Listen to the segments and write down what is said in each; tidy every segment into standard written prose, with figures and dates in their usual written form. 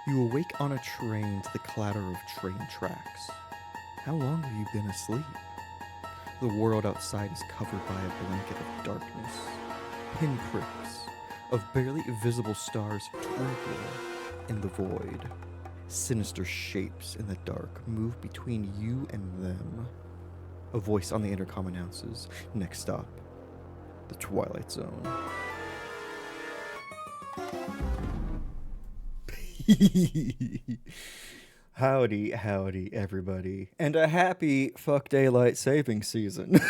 You awake on a train to the clatter of train tracks. How long have you been asleep? The world outside is covered by a blanket of darkness. Pinpricks of barely visible stars twinkle in the void. Sinister shapes in the dark move between you and them. A voice on the intercom announces, next stop, the Twilight Zone. Howdy, howdy, everybody, and a happy fuck daylight saving season.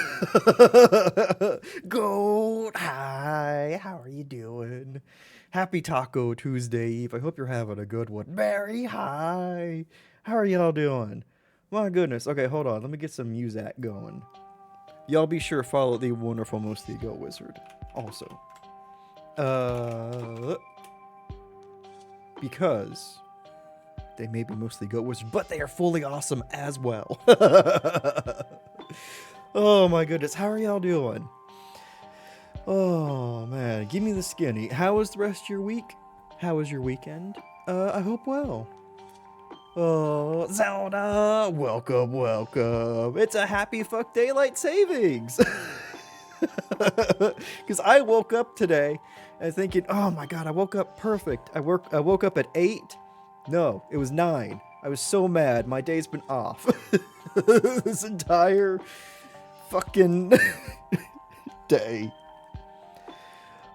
Gold, hi, how are you doing? Happy Taco Tuesday Eve. I hope you're having a good one. Mary, hi, how are y'all doing? My goodness. Okay, hold on. Let me get some music going. Y'all be sure to follow the wonderful Mostly Go Wizard. Also, because they may be mostly Goat Wizard, but they are fully awesome as well. Oh my goodness, how are y'all doing? Oh man, give me the skinny. How was the rest of your week? How was your weekend? I hope well. Oh, Zelda, welcome, welcome. It's a happy fuck daylight savings. Because I woke up today and thinking, oh my god, I woke up perfect. I woke up at 8. No, it was 9. I was so mad. My day's been off. This entire fucking day.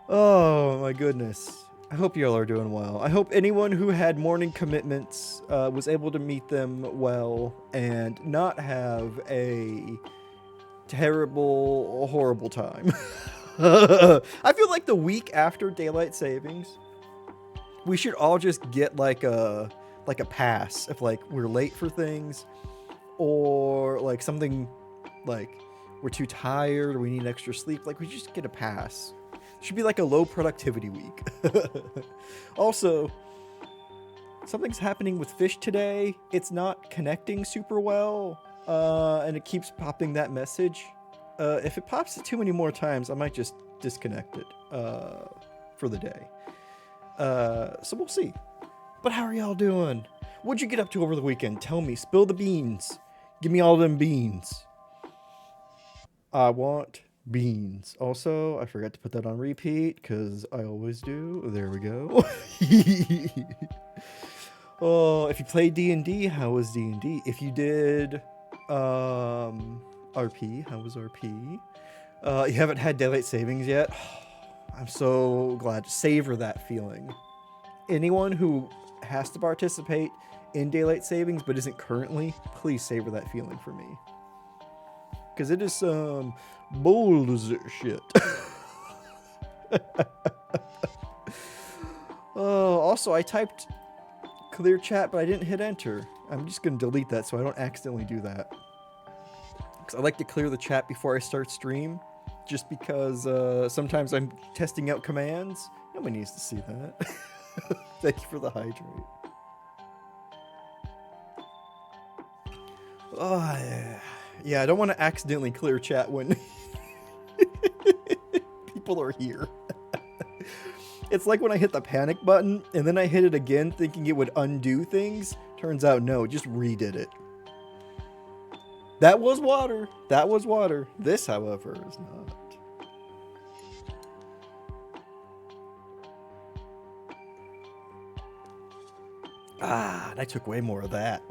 Oh my goodness. I hope y'all are doing well. I hope anyone who had morning commitments was able to meet them well and not have a terrible, horrible time. I feel like the week after daylight savings, we should all just get like a pass if like we're late for things or like something like we're too tired or we need extra sleep. Like we just get a pass Should be like a low productivity week. Also, something's happening with Fish today. It's not connecting super well, and it keeps popping that message. If it pops it too many more times, I might just disconnect it for the day. So we'll see. But how are y'all doing? What'd you get up to over the weekend? Tell me. Spill the beans. Give me all them beans. I want beans. Also, I forgot to put that on repeat because I always do. There we go. Oh, if you played D&D, how was D&D? If you did RP, how was RP? You haven't had daylight savings yet? I'm so glad. Savor that feeling. Anyone who has to participate in daylight savings but isn't currently, please savor that feeling for me. Because it is some bullshit. Oh, also, I typed clear chat, but I didn't hit enter. I'm just going to delete that so I don't accidentally do that. Because I like to clear the chat before I start stream. Just because sometimes I'm testing out commands. Nobody needs to see that. Thank you for the hydrate. Oh, yeah, I don't want to accidentally clear chat when people are here. It's like when I hit the panic button and then I hit it again thinking it would undo things. Turns out, no, it just redid it. That was water. That was water. This, however, is not. Ah, and I took way more of that.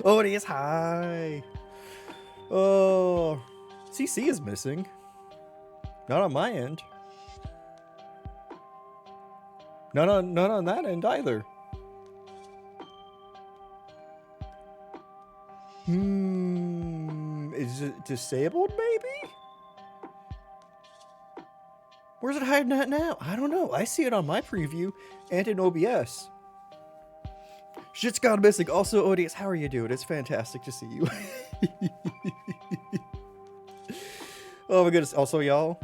Oh, it is high. Oh, CC is missing. Not on my end. Not on that end either. Is it disabled maybe? Where's it hiding at now? I don't know. I see it on my preview and in OBS. Shit's gone missing. Also, ODS, how are you doing? It's fantastic to see you. Oh my goodness. Also, y'all,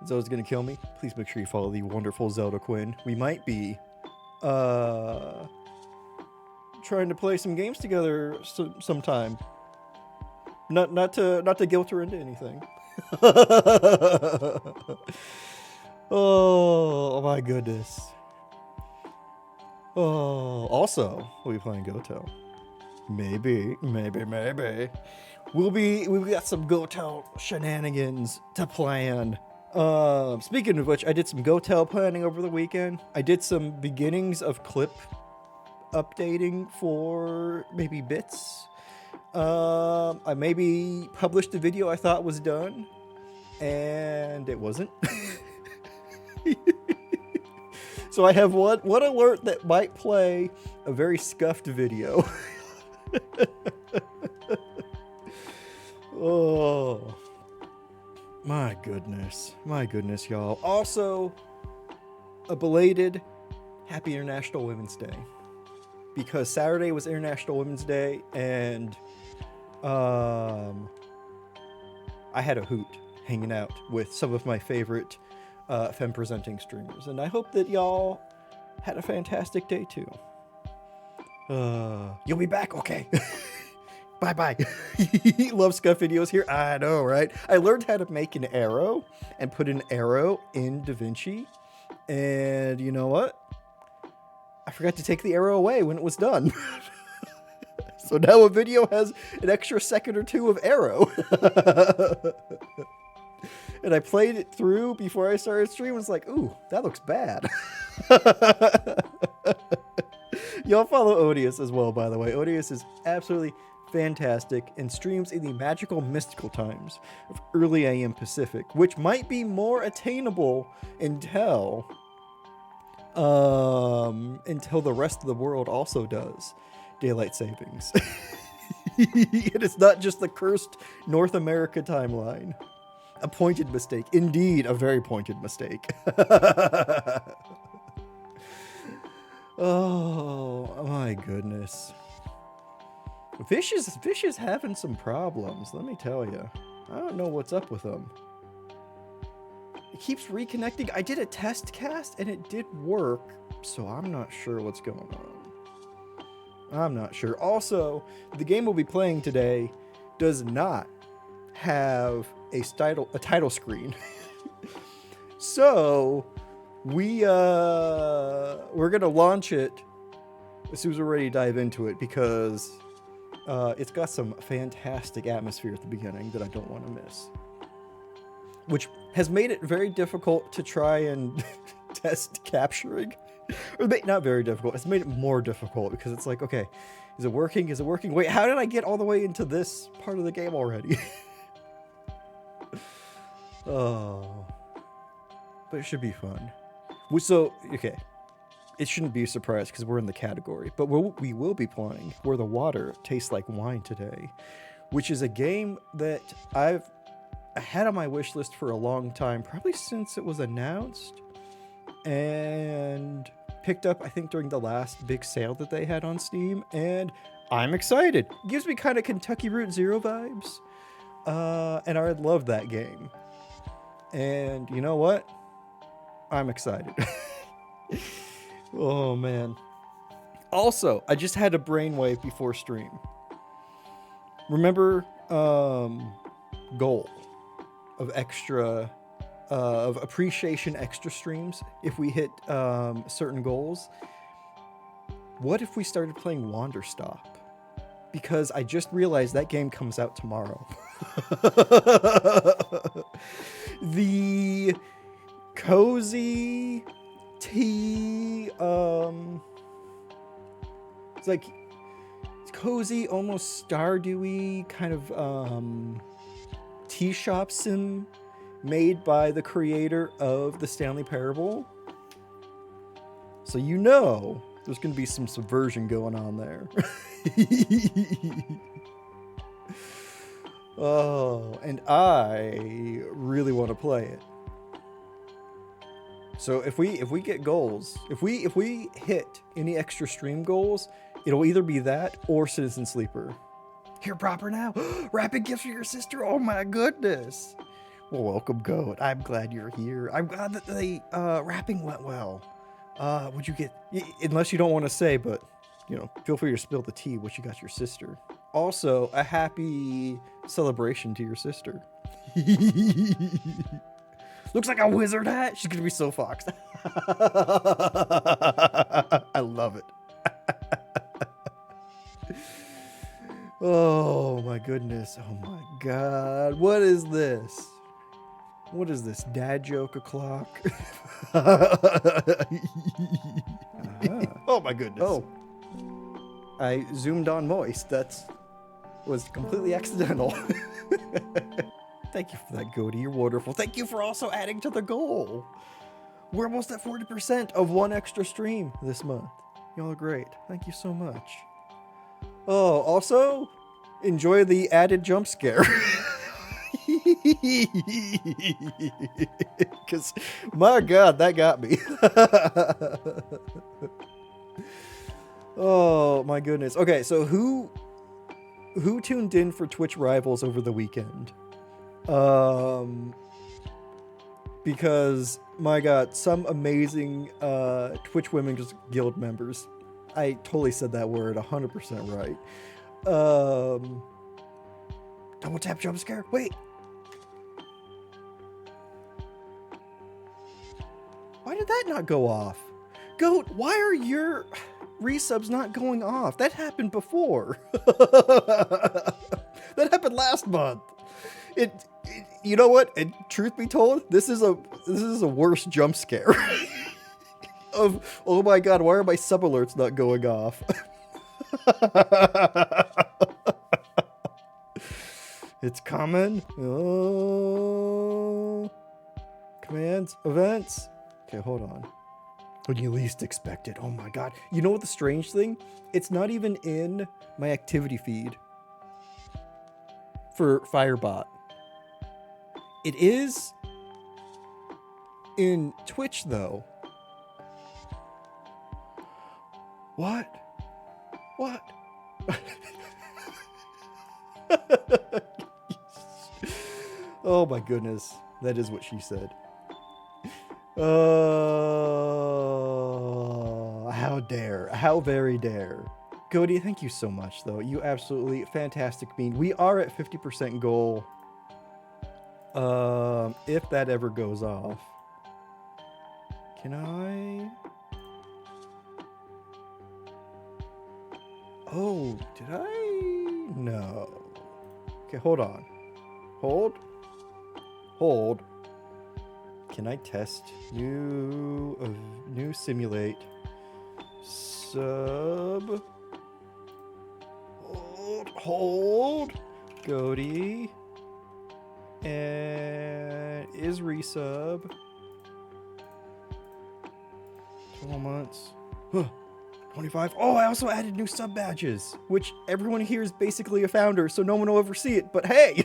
Zelda's gonna kill me. Please make sure you follow the wonderful Zelda Quinn. We might be trying to play some games together sometime. Not to guilt her into anything. Oh my goodness. Oh, also, we'll be playing Goto. Maybe. We've got some Goto shenanigans to plan. Speaking of which, I did some Gotel planning over the weekend. I did some beginnings of clip updating for maybe bits. I maybe published a video I thought was done, and it wasn't. So I have one alert that might play a very scuffed video. Oh. My goodness, y'all. Also, a belated Happy International Women's Day. Because Saturday was International Women's Day, and I had a hoot hanging out with some of my favorite femme-presenting streamers. And I hope that y'all had a fantastic day, too. You'll be back? Okay. Bye-bye. Love scuff videos here. I know, right? I learned how to make an arrow and put an arrow in DaVinci. And you know what? I forgot to take the arrow away when it was done. So now a video has an extra second or two of arrow. And I played it through before I started streaming. It's like, ooh, that looks bad. Y'all follow Odious as well, by the way. Odious is absolutely fantastic and streams in the magical mystical times of early AM Pacific, which might be more attainable until the rest of the world also does daylight savings. It is not just the cursed North America timeline. A pointed mistake. Indeed, a very pointed mistake. Oh my goodness. Fish is having some problems, let me tell you. I don't know what's up with him. It keeps reconnecting. I did a test cast and it did work, so I'm not sure what's going on. I'm not sure. Also, the game we'll be playing today does not have a title screen. So we're gonna launch it as soon as we're ready to dive into it, because it's got some fantastic atmosphere at the beginning that I don't want to miss, which has made it very difficult to try and test capturing. Or not very difficult. It's made it more difficult because it's like, okay, is it working? Is it working? Wait, how did I get all the way into this part of the game already? Oh, but it should be fun. So, okay, it shouldn't be a surprise because we're in the category, but we will be playing Where the Water Tastes Like Wine today, which is a game that I had on my wish list for a long time, probably since it was announced, and picked up, I think, during the last big sale that they had on Steam, and I'm excited. It gives me kind of Kentucky Route Zero vibes, and I love that game. And you know what? I'm excited. Oh, man. Also, I just had a brainwave before stream. Remember, goal of extra, of appreciation extra streams if we hit certain goals? What if we started playing Wanderstop? Because I just realized that game comes out tomorrow. The cozy tea, it's cozy, almost Stardewy kind of tea shop sim made by the creator of the Stanley Parable. So you know there's going to be some subversion going on there. Oh, and I really want to play it. So if we get goals, if we hit any extra stream goals, it'll either be that or Citizen Sleeper. Here proper now. Rapid gifts for your sister. Oh my goodness. Well, welcome, Goat. I'm glad you're here. I'm glad that the wrapping went well. What'd you get? Unless you don't want to say, but you know, feel free to spill the tea. What you got your sister? Also, a happy celebration to your sister. Looks like a wizard hat. She's gonna be so foxed. I love it. Oh my goodness. Oh my god. What is this? What is this? Dad joke o'clock? Oh my goodness. Oh. I zoomed on moist. That was completely accidental. Thank you for that, Goaty. You're wonderful. Thank you for also adding to the goal. We're almost at 40% of one extra stream this month. Y'all are great. Thank you so much. Oh, also, enjoy the added jump scare. Because, my God, that got me. Oh, my goodness. Okay, so who tuned in for Twitch Rivals over the weekend? Because, my God, some amazing Twitch Women's Guild members. I totally said that word 100% right. Double tap jump scare? Wait. Why did that not go off? Goat, why are your resubs not going off? That happened before. That happened last month. You know what? And truth be told, this is a worse jump scare. Of, oh my God, why are my sub alerts not going off? It's coming. Oh. Commands, events. Okay, hold on. When you least expect it. Oh my God. You know what the strange thing? It's not even in my activity feed for Firebot. It is in Twitch though. What? Oh my goodness. That is what she said. How dare. How very dare. Cody, thank you so much, though. You absolutely fantastic bean. We are at 50% goal. If that ever goes off. Can I? Oh, did I? No. Okay, hold on. Hold. Hold. Can I test new simulate sub? Hold. Goaty. And is resub. 12 months. 25. Oh, I also added new sub badges, which everyone here is basically a founder, so no one will ever see it. But hey!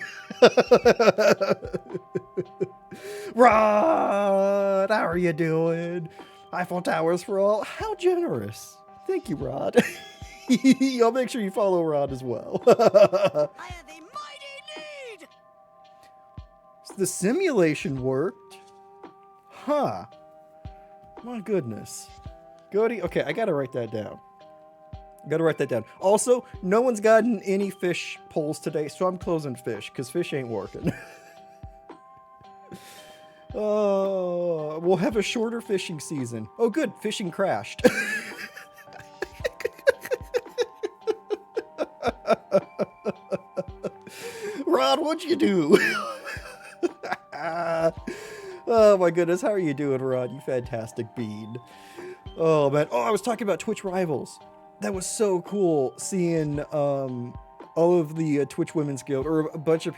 Rod, how are you doing? Eiffel Towers for all. How generous. Thank you, Rod. I'll make sure you follow Rod as well. I have a mighty need! The simulation worked. Huh. My goodness. Goaty, okay, I gotta write that down. Also, no one's gotten any fish polls today, so I'm closing fish, because fish ain't working. We'll have a shorter fishing season. Oh, good, fishing crashed. Rod, what'd you do? Oh my goodness, how are you doing, Rod? You fantastic bean. Oh man, I was talking about Twitch Rivals. That was so cool seeing all of the Twitch Women's Guild, or a bunch of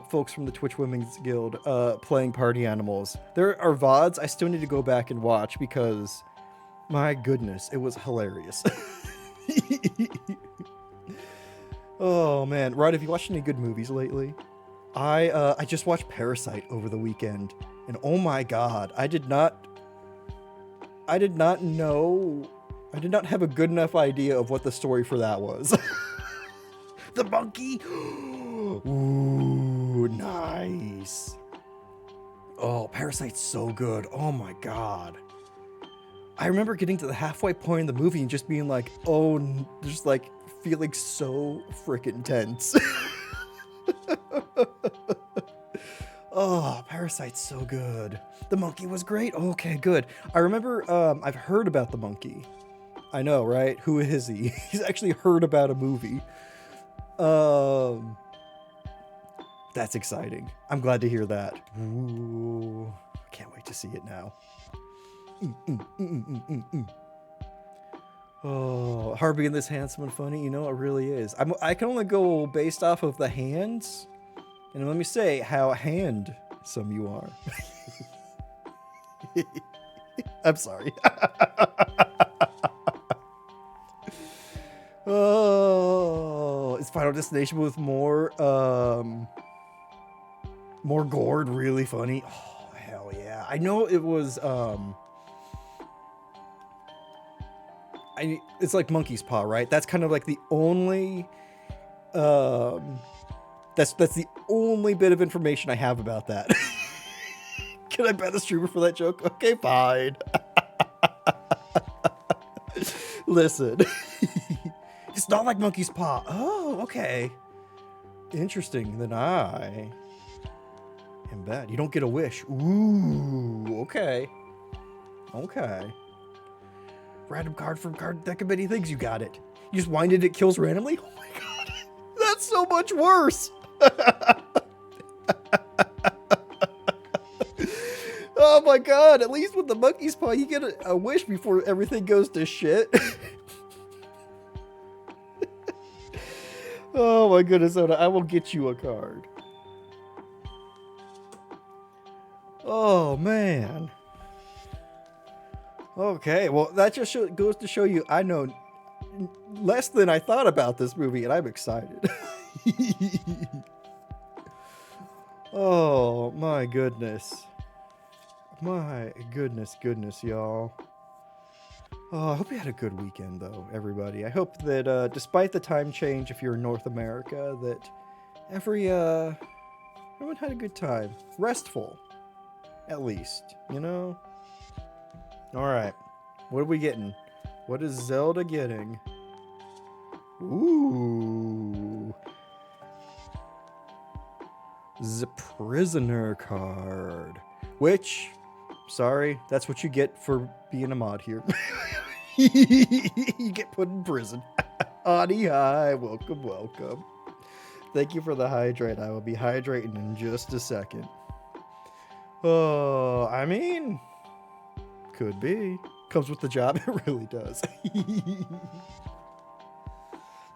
folks from the Twitch Women's Guild, playing Party Animals. There are VODs I still need to go back and watch because, my goodness, it was hilarious. Oh man, Rod, have you watched any good movies lately? I just watched Parasite over the weekend, and oh my god, I did not have a good enough idea of what the story for that was. The monkey? Ooh, nice. Oh, Parasite's so good. Oh my god. I remember getting to the halfway point in the movie and just being like, just like feeling so freaking tense. Oh, Parasite's so good. The monkey was great. Okay, good. I remember I've heard about the monkey. I know, right? Who is he? He's actually heard about a movie. That's exciting. I'm glad to hear that. Ooh, can't wait to see it now. Oh, Harvey and this handsome and funny, you know, it really is. I can only go based off of the hands, and let me say how handsome you are. I'm sorry. Oh, is Final Destination with more gourd really funny? Oh, hell yeah. I know it was it's like Monkey's Paw, right? That's kind of like the only that's the only bit of information I have about that. Can I ban the streamer for that joke? Okay, fine. Listen. It's not like Monkey's Paw. Oh, okay. Interesting. Then I am bad. You don't get a wish. Ooh, okay. Okay. Random card from card deck of many things. You got it. You just wind it kills randomly? Oh my god. That's so much worse. Oh my god. At least with the Monkey's Paw, you get a wish before everything goes to shit. Oh my goodness, Oda, I will get you a card. Oh man. Okay, well that just goes to show you I know less than I thought about this movie, and I'm excited. Oh my goodness. My goodness, y'all. Oh, I hope you had a good weekend, though, everybody. I hope that, despite the time change, if you're in North America, that everyone had a good time. Restful, at least, you know? All right. What are we getting? What is Zelda getting? Ooh. The prisoner card. Which, sorry, that's what you get for being a mod here. You get put in prison. Ani, hi. Welcome, welcome. Thank you for the hydrate. I will be hydrating in just a second. Oh, I mean, could be. Comes with the job. It really does.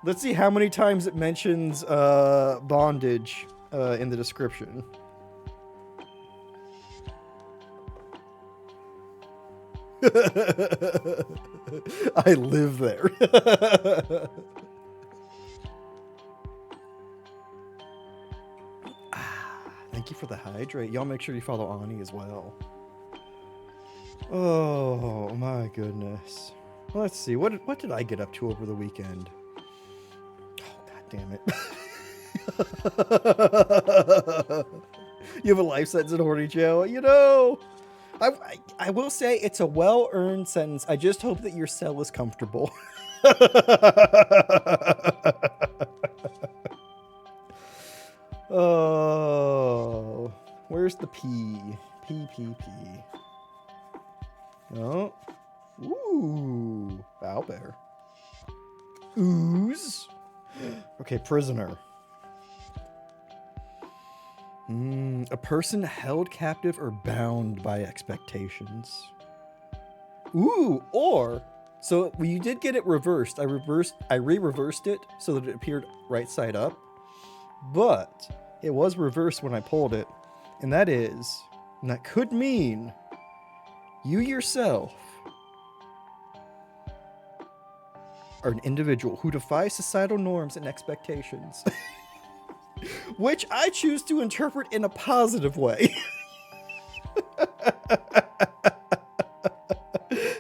Let's see how many times it mentions bondage in the description. I live there. Thank you for the hydrate. Y'all make sure you follow Ani as well. Oh my goodness. Let's see. What did I get up to over the weekend? Oh, god damn it. You have a life sentence in horny jail. You know, I will say it's a well-earned sentence. I just hope that your cell is comfortable. Oh, where's the P? P. Oh, ooh, owlbear. Ooze. Okay, prisoner. A person held captive or bound by expectations. Ooh, or so you did get it reversed. I re-reversed it so that it appeared right side up, but it was reversed when I pulled it, and that could mean you yourself are an individual who defies societal norms and expectations. Which I choose to interpret in a positive way.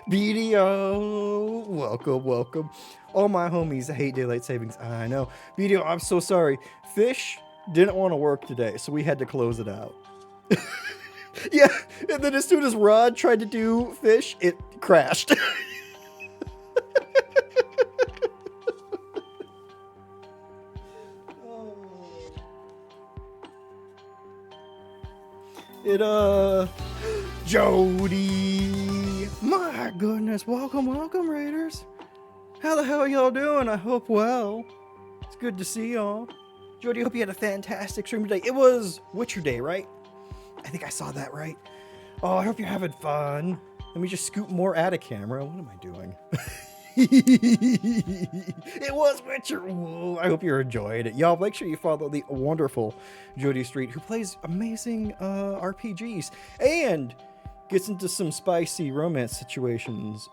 BDO, welcome. All my homies hate daylight savings. I know. BDO, I'm so sorry. Fish didn't want to work today, so we had to close it out. Yeah, and then as soon as Rod tried to do fish, it crashed. Jody, my goodness, welcome Raiders. How the hell are y'all doing? I hope well. It's good to see y'all. Jody, hope you had a fantastic stream today. It was Witcher Day, right? I think I saw that right. Oh, I hope you're having fun. Let me just scoot more at a camera. What am I doing? It was Witcher. Ooh, I hope you enjoyed it. Y'all, make sure you follow the wonderful Jody Street, who plays amazing RPGs and gets into some spicy romance situations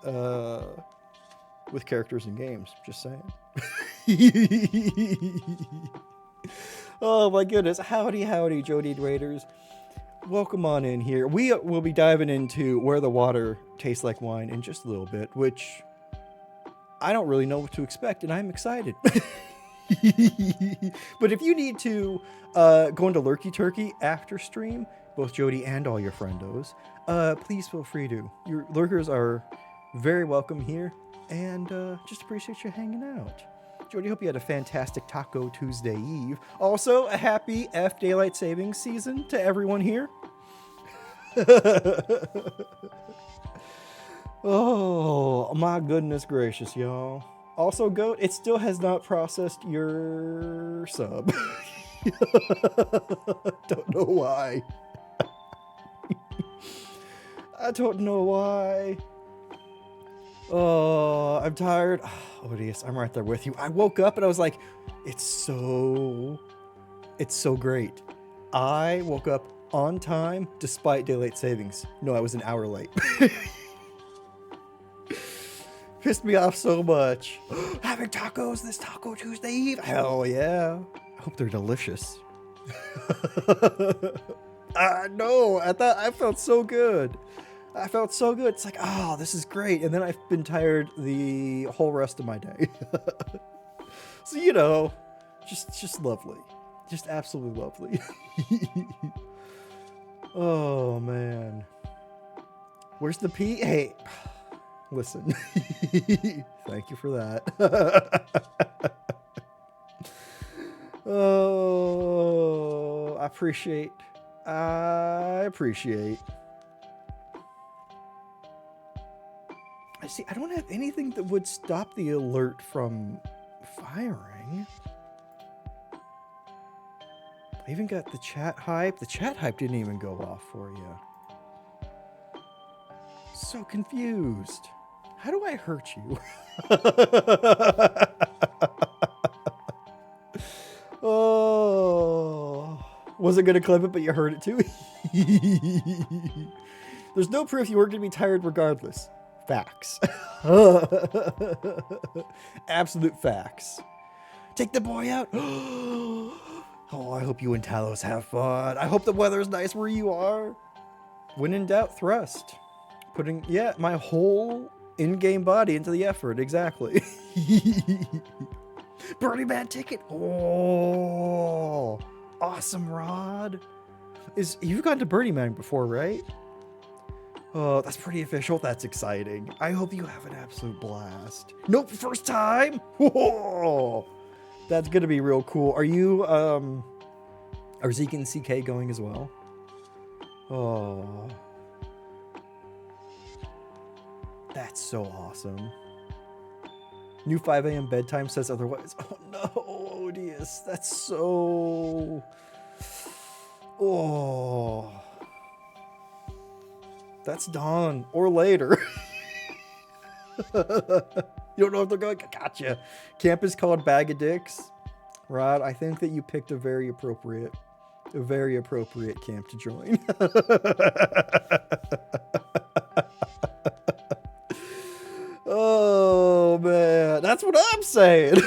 with characters in games. Just saying. Oh my goodness. Howdy, Jody Raiders. Welcome on in here. We will be diving into Where the Water Tastes Like Wine in just a little bit, which I don't really know what to expect, and I'm excited. But if you need to go into Lurky Turkey after stream, both Jody and all your friendos, please feel free to. Your lurkers are very welcome here, and just appreciate you hanging out. Jody, hope you had a fantastic Taco Tuesday Eve. Also, a happy Daylight Savings season to everyone here. Oh, my goodness gracious, y'all. Also, Goat, it still has not processed your sub. Don't know why. I don't know why. Oh, I'm tired. Oh, Odious, I'm right there with you. I woke up and I was like, it's so great. I woke up on time despite daylight savings. No, I was an hour late. Pissed me off so much. Having tacos this Taco Tuesday Eve? Hell yeah. I hope they're delicious. No, I felt so good. It's like, oh, this is great. And then I've been tired the whole rest of my day. So, you know, just lovely. Just absolutely lovely. Oh, man. Where's the P? Hey, listen. Thank you for that. Oh, I appreciate. I see. I don't have anything that would stop the alert from firing. I even got the chat hype. The chat hype didn't even go off for you. So confused. How do I hurt you? Oh, wasn't gonna clip it, but you heard it too. There's no proof you weren't gonna be tired regardless. Facts. Absolute facts. Take the boy out. Oh, I hope you and Talos have fun. I hope the weather's nice where you are. When in doubt, thrust. Putting, yeah, my whole in-game body into the effort. Exactly. Birdie Man ticket. Oh, awesome, Rod. You've gone to Birdie Man before, right? Oh, that's pretty official. That's exciting. I hope you have an absolute blast. Nope, first time. Whoa, that's gonna be real cool. Are you are Zeke and CK going as well? Oh, that's so awesome. New 5 a.m. bedtime says otherwise. Oh no, Odious. That's so... Oh. That's dawn or later. You don't know if they're going. Gotcha. Camp is called Bag of Dicks. Rod, I think that you picked a very appropriate camp to join. Oh man, that's what I'm saying.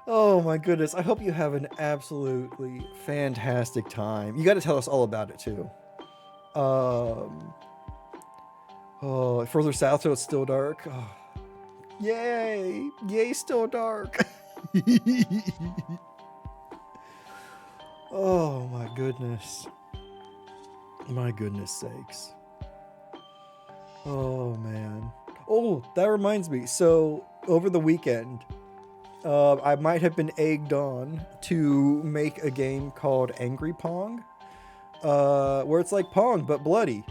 Oh my goodness, I hope you have an absolutely fantastic time. You got to tell us all about it too. Oh, further south so it's still dark. Oh, yay, still dark. Oh my goodness. My goodness sakes. Oh man. Oh, that reminds me. So over the weekend, I might have been egged on to make a game called Angry Pong, where it's like Pong but bloody.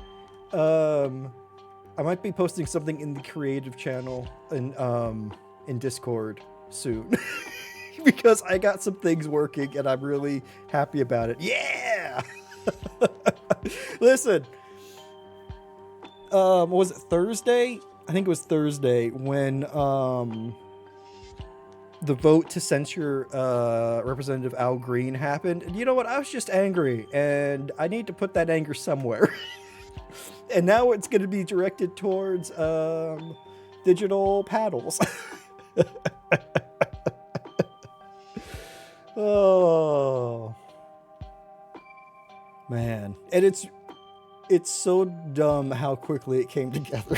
I might be posting something in the creative channel in Discord soon. Because I got some things working and I'm really happy about it. Yeah! Listen, was it Thursday? I think it was Thursday when the vote to censure Representative Al Green happened. And you know what? I was just angry, and I need to put that anger somewhere. And now it's going to be directed towards digital paddles. Oh man, and it's so dumb how quickly it came together.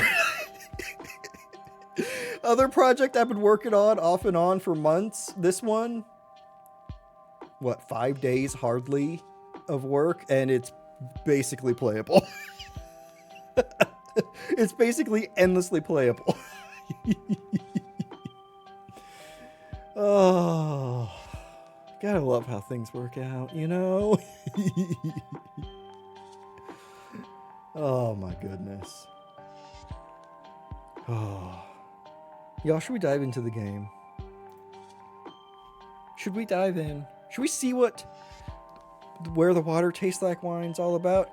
Other project I've been working on off and on for months. This one, what, 5 days hardly of work, and it's basically playable. It's basically endlessly playable. Oh, gotta love how things work out, you know? Oh my goodness. Oh. Y'all, should we dive into the game? Should we dive in? Should we see where the water tastes like wine's all about?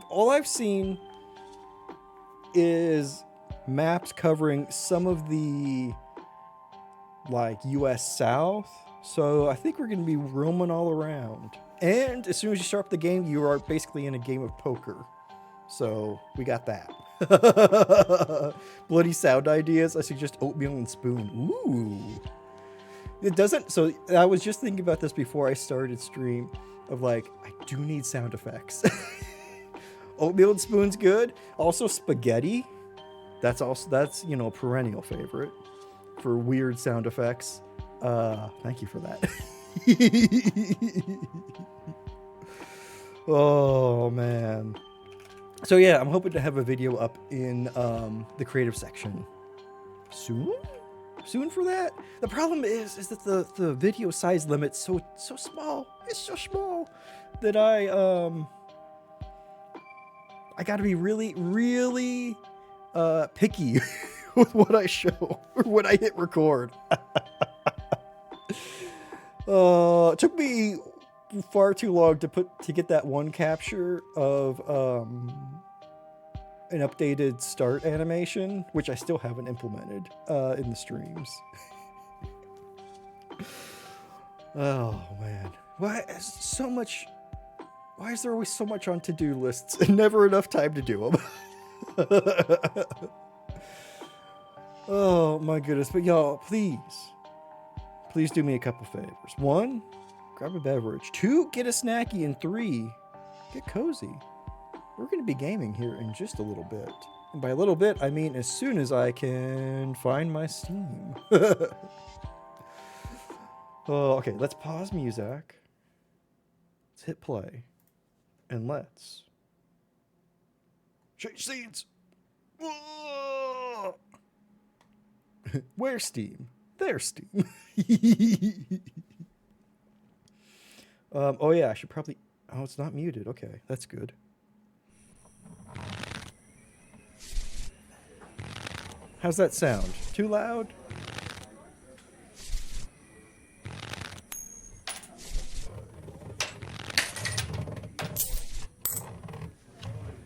All I've seen is maps covering some of the like US South. So I think we're going to be roaming all around. And as soon as you start up the game, you are basically in a game of poker. So we got that. Bloody sound ideas. I suggest oatmeal and spoon. Ooh. It doesn't. So I was just thinking about this before I started stream of like, I do need sound effects. Oatmeal and spoon's good. Also spaghetti. That's you know, a perennial favorite for weird sound effects. Thank you for that. Oh man. So yeah, I'm hoping to have a video up in the creative section soon. Soon for that. The problem is that the video size limit's so small. It's so small that I got to be really picky with what I show or when I hit record. It took me far too long to get that one capture of an updated start animation, which I still haven't implemented in the streams. Oh man, why so much? Why is there always so much on to-do lists and never enough time to do them? Oh my goodness, but y'all, please do me a couple favors. 1, grab a beverage. 2, get a snacky. And 3, get cozy. We're going to be gaming here in just a little bit. And by a little bit, I mean as soon as I can find my Steam. Oh, okay, let's pause music. Let's hit play. And let's change scenes. Whoa! Where's Steam? There's Steam. Oh yeah, I should probably... Oh, it's not muted. Okay, that's good. How's that sound? Too loud?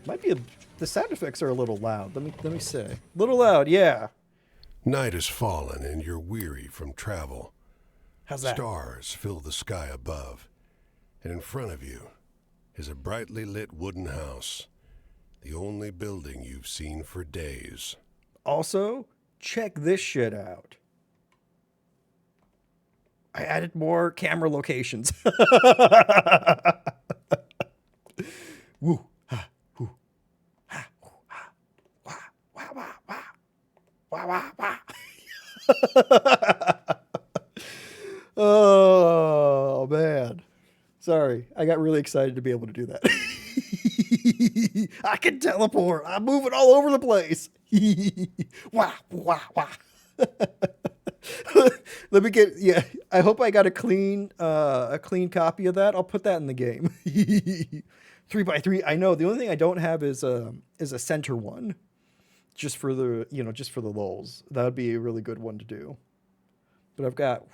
Might be the sound effects are a little loud. Let me say. Little loud, yeah. Night has fallen and you're weary from travel. How's that? Stars fill the sky above, and in front of you is a brightly lit wooden house, the only building you've seen for days. Also, check this shit out. I added more camera locations. Woo. Ha, woo. Ha, woo, ha. Wah, wah, wah, wah. Wah, wah, wah. Oh, man. Sorry. I got really excited to be able to do that. I can teleport. I'm moving all over the place. Wah, wah, wah. Let me get, yeah, I hope I got a clean copy of that. I'll put that in the game. 3x3. I know the only thing I don't have is a center one, just for the, just for the lulz. That would be a really good one to do. But I've got,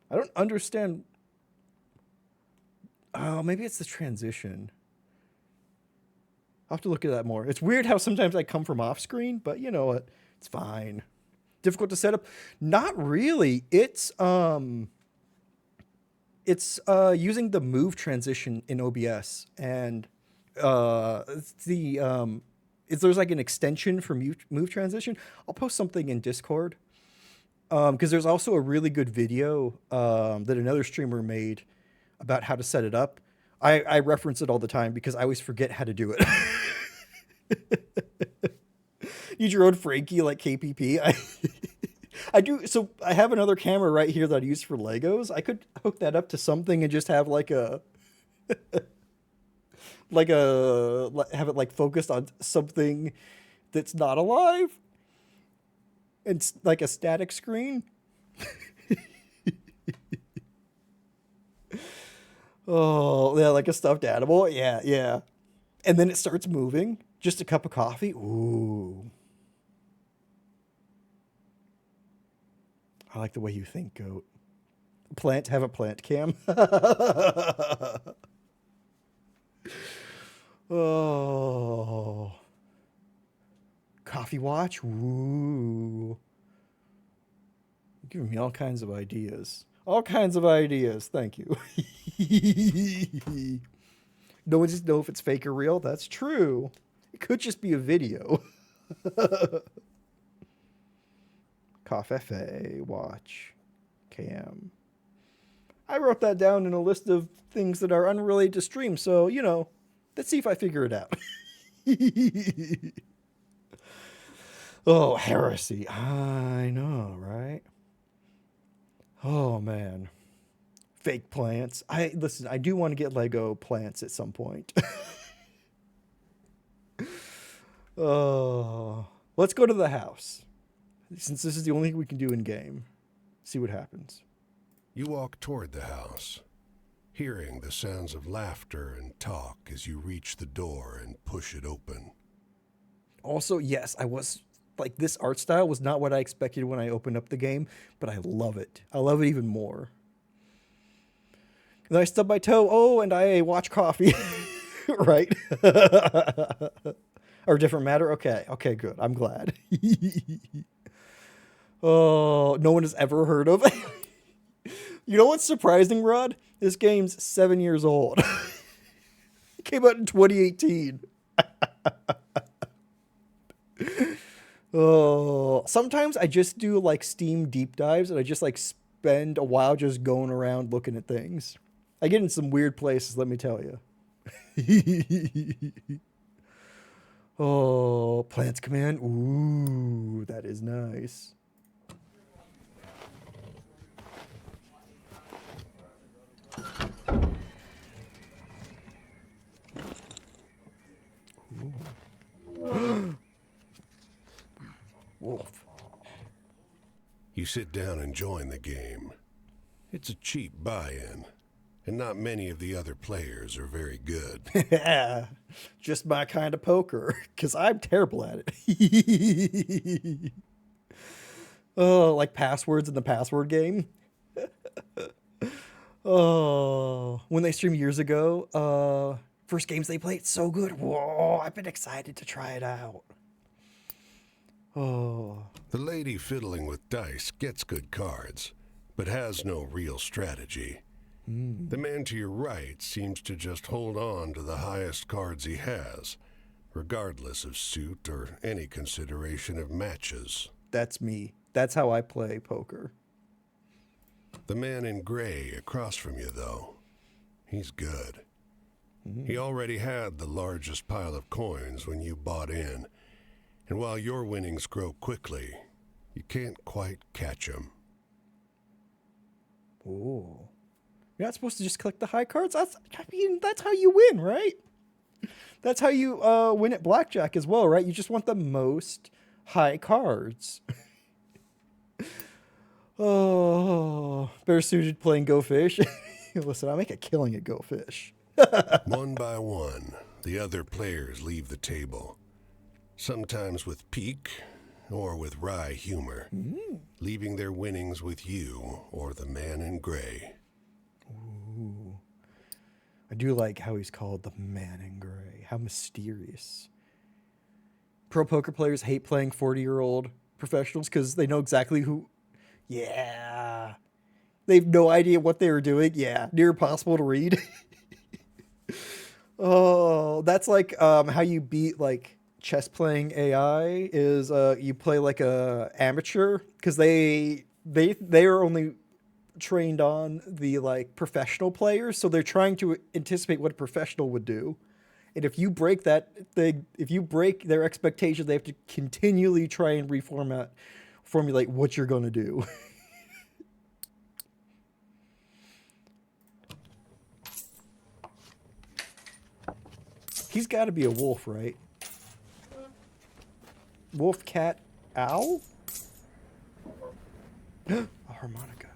I don't understand. Oh, maybe it's the transition. I'll have to look at that more. It's weird how sometimes I come from off screen, but you know what? It's fine. Difficult to set up? Not really. It's using the move transition in OBS, and there's like an extension for move transition. I'll post something in Discord, because there's also a really good video that another streamer made about how to set it up. I reference it all the time because I always forget how to do it. Use your own Frankie like KPP. I do. So I have another camera right here that I use for Legos. I could hook that up to something and just have like a have it like focused on something that's not alive. It's like a static screen. Oh, yeah, like a stuffed animal. Yeah, yeah. And then it starts moving. Just a cup of coffee. Ooh. I like the way you think, Goat. Have a plant cam. Oh. Coffee watch. Ooh. You're giving me all kinds of ideas. All kinds of ideas. Thank you. No one just know if it's fake or real. That's true. It could just be a video. Coffee, watch, cam. I wrote that down in a list of things that are unrelated to stream, so, let's see if I figure it out. Oh, heresy. I know, right? Oh, man. Fake plants. Listen, I do want to get Lego plants at some point. Oh, let's go to the house. Since this is the only thing we can do in game. See what happens. You walk toward the house, hearing the sounds of laughter and talk as you reach the door and push it open. Also, yes, I was like, this art style was not what I expected when I opened up the game, but I love it. I love it even more. Then I stub my toe. Oh, and I watch coffee. Right? Or different matter? Okay, good. I'm glad. Oh, no one has ever heard of it. You know what's surprising, Rod? This game's 7 years old. It came out in 2018. Oh, sometimes I just do like Steam deep dives and I just like spend a while just going around looking at things. I get in some weird places, let me tell you. Oh, Plants Command. Ooh, that is nice. Wolf. You sit down and join the game. It's a cheap buy-in, and not many of the other players are very good. Yeah, just my kind of poker, because I'm terrible at it. Oh, like passwords in the password game. Oh, when they streamed years ago, first games they played, so good. Whoa, I've been excited to try it out. Oh, The lady fiddling with dice gets good cards, but has no real strategy. The man to your right seems to just hold on to the highest cards he has, regardless of suit or any consideration of matches. that's me. That's how I play poker. The man in gray across from you, though, he's good. He already had the largest pile of coins when you bought in, and while your winnings grow quickly, you can't quite catch him. Oh, you're not supposed to just collect the high cards. That's how you win, right? That's how you win at blackjack as well, right? You just want the most high cards. Oh, better suited playing Go Fish. Listen, I make a killing at Go Fish. One by one, the other players leave the table, sometimes with pique or with wry humor, leaving their winnings with you or the man in gray. Ooh. I do like how he's called the man in gray. How mysterious. Pro poker players hate playing 40-year-old professionals because they know exactly who. Yeah. They have no idea what they were doing. Yeah. Near impossible to read. Oh, that's like how you beat like chess playing AI is you play like a amateur because they are only trained on the like professional players, so they're trying to anticipate what a professional would do. And if you break that thing, if you break their expectations, they have to continually try and formulate what you're going to do. He's got to be a wolf, right? Wolf, cat, owl? A harmonica.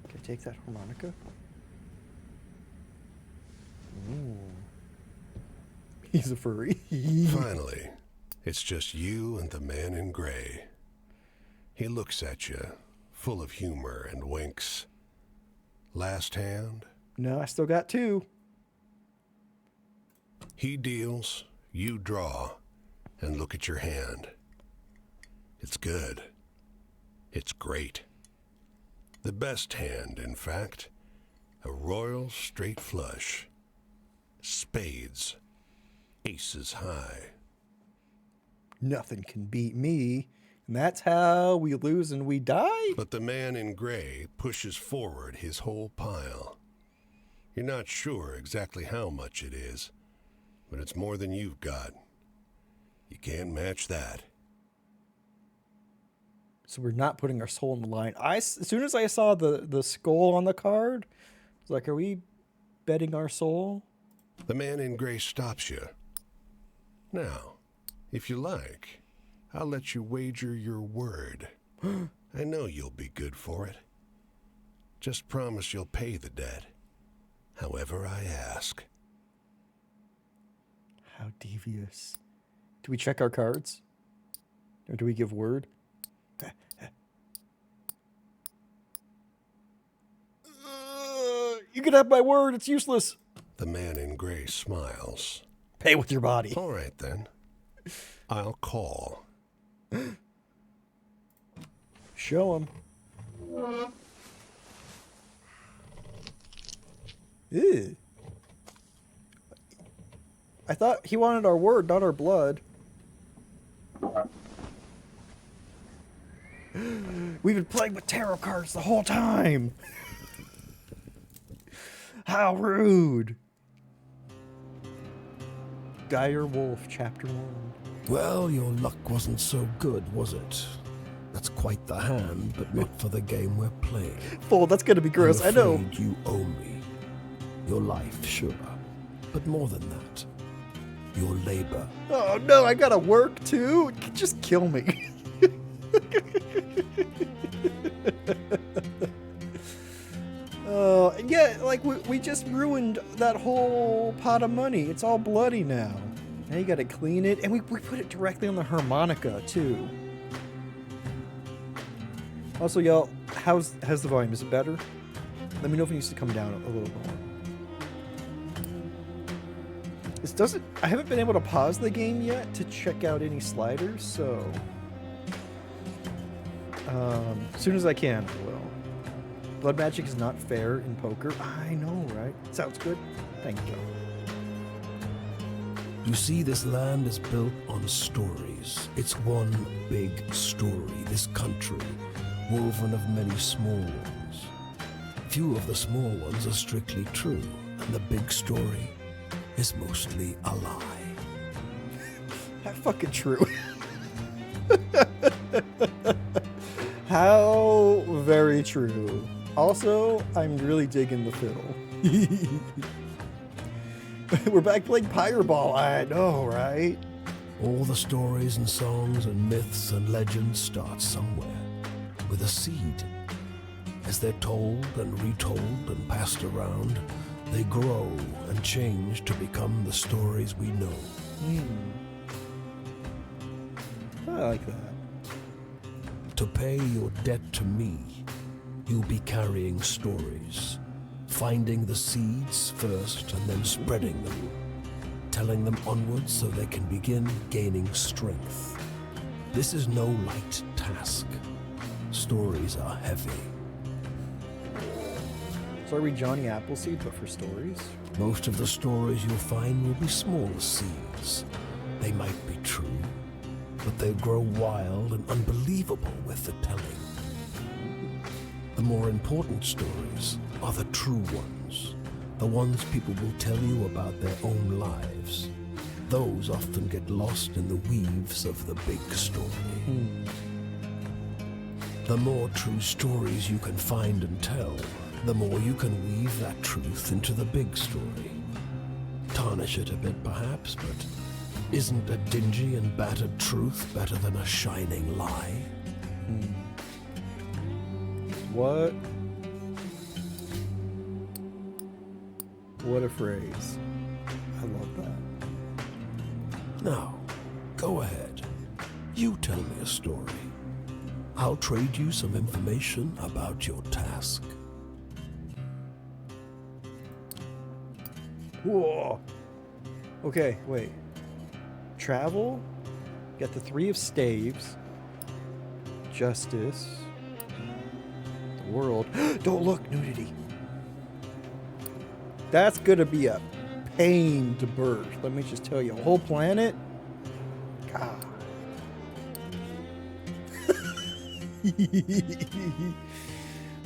Can I take that harmonica? Ooh. He's a furry. Finally, it's just you and the man in gray. He looks at you, full of humor, and winks. Last hand? No, I still got two. He deals, you draw, and look at your hand. It's good. It's great. The best hand, in fact. A royal straight flush. Spades. Aces high. Nothing can beat me. And that's how we lose and we die? But the man in gray pushes forward his whole pile. You're not sure exactly how much it is, but it's more than you've got. You can't match that. So we're not putting our soul on the line. As soon as I saw the skull on the card, I was like, are we betting our soul? The man in gray stops you. Now, if you like, I'll let you wager your word. I know you'll be good for it. Just promise you'll pay the debt, however I ask. How devious. Do we check our cards? Or do we give word? You can have my word. It's useless. The man in gray smiles. Pay with your body. All right, then. I'll call. Show him. Ew. I thought he wanted our word, not our blood. We've been playing with tarot cards the whole time. How rude. Dire Wolf, Chapter 1. Well, your luck wasn't so good, was it? That's quite the hand, but not for the game we're playing. Fold, that's gonna be gross, I know. I'm afraid you owe me. Your life, sure. But more than that, your labor. Oh no, I gotta work too? Just kill me. Yeah, like we just ruined that whole pot of money. It's all bloody now. Now you gotta clean it, and we put it directly on the harmonica too. Also, y'all, how's the volume? Is it better? Let me know if it needs to come down a little more. This doesn't. I haven't been able to pause the game yet to check out any sliders, so as soon as I can, I will. Blood magic is not fair in poker. I know, right? Sounds good. Thank you. You see, this land is built on stories. It's one big story, this country, woven of many small ones. Few of the small ones are strictly true, and the big story is mostly a lie. That's fucking true. How very true. Also, I'm really digging the fiddle. We're back playing Pyreball. I know, right? All the stories and songs and myths and legends start somewhere, with a seed. As they're told and retold and passed around, they grow and change to become the stories we know. I like that. To pay your debt to me, you'll be carrying stories, finding the seeds first and then spreading them, telling them onwards so they can begin gaining strength. This is no light task. Stories are heavy. So are we Johnny Appleseed, but for stories? Most of the stories you'll find will be small seeds. They might be true, but they'll grow wild and unbelievable with the telling. The more important stories are the true ones, the ones people will tell you about their own lives. Those often get lost in the weaves of the big story. The more true stories you can find and tell, the more you can weave that truth into the big story. Tarnish it a bit perhaps, but isn't a dingy and battered truth better than a shining lie? What? What a phrase. I love that. Now, go ahead. You tell me a story. I'll trade you some information about your task. Whoa. Okay, wait. Travel. Got the 3 of staves. Justice. The world. Don't look, nudity. That's gonna be a pain to birth. Let me just tell you, a whole planet. God.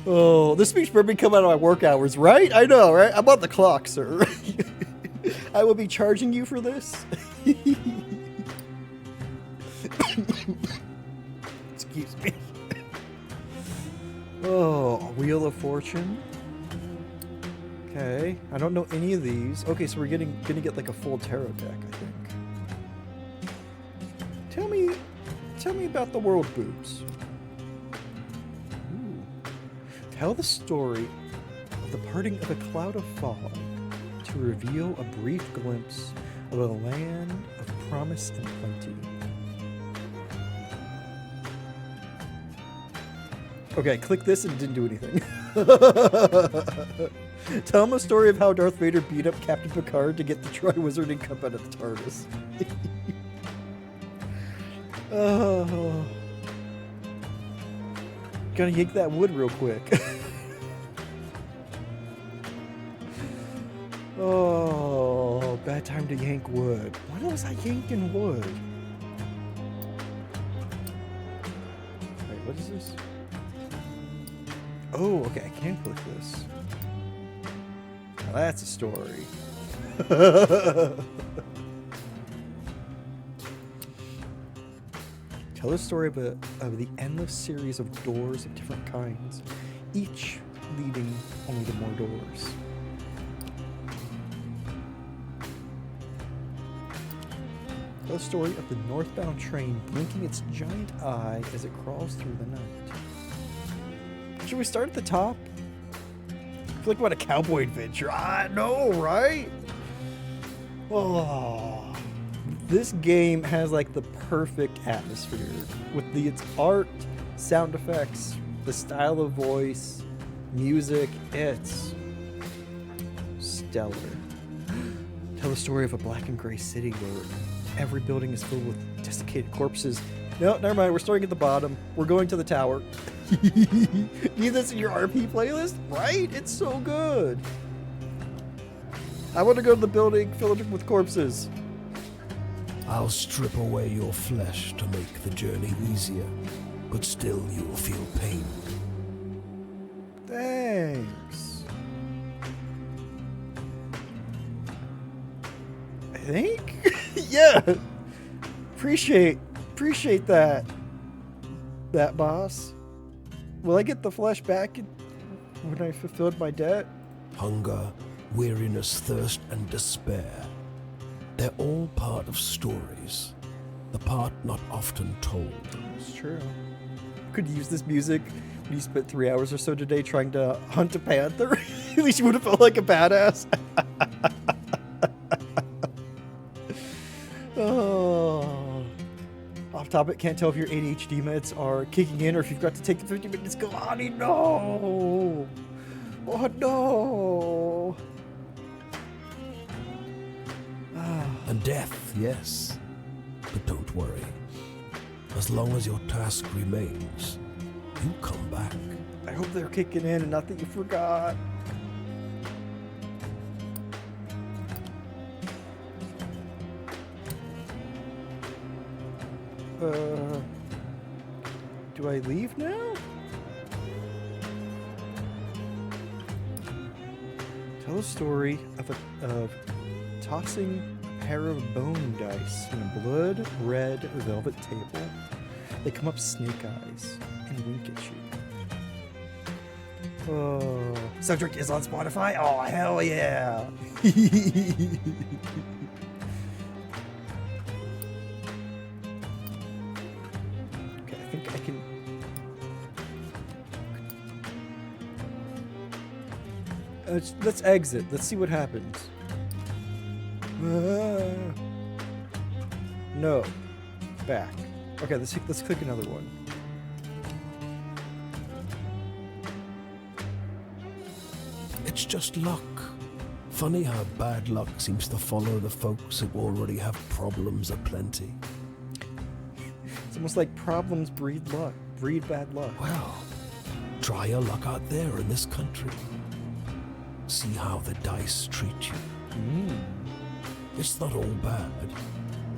Oh, this speech better be coming out of my work hours, right? I know, right? I'm on the clock, sir. I will be charging you for this. Excuse me. Oh, Wheel of Fortune. Okay, I don't know any of these. Okay, so we're gonna get like a full tarot deck, I think. Tell me about the world boobs. Ooh. Tell the story of the parting of a cloud of fog to reveal a brief glimpse of a land of promise and plenty. Okay, click this and it didn't do anything. Tell him a story of how Darth Vader beat up Captain Picard to get the Tri-Wizarding Cup out of the TARDIS. Oh. Gotta yank that wood real quick. Oh, bad time to yank wood. When was I yanking wood? Wait, what is this? Oh, okay, I can click this. Now that's a story. Tell the story of the endless series of doors of different kinds, each leading only to more doors. Tell the story of the northbound train blinking its giant eye as it crawls through the night. Should we start at the top? I feel like what a cowboy adventure. I know, right? Oh. This game has like the perfect atmosphere with its art, sound effects, the style of voice, music. It's stellar. Tell the story of a black and gray city where every building is filled with desiccated corpses. No, never mind. We're starting at the bottom. We're going to the tower. Need this in your RP playlist? Right? It's so good. I want to go to the building filled with corpses. I'll strip away your flesh to make the journey easier, but still you'll feel pain. Thanks. I think? Yeah. Appreciate that boss. Will I get the flesh back when I fulfilled my debt? Hunger, weariness, thirst, and despair. They're all part of stories, the part not often told. It's true. Could use this music when you spent 3 hours or so today trying to hunt a panther. At least you would have felt like a badass. Oh. Off topic, can't tell if your ADHD meds are kicking in or if you've got to take the 50 minutes. Galani, no! Oh no! And death, yes. But don't worry. As long as your task remains, you'll come back. I hope they're kicking in and not that you forgot. Do I leave now? Tell a story of tossing a pair of bone dice on a blood-red velvet table. They come up snake eyes and wink at you. Oh, Subject is on Spotify? Oh, hell yeah! Okay, I think I can... let's exit. Let's see what happens. No. Back. Okay, let's click another one. It's just luck. Funny how bad luck seems to follow the folks who already have problems aplenty. It's almost like problems breed luck, breed bad luck. Well, try your luck out there in this country. See how the dice treat you. It's not all bad.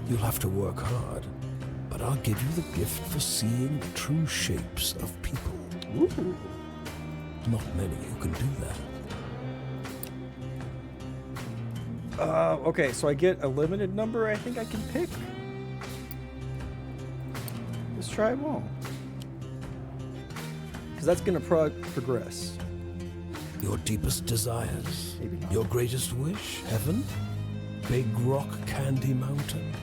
You'll have to work hard, but I'll give you the gift for seeing the true shapes of people. Ooh. Not many who can do that. Okay, so I get a limited number I think I can pick. Let's try them all. Because that's going to progress. Your deepest desires? Maybe not. Your greatest wish? Heaven? Big Rock Candy Mountain?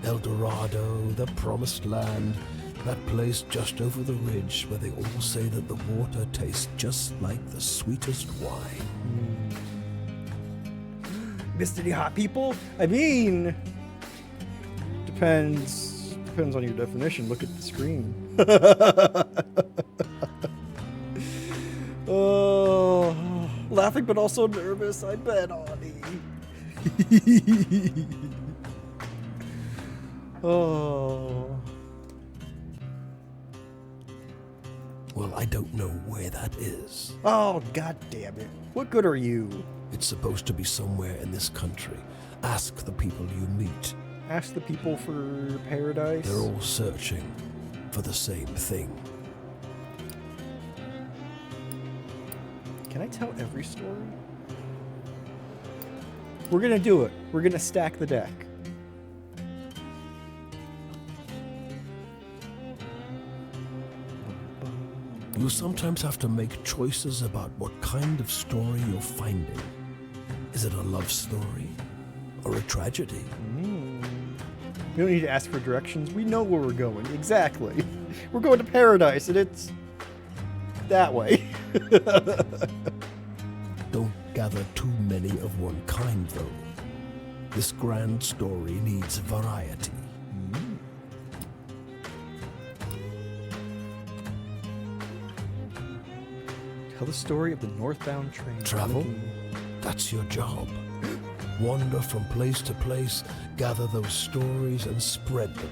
El Dorado, the Promised Land, that place just over the ridge where they all say that the water tastes just like the sweetest wine. Missed any hot people? I mean, depends on your definition. Look at the screen. Oh, laughing but also nervous. I bet, Audie. Oh. Well, I don't know where that is. Oh, god damn it. What good are you? It's supposed to be somewhere in this country. Ask the people you meet. Ask the people for paradise. They're all searching for the same thing. Can I tell every story? We're gonna do it. We're gonna stack the deck. You sometimes have to make choices about what kind of story you're finding. Is it a love story or a tragedy? We don't need to ask for directions. We know where we're going. Exactly. We're going to paradise, and it's that way. Don't gather too many of one kind, though. This grand story needs variety. Tell the story of the northbound train. Travel? That's your job. Wander from place to place, gather those stories and spread them.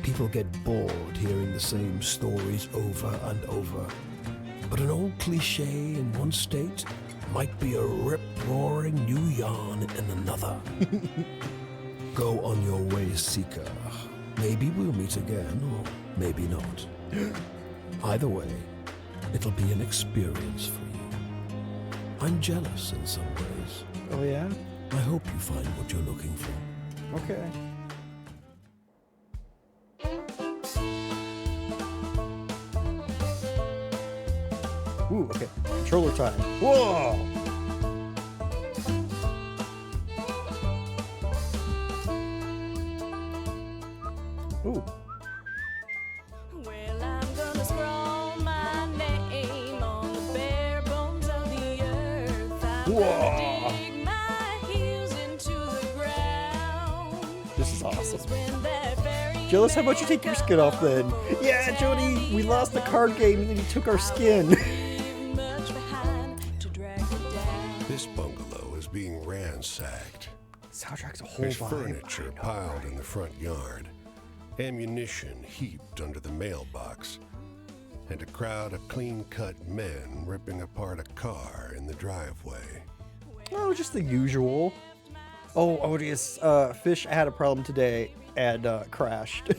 People get bored hearing the same stories over and over. But an old cliche in one state might be a rip-roaring new yarn in another. Go on your way, seeker. Maybe we'll meet again, or maybe not. Either way, it'll be an experience for you. I'm jealous in some ways. Oh, yeah? I hope you find what you're looking for. Okay. Ooh, okay. Controller time. Whoa! Ooh. Well, I'm gonna scrawl my name on the bare bones of the earth. I'm Whoa. gonna dig my heels into the ground. This is awesome. When that very Jealous, how about you take your skin off then? Yeah, Jody, we lost the card game and you took our skin. leave much behind to drag it down. This bungalow is being ransacked. Soundtrack's a whole There's vibe. furniture piled in the front yard, ammunition heaped under the mailbox, and a crowd of clean-cut men ripping apart a car in the driveway. Oh, just the usual. Oh, Odious, Fish had a problem today and crashed.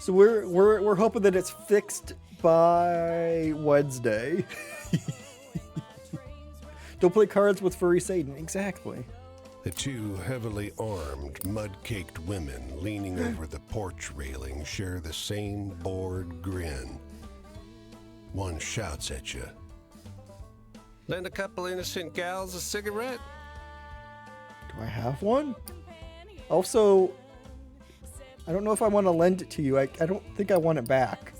So we're hoping that it's fixed by Wednesday. Don't play cards with Furry Satan. Exactly. The two heavily armed, mud-caked women leaning over the porch railing share the same bored grin. One shouts at you. Lend a couple innocent gals a cigarette? Do I have one? Also, I don't know if I want to lend it to you. I don't think I want it back.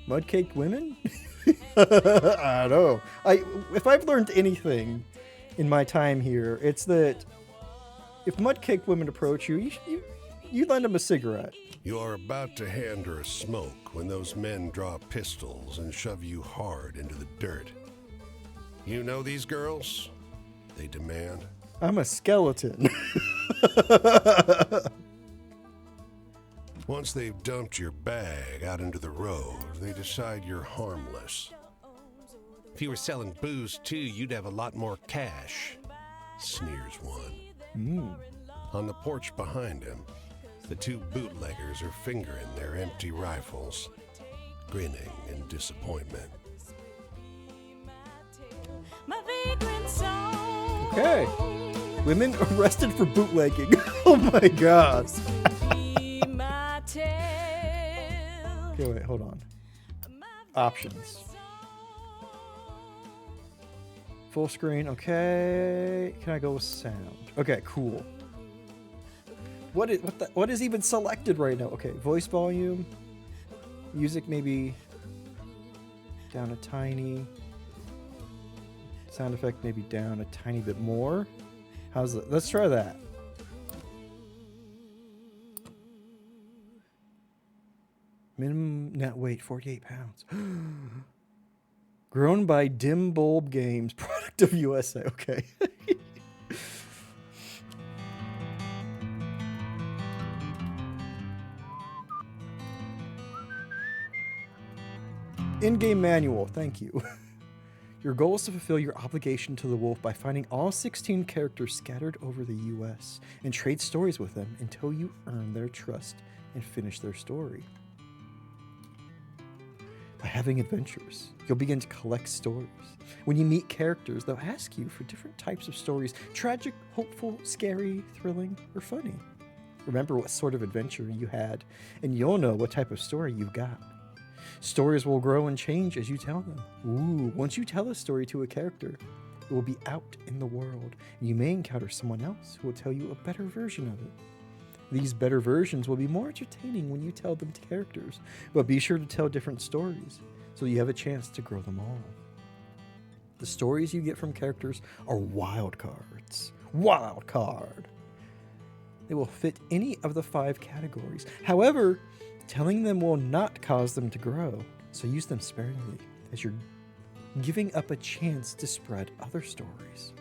Mud-caked women? I don't know. If I've learned anything in my time here, it's that if mud-caked women approach you, you lend them a cigarette. You are about to hand her a smoke when those men draw pistols and shove you hard into the dirt. You know these girls? They demand. I'm a skeleton. Once they've dumped your bag out into the road, they decide you're harmless. If you were selling booze too, you'd have a lot more cash, sneers one. On the porch behind him, the two bootleggers are fingering their empty rifles, grinning in disappointment. My vagrant song. Okay. Women arrested for bootlegging. Oh my god. Be my Hold on. Options. Full screen. Okay. Can I go with sound? Okay, cool. What is even selected right now? Okay, voice volume. Music maybe down a tiny. Sound effect maybe down a tiny bit more. How's it? Let's try that. Minimum net weight 48 pounds. Grown by Dim Bulb Games, product of USA. Okay. In-game manual. Thank you. Your goal is to fulfill your obligation to the wolf by finding all 16 characters scattered over the US and trade stories with them until you earn their trust and finish their story. By having adventures, you'll begin to collect stories. When you meet characters, they'll ask you for different types of stories: tragic, hopeful, scary, thrilling, or funny. Remember what sort of adventure you had, and you'll know what type of story you've got. Stories will grow and change as you tell them. Ooh, once you tell a story to a character, it will be out in the world, and you may encounter someone else who will tell you a better version of it. These better versions will be more entertaining when you tell them to characters, but be sure to tell different stories so you have a chance to grow them all. The stories you get from characters are wild cards. Wild card! They will fit any of the 5 categories. However, telling them will not cause them to grow, so use them sparingly, as you're giving up a chance to spread other stories.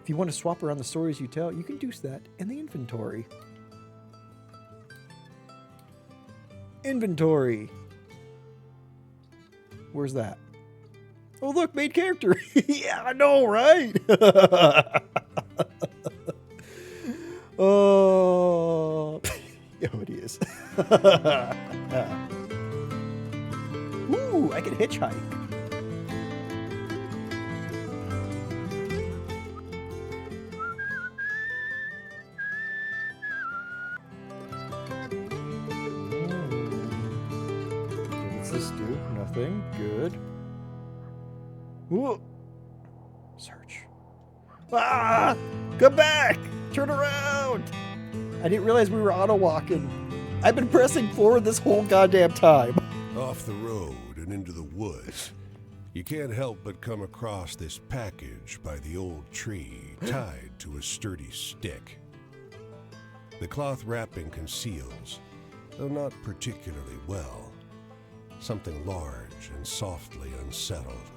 If you want to swap around the stories you tell, you can do that in the inventory. Inventory. Where's that? Oh, look, main character. Yeah, I know, right? Oh, yeah, it is. Ooh, I can hitchhike. What's this do? Nothing. Good. Ooh. Search. Ah! Come back! Turn around! I didn't realize we were auto-walking. I've been pressing forward this whole goddamn time. Off the road and into the woods, you can't help but come across this package by the old tree tied to a sturdy stick. The cloth wrapping conceals, though not particularly well, something large and softly unsettled.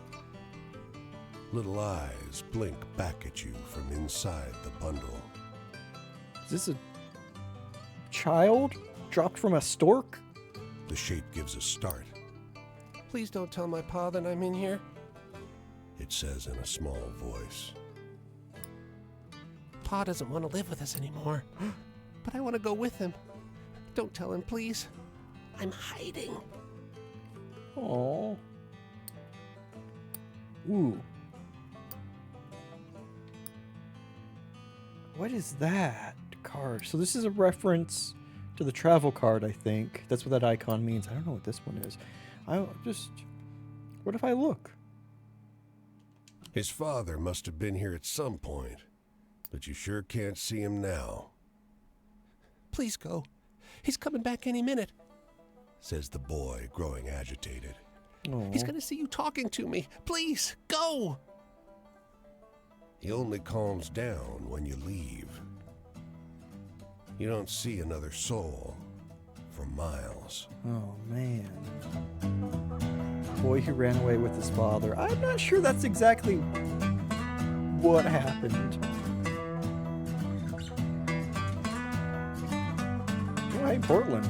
Little eyes blink back at you from inside the bundle. Is this a child dropped from a stork? The shape gives a start. Please don't tell my pa that I'm in here. It says in a small voice. Pa doesn't want to live with us anymore, but I want to go with him. Don't tell him, please. I'm hiding. Aww. Ooh. What is that card? So this is a reference to the travel card, I think. That's what that icon means. I don't know what this one is. What if I look? His father must have been here at some point, but you sure can't see him now, Please go. He's coming back any minute. says the boy, growing agitated. Aw. He's going to see you talking to me. Please, go. He only calms down when you leave. You don't see another soul for miles. Oh, man. Boy who ran away with his father. I'm not sure that's exactly what happened. Oh, hey, Portland.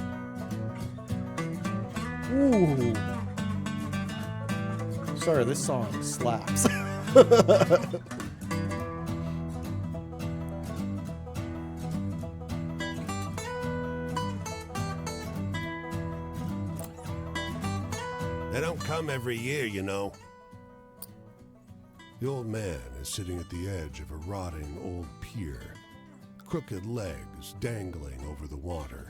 Ooh. Sorry, this song slaps. They don't come every year, you know. The old man is sitting at the edge of a rotting old pier, crooked legs dangling over the water.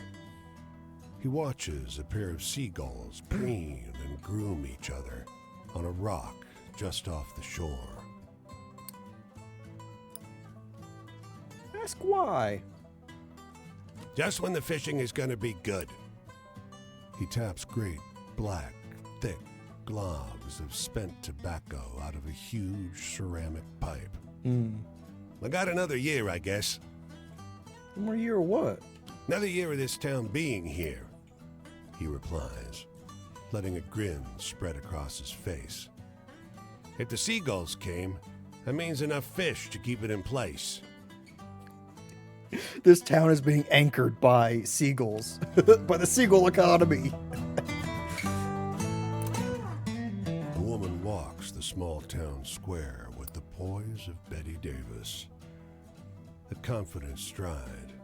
He watches a pair of seagulls preen and groom each other on a rock just off the shore. Ask why. Just when the fishing is going to be good. He taps great, black, thick globs of spent tobacco out of a huge ceramic pipe. I got another year, I guess. One more year or what? Another year of this town being here, he replies, letting a grin spread across his face. If the seagulls came, that means enough fish to keep it in place. This town is being anchored by seagulls, by the seagull economy. The woman walks the small town square with the poise of Betty Davis, a confident stride,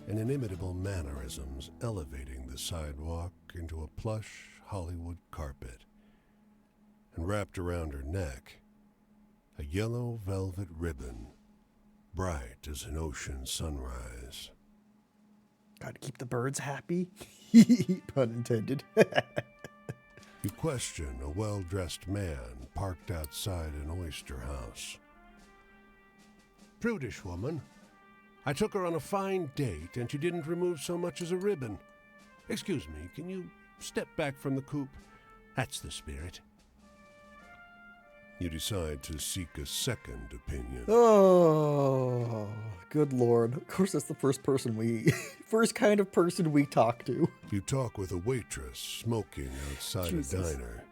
and inimitable mannerisms elevating the sidewalk into a plush Hollywood carpet. And wrapped around her neck, a yellow velvet ribbon, bright as an ocean sunrise. Gotta keep the birds happy. Pun intended. You question a well-dressed man parked outside an oyster house. Prudish woman. I took her on a fine date and she didn't remove so much as a ribbon. Excuse me, can you step back from the coupe? That's the spirit. You decide to seek a second opinion. Oh, good lord. Of course, that's the first kind of person we talk to. You talk with a waitress smoking outside Jesus. a diner.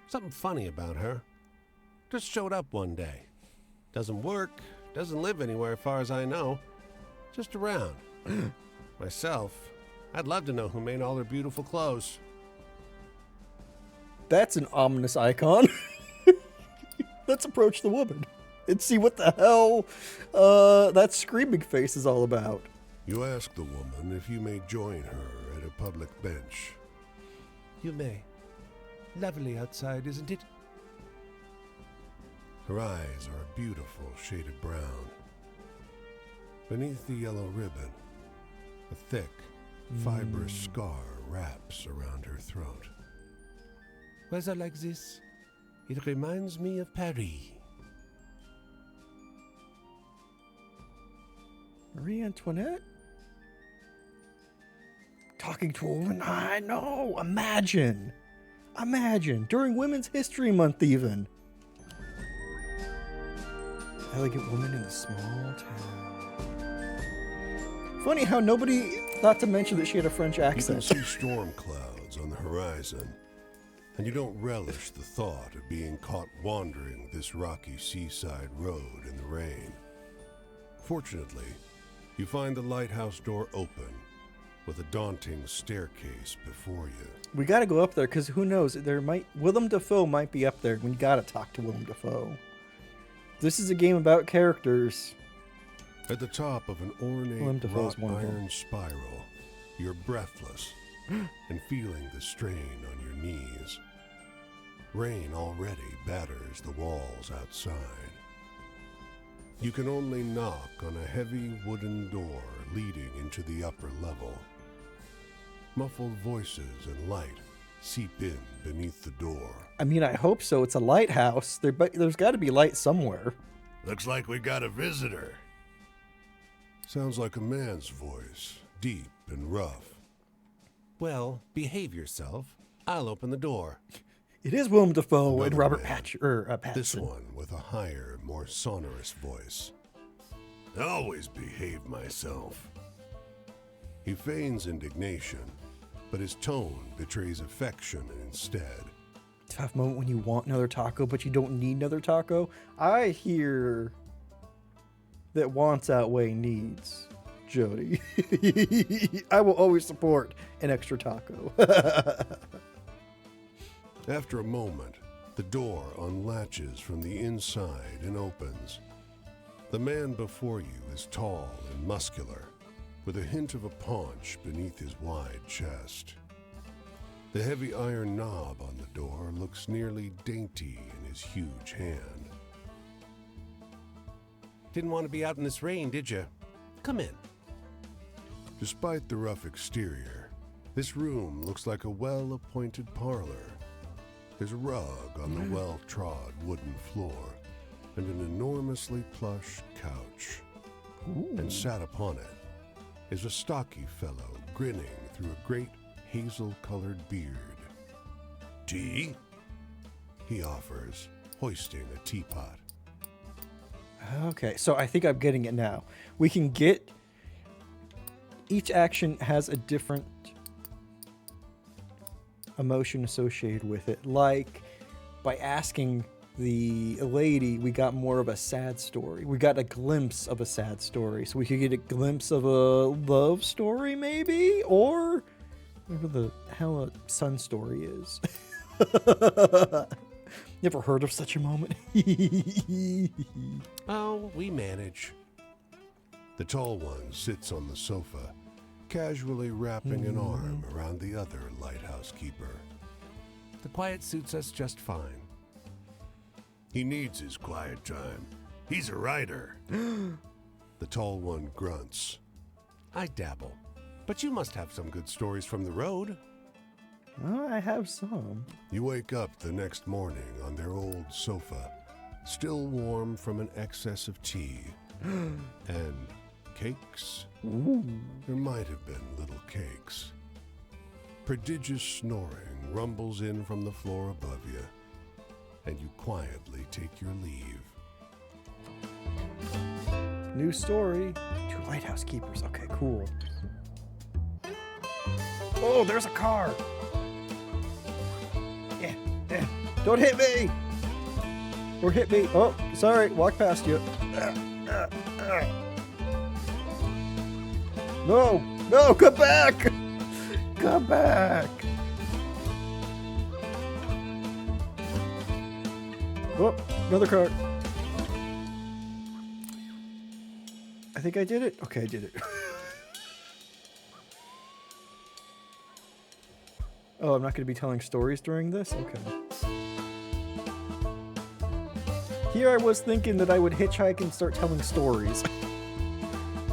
Something funny about her. Just showed up one day. Doesn't work, doesn't live anywhere as far as I know. Just around. Myself, I'd love to know who made all her beautiful clothes. That's an ominous icon. Let's approach the woman and see what the hell that screaming face is all about. You ask the woman if you may join her at a public bench. You may. Lovely outside, isn't it? Her eyes are a beautiful shaded brown. Beneath the yellow ribbon, a thick, fibrous scar wraps around her throat. Weather like this, it reminds me of Paris. Marie Antoinette? Talking to a woman? I know. Imagine. During Women's History Month, even. Elegant woman in a small town. Funny how nobody thought to mention that she had a French You can accent. see storm clouds on the horizon, and you don't relish the thought of being caught wandering this rocky seaside road in the rain. Fortunately, you find the lighthouse door open, with a daunting staircase before you. We gotta go up there, because who knows? Willem Dafoe might be up there. We gotta talk to Willem Dafoe. This is a game about characters. At the top of an Willem ornate Dafoe's wrought one of them. iron spiral, you're breathless and feeling the strain on your knees. Rain already batters the walls outside. You can only knock on a heavy wooden door leading into the upper level. Muffled voices and light seep in beneath the door. I mean, I hope so. It's a lighthouse. There's got to be light somewhere. Looks like we got a visitor. Sounds like a man's voice, deep and rough. Well, behave yourself. I'll open the door. It is Willem Dafoe and Another Robert man. Pattinson. This one with a higher, more sonorous voice. I always behave myself. He feigns indignation, but his tone betrays affection instead. Tough moment when you want another taco, but you don't need another taco. I hear that wants outweigh needs, Jody. I will always support an extra taco. After a moment, the door unlatches from the inside and opens. The man before you is tall and muscular, with a hint of a paunch beneath his wide chest. The heavy iron knob on the door looks nearly dainty in his huge hand. Didn't want to be out in this rain, did you? Come in. Despite the rough exterior, This room looks like a well-appointed parlor. There's a rug on the well-trod wooden floor and an enormously plush couch. And sat upon it is a stocky fellow grinning through a great hazel-colored beard. Tea? He offers, hoisting a teapot. Okay, so I think I'm getting it now. We can get... Each action has a different emotion associated with it. Like, by asking the lady, we got more of a sad story. We got a glimpse of a sad story. So we could get a glimpse of a love story, maybe? Or whatever the hell a sun story is. Never heard of such a moment. Oh, we manage. The tall one sits on the sofa, casually wrapping an arm around the other lighthouse keeper. The quiet suits us just fine. He needs his quiet time. He's a writer. The tall one grunts. I dabble. But you must have some good stories from the road. Oh, I have some. You wake up the next morning on their old sofa, still warm from an excess of tea. And cakes? There might have been little cakes. Prodigious snoring rumbles in from the floor above you, and you quietly take your leave. New story. 2 lighthouse keepers. Okay, cool. Oh, there's a car. Yeah. Don't hit me. Or hit me. Oh, sorry. Walk past you. No, come back. Come back. Oh, another car. I think I did it. Okay, I did it. Oh, I'm not going to be telling stories during this? Okay. Here I was thinking that I would hitchhike and start telling stories.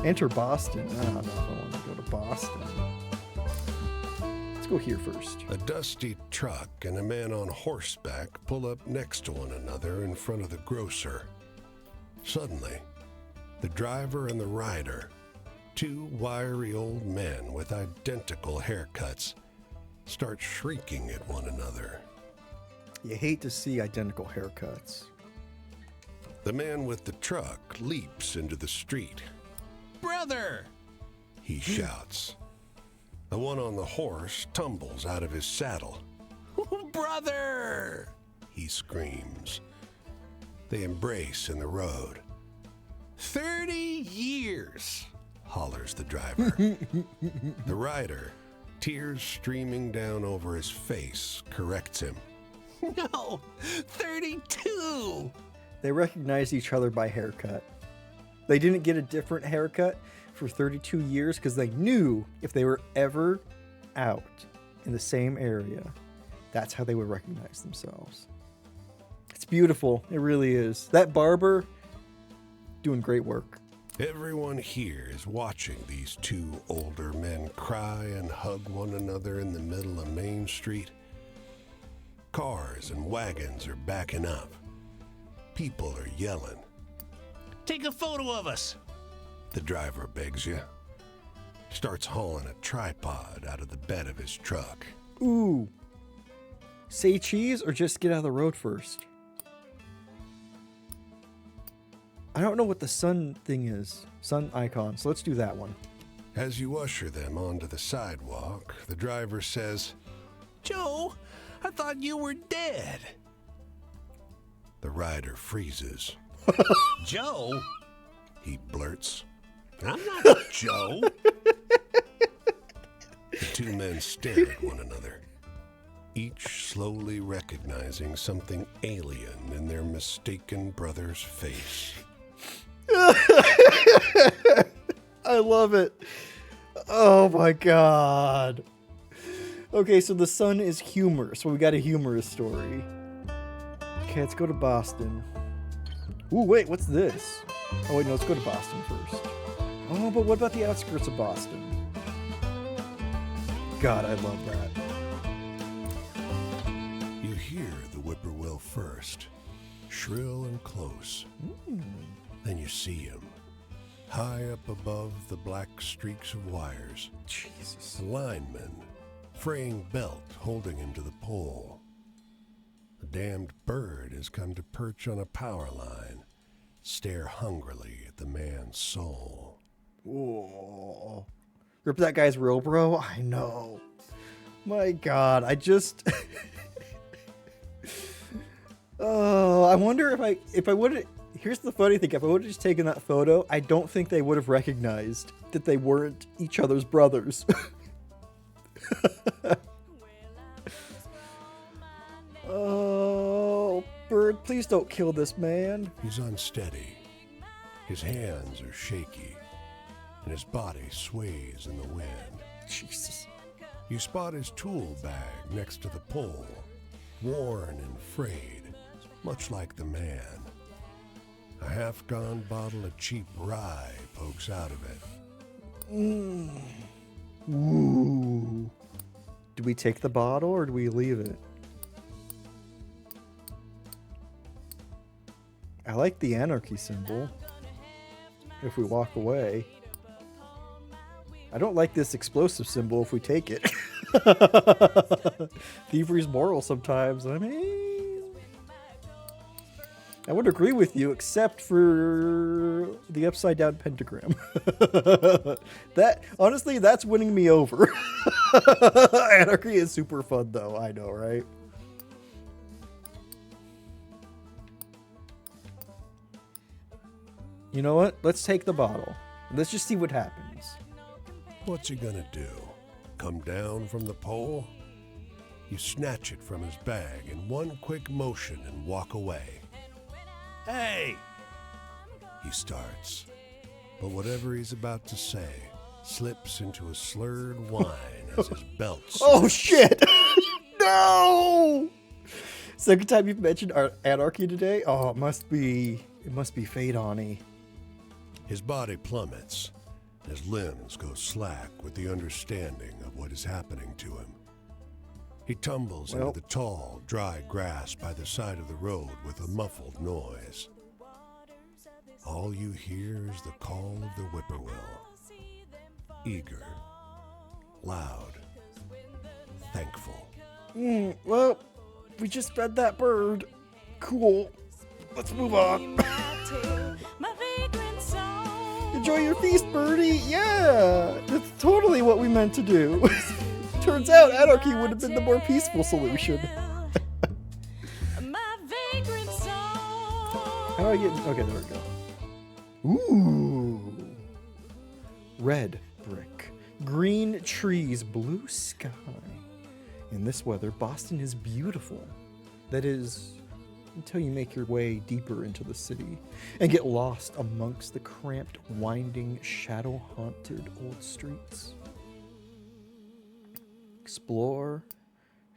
Enter Boston. I don't know if I want to go to Boston. Let's go here first. A dusty truck and a man on horseback pull up next to one another in front of the grocer. Suddenly, the driver and the rider, 2 wiry old men with identical haircuts, start shrieking at one another. You hate to see identical haircuts. The man with the truck leaps into the street. Brother! He shouts. The one on the horse tumbles out of his saddle. Brother! He screams. They embrace in the road. 30 years! Hollers the driver. The rider, tears streaming down over his face, corrects him. No! 32! They recognized each other by haircut. They didn't get a different haircut for 32 years because they knew if they were ever out in the same area, that's how they would recognize themselves. It's beautiful. It really is. That barber, doing great work. Everyone here is watching these 2 older men cry and hug one another in the middle of Main Street. Cars and wagons are backing up. People are yelling. Take a photo of us! The driver begs you. Starts hauling a tripod out of the bed of his truck. Ooh. Say cheese or just get out of the road first? I don't know what the sun thing is. Sun icon. So let's do that one. As you usher them onto the sidewalk, the driver says, Joe, I thought you were dead. The rider freezes. Joe? He blurts. I'm not Joe. The 2 men stare at one another, each slowly recognizing something alien in their mistaken brother's face. I love it. Oh my god. Okay, so the sun is humorous. So we got a humorous story. Okay, let's go to Boston. Ooh, wait, what's this? Oh, wait, no, let's go to Boston first. Oh, but what about the outskirts of Boston? God, I love that. You hear the whippoorwill first, shrill and close. Then you see him, high up above the black streaks of wires. Jesus. A lineman, fraying belt holding him to the pole. The damned bird has come to perch on a power line, stare hungrily at the man's soul. Whoa. Rip that guy's real, bro? I know. My God, I just... Oh, I wonder if I would... Here's the funny thing. If I would have just taken that photo, I don't think they would have recognized that they weren't each other's brothers. Oh, bird, please don't kill this man. He's unsteady. His hands are shaky, and his body sways in the wind. Jesus. You spot his tool bag next to the pole, worn and frayed, much like the man. A half-gone bottle of cheap rye pokes out of it. Ooh. Do we take the bottle or do we leave it? I like the anarchy symbol. If we walk away. I don't like this explosive symbol if we take it. Thievery's moral sometimes. I mean, I would agree with you, except for the upside down pentagram. That honestly, that's winning me over. Anarchy is super fun, though. I know, right? You know what? Let's take the bottle. Let's just see what happens. What's he gonna do? Come down from the pole? You snatch it from his bag in one quick motion and walk away. Hey! He starts, but whatever he's about to say slips into a slurred whine as his belt Oh shit! No! Second time you've mentioned our anarchy today. Oh, it must be Fade Ani. His body plummets. His limbs go slack with the understanding of what is happening to him. He tumbles Well. into the tall, dry grass by the side of the road with a muffled noise. All you hear is the call of the whippoorwill. Eager, loud, thankful. Well, we just fed that bird. Cool. Let's move on. Enjoy your feast, birdie. Yeah, that's totally what we meant to do. Turns out anarchy would have been the more peaceful solution. How do I get... Okay, there we go. Ooh. Red brick. Green trees. Blue sky. In this weather, Boston is beautiful. That is, until you make your way deeper into the city and get lost amongst the cramped, winding, shadow-haunted old streets. Explore,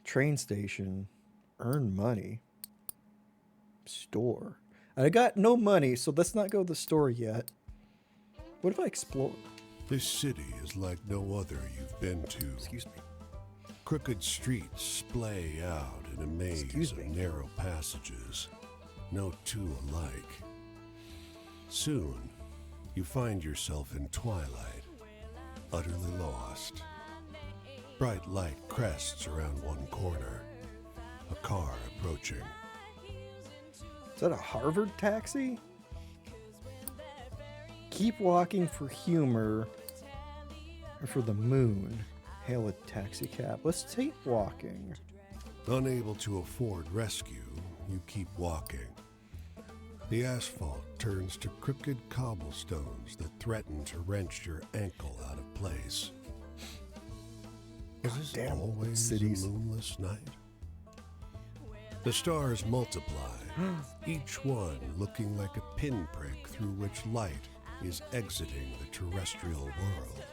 train station, earn money, store. I got no money, so let's not go to the store yet. What if I explore? This city is like no other you've been to. Excuse me. Crooked streets splay out in a maze Excuse of me. narrow passages, no two alike. Soon, you find yourself in twilight, utterly lost. Bright light crests around one corner, a car approaching. Is that a Harvard taxi? Keep walking for humor or for the moon. Hail a taxi cab. Let's take walking. Unable to afford rescue, you keep walking. The asphalt turns to crooked cobblestones that threaten to wrench your ankle out of place. Was this Goddamn always cities. a moonless night? The stars multiply, each one looking like a pinprick through which light is exiting the terrestrial world.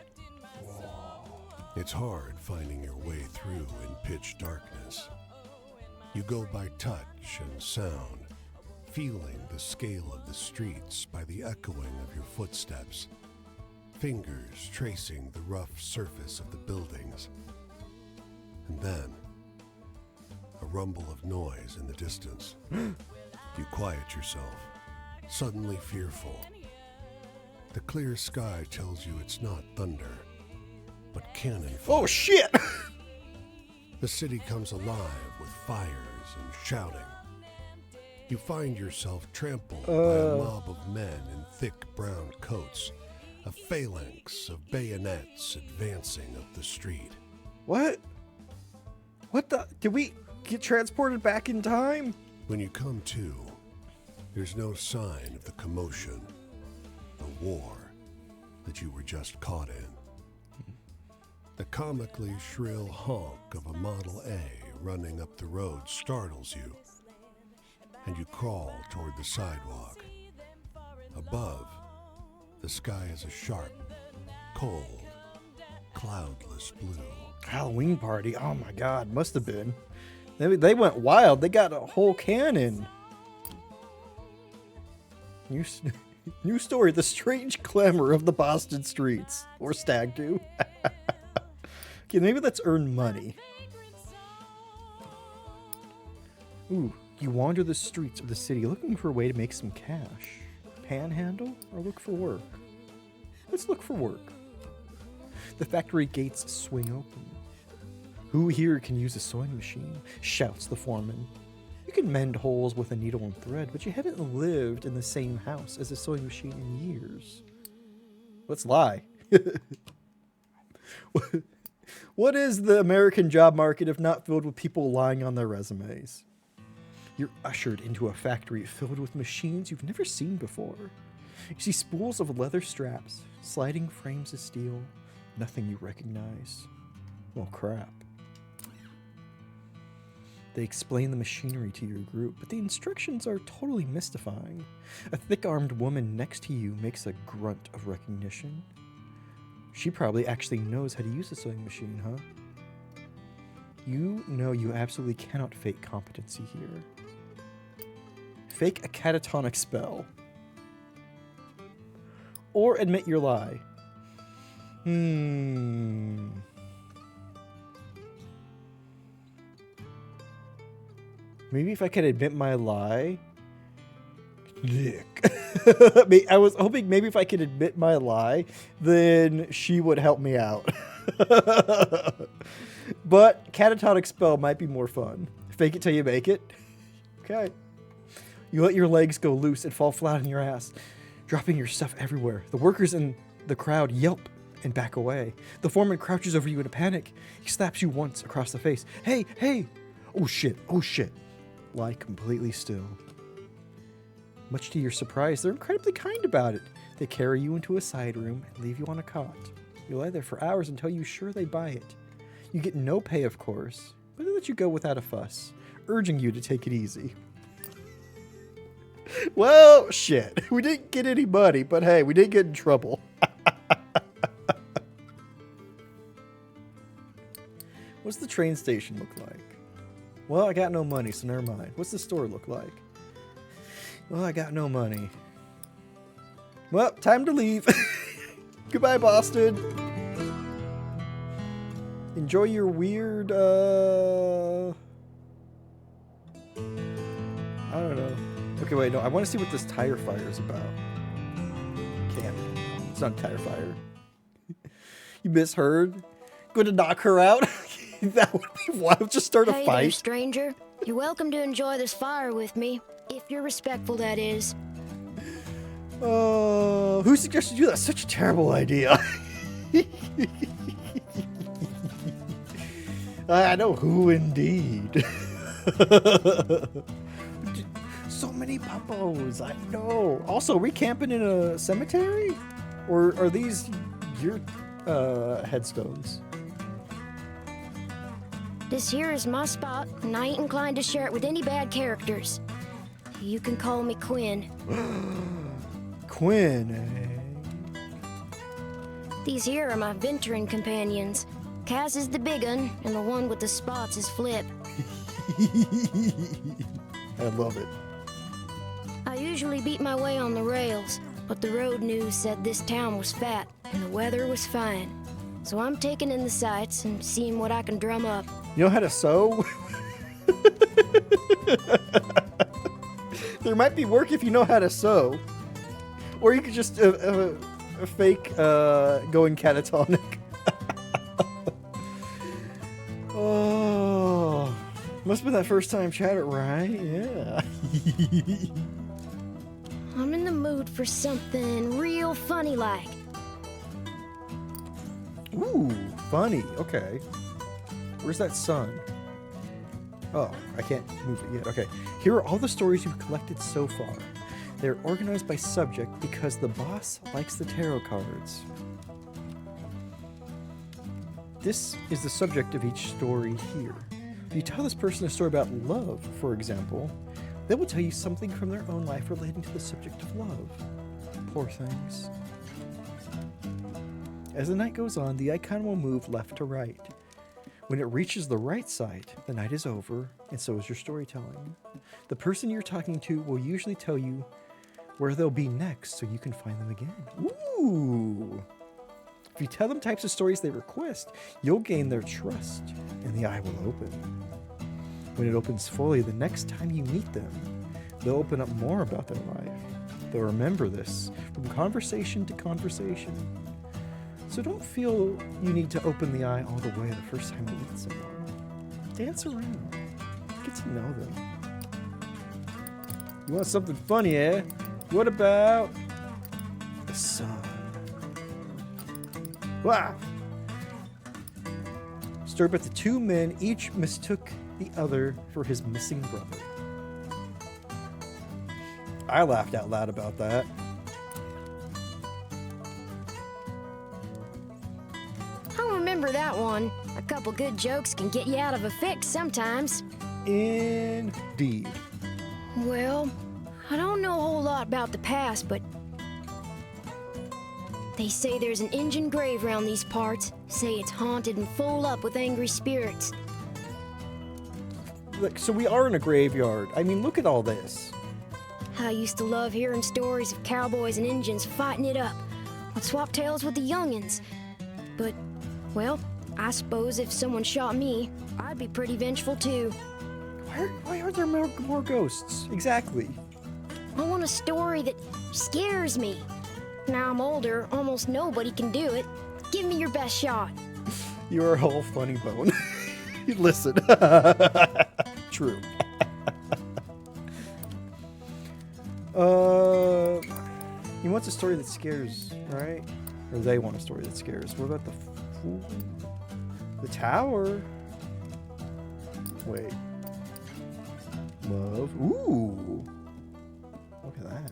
It's hard finding your way through in pitch darkness. You go by touch and sound, feeling the scale of the streets by the echoing of your footsteps, fingers tracing the rough surface of the buildings, And then, a rumble of noise in the distance. You quiet yourself, suddenly fearful. The clear sky tells you it's not thunder, but cannon fire. Oh shit! The city comes alive with fires and shouting. You find yourself trampled by a mob of men in thick brown coats, a phalanx of bayonets advancing up the street. What? What the? Did we get transported back in time? When you come to, there's no sign of the commotion, the war that you were just caught in. The comically shrill honk of a Model A running up the road startles you, and you crawl toward the sidewalk. Above, the sky is a sharp, cold, cloudless blue. Halloween party. Oh my god, must have been. They went wild. They got a whole cannon. New story: the strange clamor of the Boston streets, or Stag Do. Okay, maybe let's earn money. Ooh, you wander the streets of the city looking for a way to make some cash. Panhandle or look for work? Let's look for work. The factory gates swing open. Who here can use a sewing machine? Shouts the foreman. You can mend holes with a needle and thread, but you haven't lived in the same house as a sewing machine in years. Let's lie. What is the American job market if not filled with people lying on their resumes? You're ushered into a factory filled with machines you've never seen before. You see spools of leather straps, sliding frames of steel, nothing you recognize. Well, crap. They explain the machinery to your group, but the instructions are totally mystifying. A thick-armed woman next to you makes a grunt of recognition. She probably actually knows how to use a sewing machine, huh? You know you absolutely cannot fake competency here. Fake a catatonic spell. Or admit your lie. Maybe if I could admit my lie. Dick. I was hoping maybe if I could admit my lie, then she would help me out. But catatonic spell might be more fun. Fake it till you make it. Okay. You let your legs go loose and fall flat on your ass, dropping your stuff everywhere. The workers in the crowd yelp and back away. The foreman crouches over you in a panic. He slaps you once across the face. Hey, hey! Oh shit, oh shit. Lie completely still. Much to your surprise, they're incredibly kind about it. They carry you into a side room and leave you on a cot. You lie there for hours until you're sure they buy it. You get no pay, of course, but they let you go without a fuss, urging you to take it easy. Well, shit. We didn't get any money, but hey, we did get in trouble. What's the train station look like? Well, I got no money, so never mind. What's the store look like? Well, I got no money. Well, time to leave. Goodbye, Boston. Enjoy your weird, I don't know. Okay, wait, no, I want to see what this tire fire is about. Can't. It's not a tire fire. You misheard? Going to knock her out? That would be wild. Just start a Hey fight. there, stranger. You're welcome to enjoy this fire with me. If you're respectful, that is. Who suggested you? That's such a terrible idea. I know who indeed. So many puppos, I know. Also, are we camping in a cemetery? Or are these your headstones? This here is my spot, and I ain't inclined to share it with any bad characters. You can call me Quinn. Quinn, eh? These here are my venturing companions. Cass is the big un, and the one with the spots is Flip. I love it. I usually beat my way on the rails, but the road news said this town was fat, and the weather was fine. So I'm taking in the sights and seeing what I can drum up. You know how to sew? There might be work if you know how to sew. Or you could just fake going catatonic. Oh, must have been that first time chat it, right? Yeah. I'm in the mood for something real funny like. Ooh, funny. Okay. Where's that sun? Oh, I can't move it yet. Okay. Here are all the stories you've collected so far. They're organized by subject because the boss likes the tarot cards. This is the subject of each story here. If you tell this person a story about love, for example, they will tell you something from their own life relating to the subject of love. Poor things. As the night goes on, the icon will move left to right. When it reaches the right side, the night is over, and so is your storytelling. The person you're talking to will usually tell you where they'll be next so you can find them again. Ooh! If you tell them types of stories they request, you'll gain their trust, and the eye will open. When it opens fully, the next time you meet them, they'll open up more about their life. They'll remember this from conversation to conversation. So don't feel you need to open the eye all the way the first time you meet someone. Dance around. Get to know them. You want something funny, eh? What about the sun? Wow! Story about the two men each mistook the other for his missing brother. I laughed out loud about that. I remember that one. A couple good jokes can get you out of a fix sometimes. Indeed. Well, I don't know a whole lot about the past, but they say there's an Injun grave around these parts. Say it's haunted and full up with angry spirits. Look, so we are in a graveyard. I mean, look at all this. I used to love hearing stories of cowboys and Injuns fighting it up. I'd swap tales with the youngins. But, well, I suppose if someone shot me, I'd be pretty vengeful too. Why are there more ghosts? Exactly. I want a story that scares me. Now I'm older, almost nobody can do it. Give me your best shot. You are a whole funny bone. Listen. True. He wants a story that scares, right? Or they want a story that scares. What about the fool? The tower? Wait. Love. Ooh. Look at that.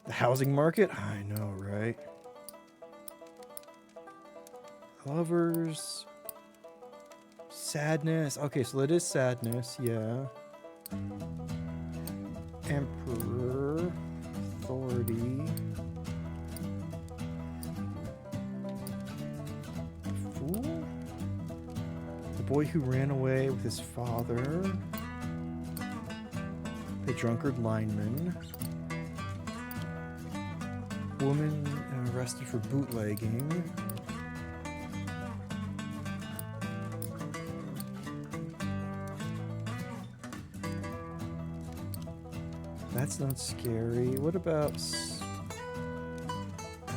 The housing market? I know, right? Lovers. Sadness. Okay, so it is sadness, yeah. Emperor. Authority. Fool. The boy who ran away with his father. The drunkard lineman. Woman arrested for bootlegging. That's not scary. What about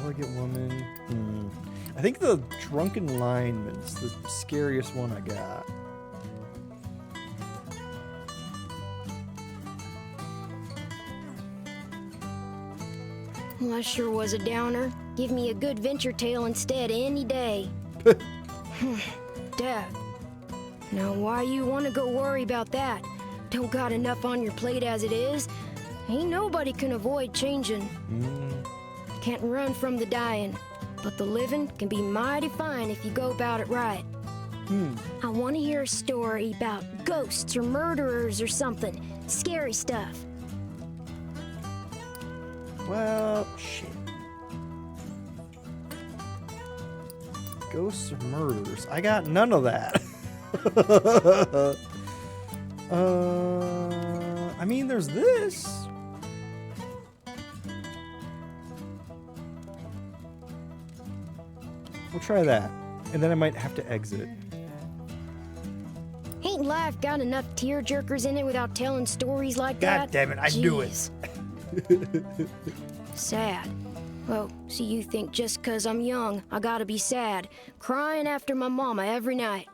elegant woman? I think the drunken lineman's the scariest one I got. Well, that sure was a downer. Give me a good venture tale instead any day. Dad. Now why you want to go worry about that? Don't got enough on your plate as it is. Ain't nobody can avoid changing. Can't run from the dying, but the living can be mighty fine if you go about it right. I want to hear a story about ghosts or murderers or something. Scary stuff. Well, shit. Ghosts or murders. I got none of that. I mean, there's this. We'll try that. And then I might have to exit. Ain't life got enough tear-jerkers in it without telling stories like that? God damn it, I knew it. Jeez. Sad. Oh, so you think just 'cause I'm young, I gotta be sad, crying after my mama every night.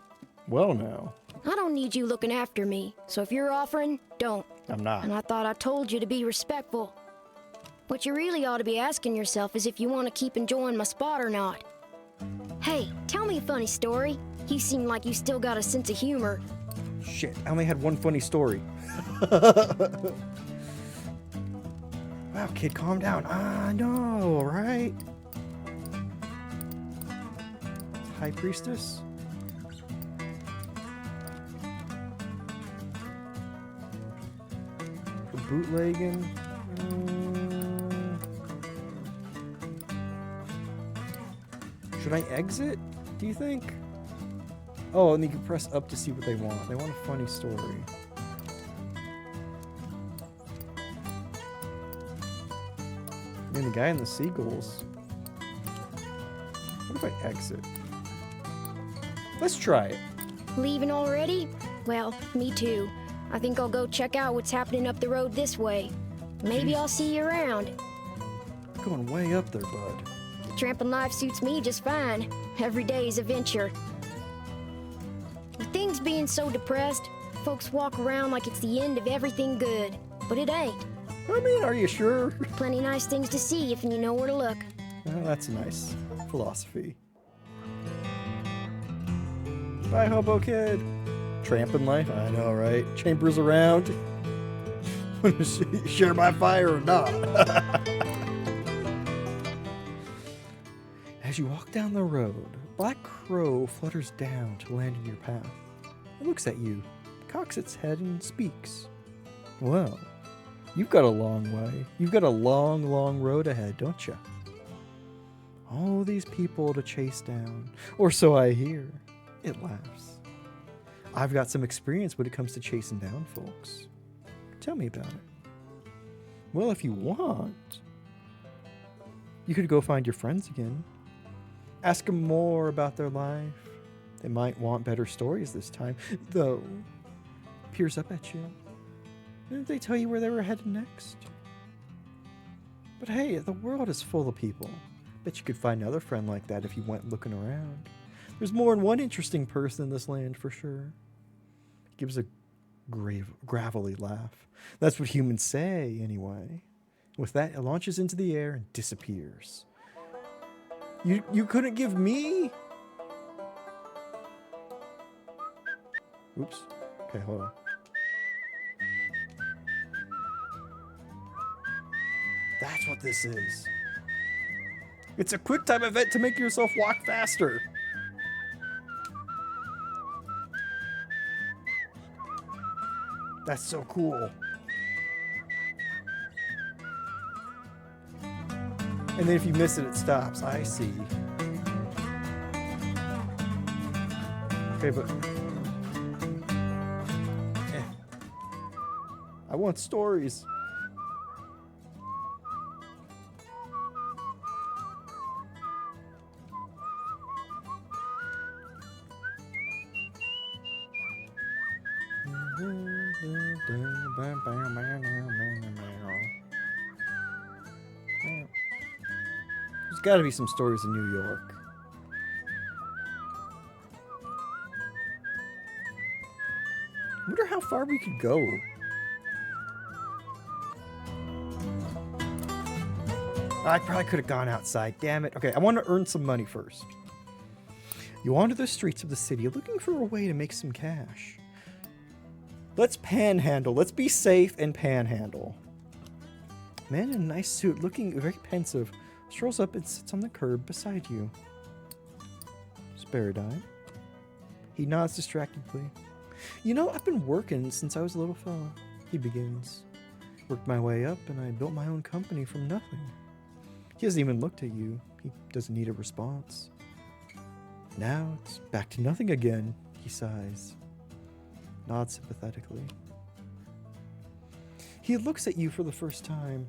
Well, now. I don't need you looking after me, so if you're offering, don't. I'm not. And I thought I told you to be respectful. What you really ought to be asking yourself is if you want to keep enjoying my spot or not. Hey, tell me a funny story. You seem like you still got a sense of humor. Shit, I only had one funny story. Wow, kid, calm down. I know, right? High Priestess? The bootlegging? Should I exit? Do you think? Oh, and you can press up to see what they want. They want a funny story. Man, the guy in the seagulls. What if I exit? Let's try it. Leaving already? Well, me too. I think I'll go check out what's happening up the road this way. Maybe I'll see you around. Going way up there, bud. Tramping life suits me just fine. Every day is a venture. With things being so depressed, folks walk around like it's the end of everything good. But it ain't. I mean, are you sure? Plenty nice things to see if you know where to look. Well, that's a nice philosophy. Bye, hobo kid. Tramping life, I know, right? Chambers around. Share my fire or not? As you walk down the road, a black crow flutters down to land in your path. It looks at you, cocks its head, and speaks. Well, you've got a long way. You've got a long, long road ahead, don't you? All these people to chase down, or so I hear. It laughs. I've got some experience when it comes to chasing down folks. Tell me about it. Well, if you want, you could go find your friends again. Ask them more about their life. They might want better stories this time, though. Peers up at you. Didn't they tell you where they were headed next? But hey, the world is full of people. Bet you could find another friend like that if you went looking around. There's more than one interesting person in this land for sure. He gives a gravelly laugh. That's what humans say, anyway. With that, it launches into the air and disappears. You couldn't give me? Oops. Okay, hold on. That's what this is. It's a quick time event to make yourself walk faster. That's so cool. And then if you miss it, it stops. I see. Okay, but... I want stories. There's got to be some stories in New York. I wonder how far we could go. I probably could have gone outside. Damn it. Okay, I want to earn some money first. You wander the streets of the city looking for a way to make some cash. Let's panhandle. Let's be safe and panhandle. Man in a nice suit, looking very pensive, strolls up and sits on the curb beside you. Spare a dime? He nods distractedly. You know, I've been working since I was a little fella, he begins. Worked my way up and I built my own company from nothing. He hasn't even looked at you. He doesn't need a response. Now it's back to nothing again, he sighs. Nods sympathetically. He looks at you for the first time.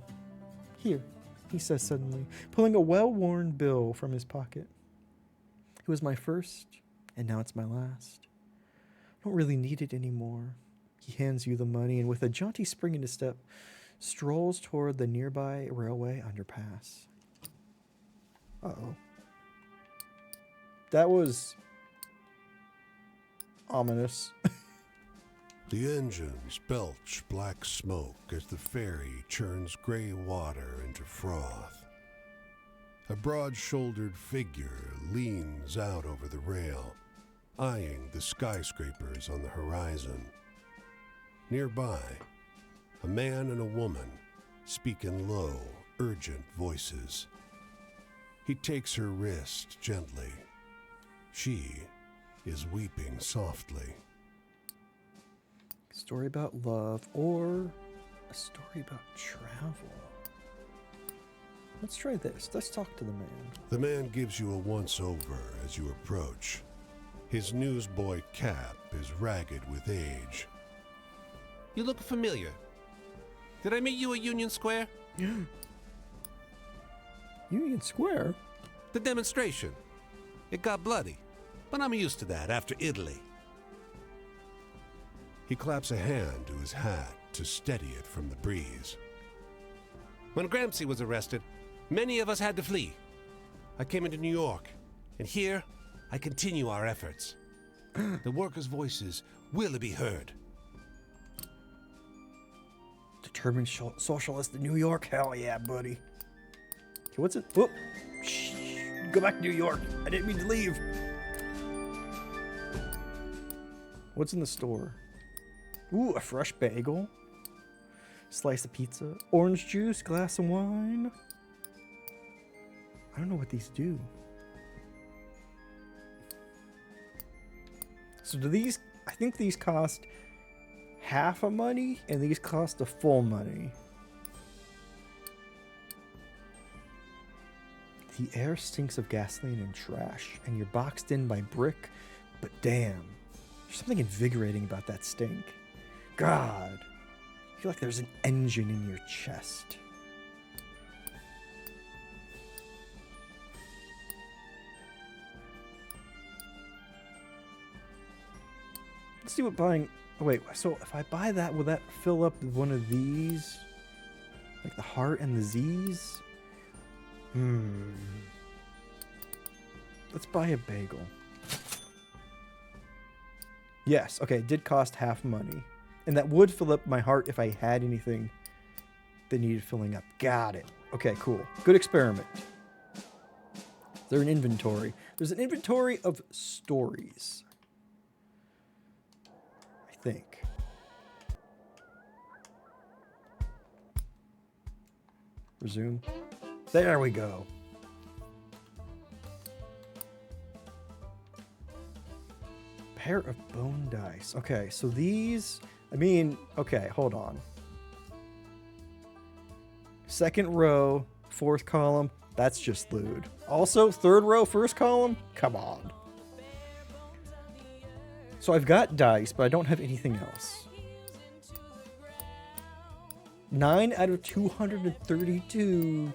Here, he says suddenly, pulling a well-worn bill from his pocket. It was my first, and now it's my last. I don't really need it anymore. He hands you the money, and with a jaunty spring in his step, strolls toward the nearby railway underpass. Uh-oh. That was ominous. The engines belch black smoke as the ferry churns gray water into froth. A broad-shouldered figure leans out over the rail, eyeing the skyscrapers on the horizon. Nearby, a man and a woman speak in low, urgent voices. He takes her wrist gently. She is weeping softly. Story about love or a story about travel. Let's try this. Let's talk to the man. The man gives you a once-over as you approach. His newsboy cap is ragged with age. You look familiar. Did I meet you at Union Square? Union Square? The demonstration. It got bloody, but I'm used to that after Italy. He claps a hand to his hat to steady it from the breeze. When Gramsci was arrested, many of us had to flee. I came into New York, and here I continue our efforts. The workers' voices will be heard. Determined socialist in New York? Hell yeah, buddy. Okay, what's it? Whoop! Shh. Go back to New York. I didn't mean to leave. What's in the store? Ooh, a fresh bagel. Slice of pizza. Orange juice. Glass of wine. I don't know what these do. So do these... I think these cost half a money, and these cost a full money. The air stinks of gasoline and trash, and you're boxed in by brick, but damn, there's something invigorating about that stink. God, I feel like there's an engine in your chest. Let's see what buying... Oh wait, so if I buy that, will that fill up one of these? Like the heart and the Z's? Let's buy a bagel. Yes, okay, it did cost half money. And that would fill up my heart if I had anything that needed filling up. Got it. Okay, cool. Good experiment. Is there an inventory? There's an inventory of stories. I think. Resume. There we go. Pair of bone dice. Okay, so these... I mean, okay, hold on. Second row, fourth column, that's just lewd. Also, third row, first column, come on. So I've got dice, but I don't have anything else. 9 out of 232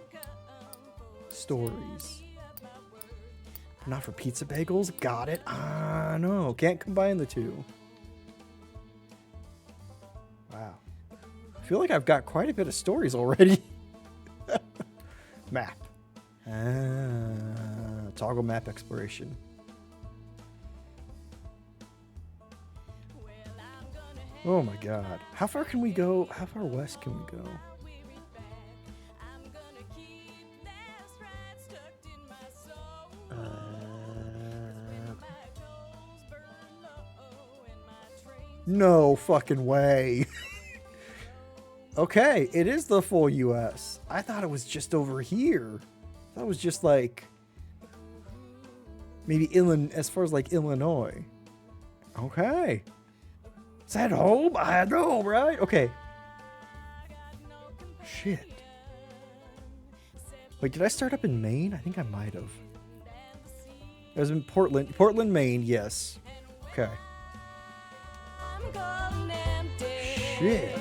stories. Not for pizza bagels? Got it. Ah, no. Can't combine the two. Wow. I feel like I've got quite a bit of stories already. Map. Toggle map exploration. Oh my god. How far can we go? How far west can we go? No fucking way. Okay, it is the full US. I thought it was just over here. I thought it was just like maybe as far as like Illinois. Okay. Is that home? I know, right? Okay. Shit. Wait, did I start up in Maine? I think I might have. It was in Portland. Portland, Maine, yes. Okay. Shit.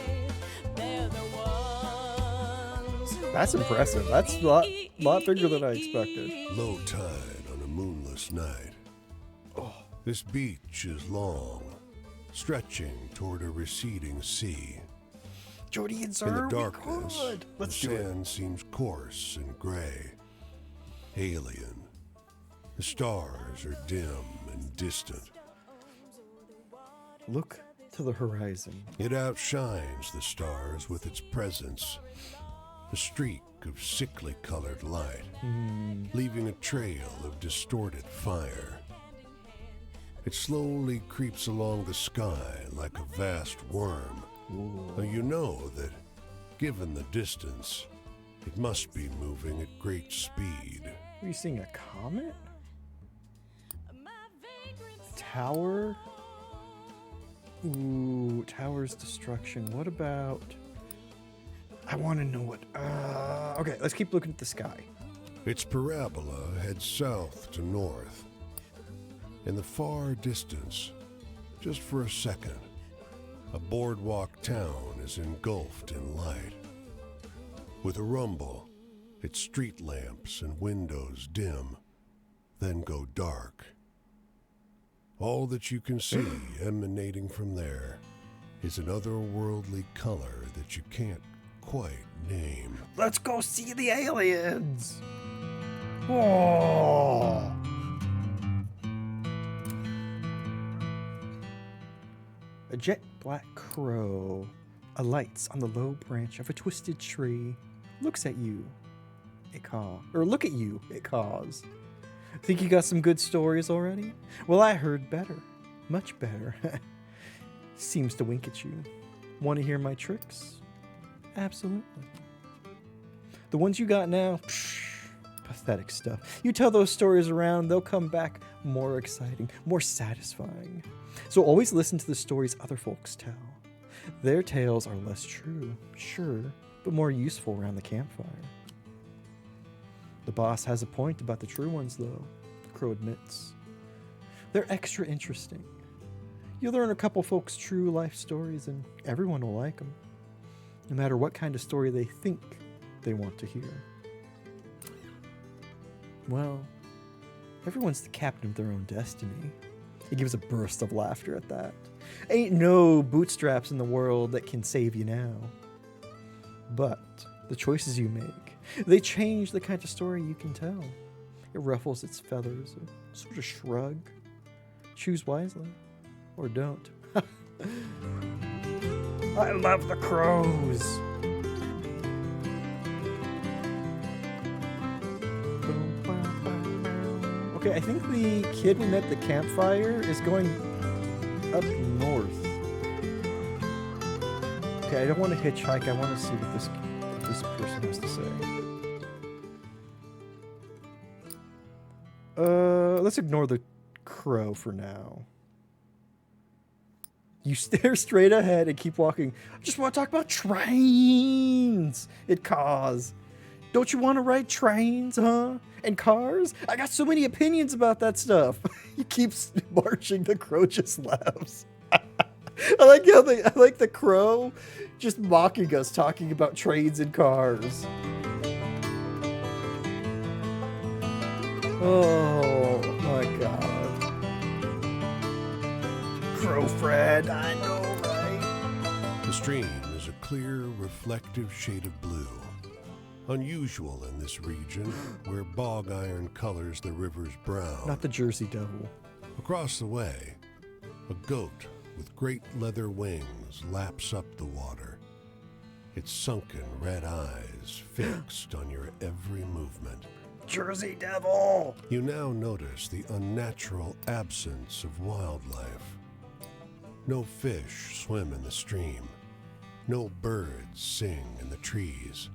That's impressive. That's a lot bigger than I expected. Low tide on a moonless night. This beach is long, stretching toward a receding sea. Jordy and In Sir, the we darkness, could. the Let's do it. sand seems coarse and gray. Alien. The stars are dim and distant. Look to the horizon. It outshines the stars with its presence, a streak of sickly colored light, leaving a trail of distorted fire. It slowly creeps along the sky like a vast worm, though you know that, given the distance, it must be moving at great speed. Are you seeing a comet? A tower? Ooh, tower's destruction. What about... I want to know what... okay, let's keep looking at the sky. Its parabola heads south to north. In the far distance, just for a second, a boardwalk town is engulfed in light. With a rumble, its street lamps and windows dim, then go dark. All that you can see emanating from there is an otherworldly color that you can't quite name. Let's go see the aliens! Oh! A jet black crow alights on the low branch of a twisted tree, looks at you. It caws. Or look at you, it caws. Think you got some good stories already? Well, I heard better. Much better. Seems to wink at you. Want to hear my tricks? Absolutely. The ones you got now, psh, pathetic stuff. You tell those stories around, they'll come back more exciting, more satisfying. So always listen to the stories other folks tell. Their tales are less true, sure, but more useful around the campfire. The boss has a point about the true ones, though, the crow admits. They're extra interesting. You'll learn a couple folks' true life stories, and everyone will like them, no matter what kind of story they think they want to hear. Well, everyone's the captain of their own destiny. He gives a burst of laughter at that. Ain't no bootstraps in the world that can save you now. But the choices you make, they change the kind of story you can tell. It ruffles its feathers, a sort of shrug. Choose wisely, or don't. I love the crows. Okay, I think the kid we met at the campfire is going up north. Okay, I don't want to hitchhike. I want to see what this person has to say. Let's ignore the crow for now. You stare straight ahead and keep walking. I just want to talk about trains. It caws. Don't you want to ride trains, huh? And cars? I got so many opinions about that stuff. He keeps marching. The crow just laughs. I like the crow just mocking us, talking about trains and cars. Oh my god. Crow Fred, I know, right? The stream is a clear, reflective shade of blue. Unusual in this region, where bog iron colors the river's brown. Not the Jersey Devil. Across the way, a goat with great leather wings laps up the water, its sunken red eyes fixed on your every movement. Jersey Devil! You now notice the unnatural absence of wildlife. No fish swim in the stream. No birds sing in the trees.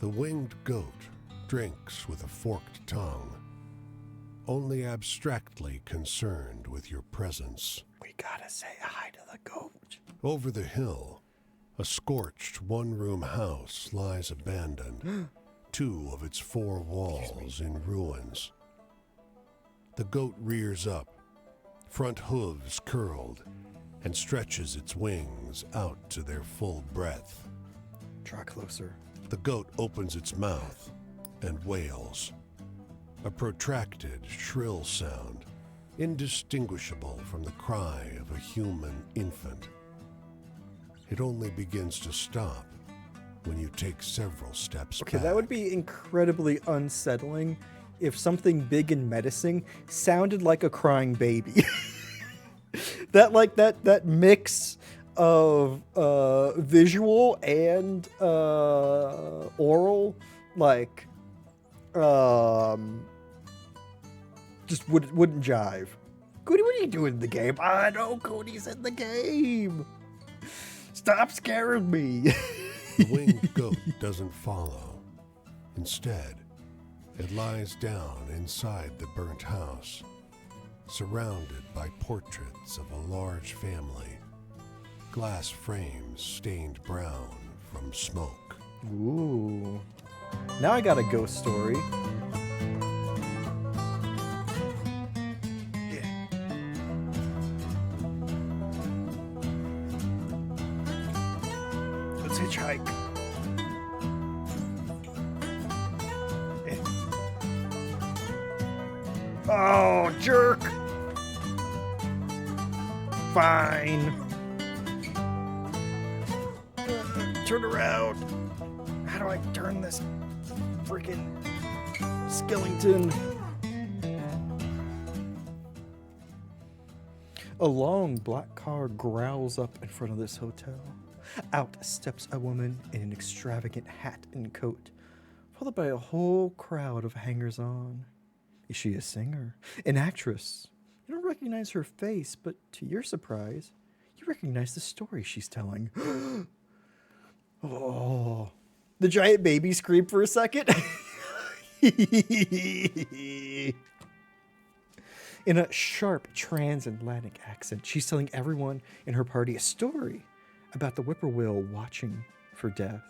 The winged goat drinks with a forked tongue, only abstractly concerned with your presence. We gotta say hi to the goat. Over the hill, a scorched one-room house lies abandoned, 2 of its 4 walls in ruins. The goat rears up, front hooves curled, and stretches its wings out to their full breadth. Draw closer. The goat opens its mouth and wails. A protracted, shrill sound, indistinguishable from the cry of a human infant. It only begins to stop when you take several steps Okay, back. that would be incredibly unsettling if something big and menacing sounded like a crying baby. that mix of visual and oral, like, just wouldn't jive. Cody, what are you doing in the game? I know Cody's in the game. Stop scaring me. The winged goat doesn't follow. Instead, it lies down inside the burnt house, surrounded by portraits of a large family, glass frames stained brown from smoke. Ooh. Now I got a ghost story. Let's hitchhike. Oh, jerk. Fine. Turn around. How do I turn this freaking skeleton? A long black car growls up in front of this hotel. Out steps a woman in an extravagant hat and coat, followed by a whole crowd of hangers-on. Is she a singer? An actress? You don't recognize her face, but to your surprise, you recognize the story she's telling. Oh, the giant baby screamed for a second. In a sharp transatlantic accent, she's telling everyone in her party a story about the whippoorwill watching for death.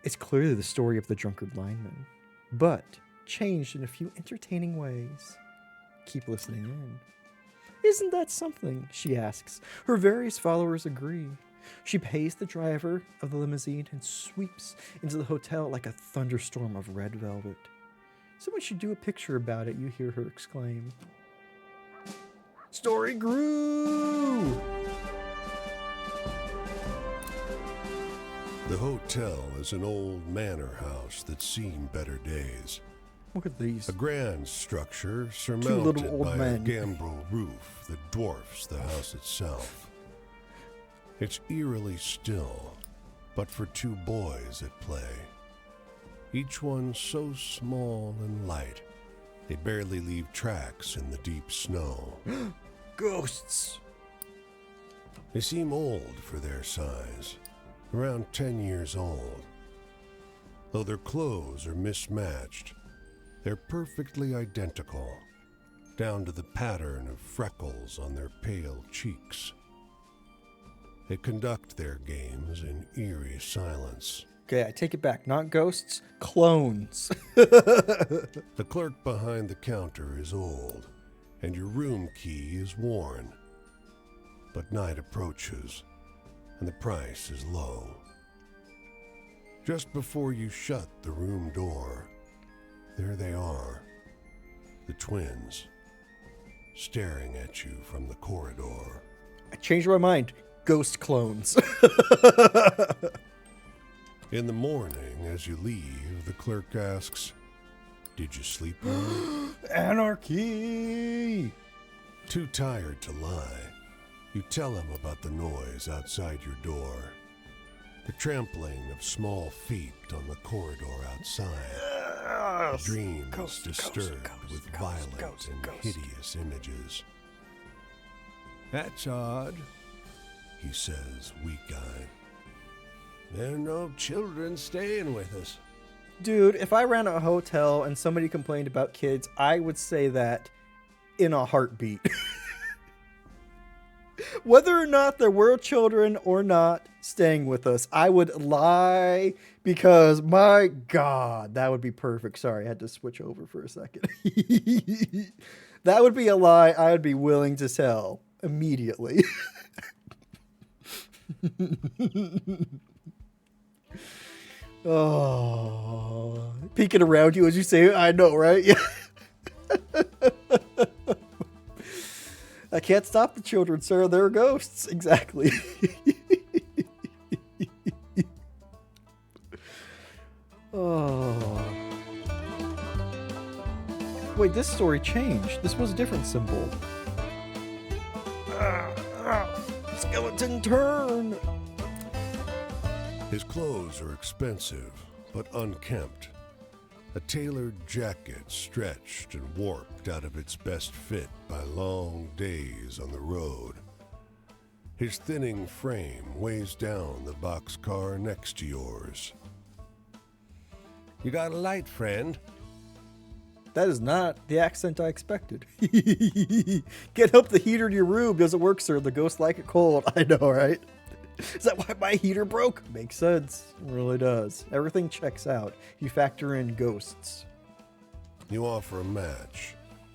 It's clearly the story of the drunkard lineman, but changed in a few entertaining ways. Keep listening in. Isn't that something? She asks. Her various followers agree. She pays the driver of the limousine and sweeps into the hotel like a thunderstorm of red velvet. Someone should do a picture about it, you hear her exclaim. Story grew! The hotel is an old manor house that's seen better days. Look at these. A grand structure little surmounted old by a men. gambrel roof that dwarfs the house itself. It's eerily still, but for two boys at play. Each one so small and light, they barely leave tracks in the deep snow. Ghosts! They seem old for their size, around 10 years old. Though their clothes are mismatched, they're perfectly identical, down to the pattern of freckles on their pale cheeks. They conduct their games in eerie silence. Okay, I take it back. Not ghosts, clones. The clerk behind the counter is old, and your room key is worn. But night approaches, and the price is low. Just before you shut the room door, there they are, the twins, staring at you from the corridor. I changed my mind. Ghost clones. In the morning, as you leave, the clerk asks, "Did you sleep well?" Anarchy! Too tired to lie, you tell him about the noise outside your door. The trampling of small feet on the corridor outside. The dreams Ghost, disturbed ghost, with ghost, violent ghost, and ghost. hideous images. "That's odd," he says, weak-eyed. "There are no children staying with us." Dude, if I ran a hotel and somebody complained about kids, I would say that in a heartbeat. Whether or not there were children or not staying with us, I would lie because, my God, that would be perfect. Sorry, I had to switch over for a second. That would be a lie I would be willing to tell immediately. Oh, peeking around you as you say it. I know, right? Yeah. I can't stop the children, sir. They're ghosts. Exactly. Oh. Wait, this story changed. This was a different symbol. Skeleton turn! His clothes are expensive, but unkempt. A tailored jacket stretched and warped out of its best fit by long days on the road. His thinning frame weighs down the boxcar next to yours. You got a light, friend? That is not the accent I expected. Can't help the heater in your room doesn't work, sir. The ghosts like it cold. I know, right? Is that why my heater broke? Makes sense. It really does. Everything checks out. You factor in ghosts. You offer a match,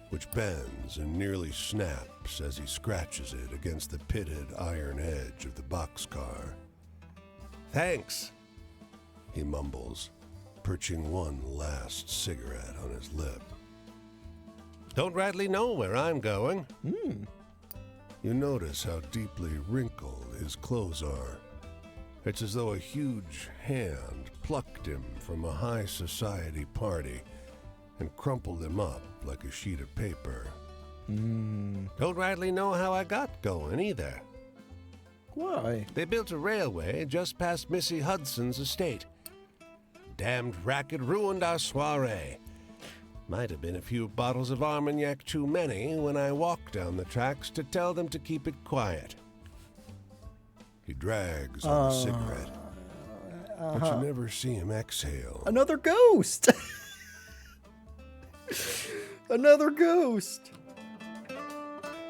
which bends and nearly snaps as he scratches it against the pitted iron edge of the boxcar. Thanks. He mumbles, perching one last cigarette on his lip. Don't rightly know where I'm going. You notice how deeply wrinkled his clothes are. It's as though a huge hand plucked him from a high society party and crumpled him up like a sheet of paper. Don't rightly know how I got going either. Why? They built a railway just past Missy Hudson's estate. Damned racket ruined our soiree. Might have been a few bottles of Armagnac too many when I walked down the tracks to tell them to keep it quiet. He drags on the cigarette, but you never see him exhale. Another ghost! Another ghost!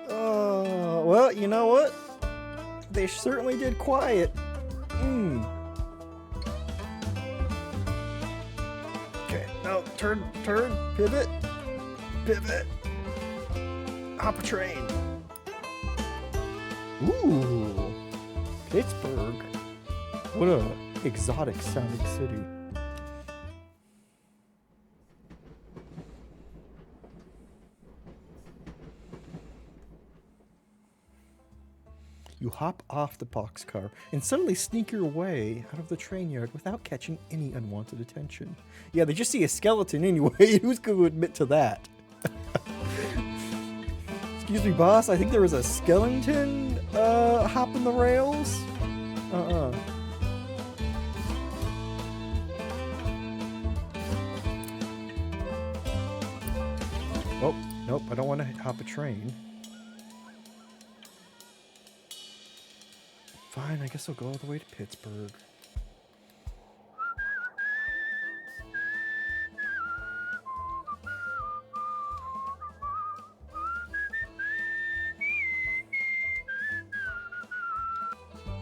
Oh, well, you know what? They certainly did quiet. Okay, now turn, pivot, hop a train. Ooh, Pittsburgh. What a exotic sounding city. You hop off the boxcar and suddenly sneak your way out of the train yard without catching any unwanted attention. Yeah, they just see a skeleton anyway. Who's going to admit to that? Excuse me, boss. I think there was a skeleton hopping the rails. Oh, nope. I don't want to hop a train. Fine, I guess I'll go all the way to Pittsburgh.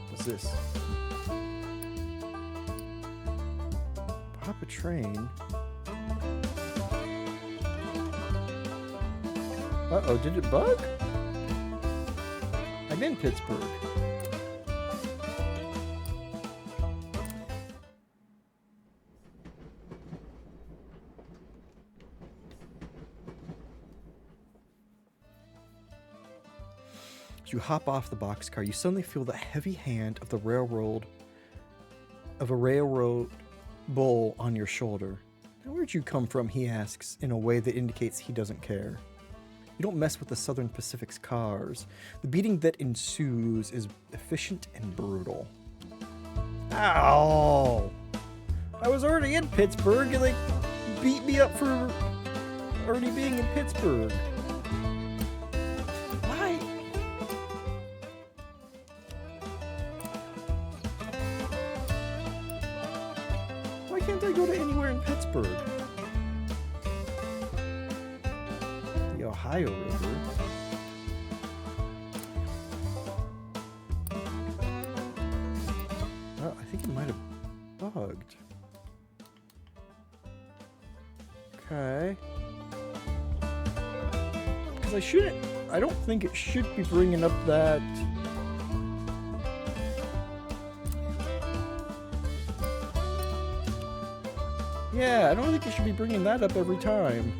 What's this? Pop a train. Uh-oh, did it bug? I'm in Pittsburgh. You hop off the boxcar, you suddenly feel the heavy hand of a railroad bull on your shoulder. Now, where'd you come from? He asks in a way that indicates he doesn't care. You don't mess with the Southern Pacific's cars. The beating that ensues is efficient and brutal. Ow! I was already in Pittsburgh and they beat me up for already being in Pittsburgh. Why can't I go to anywhere in Pittsburgh? The Ohio River. Oh, I think it might have bugged. Okay. Because I don't think it should be bringing up that... Yeah, I don't think you should be bringing that up every time.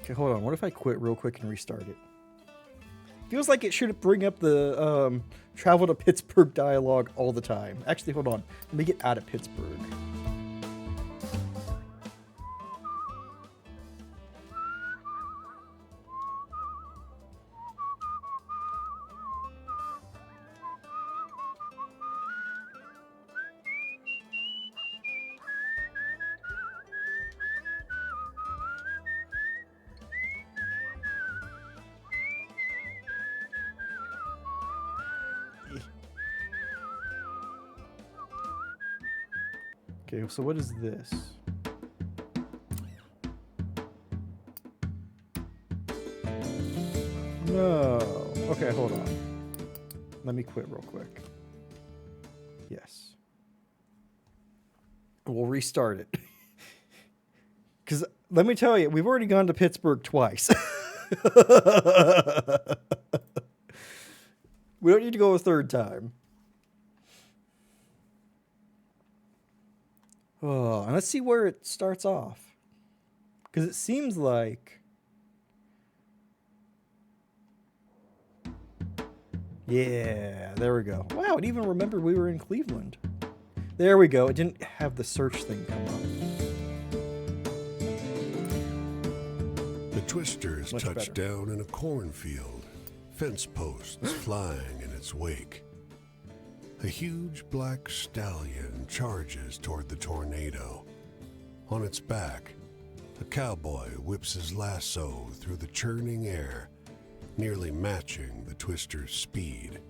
Okay, hold on. What if I quit real quick and restart it? Feels like it should bring up the travel to Pittsburgh dialogue all the time. Actually, hold on. Let me get out of Pittsburgh. Okay, so what is this? No. Okay, hold on. Let me quit real quick. Yes. We'll restart it. Because let me tell you, we've already gone to Pittsburgh twice. We don't need to go a third time. Oh, and let's see where it starts off. Because it seems like... Yeah, there we go. Wow, it even remembered we were in Cleveland. There we go. It didn't have the search thing come up. The Twisters Much touched better. down in a cornfield, fence posts flying in its wake. A huge black stallion charges toward the tornado. On its back, a cowboy whips his lasso through the churning air, nearly matching the Twister's speed.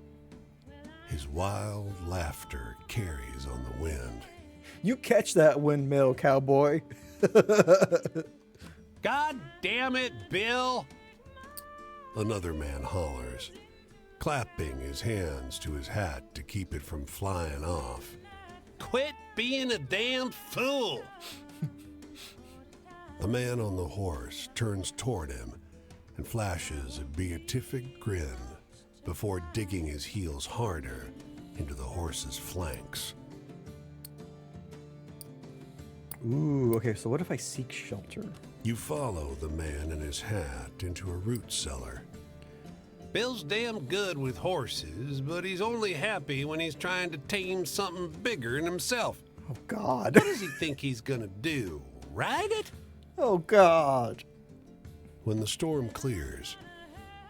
His wild laughter carries on the wind. You catch that windmill, cowboy. God damn it, Bill! Another man hollers, clapping his hands to his hat to keep it from flying off. Quit being a damn fool! The man on the horse turns toward him and flashes a beatific grin before digging his heels harder into the horse's flanks. Ooh, okay, so what if I seek shelter? You follow the man in his hat into a root cellar. Bill's damn good with horses, but he's only happy when he's trying to tame something bigger than himself. Oh, God. What does he think he's gonna do? Ride it? Oh, God. When the storm clears,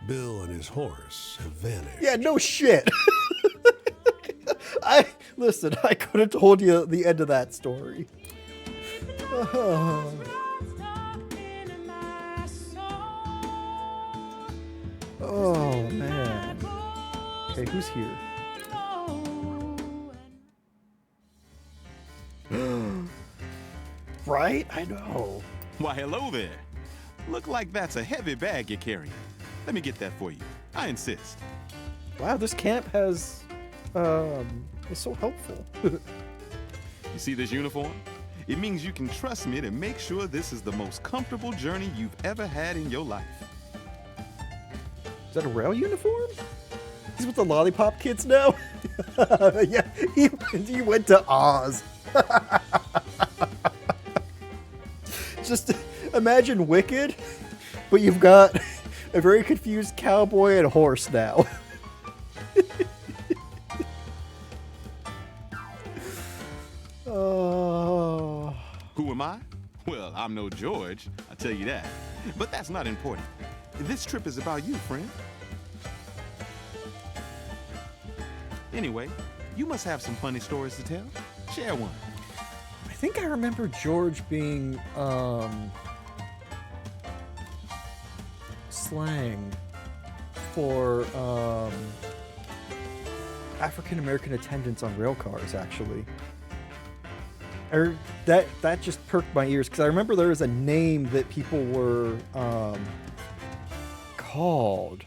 Bill and his horse have vanished. Yeah, no shit. Listen, I could have told you the end of that story. Oh, man. Okay, who's here? Right? I know. Why, hello there. Look like that's a heavy bag you're carrying. Let me get that for you. I insist. Wow, this camp has, is so helpful. You see this uniform? It means you can trust me to make sure this is the most comfortable journey you've ever had in your life. Is that a rail uniform? He's with the Lollipop Kids now? Yeah, he went to Oz. Just imagine Wicked, but you've got a very confused cowboy and horse now. Oh. Who am I? Well, I'm no George, I'll tell you that. But that's not important. This trip is about you, friend. Anyway, you must have some funny stories to tell. Share one. I think I remember George being slang for African American attendants on rail cars, actually. That just perked my ears because I remember there was a name that people were called.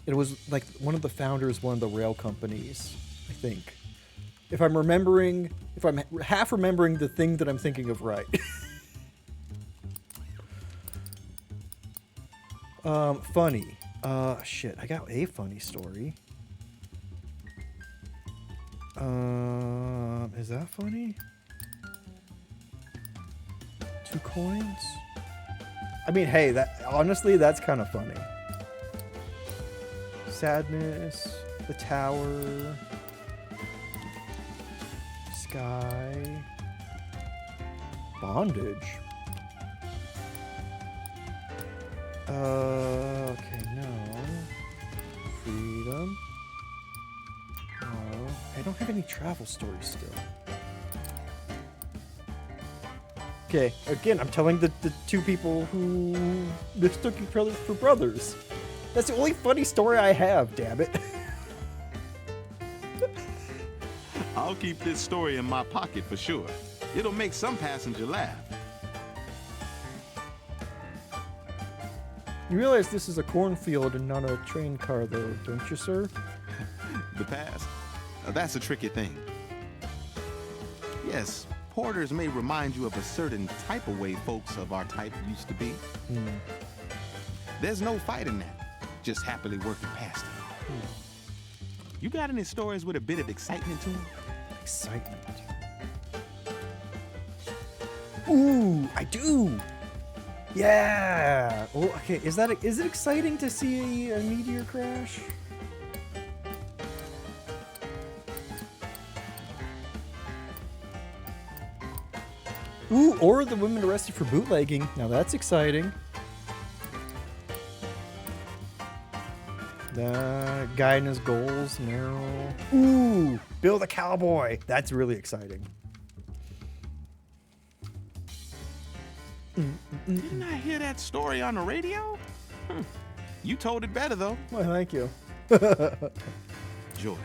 It was like one of the founders of one of the rail companies, I think. If I'm half remembering the thing that I'm thinking of right. Funny. Shit, I got a funny story. Is that funny? 2 coins? I mean, hey, that honestly, that's kind of funny. Sadness, the tower, sky, bondage. Okay, no. Freedom. No. I don't have any travel stories still. Okay, again, I'm telling the two people who mistook each other for brothers. That's the only funny story I have, damn it. I'll keep this story in my pocket for sure. It'll make some passenger laugh. You realize this is a cornfield and not a train car, though, don't you, sir? The past, that's a tricky thing. Yes, porters may remind you of a certain type of way folks of our type used to be. There's no fighting that, just happily working past it. You got any stories with a bit of excitement to them? Excitement. Ooh, I do. Yeah. Oh, okay. Is it exciting to see a meteor crash? Ooh, or the women arrested for bootlegging. Now that's exciting. The guy and his goals. No. Ooh, Bill the Cowboy. That's really exciting. Didn't I hear that story on the radio? You told it better, though. Well, thank you. Joy.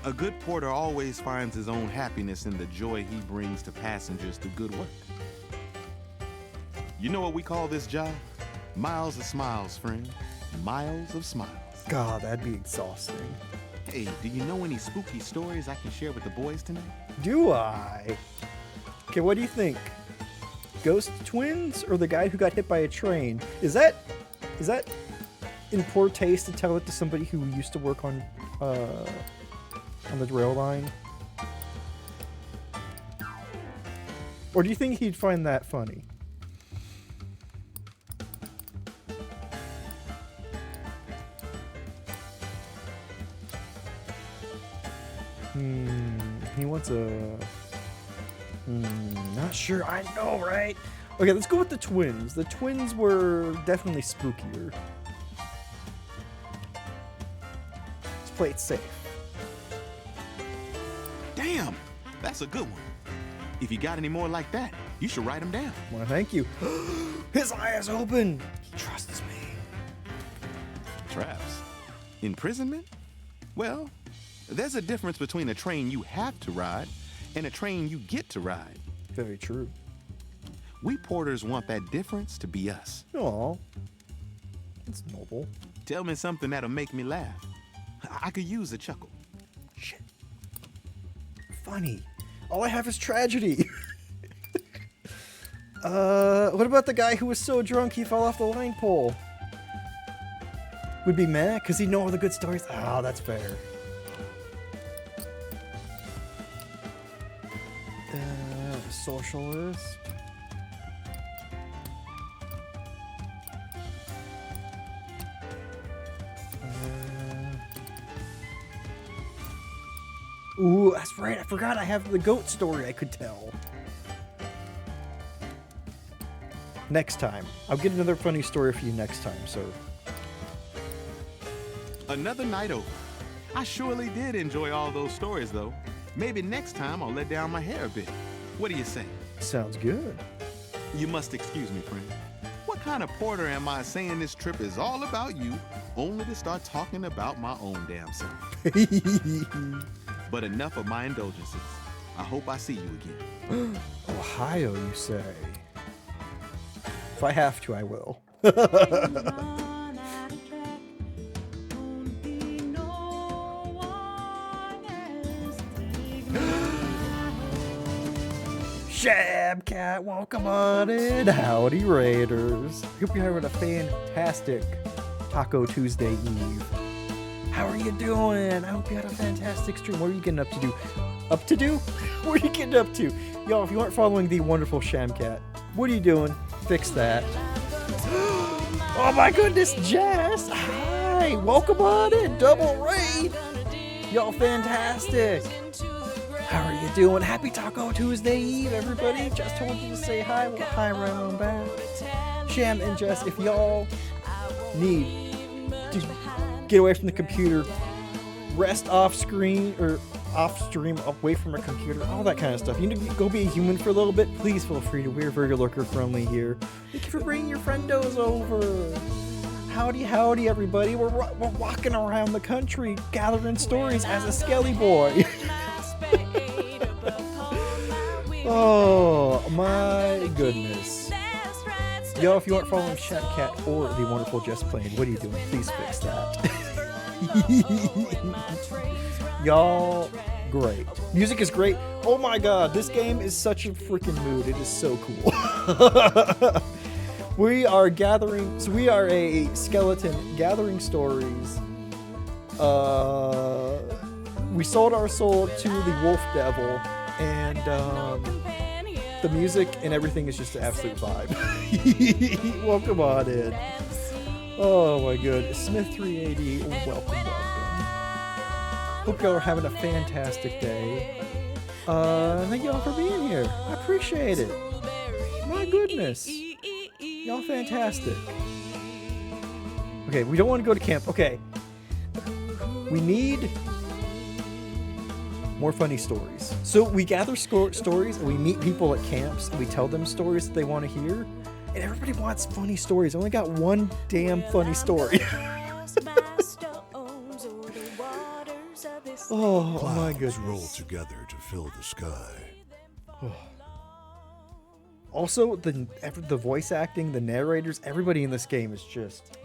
A good porter always finds his own happiness in the joy he brings to passengers through good work. You know what we call this job? Miles of smiles, friend. Miles of smiles. God, that'd be exhausting. Hey, do you know any spooky stories I can share with the boys tonight? Do I? Okay, what do you think? Ghost twins or the guy who got hit by a train? Is that in poor taste to tell it to somebody who used to work on the rail line? Or do you think he'd find that funny? He wants a... not sure. I know, right? Okay, let's go with the twins. The twins were definitely spookier. Let's play it safe. Damn, that's a good one. If you got any more like that, you should write them down. Well, thank you. His eye is open. He trusts me. Traps. Imprisonment? Well, there's a difference between a train you have to ride and a train you get to ride. Very true. We porters want that difference to be us. Aw. That's noble. Tell me something that'll make me laugh. I could use a chuckle. Shit. Funny. All I have is tragedy. What about the guy who was so drunk he fell off the line pole? Would be mad because he'd know all the good stories. Oh, that's fair. Socialist. Ooh, that's right. I forgot I have the goat story I could tell. Next time. I'll get another funny story for you next time, sir. Another night over. I surely did enjoy all those stories, though. Maybe next time I'll let down my hair a bit. What do you say? Sounds good. You must excuse me, friend. What kind of porter am I saying this trip is all about you, only to start talking about my own damn self? But enough of my indulgences. I hope I see you again. Ohio, you say? If I have to, I will. Shabcat, welcome on in. Howdy, Raiders. Hope you're having a fantastic Taco Tuesday Eve. How are you doing? I hope you had a fantastic stream. What are you getting up to do? Up to do? What are you getting up to? Y'all, if you aren't following the wonderful Shamcat, what are you doing? Fix that. Oh my goodness, Jess! Hi! Welcome on in, Double Raid! Y'all fantastic! How are you doing? Happy Taco Tuesday Eve, everybody! Just told you to say hi. Well, hi right on back. Sham and Jess, if y'all need to get away from the computer, rest off screen or off stream, away from a computer, all that kind of stuff. You need to go be a human for a little bit. Please feel free to. We're very lurker friendly here. Thank you for bringing your friendos over. Howdy, howdy, everybody. We're walking around the country gathering stories as a Skelly boy. Oh my goodness. Yo, if you aren't following Shamcat or the wonderful Just Playing, what are you doing? Please fix that. Y'all, great. Music is great. Oh my god, this game is such a freaking mood. It is so cool. We are gathering, so we are a skeleton gathering stories. We sold our soul to the Wolf Devil, and the music and everything is just an absolute vibe. Welcome on in. Oh my good. Smith 380, welcome. Hope y'all are having a fantastic day. Thank y'all for being here. I appreciate it. My goodness. Y'all fantastic. Okay, we don't want to go to camp. Okay. We need more funny stories. So we gather stories and we meet people at camps and we tell them stories that they want to hear. And everybody wants funny stories. I only got one damn funny story. Oh my goodness. Clouds roll together to fill the sky. Also, the voice acting, the narrators, everybody in this game is just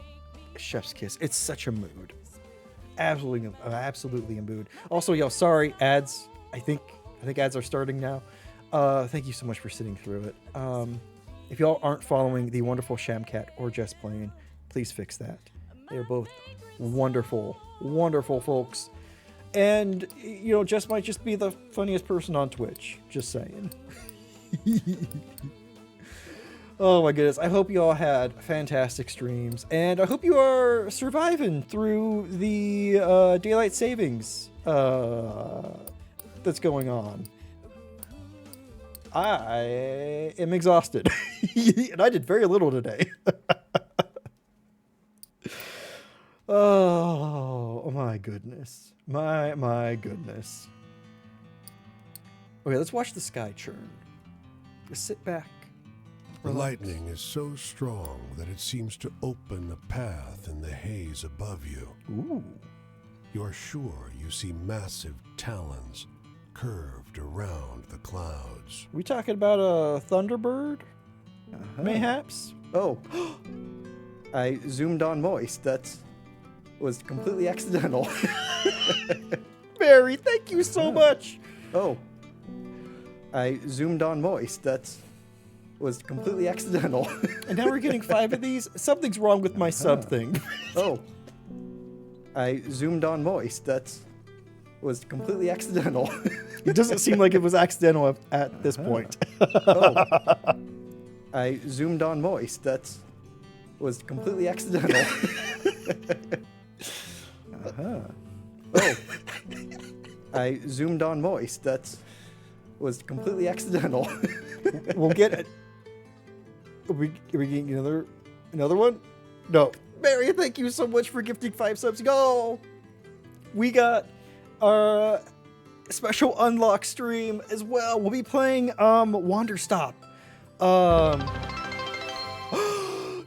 a chef's kiss. It's such a mood. Absolutely a mood. Also, y'all, sorry, ads. I think ads are starting now. Thank you so much for sitting through it. If y'all aren't following the wonderful Shamcat or Just Playing, please fix that. They're both wonderful, wonderful folks. And, you know, Jess might just be the funniest person on Twitch. Just saying. Oh my goodness. I hope you all had fantastic streams. And I hope you are surviving through the daylight savings that's going on. I am exhausted. And I did very little today. Oh my goodness. My goodness. Okay, let's watch the sky churn. Just sit back. The lightning is so strong that it seems to open a path in the haze above you. Ooh. You're sure you see massive talons curved around the clouds. We talking about a Thunderbird? Mayhaps? Oh. I zoomed on moist. That was completely accidental. Barry, thank you so much. Oh. I zoomed on moist. That was completely accidental. And now we're getting 5 of these? Something's wrong with my sub thing. Oh. I zoomed on moist. That was completely accidental. It doesn't seem like it was accidental at this point. Oh. I zoomed on moist. That was completely accidental. Oh. I zoomed on moist. That was completely accidental. We'll get it. Are we getting another one? No. Mary, thank you so much for gifting 5 subs. Go! We got our special unlock stream as well. We'll be playing Wander Stop.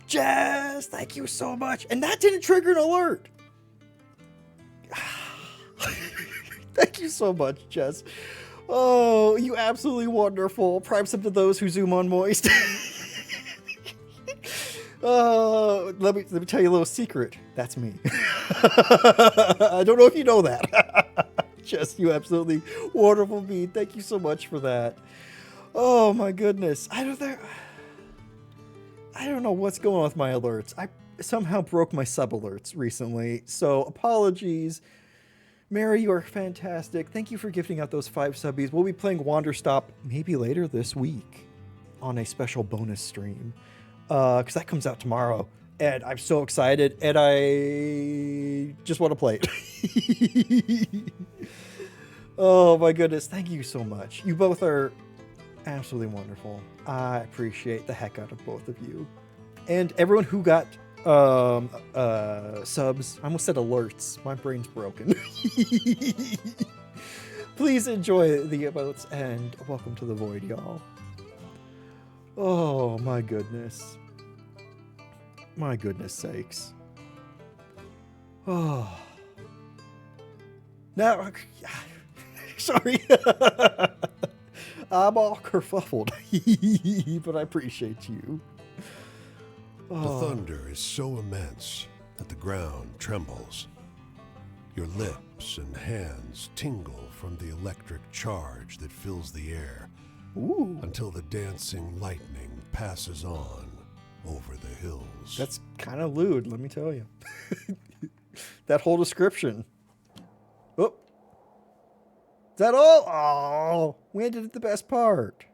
Jazz, thank you so much. And that didn't trigger an alert. Thank you so much, Jess. Oh, you absolutely wonderful. Prime sub to those who zoom on moist. Let me tell you a little secret. That's me. I don't know if you know that. Jess, you absolutely wonderful being. Thank you so much for that. Oh my goodness. I don't know what's going on with my alerts. I somehow broke my sub alerts recently, so apologies Mary, you are fantastic. Thank you for gifting out those 5 subbies. We'll be playing Wander Stop maybe later this week on a special bonus stream. Because that comes out tomorrow. And I'm so excited. And I just want to play it. Oh my goodness. Thank you so much. You both are absolutely wonderful. I appreciate the heck out of both of you. And everyone who got subs. I almost said alerts. My brain's broken. Please enjoy the emotes and welcome to the void, y'all. Oh my goodness. My goodness sakes. Oh. Now, sorry. I'm all kerfuffled, but I appreciate you. The thunder is so immense that the ground trembles. Your lips and hands tingle from the electric charge that fills the air until the dancing lightning passes on over the hills. That's kind of lewd, let me tell you. That whole description. Oh. Is that all? Oh, we ended at the best part,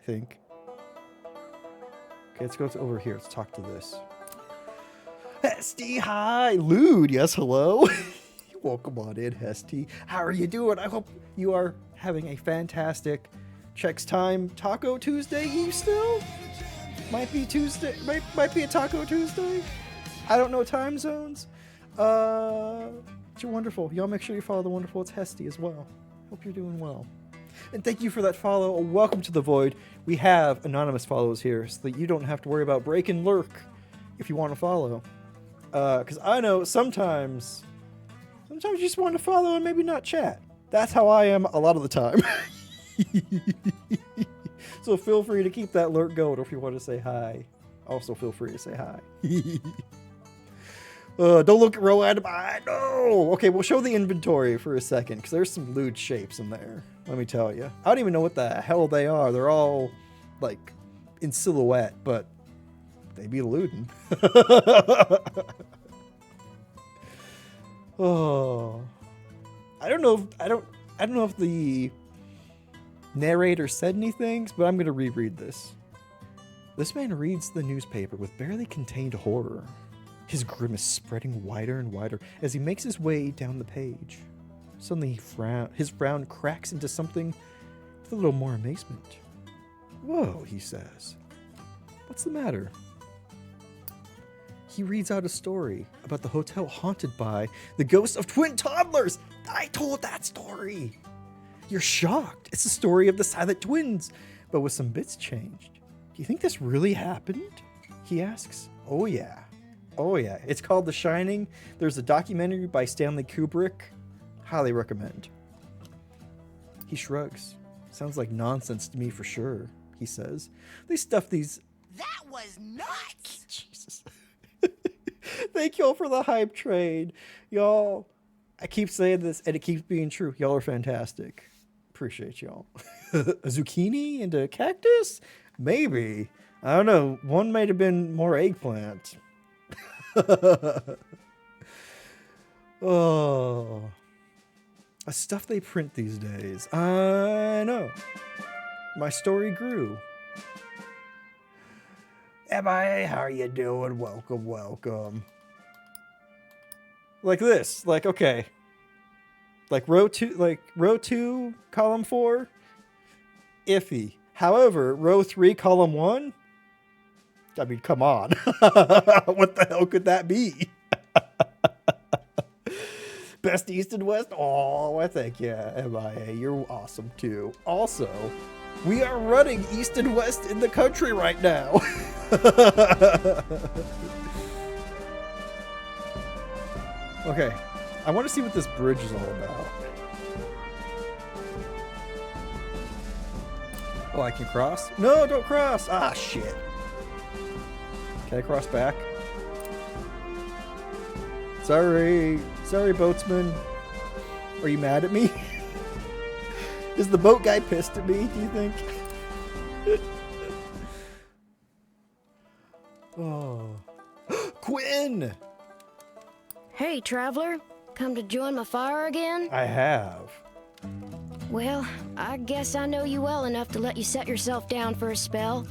I think. Okay, let's go over here. Let's talk to this. Hesty, hi. Lewd, yes, hello. Welcome on in, Hesty. How are you doing? I hope you are having a fantastic Chex Time Taco Tuesday Eve still. Might be Tuesday. Might be a Taco Tuesday. I don't know time zones. You're wonderful. Y'all make sure you follow the wonderful. It's Hesty as well. Hope you're doing well. And thank you for that follow. Welcome to the Void. We have anonymous follows here so that you don't have to worry about break and lurk if you want to follow. Because I know sometimes you just want to follow and maybe not chat. That's how I am a lot of the time. So feel free to keep that lurk going, or if you want to say hi, also feel free to say hi. Don't look at Rowan. I know. Okay, we'll show the inventory for a second, because there's some lewd shapes in there. Let me tell you. I don't even know what the hell they are. They're all, like, in silhouette, but they be lewdin'. Oh. I don't know if the narrator said anything, but I'm going to reread this. This man reads the newspaper with barely contained horror, his grimace spreading wider and wider as he makes his way down the page. Suddenly, his frown cracks into something with a little more amazement. Whoa, he says. What's the matter? He reads out a story about the hotel haunted by the ghosts of twin toddlers. I told that story. You're shocked. It's the story of the silent twins, but with some bits changed. Do you think this really happened? He asks. Oh yeah. It's called The Shining. There's a documentary by Stanley Kubrick. Highly recommend. He shrugs. Sounds like nonsense to me for sure, he says. They stuff these... That was nuts! Jesus. Thank y'all for the hype train. Y'all, I keep saying this and it keeps being true. Y'all are fantastic. Appreciate y'all. A zucchini and a cactus? Maybe. I don't know. One might have been more eggplant. Oh. A stuff they print these days. I know. My story grew. MIA, how are you doing? Welcome. Like this. Like, okay. Like row 2, column 4, iffy. However, row 3, column 1, I mean, come on. What the hell could that be? Best East and West? Oh, I think, yeah, MIA, you're awesome too. Also, we are running East and West in the country right now. Okay, I want to see what this bridge is all about. Oh, I can cross? No, don't cross! Ah, shit. Can I cross back? Sorry, boatsman. Are you mad at me? Is the boat guy pissed at me, do you think? Oh. Quinn! Hey, traveler. Come to join my fire again? I have. Well, I guess I know you well enough to let you set yourself down for a spell.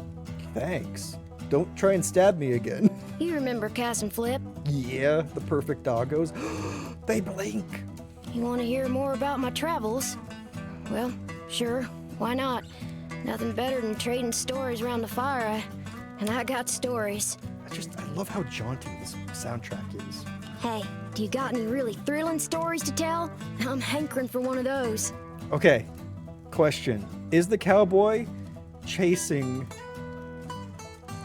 Thanks. Don't try and stab me again. You remember Cass and Flip? Yeah, the perfect doggos. They blink. You want to hear more about my travels? Well, sure, why not? Nothing better than trading stories around the fire, and I got stories. I love how jaunty this soundtrack is. Hey, do you got any really thrilling stories to tell? I'm hankering for one of those. Okay, question. Is the cowboy chasing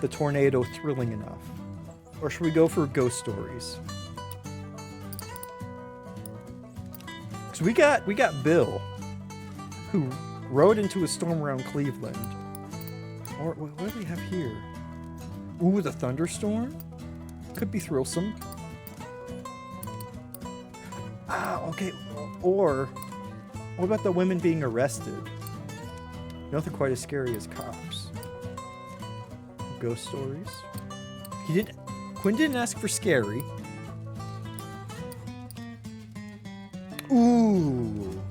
the tornado thrilling enough? Or should we go for ghost stories? So we got Bill, who rode into a storm around Cleveland. Or what do we have here? Ooh, the thunderstorm? Could be thrillsome. Okay. Or what about the women being arrested? Nothing quite as scary as cops. Ghost stories. Quinn didn't ask for scary. Ooh.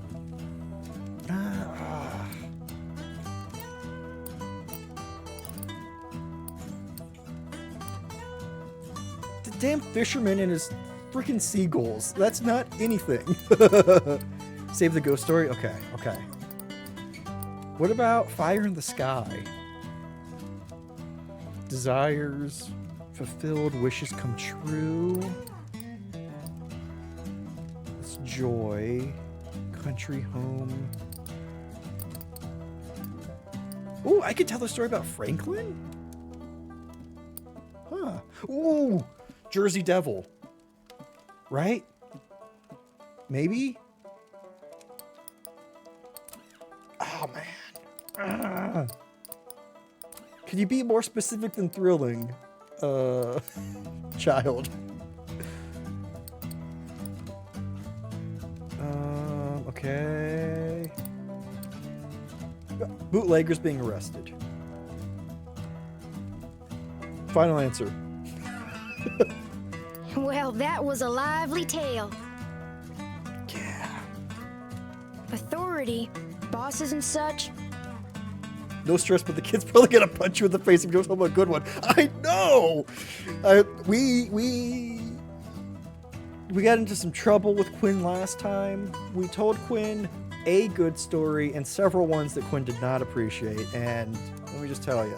The damn fisherman and his freaking seagulls. That's not anything. Save the ghost story? Okay. What about fire in the sky? Desires fulfilled, wishes come true. It's joy, country home. Ooh, I could tell a story about Franklin? Huh. Ooh, Jersey Devil. Right? Maybe? Oh, man. Could you be more specific than thrilling, child? Okay. Bootleggers being arrested. Final answer. Well, that was a lively tale. Yeah. Authority, bosses and such. No stress, but the kid's probably gonna punch you in the face if you don't tell him a good one. I know! We got into some trouble with Quinn last time. We told Quinn a good story and several ones that Quinn did not appreciate. And let me just tell you,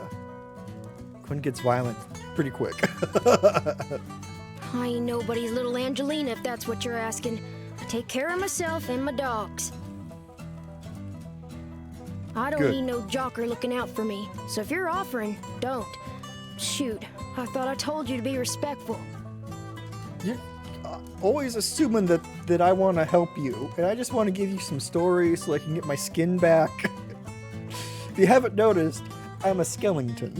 Quinn gets violent pretty quick. I ain't nobody's little Angelina, if that's what you're asking. I take care of myself and my dogs. I don't Good. need no jocker looking out for me. So if you're offering, don't. Shoot, I thought I told you to be respectful. You're always assuming that I want to help you, and I just want to give you some stories so I can get my skin back. If you haven't noticed, I'm a skeleton.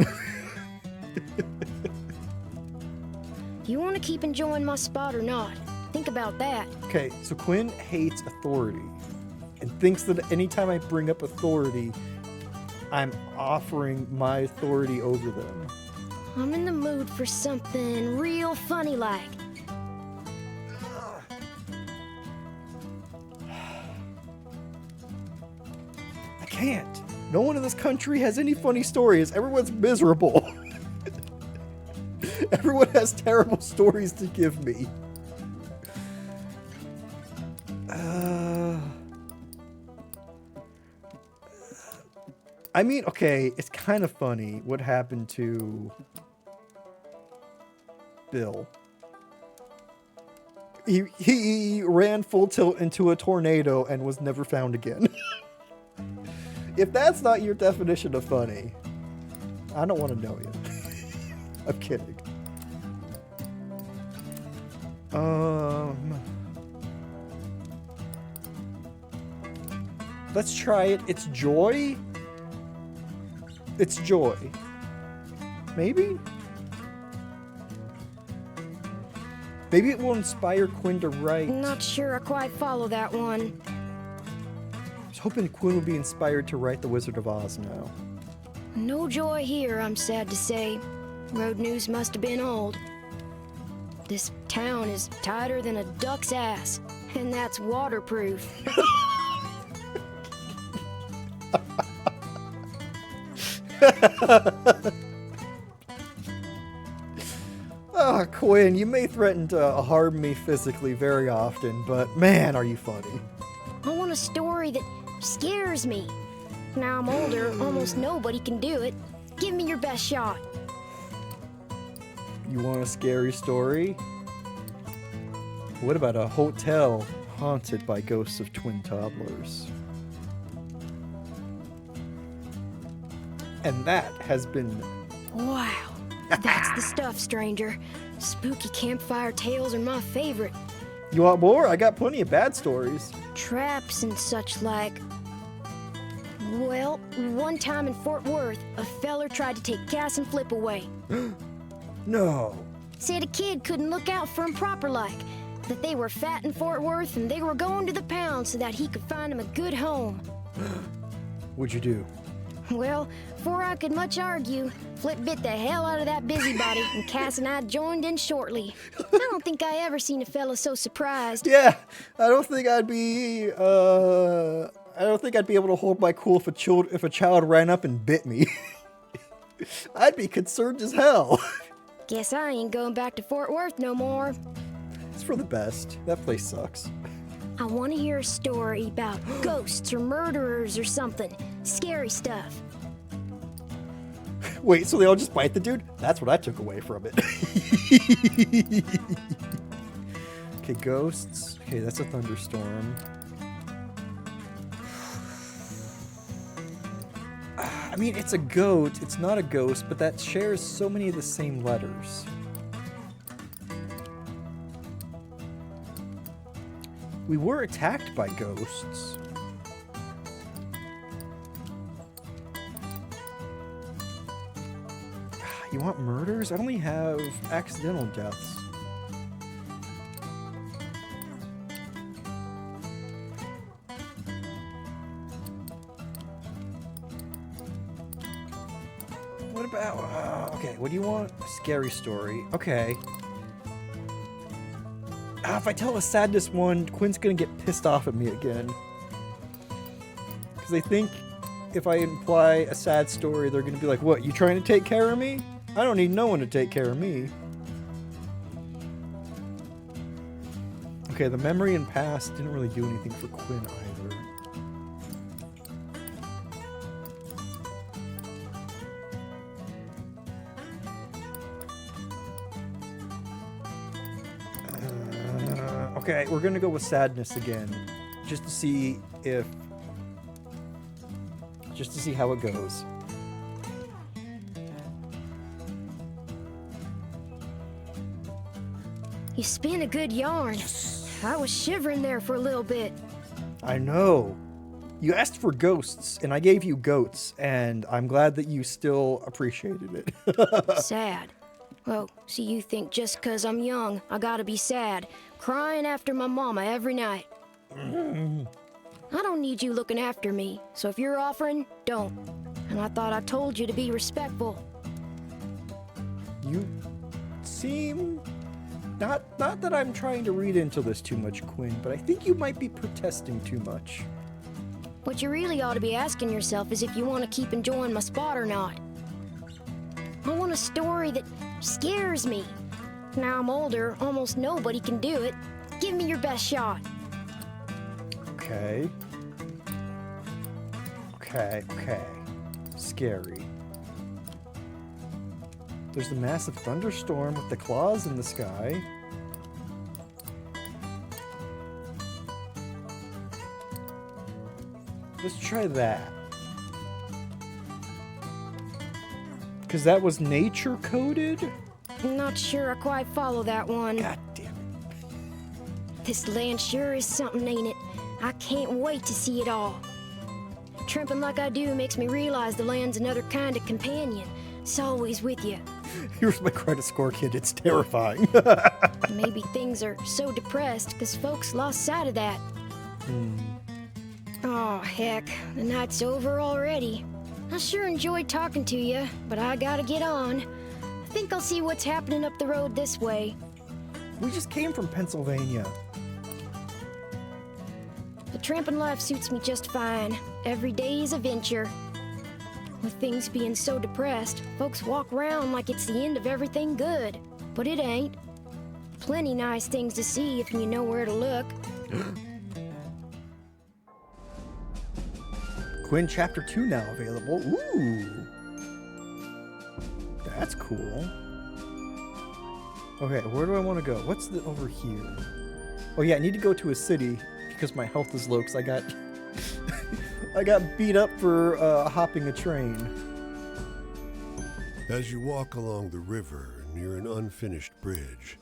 You want to keep enjoying my spot or not? Think about that. Okay, so Quinn hates authority and thinks that anytime I bring up authority, I'm offering my authority over them. I'm in the mood for something real funny like. I can't. No one in this country has any funny stories. Everyone's miserable. Everyone has terrible stories to give me. I mean, okay, it's kind of funny what happened to Bill. He ran full tilt into a tornado and was never found again. If that's not your definition of funny, I don't want to know you. I'm kidding. Let's try it. It's joy. It's joy. Maybe? Maybe it will inspire Quinn to write. Not sure I quite follow that one. I was hoping Quinn would be inspired to write The Wizard of Oz now. No joy here, I'm sad to say. Road news must have been old. This town is tighter than a duck's ass. And that's waterproof. Ah, Quinn, you may threaten to harm me physically very often, but man, are you funny. I want a story that scares me. Now I'm older, almost nobody can do it. Give me your best shot. You want a scary story? What about a hotel haunted by ghosts of twin toddlers? And that has been... Wow, that's the stuff, stranger. Spooky campfire tales are my favorite. You want more? I got plenty of bad stories. Traps and such like. Well, one time in Fort Worth, a feller tried to take Cass and Flip away. No. Said a kid couldn't look out for him proper like. That they were fat in Fort Worth and they were going to the pound so that he could find him a good home. What'd you do? Well, before I could much argue, Flip bit the hell out of that busybody, and Cass and I joined in shortly. I don't think I ever seen a fella so surprised. Yeah, I don't think I'd be able to hold my cool if a child ran up and bit me. I'd be concerned as hell. Guess I ain't going back to Fort Worth no more. It's for the best. That place sucks. I want to hear a story about ghosts or murderers or something. Scary stuff. Wait, so they all just bite the dude? That's what I took away from it. Okay, ghosts. Okay, that's a thunderstorm. I mean, it's a goat. It's not a ghost, but that shares so many of the same letters. We were attacked by ghosts. You want murders? I only have accidental deaths. What about... okay, what do you want? A scary story. Okay. If I tell a sadness one, Quinn's gonna get pissed off at me again. Because they think if I imply a sad story, they're gonna be like, what, you trying to take care of me? I don't need no one to take care of me. Okay, the memory and past didn't really do anything for Quinn either. Okay, we're gonna go with sadness again, just to see how it goes. You spin a good yarn. I was shivering there for a little bit. I know. You asked for ghosts, and I gave you goats, and I'm glad that you still appreciated it. Sad. Oh, so you think just 'cause I'm young, I gotta be sad, crying after my mama every night. I don't need you looking after me, so if you're offering, don't. And I thought I told you to be respectful. You seem... Not that I'm trying to read into this too much, Quinn, but I think you might be protesting too much. What you really ought to be asking yourself is if you want to keep enjoying my spot or not. I want a story that scares me. Now I'm older, almost nobody can do it. Give me your best shot. Okay. Okay. Scary. There's the massive thunderstorm with the claws in the sky. Let's try that. Because that was nature coded? I'm not sure I quite follow that one. God damn it. This land sure is something, ain't it? I can't wait to see it all. Tramping like I do makes me realize the land's another kind of companion. It's always with you. Here's my credit score, kid. It's terrifying. Maybe things are so depressed because folks lost sight of that. Oh, heck. The night's over already. I sure enjoyed talking to you, but I gotta get on. I think I'll see what's happening up the road this way. We just came from Pennsylvania. The tramping life suits me just fine. Every day is a venture. With things being so depressed, folks walk around like it's the end of everything good. But it ain't. Plenty nice things to see if you know where to look. Quinn Chapter 2 now available. Ooh. That's cool. Okay, where do I want to go? What's the over here? Oh yeah, I need to go to a city because my health is low because I got I got beat up for hopping a train. As you walk along the river near an unfinished bridge,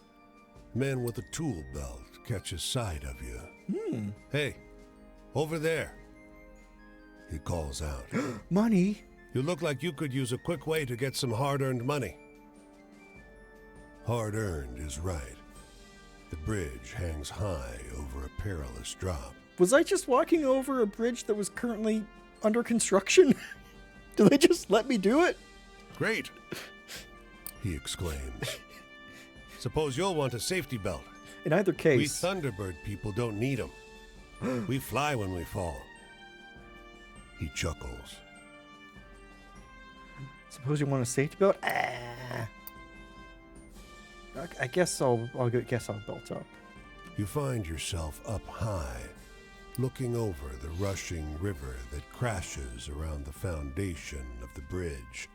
a man with a tool belt catches sight of you. Hey, over there. He calls out. Money? You look like you could use a quick way to get some hard-earned money. Hard-earned is right. The bridge hangs high over a perilous drop. Was I just walking over a bridge that was currently under construction? Did they just let me do it? Great, he exclaims. Suppose you'll want a safety belt. In either We case, Thunderbird people don't need them. We fly when we fall. He chuckles. suppose you want a safety belt? Ah. I guess I'll belt up. You find yourself up high, looking over the rushing river that crashes around the foundation of the bridge.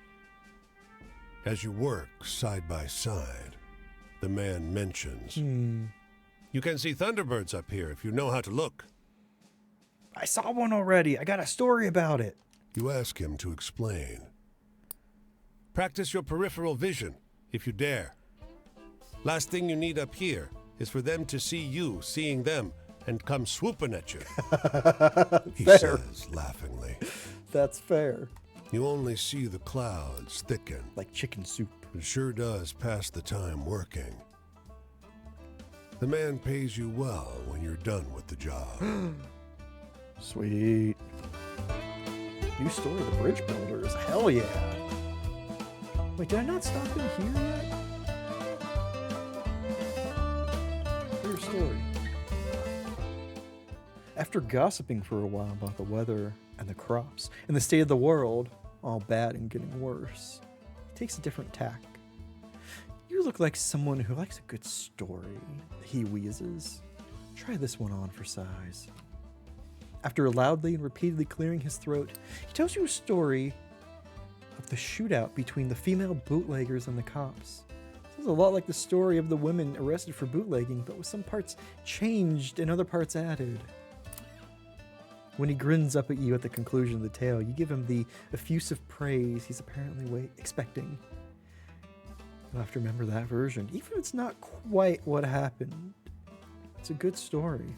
As you work side by side, the man mentions, You can see Thunderbirds up here if you know how to look. I saw one already. I got a story about it. You ask him to explain. Practice your peripheral vision, if you dare. Last thing you need up here is for them to see you seeing them and come swooping at you. He Fair. says laughingly. That's fair. You only see the clouds thicken. Like chicken soup. It sure does pass the time working. The man pays you well when you're done with the job. Sweet. New story of the bridge builders. Hell yeah. Wait, did I not stop in here yet? Clear story. After gossiping for a while about the weather and the crops and the state of the world, all bad and getting worse, he takes a different tack. You look like someone who likes a good story, he wheezes. Try this one on for size. After loudly and repeatedly clearing his throat, he tells you a story of the shootout between the female bootleggers and the cops. This is a lot like the story of the women arrested for bootlegging, but with some parts changed and other parts added. When he grins up at you at the conclusion of the tale, you give him the effusive praise he's apparently expecting. You'll have to remember that version, even if it's not quite what happened. It's a good story.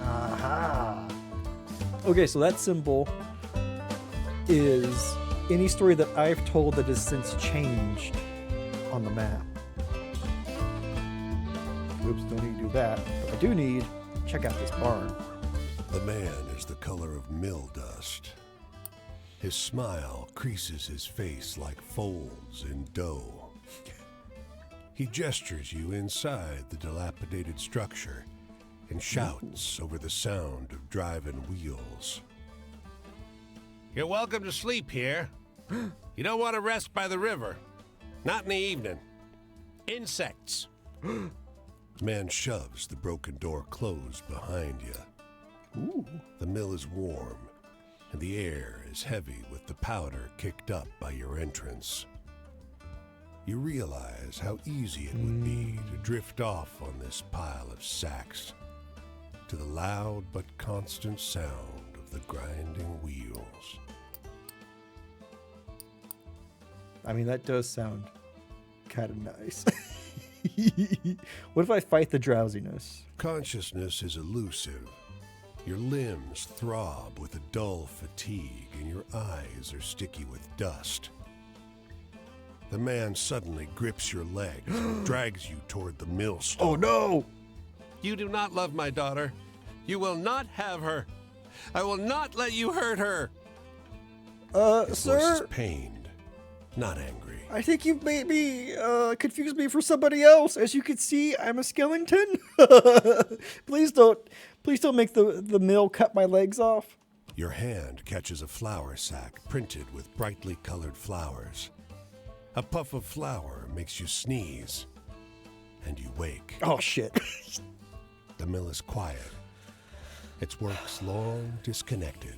Aha! Okay, so that symbol is any story that I've told that has since changed on the map. Oops, don't need to do that. But I do need to check out this barn. The man is the color of mill dust. His smile creases his face like folds in dough. He gestures you inside the dilapidated structure and shouts over the sound of driving wheels. You're welcome to sleep here. You don't want to rest by the river. Not in the evening. Insects. The man shoves the broken door closed behind you. Ooh. The mill is warm, and the air is heavy with the powder kicked up by your entrance. You realize how easy it would be to drift off on this pile of sacks to the loud but constant sound of the grinding wheels. I mean, that does sound kind of nice. What if I fight the drowsiness? Consciousness is elusive. Your limbs throb with a dull fatigue, and your eyes are sticky with dust. The man suddenly grips your legs and drags you toward the millstone. Oh no! You do not love my daughter. You will not have her. I will not let you hurt her. His voice is Sir, pained, not angry. I think you maybe confused me for somebody else. As you can see, I'm a skeleton. Please don't Please don't make the mill cut my legs off. Your hand catches a flour sack printed with brightly colored flowers. A puff of flour makes you sneeze, and you wake. Oh, shit. The mill is quiet. Its works long disconnected.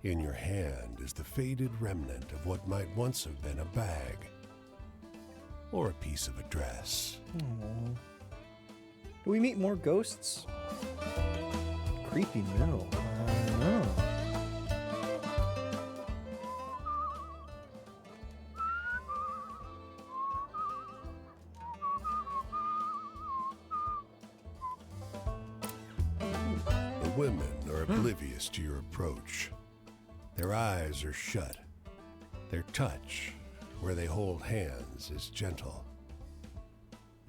In your hand is the faded remnant of what might once have been a bag or a piece of a dress. Aww. Do we meet more ghosts? Creepy mill. I don't know. The women are oblivious to your approach. Their eyes are shut. Their touch, where they hold hands, is gentle.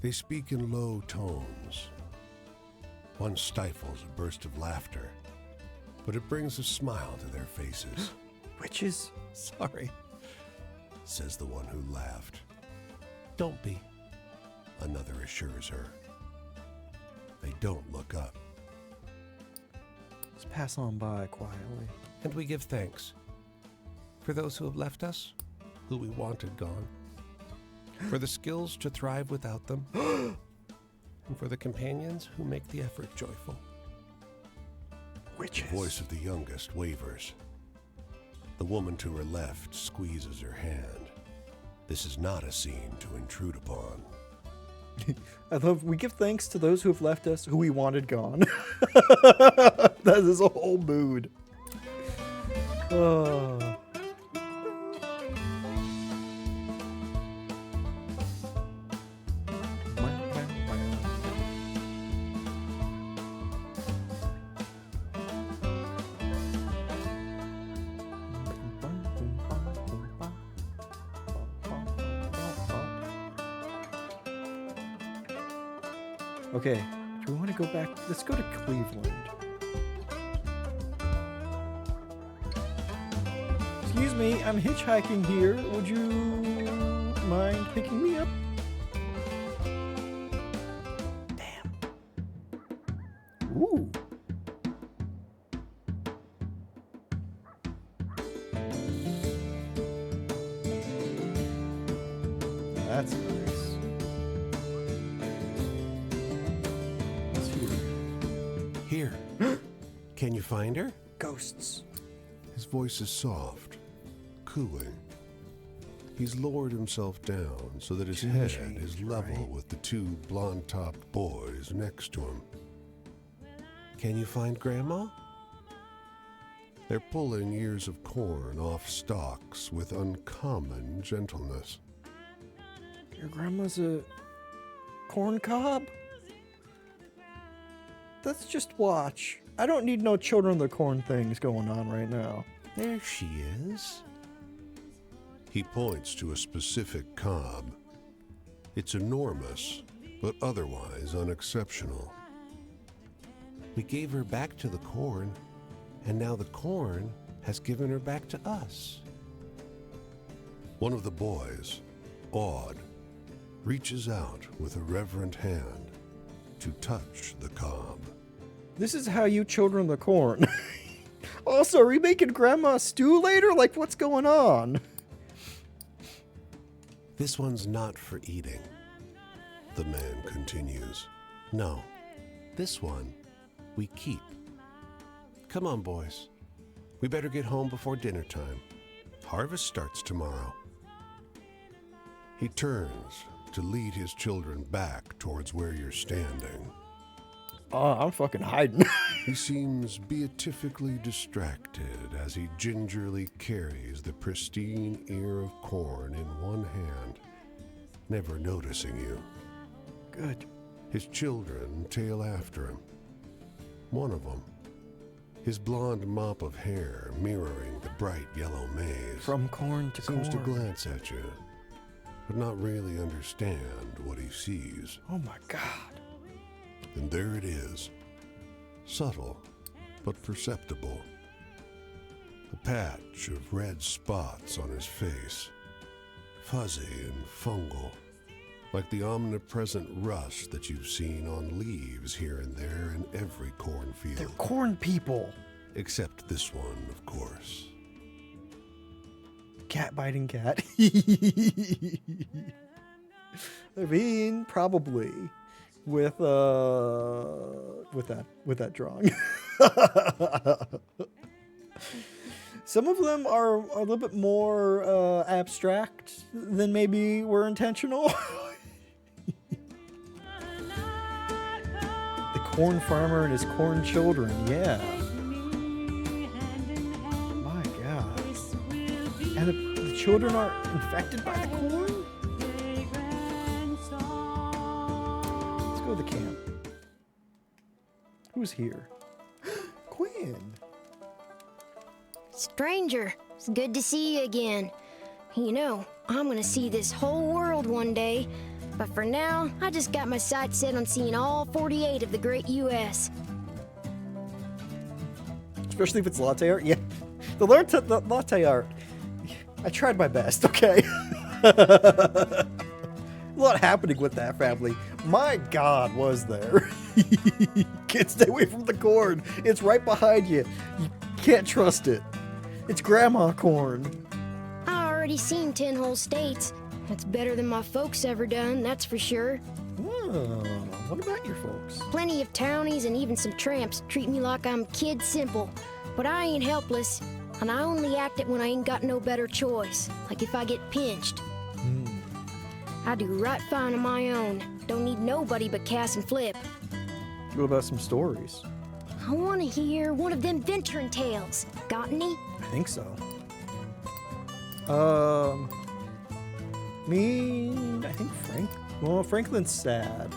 They speak in low tones. One stifles a burst of laughter, but it brings a smile to their faces. Witches? Sorry. Says the one who laughed. Don't be, another assures her. They don't look up. Let's pass on by quietly. And we give thanks for those who have left us, who we wanted gone, for the skills to thrive without them, and for the companions who make the effort joyful. Witches. The voice of the youngest wavers. The woman to her left squeezes her hand. This is not a scene to intrude upon. I love, we give thanks to those who have left us, who we wanted gone. That is a whole mood. Oh. Okay, do we want to go back? Let's go to Cleveland. Excuse me, I'm hitchhiking here. Would you mind picking me up? Damn. Ooh. That's nice. Here. Can you find her? Ghosts. His voice is soft, cooling. He's lowered himself down so that his head is level right? with the two blonde-topped boys next to him. Can you find Grandma? They're pulling ears of corn off stalks with uncommon gentleness. Your grandma's a corn cob? Let's just watch. I don't need no children of the corn things going on right now. There she is. He points to a specific cob. It's enormous, but otherwise unexceptional. We gave her back to the corn, and now the corn has given her back to us. One of the boys, awed, reaches out with a reverent hand to touch the cob. This is how you children of the corn. Also, are we making grandma stew later? Like, what's going on? This one's not for eating, the man continues. No, this one we keep. Come on, boys. We better get home before dinner time. Harvest starts tomorrow. He turns to lead his children back towards where you're standing. Oh, I'm fucking hiding. He seems beatifically distracted as he gingerly carries the pristine ear of corn in one hand, never noticing you. Good. His children tail after him. One of them, his blonde mop of hair mirroring the bright yellow maize, From corn to corn. seems to glance at you, but not really understand what he sees. Oh my god. And there it is, subtle but perceptible. A patch of red spots on his face, fuzzy and fungal, like the omnipresent rust that you've seen on leaves here and there in every cornfield. They're corn people. Except this one, of course. Cat biting cat. I mean, probably with that drawing. Some of them are a little bit more abstract than maybe were intentional. The corn farmer and his corn children, yeah. My God. And the children are infected by the corn? Let's go to the camp. Who's here? Quinn. Stranger, it's good to see you again. You know, I'm gonna see this whole world one day, but for now, I just got my sights set on seeing all 48 of the great U.S. Especially if it's latte art. Yeah, the latte art. I tried my best, okay? A lot happening with that family. My God, was there. Can't stay away from the corn. It's right behind you. You can't trust it. It's grandma corn. I already seen 10 whole states. That's better than my folks ever done, that's for sure. Oh, what about your folks? Plenty of townies and even some tramps treat me like I'm kid simple. But I ain't helpless, and I only act it when I ain't got no better choice, like if I get pinched. I do right fine on my own. Don't need nobody but Cass and Flip. What about some stories? I want to hear one of them venturing tales. Got any? I think so. I think Frank. Well, Franklin's sad.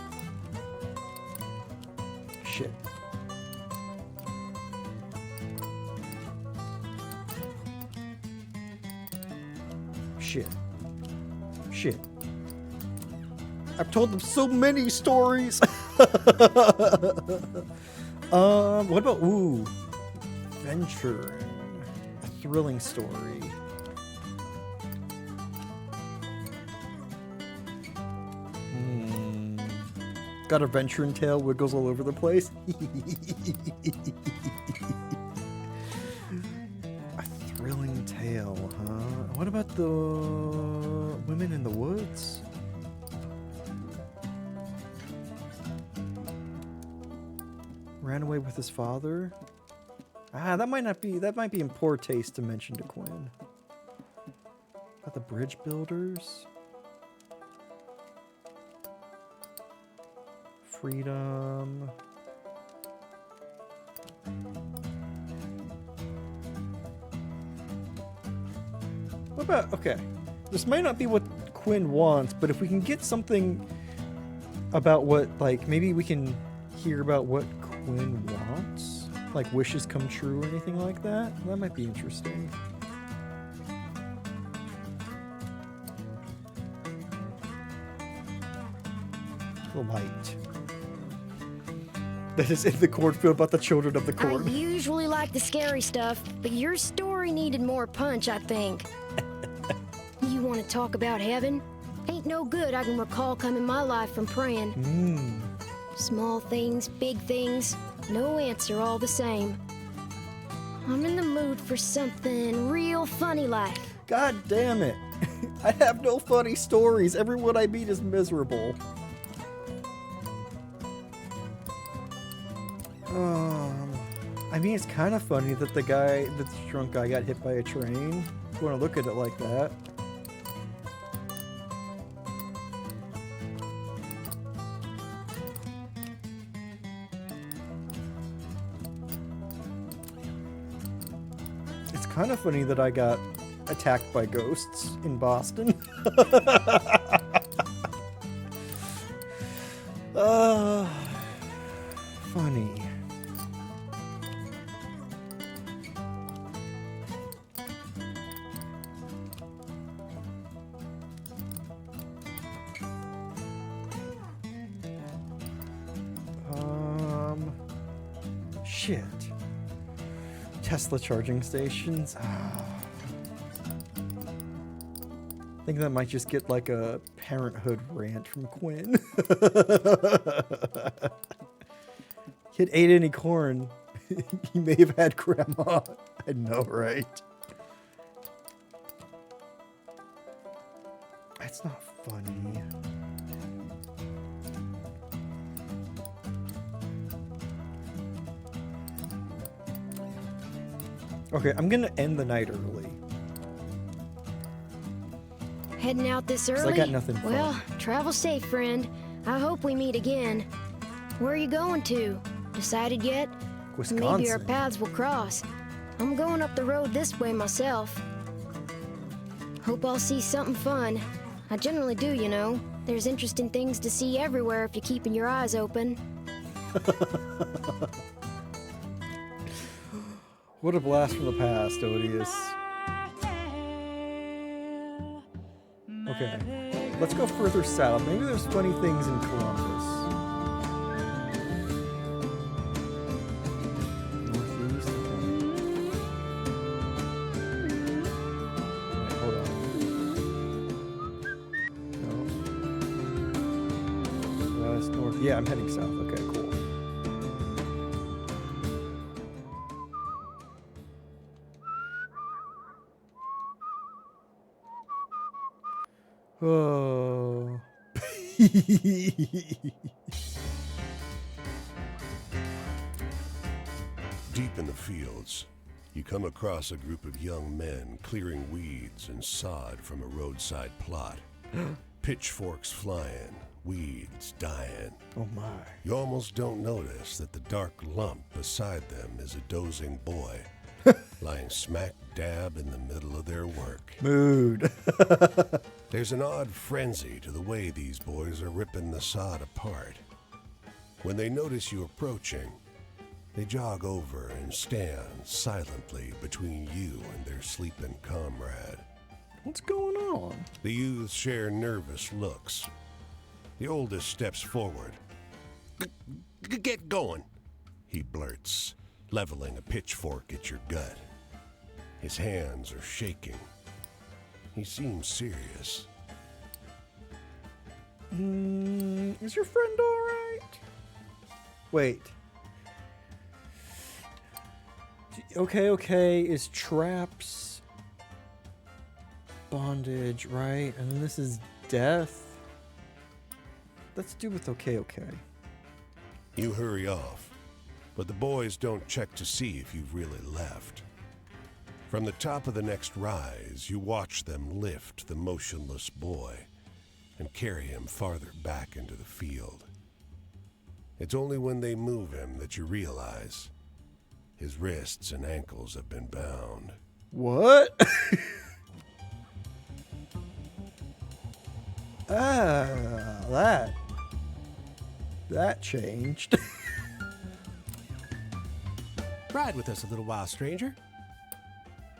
Shit. Shit. I've told them so many stories. What about venturing? A thrilling story. Got a venturing tale, wiggles all over the place. A thrilling tale, huh? What about the women in the woods? Ran away with his father? That might be in poor taste to mention to Quinn. About the bridge builders? Freedom. What about, okay, this might not be what Quinn wants, but if we can get something about what, like, maybe we can hear about what Quinn wants, like wishes come true or anything like that, that might be interesting. The light. That is in the cornfield about the children of the corn. I usually like the scary stuff, but your story needed more punch, I think. You want to talk about heaven? Ain't no good I can recall coming my life from praying. Small things, big things, no answer all the same. I'm in the mood for something real funny like. God damn it. I have no funny stories. Everyone I meet is miserable. I mean, it's kind of funny that the drunk guy got hit by a train. If you want to look at it like that. It's kind of funny that I got attacked by ghosts in Boston. Funny. Shit. Tesla charging stations. I think that might just get like a Parenthood rant from Quinn. Kid ate any corn. He may have had grandma. I know, right? That's not funny. Okay, I'm gonna end the night early. Heading out this early? I got nothing fun. Well, travel safe, friend. I hope we meet again. Where are you going to? Decided yet? Wisconsin. Maybe our paths will cross. I'm going up the road this way myself. Hope I'll see something fun. I generally do, you know. There's interesting things to see everywhere if you're keeping your eyes open. What a blast from the past, Odious. Okay, let's go further south. Maybe there's funny things in Columbus. Northeast. Wait, hold on. No. West, north. Yeah, I'm heading south. Okay, cool. Oh. Deep in the fields, you come across a group of young men clearing weeds and sod from a roadside plot. Pitchforks flying, weeds dying. Oh my. You almost don't notice that the dark lump beside them is a dozing boy, lying smack dab in the middle of their work. Mood. There's an odd frenzy to the way these boys are ripping the sod apart. When they notice you approaching, they jog over and stand silently between you and their sleeping comrade. What's going on? The youths share nervous looks. The oldest steps forward. Get going, he blurts, leveling a pitchfork at your gut. His hands are shaking. He seems serious. Is your friend alright? Wait. Okay, is traps bondage, right? And then this is death. Let's do with okay. You hurry off, but the boys don't check to see if you've really left. From the top of the next rise, you watch them lift the motionless boy and carry him farther back into the field. It's only when they move him that you realize his wrists and ankles have been bound. What? That changed. Ride with us a little while, stranger.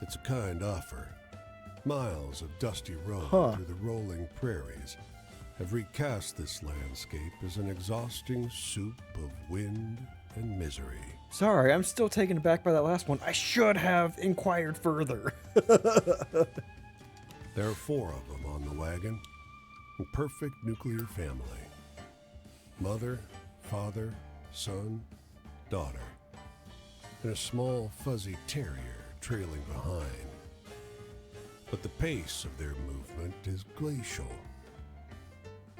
It's a kind offer. Miles of dusty road through the rolling prairies have recast this landscape as an exhausting soup of wind and misery. Sorry, I'm still taken aback by that last one. I should have inquired further. There are 4 of them on the wagon. A perfect nuclear family. Mother, father, son, daughter. And a small fuzzy terrier trailing behind. But the pace of their movement is glacial.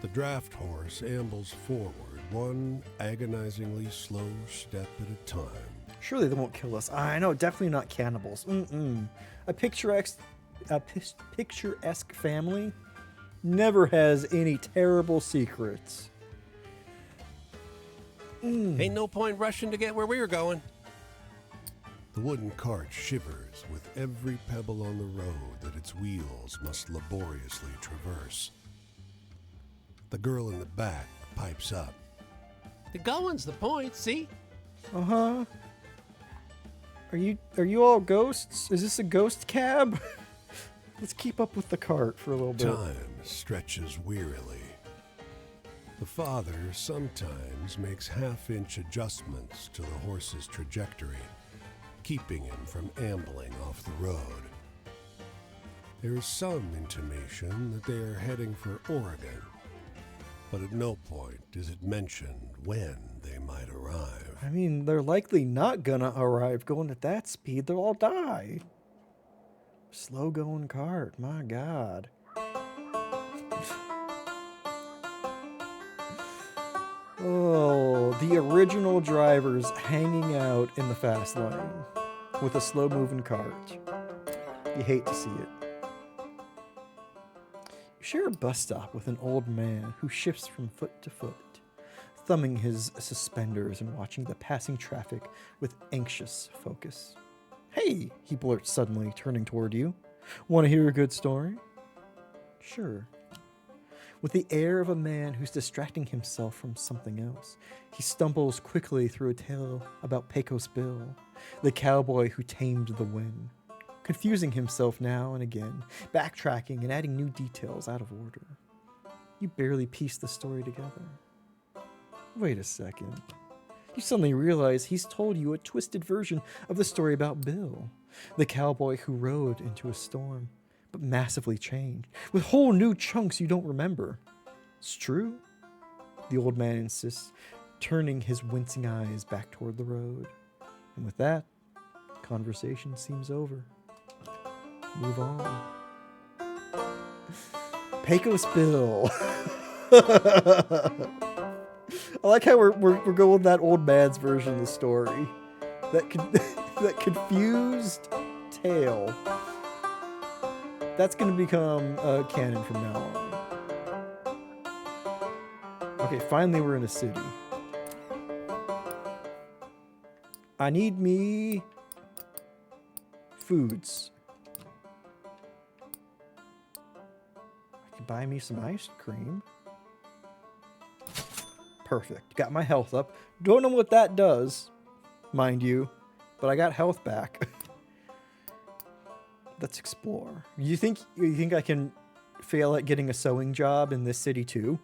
The draft horse ambles forward, one agonizing slow step at a time. Surely they won't kill us. I know, definitely not cannibals. A picturesque family never has any terrible secrets. Ain't no point rushing to get where we're going. The wooden cart shivers with every pebble on the road that its wheels must laboriously traverse. The girl in the back pipes up. The going's the point, see? Uh-huh. Are you all ghosts? Is this a ghost cab? Let's keep up with the cart for a little bit. Time stretches wearily. The father sometimes makes half-inch adjustments to the horse's trajectory, keeping him from ambling off the road. There is some intimation that they are heading for Oregon, but at no point is it mentioned when they might arrive. I mean, they're likely not gonna arrive going at that speed. They'll all die. Slow going cart, my God. Oh, the original drivers hanging out in the fast lane with a slow moving cart. You hate to see it. You share a bus stop with an old man who shifts from foot to foot, thumbing his suspenders and watching the passing traffic with anxious focus. Hey, he blurts suddenly, turning toward you. Want to hear a good story? Sure. With the air of a man who's distracting himself from something else, he stumbles quickly through a tale about Pecos Bill, the cowboy who tamed the wind, confusing himself now and again, backtracking and adding new details out of order. You barely piece the story together. Wait a second. You suddenly realize he's told you a twisted version of the story about Bill, the cowboy who rode into a storm, but massively changed, with whole new chunks you don't remember. It's true, the old man insists, turning his wincing eyes back toward the road. And with that, conversation seems over. Move on. Pecos Bill. I like how we're going with that old man's version of the story. That confused tale. That's going to become canon from now on. Okay, finally we're in a city. I need me foods. I can buy me some ice cream. Perfect. Got my health up. Don't know what that does, mind you, but I got health back. Let's explore. You think I can fail at getting a sewing job in this city too?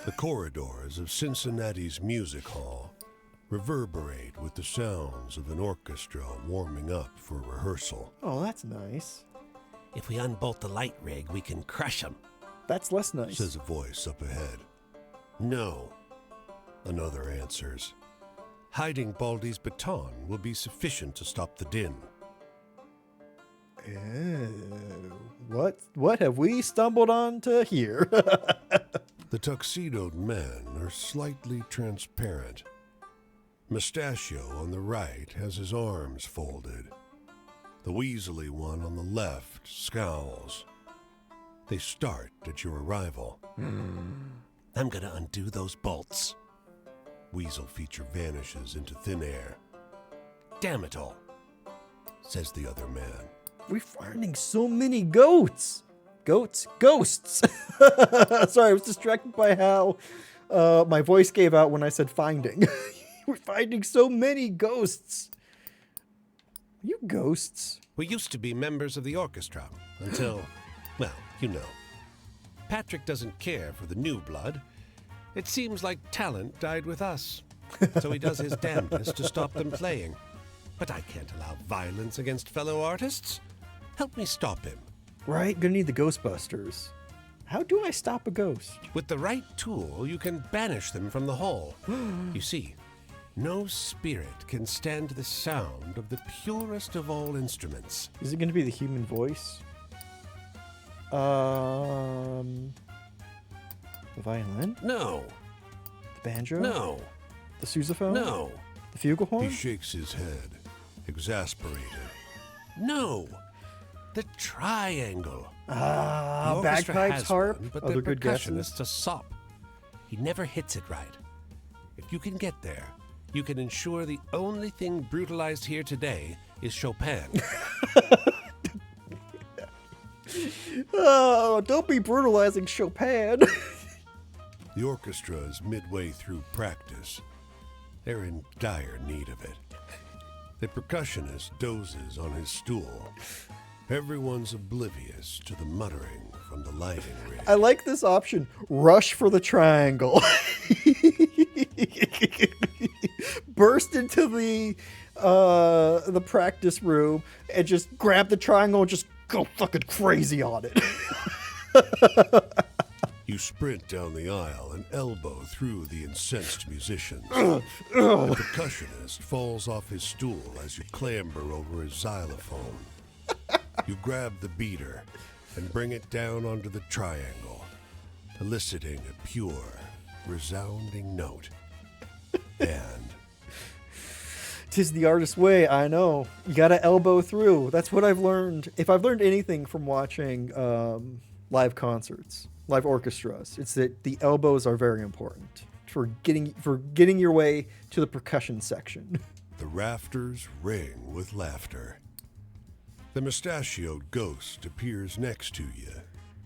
The corridors of Cincinnati's music hall reverberate with the sounds of an orchestra warming up for rehearsal. Oh, that's nice. If we unbolt the light rig, we can crush them. That's less nice. Says a voice up ahead. No, another answers. Hiding Baldy's baton will be sufficient to stop the din. What have we stumbled onto here? The tuxedoed men are slightly transparent. Mustachio on the right has his arms folded. The weaselly one on the left scowls. They start at your arrival. I'm gonna undo those bolts. Weasel feature vanishes into thin air. Damn it all. Says the other man. We're finding so many goats. Ghosts. Sorry, I was distracted by how my voice gave out when I said finding. We're finding so many ghosts. You ghosts? We used to be members of the orchestra until, well, you know. Patrick doesn't care for the new blood. It seems like talent died with us. So he does his damnedest to stop them playing. But I can't allow violence against fellow artists. Help me stop him. Right, gonna need the Ghostbusters. How do I stop a ghost? With the right tool, you can banish them from the hall. You see, no spirit can stand the sound of the purest of all instruments. Is it gonna be the human voice? The violin? No. The banjo? No. The sousaphone? No. The flugelhorn? He shakes his head, exasperated. No. The triangle. Ah, The orchestra bagpipes, has harp, one, but other the good guesses. percussionist's a sop. He never hits it right. If you can get there, you can ensure the only thing brutalized here today is Chopin. Oh, don't be brutalizing Chopin. The orchestra is midway through practice. They're in dire need of it. The percussionist dozes on his stool. Everyone's oblivious to the muttering from the lighting rig. I like this option. Rush for the triangle. Burst into the practice room and just grab the triangle and just go fucking crazy on it. You sprint down the aisle and elbow through the incensed musicians. The percussionist falls off his stool as you clamber over his xylophone. You grab the beater and bring it down onto the triangle, eliciting a pure, resounding note. And 'Tis the artist's way, I know. You gotta elbow through. That's what I've learned. If I've learned anything from watching live concerts, live orchestras, it's that the elbows are very important for getting your way to the percussion section. the rafters ring with laughter. The mustachioed ghost appears next to you,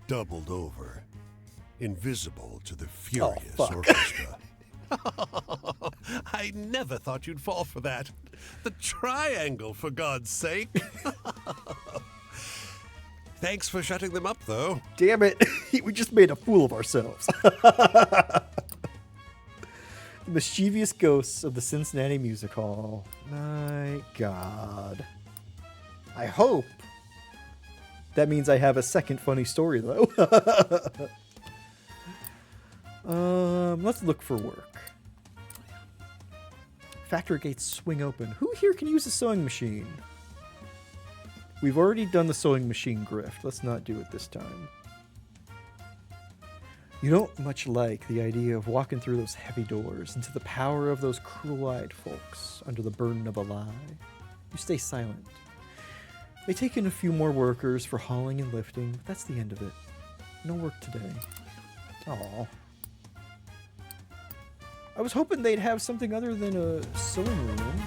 doubled over, invisible to the furious fuck. orchestra. I never thought you'd fall for that. The triangle, for God's sake. Thanks for shutting them up, though. Damn it. We just made a fool of ourselves. The mischievous ghosts of the Cincinnati Music Hall. My God. I hope that means I have a second funny story, though. Let's look for work. Factory gates swing open. Who here can use a sewing machine? We've already done the sewing machine grift. Let's not do it this time. You don't much like the idea of walking through those heavy doors into the power of those cruel-eyed folks under the burden of a lie. You stay silent. They take in a few more workers for hauling and lifting, but that's the end of it. No work today. Aww. I was hoping they'd have something other than a sewing room.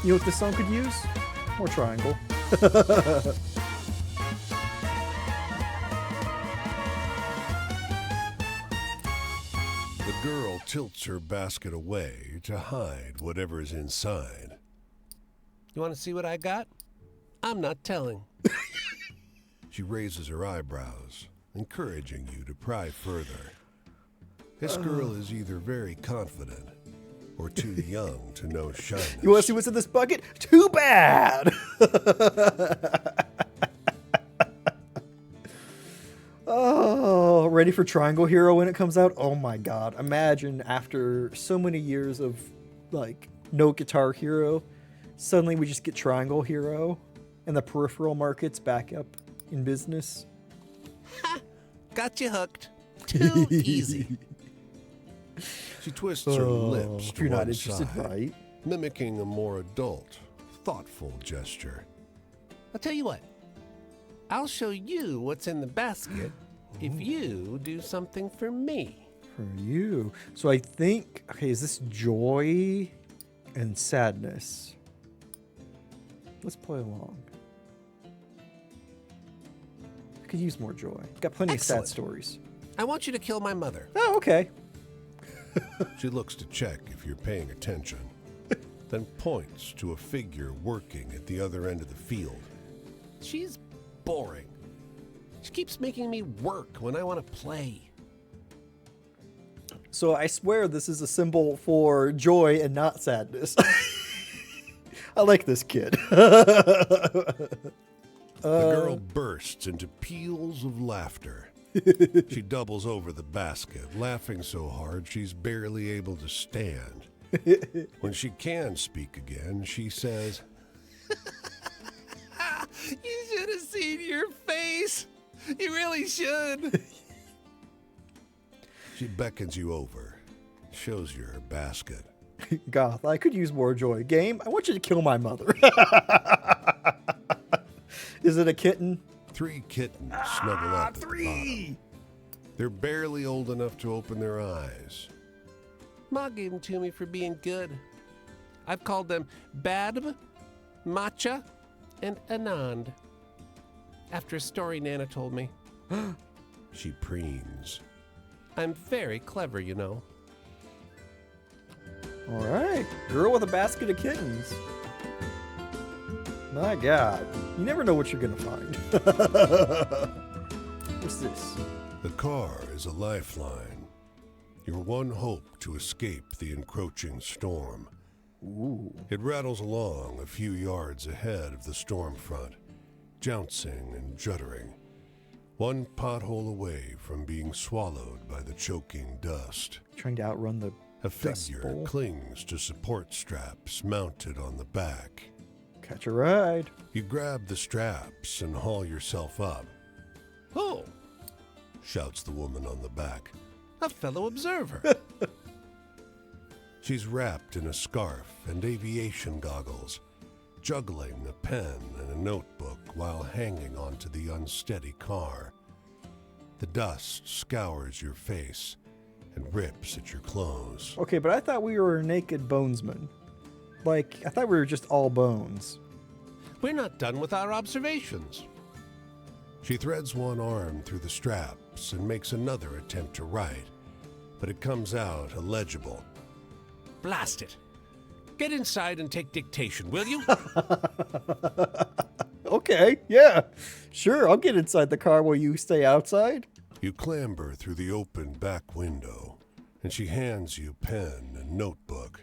You know what this song could use? More triangle. The girl tilts her basket away to hide whatever's inside. You want to see what I got? I'm not telling. She raises her eyebrows, encouraging you to pry further. This girl is either very confident or too young to know shyness. You want to see what's in this bucket? Too bad! Oh, ready for Triangle Hero when it comes out? Oh my God. Imagine after so many years of, like, no Guitar Hero, suddenly we just get Triangle Hero and the peripheral market's back up in business. Got you hooked. Too easy. She twists her lips If to you're not one interested, side, right? mimicking a more adult, thoughtful gesture. I'll tell you what. I'll show you what's in the basket if you do something for me. For you. So I think, okay, is this joy and sadness? Let's play along. I could use more joy. Got plenty Excellent. of sad stories. I want you to kill my mother. Oh, okay. She looks to check if you're paying attention, then points to a figure working at the other end of the field. She's boring. She keeps making me work when I want to play. So I swear this is a symbol for joy and not sadness. I like this kid. The girl bursts into peals of laughter. She doubles over the basket, laughing so hard she's barely able to stand. When she can speak again, she says, You should have seen your face. You really should. she beckons you over, shows you her basket. Goth, I could use more joy. Game, I want you to kill my mother. Is it a kitten? 3 kittens snuggle up at the bottom. They're barely old enough to open their eyes. Ma gave them to me for being good. I've called them Badb, Matcha, and Anand. After a story Nana told me. She preens. I'm very clever, you know. All right. Girl with a basket of kittens. My God. You never know what you're going to find. What's this? The car is a lifeline. Your one hope to escape the encroaching storm. Ooh. It rattles along a few yards ahead of the storm front, jouncing and juddering, one pothole away from being swallowed by the choking dust. Trying to outrun the A dust figure bowl. clings to support straps mounted on the back. Catch a ride. You grab the straps and haul yourself up, Oh, shouts the woman on the back. a fellow observer. She's wrapped in a scarf and aviation goggles, juggling a pen and a notebook while hanging onto the unsteady car. The dust scours your face and rips at your clothes. Okay, but I thought we were naked bonesmen. Like, I thought we were just all bones. We're not done with our observations. She threads one arm through the straps and makes another attempt to write, but it comes out illegible. Blast it. Get inside and take dictation, will you? Okay, yeah. Sure, I'll get inside the car while you stay outside. You clamber through the open back window, and she hands you pen and notebook.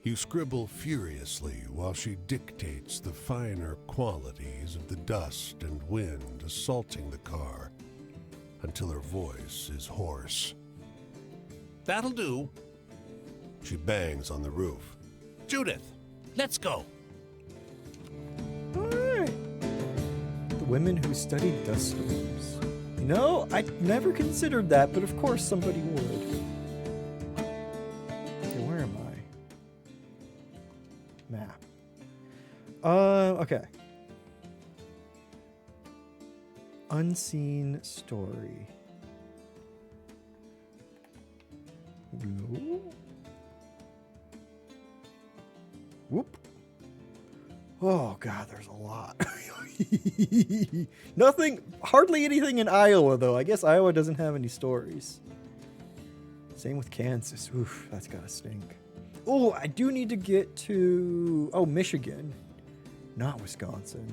You scribble furiously while she dictates the finer qualities of the dust and wind assaulting the car until her voice is hoarse. That'll do. She bangs on the roof. Judith, let's go. All right. The women who studied dust storms. You know, I never considered that, but of course somebody would. Okay, where am I? Map. Okay. Unseen story. No. Whoop. Oh God, there's a lot. Hardly anything in Iowa though. I guess Iowa doesn't have any stories. Same with Kansas. Oof, that's gotta stink. Oh, I do need to get to, Michigan, not Wisconsin.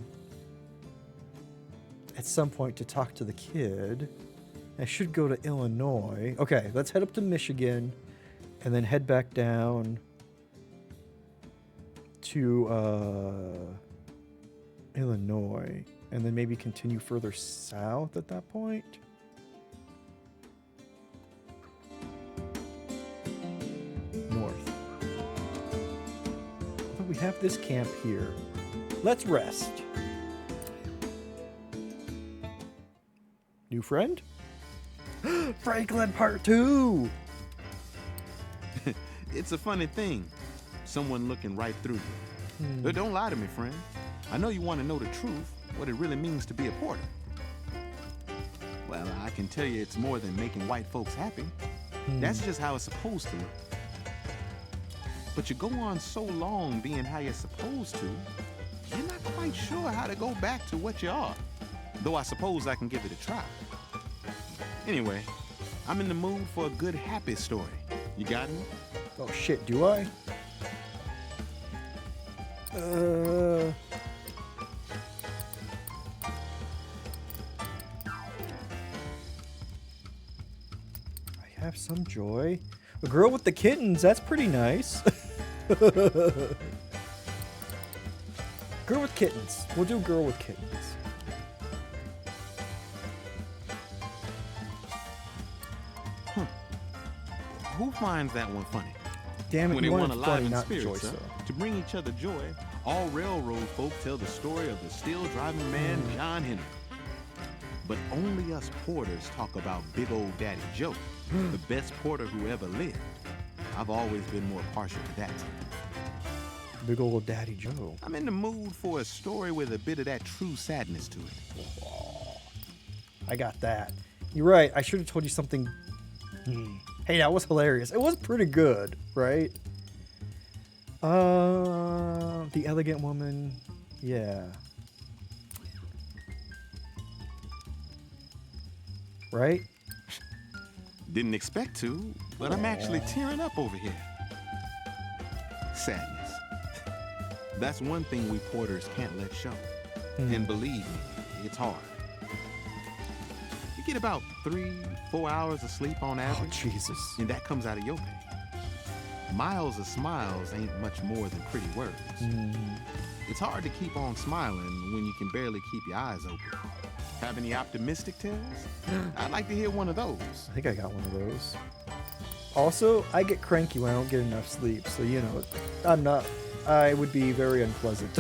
At some point to talk to the kid. I should go to Illinois. Okay, let's head up to Michigan and then head back down to Illinois, and then maybe continue further south at that point. North. But we have this camp here. Let's rest. New friend? Franklin Part 2! It's a funny thing. Someone looking right through you. But don't lie to me, friend. I know you want to know the truth, what it really means to be a porter. Well, I can tell you it's more than making white folks happy. That's just how it's supposed to look. But you go on so long being how you're supposed to, you're not quite sure how to go back to what you are. Though I suppose I can give it a try. Anyway, I'm in the mood for a good happy story. You got me? Oh shit, do I? I have some joy. A girl with the kittens, that's pretty nice. Girl with kittens. We'll do girl with kittens. Who finds that one funny? Damn it, When you they want wanted to funny, liven not spirits joy, up, to bring each other joy, all railroad folk tell the story of the still driving man, John Henry. But only us porters talk about Big Old Daddy Joe, the best porter who ever lived. I've always been more partial to that. Big old Daddy Joe. I'm in the mood for a story with a bit of that true sadness to it. I got that. You're right. I should have told you something. Hey, that was hilarious. It was pretty good, right? The Elegant Woman. Yeah. Right? Didn't expect to, but I'm actually tearing up over here. Sadness. That's one thing we porters can't let show. And believe me, it's hard. You get about 3-4 hours of sleep on Oh, average, Jesus. and that comes out of your pay. Miles of smiles ain't much more than pretty words. It's hard to keep on smiling when you can barely keep your eyes open. Have any optimistic tales? I'd like to hear one of those. I think I got one of those. Also, I get cranky when I don't get enough sleep, so you know, I would be very unpleasant.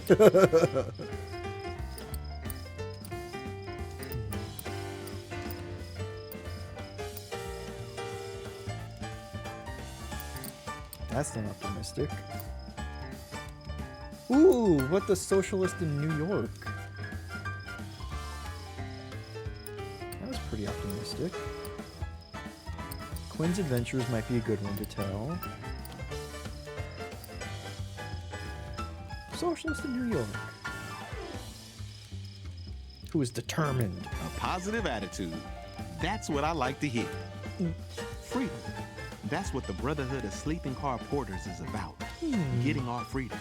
That's not optimistic. Ooh, what the socialist in New York? That was pretty optimistic. Quinn's Adventures might be a good one to tell. Socialist in New York. Who is determined. A positive attitude. That's what I like to hear. Freedom. That's what the Brotherhood of Sleeping Car Porters is about. Getting our freedom.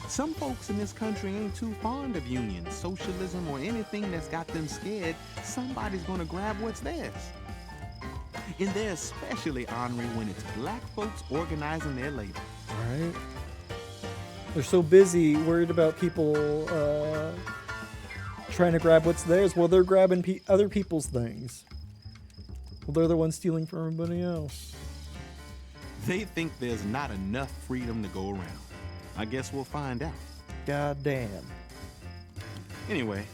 Some folks in this country ain't too fond of unions, socialism, or anything that's got them scared somebody's gonna grab what's theirs. And they're especially ornery when it's black folks organizing their labor. Right? They're so busy, worried about people trying to grab what's theirs. Well, they're grabbing other people's things. Well, they're the ones stealing from everybody else. They think there's not enough freedom to go around. I guess we'll find out. God damn. Anyway,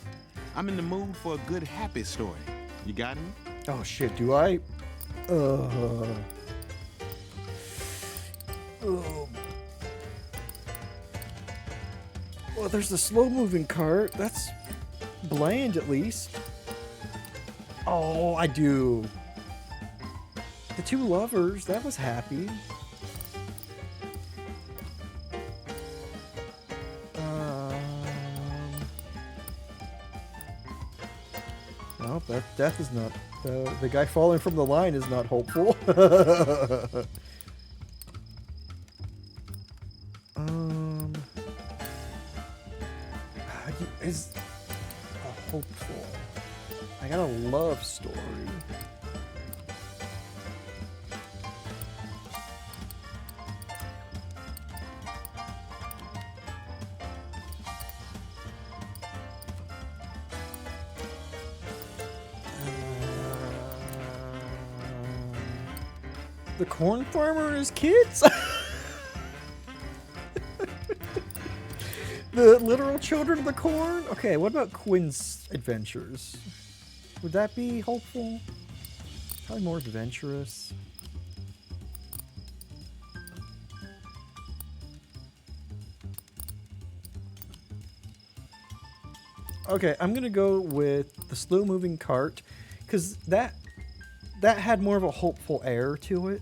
I'm in the mood for a good happy story. You got any? Oh shit, do I? Oh. Well, there's the slow-moving cart. That's bland, at least. Oh, I do. The two lovers. That was happy. Well, that death is not. The guy falling from the line is not hopeful. Is hopeful. I got a love story. The corn farmer and his kids? The literal children of the corn? Okay, what about Quinn's Adventures? Would that be hopeful? Probably more adventurous. Okay, I'm gonna go with the slow-moving cart, because that had more of a hopeful air to it.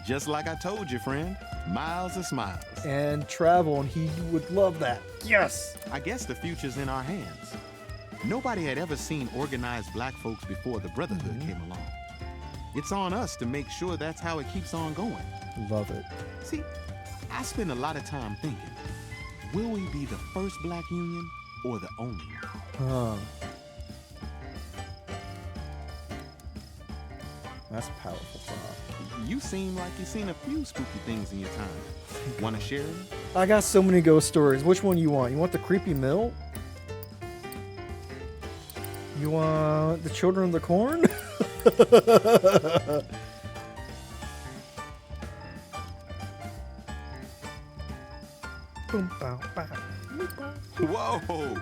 Just like I told you, friend. Miles of smiles. And travel, and he would love that. Yes! I guess the future's in our hands. Nobody had ever seen organized black folks before the Brotherhood came along. It's on us to make sure that's how it keeps on going. Love it. See, I spend a lot of time thinking, will we be the first black union or the only one? That's powerful thought. You seem like you've seen a few spooky things in your time. Want to share them? I got so many ghost stories. Which one you want? You want the creepy mill? You want the children of the corn? Boom, bow, bow. Whoa,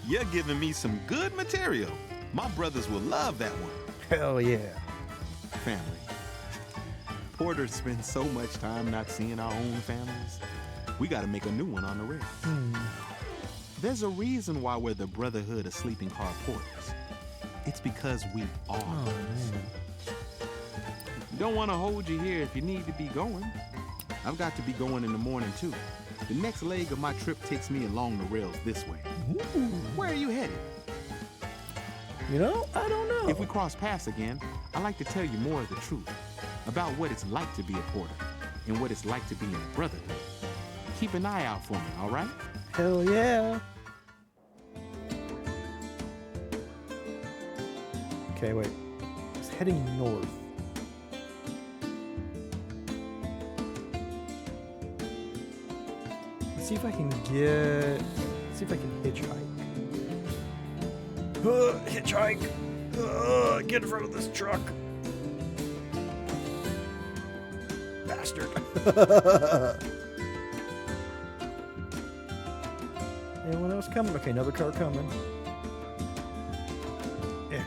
you're giving me some good material. My brothers will love that one. Hell yeah. Family. Porters spend so much time not seeing our own families. We got to make a new one on the rails. There's a reason why we're the Brotherhood of Sleeping Car Porters. It's because we are. Oh, man. Don't want to hold you here if you need to be going. I've got to be going in the morning too. The next leg of my trip takes me along the rails this way. Ooh. Where are you headed? You know, I don't know. If we cross paths again, I'd like to tell you more of the truth about what it's like to be a porter and what it's like to be in a brotherhood. Keep an eye out for me, all right? Hell yeah. Okay, wait. heading north. Let's see if I can get. Let's see if I can hitchhike. Hitchhike! Get in front of this truck! Bastard! Anyone else coming? Okay, another car coming. Yeah.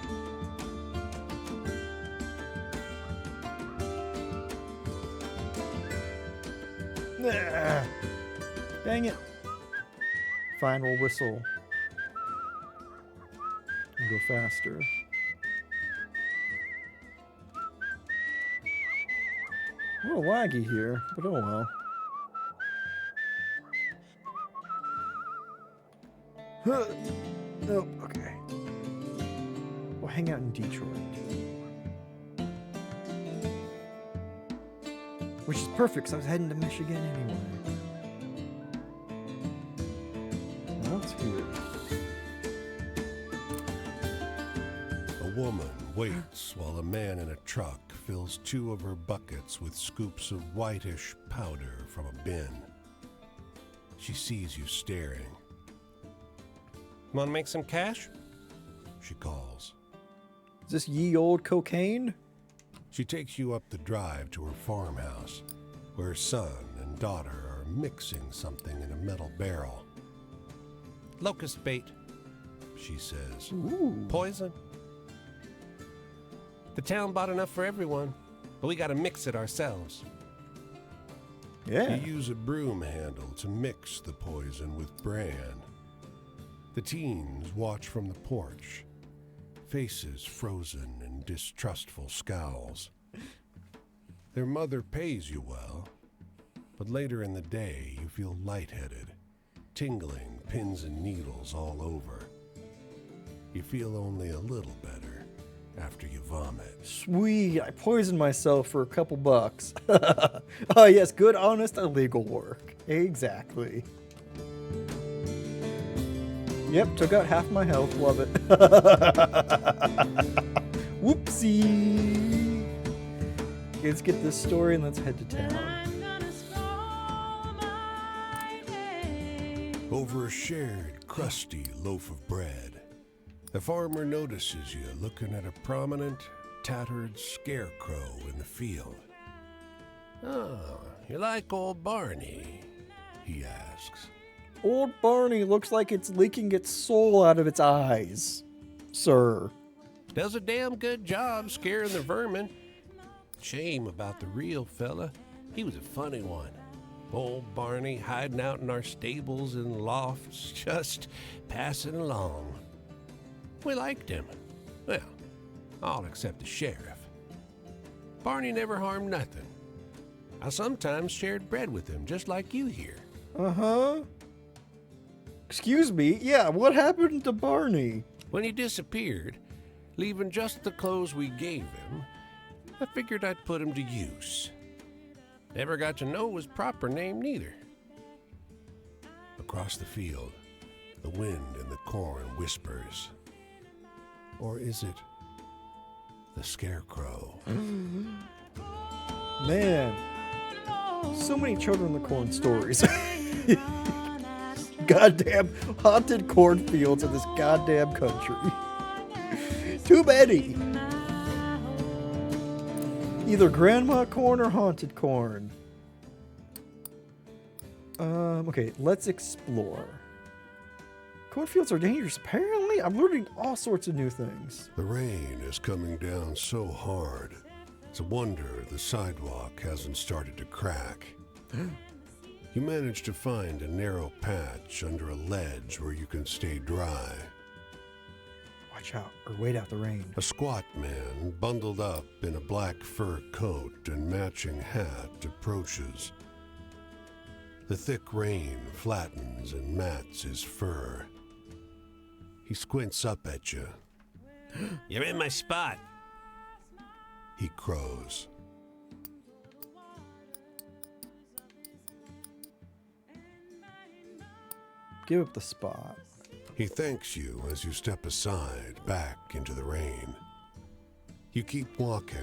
Ah, dang it. Fine, we'll whistle. And go faster. A little laggy here, but oh well. Nope, okay. We'll hang out in Detroit. Which is perfect, because I was heading to Michigan anyway. Let's hear it. A woman waits while a man in a truck fills 2 of her buckets with scoops of whitish powder from a bin. She sees you staring. Want to make some cash? She calls. Is this ye old cocaine? She takes you up the drive to her farmhouse, where her son and daughter are mixing something in a metal barrel. Locust bait, She says, Ooh. poison. The town bought enough for everyone, but we gotta mix it ourselves. Yeah. You use a broom handle to mix the poison with bran. The teens watch from the porch, faces frozen in distrustful scowls. Their mother pays you well, but later in the day you feel lightheaded, tingling pins and needles all over. You feel only a little better after you vomit. Sweet, I poisoned myself for a couple bucks. Oh yes, good, honest, illegal work. Exactly. Yep, took out half my health, love it. Whoopsie. Okay, let's get this story and let's head to town. Over a shared, crusty loaf of bread, the farmer notices you looking at a prominent, tattered scarecrow in the field. Oh, you like old Barney? He asks. Old Barney looks like it's leaking its soul out of its eyes, sir. Does a damn good job scaring the vermin. Shame about the real fella. He was a funny one. Old Barney hiding out in our stables and lofts, just passing along. We liked him. Well, all except the sheriff. Barney never harmed nothing. I sometimes shared bread with him, just like you here. Uh-huh. Excuse me? Yeah, what happened to Barney? When he disappeared, leaving just the clothes we gave him, I figured I'd put him to use. Never got to know his proper name neither. Across the field, the wind in the corn whispers. Or is it the scarecrow? Man, so many Children in the Corn stories. Goddamn haunted cornfields in this goddamn country. Too many. Either grandma corn or haunted corn. Okay, let's explore. Cornfields are dangerous, apparently. I'm learning all sorts of new things. The rain is coming down so hard. It's a wonder the sidewalk hasn't started to crack. You manage to find a narrow patch under a ledge where you can stay dry. Watch out, or wait out the rain. A squat man, bundled up in a black fur coat and matching hat, approaches. The thick rain flattens and mats his fur. He squints up at you. You're in my spot. He crows. Give up the spot. He thanks you as you step aside, back into the rain. You keep walking,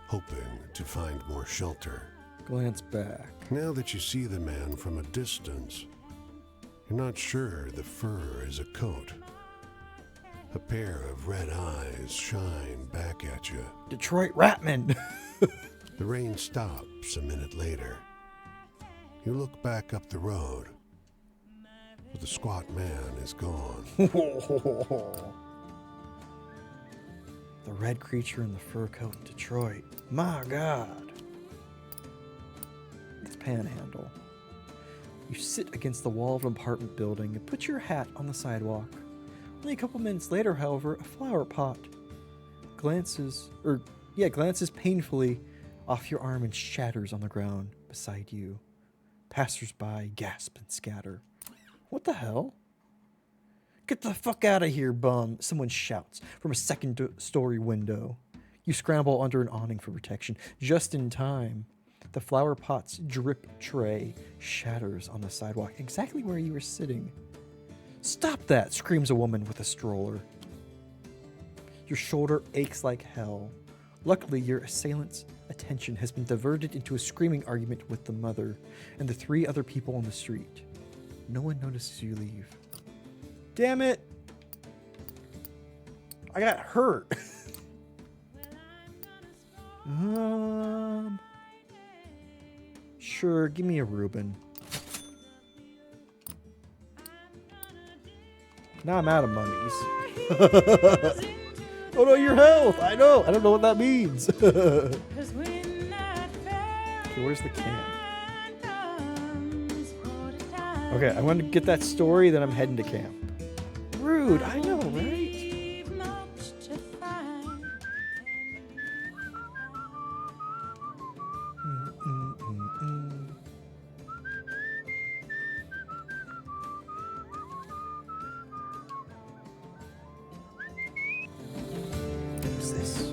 hoping to find more shelter. Glance back. Now that you see the man from a distance, you're not sure the fur is a coat. A pair of red eyes shine back at you. Detroit Ratman. The rain stops a minute later. You look back up the road, but the squat man is gone. The red creature in the fur coat in Detroit. My God. It's Panhandle. You sit against the wall of an apartment building and put your hat on the sidewalk. Only a couple minutes later, however, a flower pot glances painfully off your arm and shatters on the ground beside you. Passers-by gasp and scatter. What the hell? Get the fuck out of here, bum! Someone shouts from a second-story window. You scramble under an awning for protection. Just in time, the flower pot's drip tray shatters on the sidewalk, exactly where you were sitting. Stop that! Screams a woman with a stroller. Your shoulder aches like hell. Luckily, your assailant's attention has been diverted into a screaming argument with the mother and the 3 other people on the street. No one notices you leave. Damn it! I got hurt. Sure, give me a Reuben. Now I'm out of monies. Oh no, your health! I know! I don't know what that means. Okay, where's the can? Okay, I want to get that story, then I'm heading to camp. Rude, I know, right? What's this?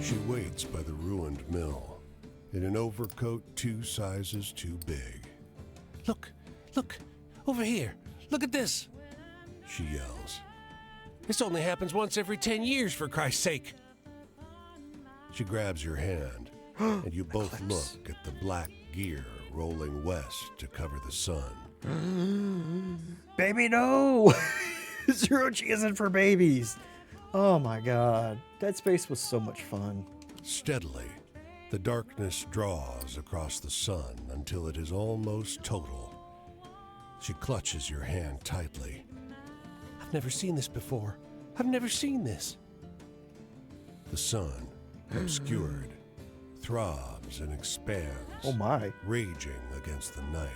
She waits by the ruined mill, in an overcoat 2 sizes too big. Look, over here. Look at this. She yells. This only happens once every 10 years, for Christ's sake. She grabs your hand, and you both look at the black gear rolling west to cover the sun. Baby, no! Zero G isn't for babies. Oh my God. Dead Space was so much fun. Steadily, the darkness draws across the sun until it is almost total. She clutches your hand tightly. I've never seen this before. I've never seen this. The sun, obscured, throbs and expands, Oh my. raging against the night.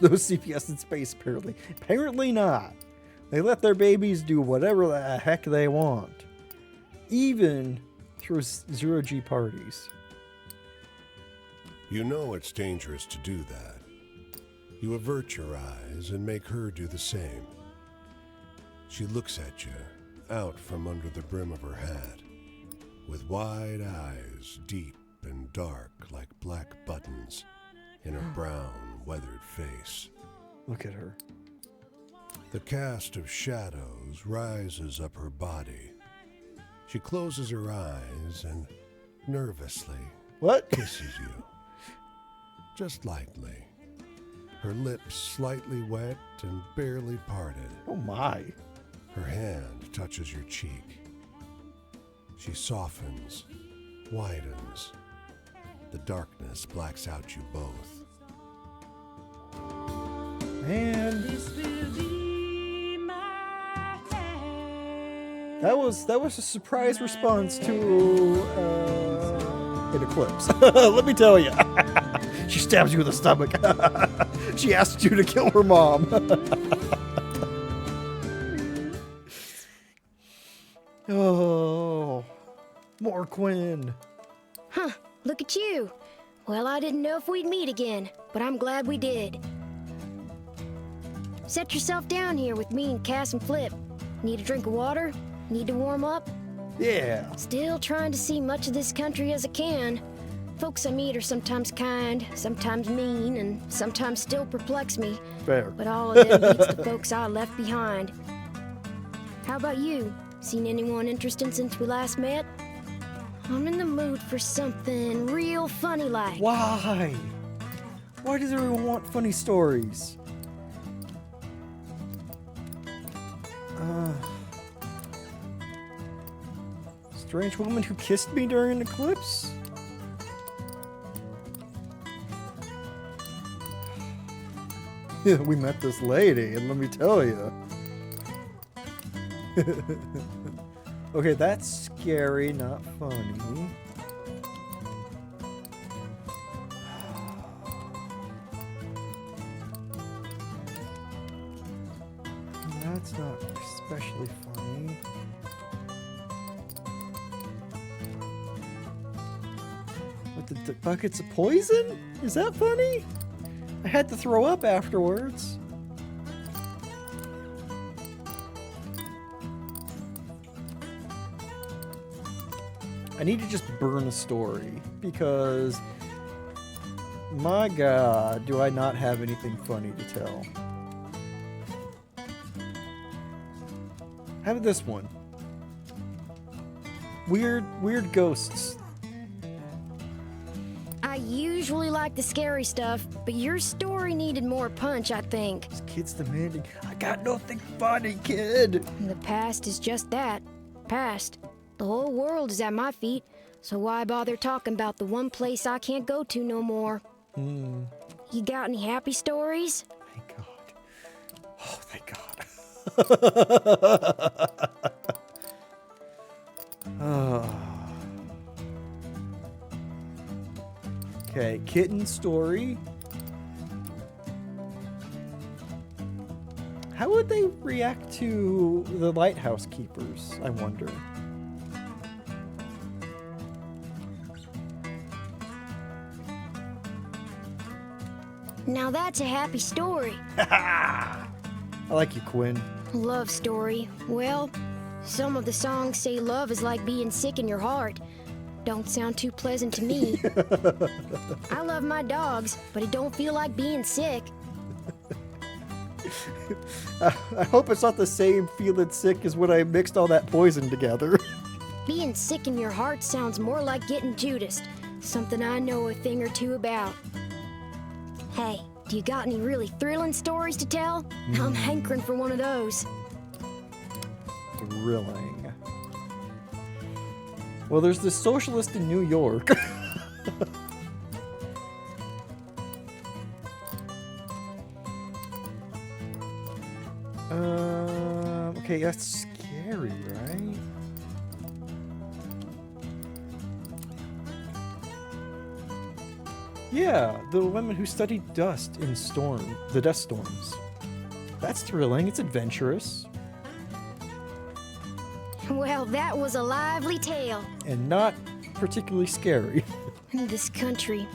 No CPS in space, apparently. Apparently not. They let their babies do whatever the heck they want. Even through Zero G parties. You know it's dangerous to do that. You avert your eyes and make her do the same. She looks at you, out from under the brim of her hat, with wide eyes, deep and dark like black buttons, in her brown, weathered face. Look at her. The cast of shadows rises up her body. She closes her eyes and nervously What? kisses you. Just lightly. Her lips slightly wet and barely parted. Oh my. Her hand touches your cheek. She softens, widens. The darkness blacks out you both. Man. That was a surprise response to an eclipse. Let me tell you. She stabs you in the stomach. She asked you to kill her mom. Oh, more Quinn. Huh, look at you. Well, I didn't know if we'd meet again, but I'm glad we did. Set yourself down here with me and Cass and Flip. Need a drink of water? Need to warm up? Yeah. Still trying to see much of this country as I can. Folks I meet are sometimes kind, sometimes mean, and sometimes still perplex me. Fair. But all of them beats the folks I left behind. How about you? Seen anyone interesting since we last met? I'm in the mood for something real funny like. Why? Why does everyone want funny stories? Strange woman who kissed me during an eclipse? We met this lady, and let me tell you. Okay, that's scary, not funny. That's not especially funny. With the buckets of poison? Is that funny? I had to throw up afterwards. I need to just burn a story because, my God, do I not have anything funny to tell. How about this one? Weird ghosts. I usually like the scary stuff, but your story needed more punch, I think. This kid's demanding. I got nothing funny, kid. And the past is just that. Past. The whole world is at my feet, so why bother talking about the one place I can't go to no more? You got any happy stories? Thank God. Oh, thank God. Okay, kitten story. How would they react to the lighthouse keepers, I wonder? Now that's a happy story. I like you, Quinn. Love story. Well, some of the songs say love is like being sick in your heart. Don't sound too pleasant to me. I love my dogs, but it don't feel like being sick. I hope it's not the same feeling sick as when I mixed all that poison together. Being sick in your heart sounds more like getting Judased, something I know a thing or two about. Hey, do you got any really thrilling stories to tell? I'm hankering for one of those. Thrilling. Well, there's this socialist in New York. Okay, that's scary, right? Yeah, the women who studied dust in the dust storms. That's thrilling, it's adventurous. Well, that was a lively tale. And not particularly scary. In this country,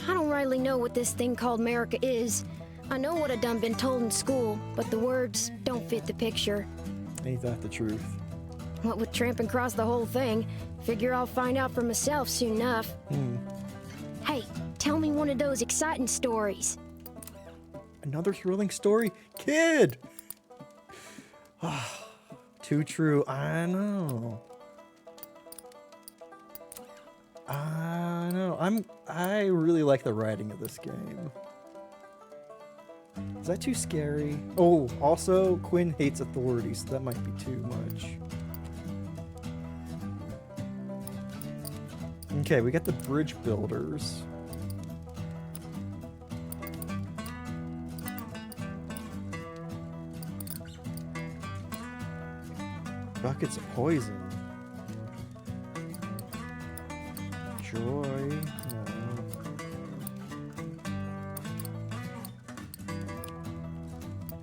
I don't rightly know what this thing called America is. I know what I done been told in school, but the words don't fit the picture. Ain't that the truth? What with tramping across the whole thing, figure I'll find out for myself soon enough. Hey, tell me one of those exciting stories. Another thrilling story? Kid! Too true. I know. I really like the writing of this game. Is that too scary? Oh, also, Quinn hates authorities, so that might be too much. Okay, we got the bridge builders. Buckets of poison. Joy. No.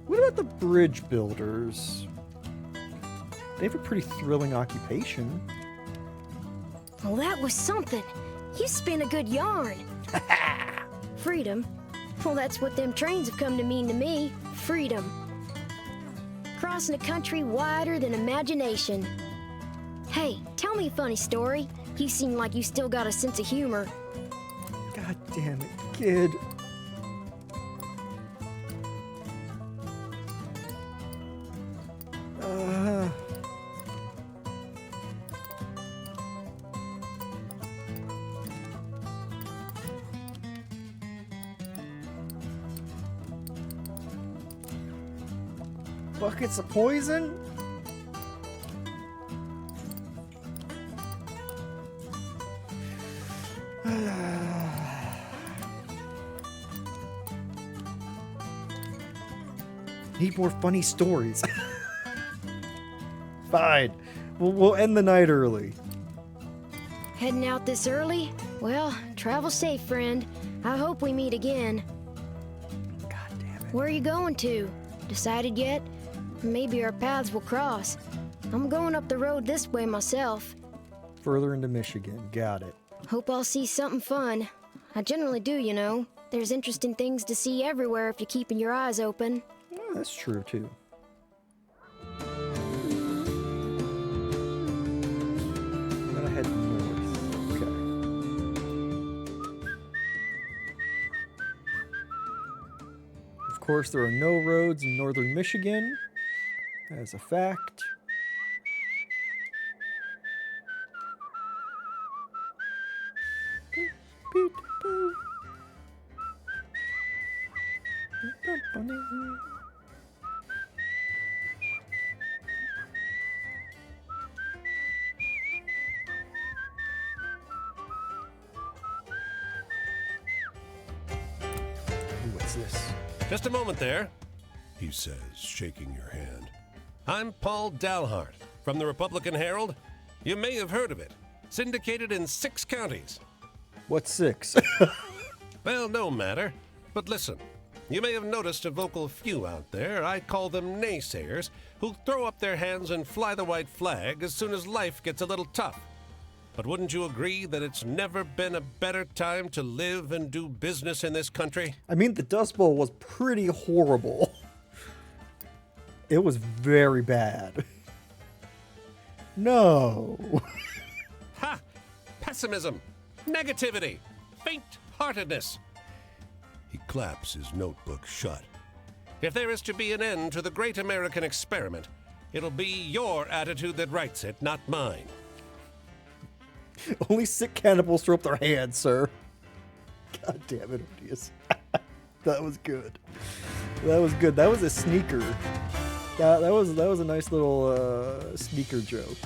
What about the bridge builders? They have a pretty thrilling occupation. Well, that was something. You spin a good yarn. Freedom. Well, that's what them trains have come to mean to me. Freedom. Crossing a country wider than imagination. Hey, tell me a funny story. You seem like you still got a sense of humor. Damn it, kid. Buckets of poison? Need more funny stories. Fine. We'll end the night early. Heading out this early? Well, travel safe, friend. I hope we meet again. God damn it. Where are you going to? Decided yet? Maybe our paths will cross. I'm going up the road this way myself. Further into Michigan. Got it. Hope I'll see something fun. I generally do, you know. There's interesting things to see everywhere if you're keeping your eyes open. Oh, that's true, too. I'm gonna head north. Okay. Of course, there are no roads in northern Michigan. As a fact. What's this? Just a moment there. He says, shaking your hand. I'm Paul Dalhart from the Republican Herald. You may have heard of it. Syndicated in 6 counties. What's 6? Well, no matter. But listen, you may have noticed a vocal few out there. I call them naysayers, who throw up their hands and fly the white flag as soon as life gets a little tough. But wouldn't you agree that it's never been a better time to live and do business in this country? I mean, the Dust Bowl was pretty horrible. It was very bad. No. Ha! Pessimism, negativity, faint-heartedness. He claps his notebook shut. If there is to be an end to the great American experiment, it'll be your attitude that writes it, not mine. Only sick cannibals throw up their hands, sir. God damn it, Odious. That was good. That was good. That was a sneaker. That was a nice little sneaker joke.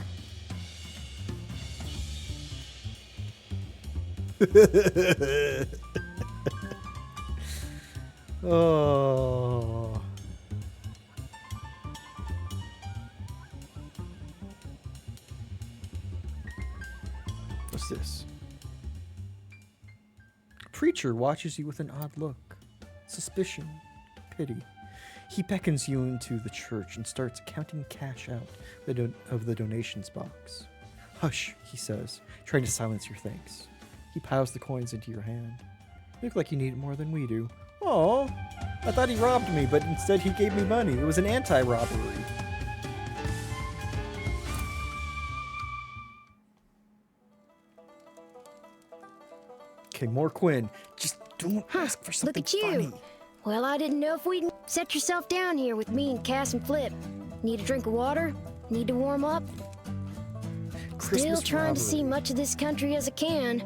Oh. What's this? A preacher watches you with an odd look. Suspicion. Pity. He beckons you into the church and starts counting cash out of the donations box. Hush, he says, trying to silence your thanks. He piles the coins into your hand. You look like you need it more than we do. Oh, I thought he robbed me, but instead he gave me money. It was an anti-robbery. Okay, more Quinn. Just don't ask for something Look at you. funny. Well, I didn't know if we'd set yourself down here with me and Cass and Flip. Need a drink of water? Need to warm up? Still Christmas trying to robbery. see much of this country as I can.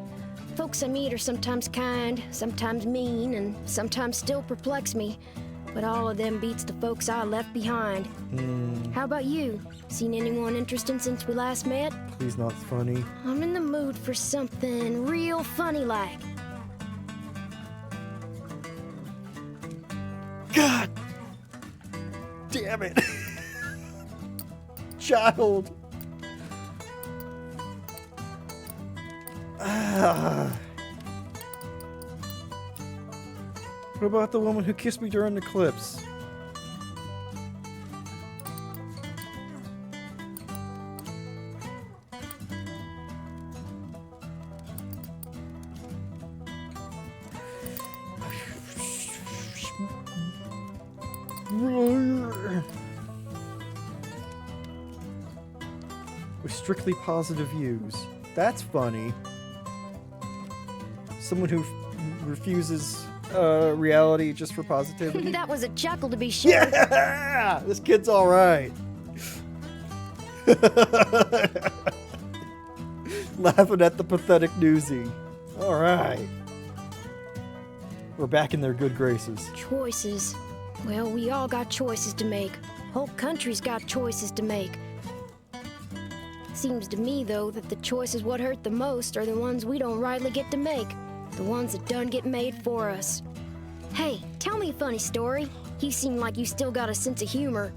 Folks I meet are sometimes kind, sometimes mean, and sometimes still perplex me. But all of them beats the folks I left behind. How about you? Seen anyone interesting since we last met? Please not funny. I'm in the mood for something real funny like. God damn it. Child. What about the woman who kissed me during the eclipse? With strictly positive views. That's funny. Someone who refuses reality just for positivity. That was a chuckle to be sure. Yeah! This kid's all right. Laughing at the pathetic newsie. All right. We're back in their good graces. Choices. Well, we all got choices to make. Whole country's got choices to make. Seems to me, though, that the choices what hurt the most are the ones we don't rightly get to make. The ones that done get made for us. Hey, tell me a funny story. You seem like you still got a sense of humor.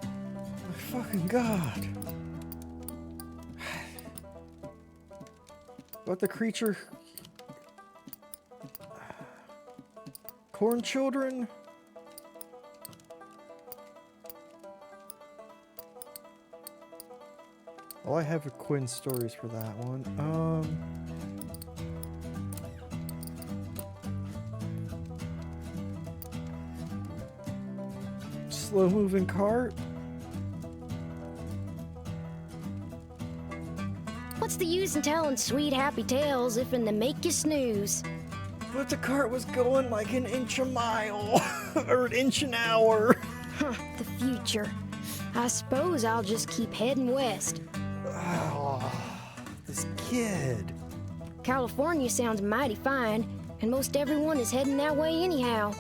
My fucking God. What the creature? Corn children? All I have are Quinn stories for that one. Slow moving cart? What's the use in telling sweet happy tales if in the make you snooze? But the cart was going like an inch a mile, or an inch an hour. Huh, the future. I suppose I'll just keep heading west. Oh, this kid. California sounds mighty fine, and most everyone is heading that way anyhow.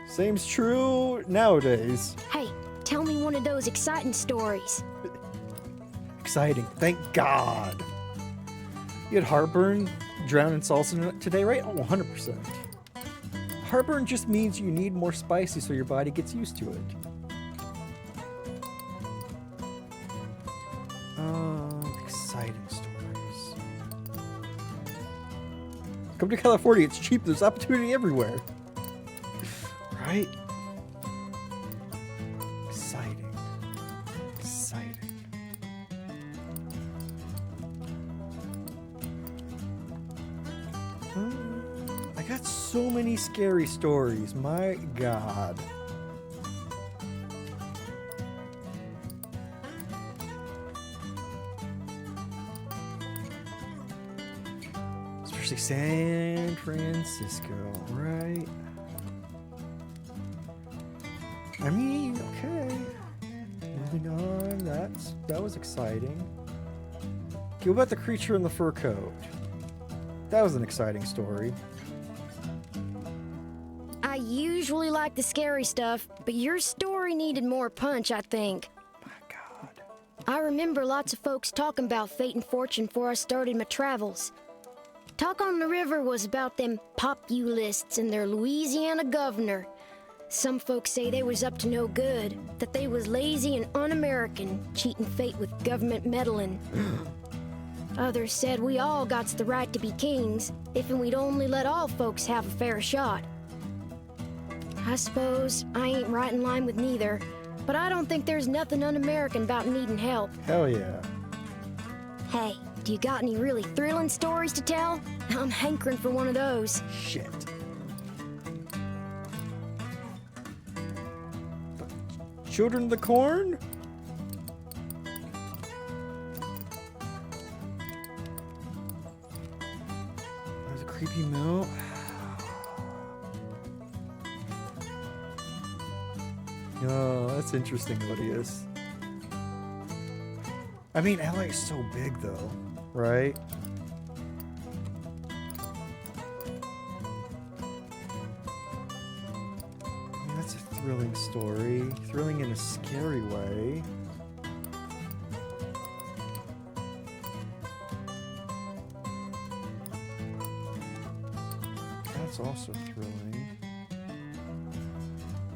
Same's true nowadays. Hey, tell me one of those exciting stories. Exciting, thank God. You had heartburn, drown in salsa today, right? Oh, 100%. Heartburn just means you need more spicy so your body gets used to it. Exciting stories. Come to California, it's cheap, there's opportunity everywhere. Right? Exciting. Exciting. I got so many scary stories, my God. Especially San Francisco, right? I mean, okay. Moving on, that was exciting. Okay, what about the creature in the fur coat? That was an exciting story. I usually like the scary stuff, but your story needed more punch, I think. My God. I remember lots of folks talking about fate and fortune before I started my travels. Talk on the River was about them populists and their Louisiana governor. Some folks say they was up to no good, that they was lazy and un-American, cheating fate with government meddling. Others said we all gots the right to be kings, if and we'd only let all folks have a fair shot. I suppose I ain't right in line with neither, but I don't think there's nothing un-American about needing help. Hell yeah. Hey, do you got any really thrilling stories to tell? I'm hankering for one of those. Shit. Children of the Corn? There's a creepy mill. Oh, that's interesting, Odious. I mean, LA is so big, though, right? I mean, that's a thrilling story. Thrilling in a scary way. That's also thrilling.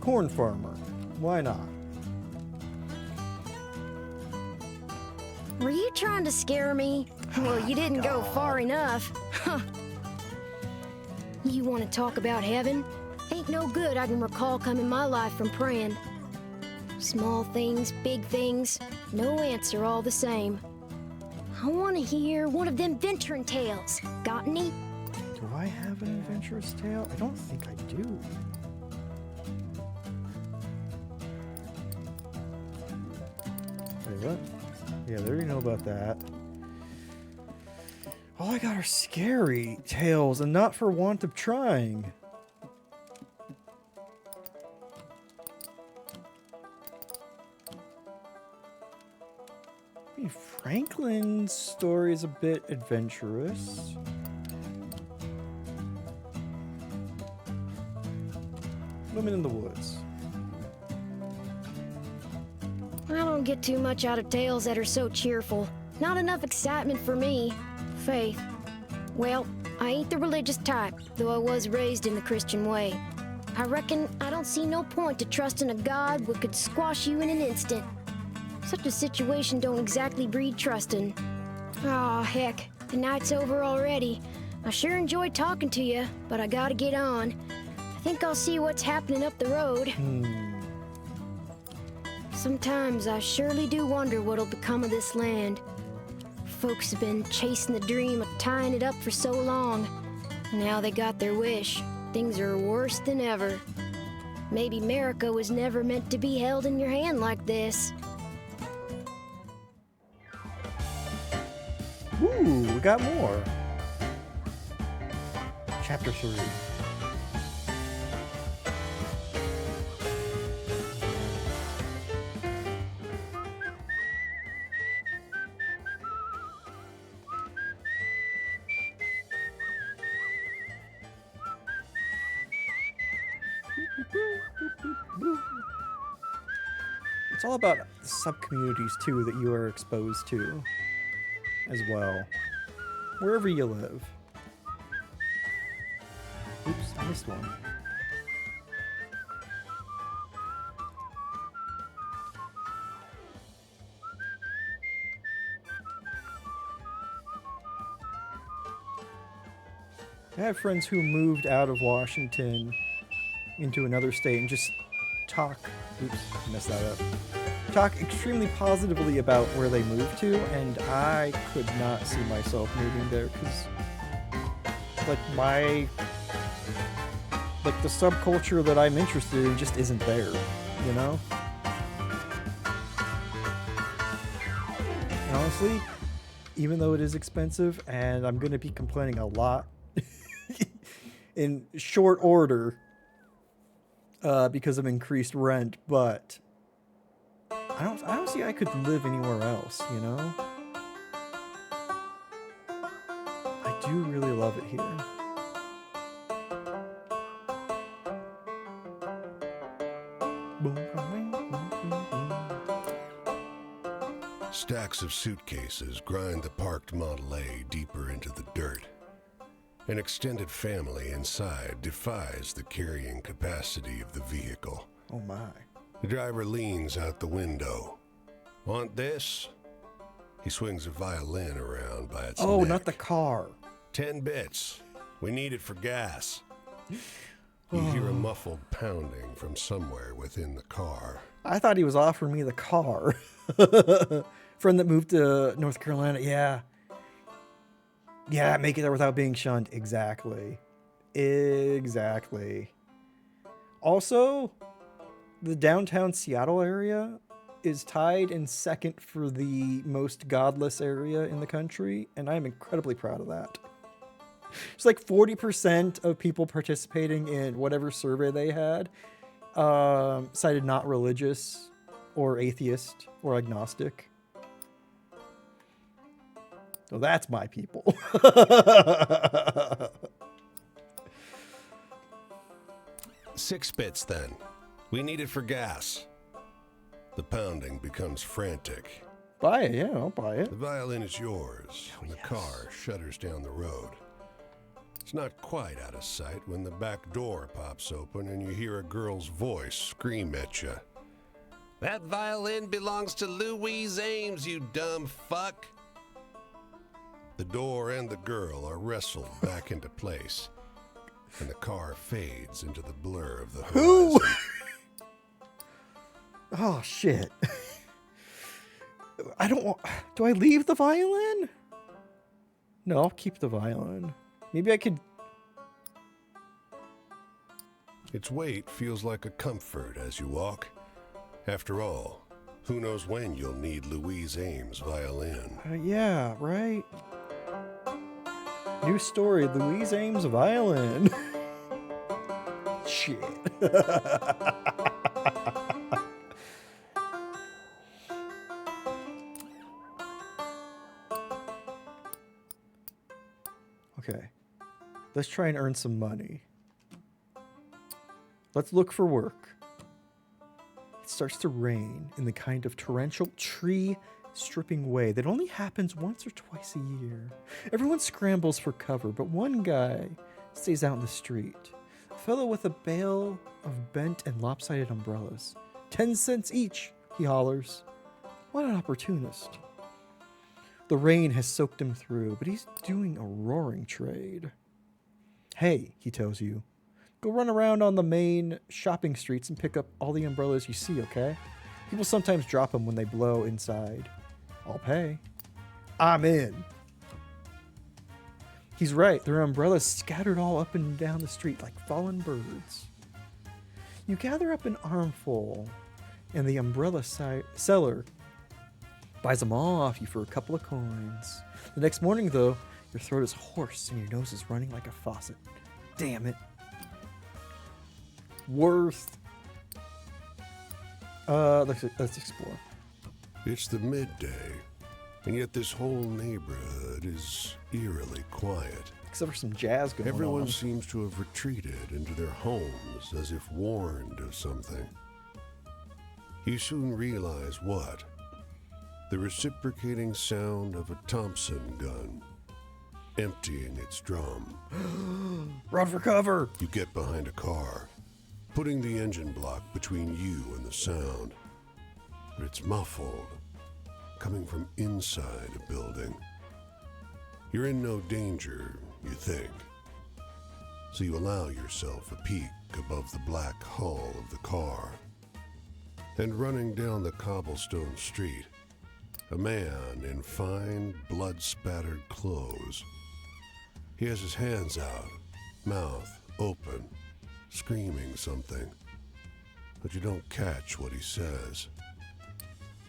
Corn farmer. Why not? Were you trying to scare me? Well, you didn't go far enough. Huh. You want to talk about heaven? Ain't no good I can recall coming my life from praying. Small things, big things, no answer all the same. I want to hear one of them venturing tales. Got any? Do I have an adventurous tale? I don't think I do. Wait, what? Yeah, they already know about that. All I got are scary tales, and not for want of trying. I mean, Franklin's story is a bit adventurous. Women in the Woods. I don't get too much out of tales that are so cheerful. Not enough excitement for me. Faith. Well, I ain't the religious type, though I was raised in the Christian way. I reckon I don't see no point to trusting a God what could squash you in an instant. Such a situation don't exactly breed trusting. Aw, heck, the night's over already. I sure enjoyed talking to you, but I gotta get on. I think I'll see what's happening up the road. Sometimes I surely do wonder what'll become of this land. Folks have been chasing the dream of tying it up for so long. Now they got their wish. Things are worse than ever. Maybe America was never meant to be held in your hand like this. Ooh, we got more. Chapter 3. It's all about the sub-communities, too, that you are exposed to as well, wherever you live. Oops, I missed one. I have friends who moved out of Washington into another state and just talk, oops, messed that up, talk extremely positively about where they moved to, and I could not see myself moving there because, the subculture that I'm interested in just isn't there, you know? And honestly, even though it is expensive, and I'm going to be complaining a lot in short order because of increased rent, but I don't see I could live anywhere else, you know? I do really love it here. Stacks of suitcases grind the parked Model A deeper into the dirt. An extended family inside defies the carrying capacity of the vehicle. Oh my. The driver leans out the window. Want this? He swings a violin around by its Oh, neck. not the car. 10 bits. We need it for gas. You hear a muffled pounding from somewhere within the car. I thought he was offering me the car. Friend that moved to North Carolina. Yeah. Yeah, make it there without being shunned. Exactly. Exactly. Also, the downtown Seattle area is tied in second for the most godless area in the country, and I'm incredibly proud of that. It's like 40% of people participating in whatever survey they had cited not religious or atheist or agnostic. So that's my people. 6 bits then. We need it for gas. The pounding becomes frantic. Buy it, yeah, I'll buy it. The violin is yours, and the car shudders down the road. It's not quite out of sight when the back door pops open and you hear a girl's voice scream at you. That violin belongs to Louise Ames, you dumb fuck. The door and the girl are wrestled back into place, and the car fades into the blur of the horizon. Who? Oh, shit. I don't want... Do I leave the violin? No, I'll keep the violin. Maybe I could... Its weight feels like a comfort as you walk. After all, who knows when you'll need Louise Ames' violin. Yeah, right? New story, Louise Ames violin. Shit. Okay. Let's try and earn some money. Let's look for work. It starts to rain in the kind of torrential tree stripping way that only happens once or twice a year. Everyone scrambles for cover, but one guy stays out in the street. A fellow with a bale of bent and lopsided umbrellas. 10 cents each, he hollers. What an opportunist. The rain has soaked him through, but he's doing a roaring trade. Hey, he tells you, go run around on the main shopping streets and pick up all the umbrellas you see, okay? People sometimes drop them when they blow inside. I'll pay. I'm in. He's right. There are umbrellas scattered all up and down the street like fallen birds. You gather up an armful, and the umbrella seller buys them all off you for a couple of coins. The next morning, though, your throat is hoarse and your nose is running like a faucet. Damn it. Worth. Let's explore. It's the midday, and yet this whole neighborhood is eerily quiet. Except for some jazz going Everyone on. seems to have retreated into their homes as if warned of something. You soon realize what? The reciprocating sound of a Thompson gun emptying its drum. Run for cover! You get behind a car, putting the engine block between you and the sound. But it's muffled, coming from inside a building. You're in no danger, you think. So you allow yourself a peek above the black hull of the car. And running down the cobblestone street, a man in fine, blood-spattered clothes. He has his hands out, mouth open, screaming something. But you don't catch what he says.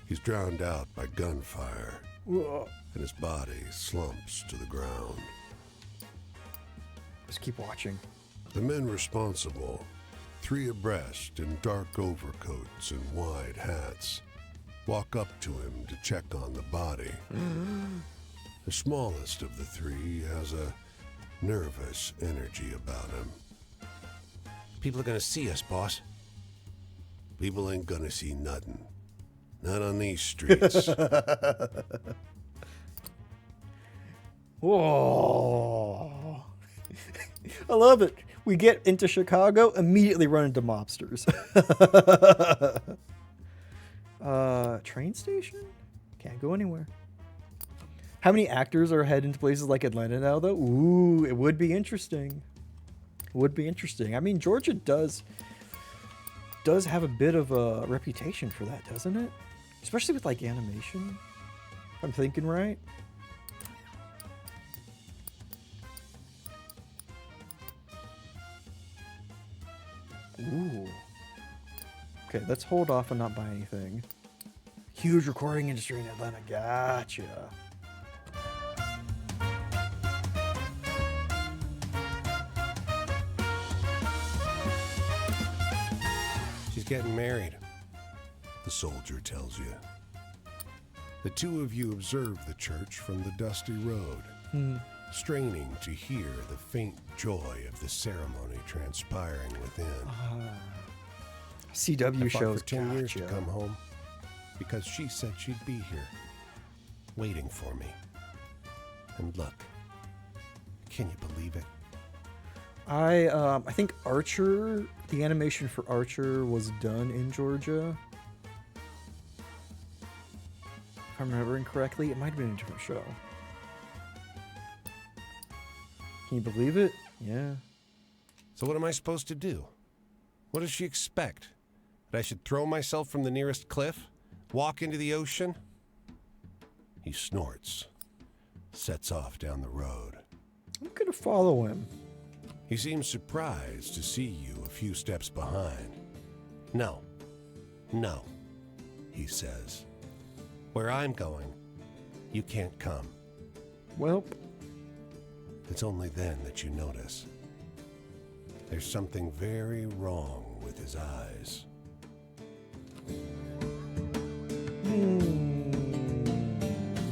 He's drowned out by gunfire, and his body slumps to the ground. Just keep watching. The men responsible, 3 abreast in dark overcoats and wide hats, walk up to him to check on the body. The smallest of the 3 has a nervous energy about him. People are gonna see us, boss. People ain't gonna see nothing. Not on these streets. Whoa. I love it. We get into Chicago, immediately run into mobsters. Train station? Can't go anywhere. How many actors are heading to places like Atlanta now, though? Ooh, it would be interesting. Would be interesting. I mean, Georgia does have a bit of a reputation for that, doesn't it? Especially with like animation. If I'm thinking right. Ooh. Okay, let's hold off and not buy anything. Huge recording industry in Atlanta. Gotcha. She's getting married. The soldier tells you. The 2 of you observe the church from the dusty road, straining to hear the faint joy of the ceremony transpiring within. CW I fought shows. for 10 years to gotcha. come home because she said she'd be here, waiting for me. And look, can you believe it? I think Archer, the animation for Archer was done in Georgia. If I'm remembering correctly, it might have been a different show. Can you believe it? Yeah. So what am I supposed to do? What does she expect? That I should throw myself from the nearest cliff? Walk into the ocean? He snorts, sets off down the road. I'm gonna follow him. He seems surprised to see you a few steps behind. No. No, he says. Where I'm going, you can't come. Well, It's only then that you notice. There's something very wrong with his eyes.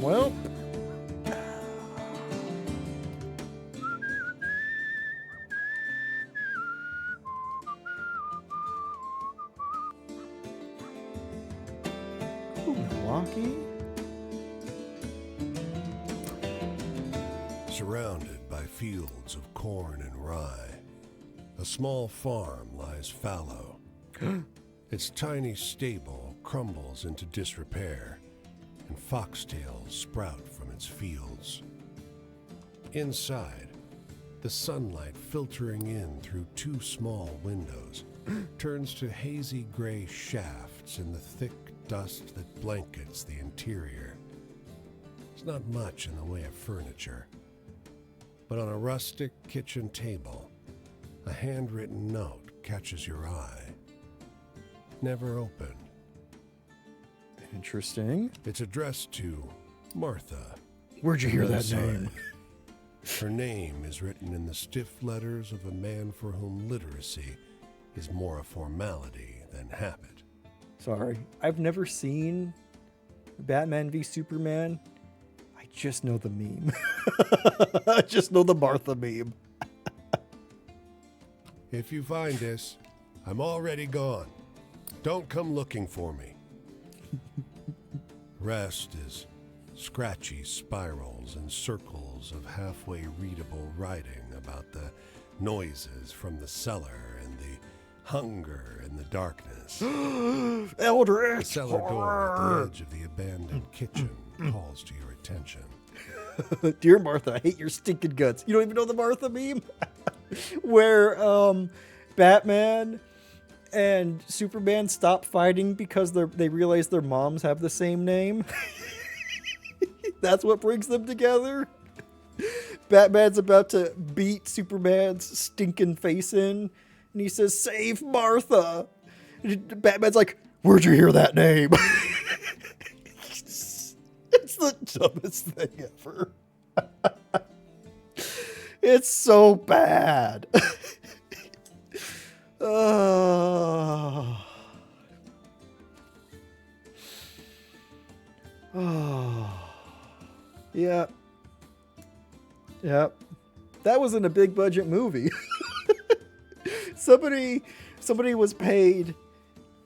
Well. Ooh, Milwaukee. Surrounded by fields of corn and rye, a small farm lies fallow. Its tiny stable crumbles into disrepair, and foxtails sprout from its fields. Inside, the sunlight filtering in through two small windows turns to hazy gray shafts in the thick dust that blankets the interior. There's not much in the way of furniture, but on a rustic kitchen table, a handwritten note catches your eye. Never opened. Interesting. It's addressed to Martha. Where'd you hear no that sign. name? Her name is written in the stiff letters of a man for whom literacy is more a formality than habit. Sorry. I've never seen Batman v Superman. I just know the meme. I just know the Martha meme. If you find this, I'm already gone. Don't come looking for me. Rest is scratchy spirals and circles of halfway readable writing about the noises from the cellar and the hunger in the darkness. Eldritch! The cellar door at the edge of the abandoned kitchen calls to your attention. Dear Martha, I hate your stinking guts. You don't even know the Martha meme? Where Batman and Superman stop fighting because they realize their moms have the same name. That's what brings them together. Batman's about to beat Superman's stinking face in, and he says, "Save Martha." And Batman's like, "Where'd you hear that name?" It's the dumbest thing ever. It's so bad. Oh. Yeah. Yep. That wasn't a big budget movie. Somebody was paid,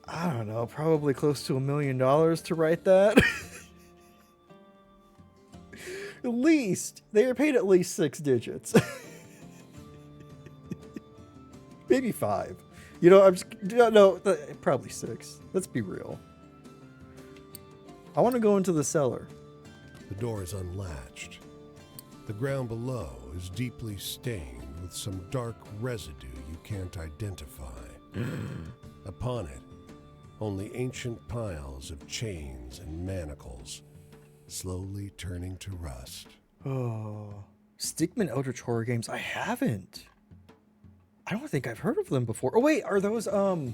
I don't know, probably close to $1 million to write that. At least they were paid at least 6 digits. Maybe 5. You know, probably 6. Let's be real. I want to go into the cellar. The door is unlatched. The ground below is deeply stained with some dark residue you can't identify. Upon it, only ancient piles of chains and manacles, slowly turning to rust. Oh, Stickman Eldritch Horror Games. I haven't. I don't think I've heard of them before. Oh wait, are those the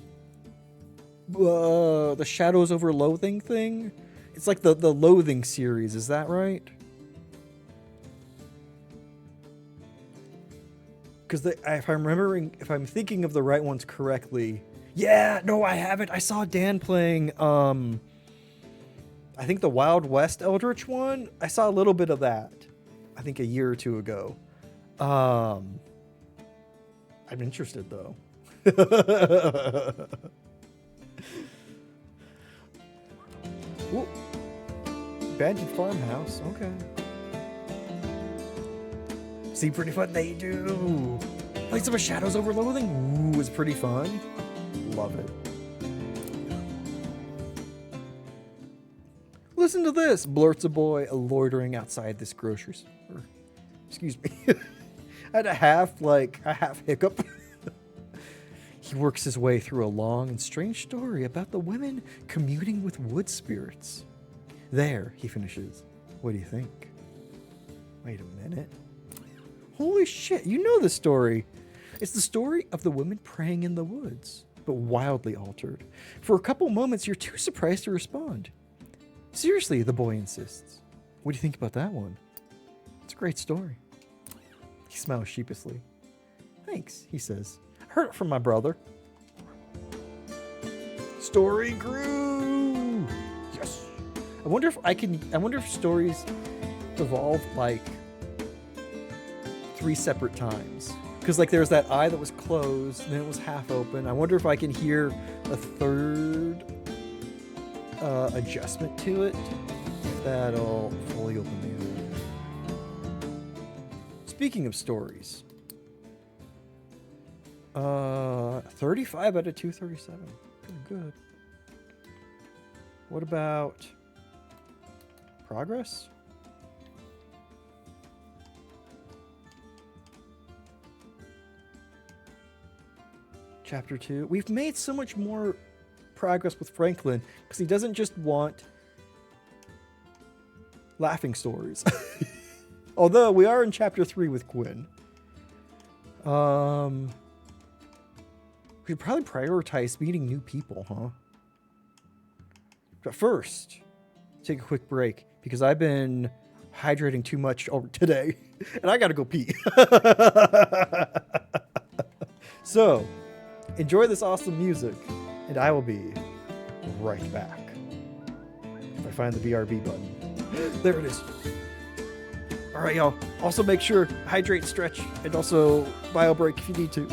Shadows over Loathing thing? It's like the Loathing series, is that right? Because if I'm thinking of the right ones correctly, yeah, no, I haven't. I saw Dan playing, I think the Wild West Eldritch one. I saw a little bit of that, I think a year or two ago. I'm interested though. Ooh. Abandoned farmhouse, okay. See, pretty fun. They do. Play some of Shadows over Loathing. Ooh, it's pretty fun. Love it. Listen to this, blurts a boy loitering outside this grocery store. Excuse me. I had a half hiccup. He works his way through a long and strange story about the women commuting with wood spirits. There, he finishes. What do you think? Wait a minute. Holy shit, you know the story. It's the story of the women praying in the woods, but wildly altered. For a couple moments, you're too surprised to respond. Seriously, the boy insists. What do you think about that one? It's a great story. He smiles sheepishly. Thanks, he says. I heard it from my brother. Story grew. Yes. I wonder if stories evolved like 3 separate times. Because like there's that eye that was closed, and then it was half open. I wonder if I can hear a third adjustment to it that'll fully open the eye. Speaking of stories, 35 out of 237. Pretty good. What about progress? Chapter 2. We've made so much more progress with Franklin because he doesn't just want laughing stories. Although we are in chapter 3 with Quinn. We should probably prioritize meeting new people, huh? But first, take a quick break because I've been hydrating too much over today and I gotta go pee. So, enjoy this awesome music, and I will be right back. If I find the BRB button. There it is. All right, y'all. Also make sure, hydrate, stretch, and also bio break if you need to.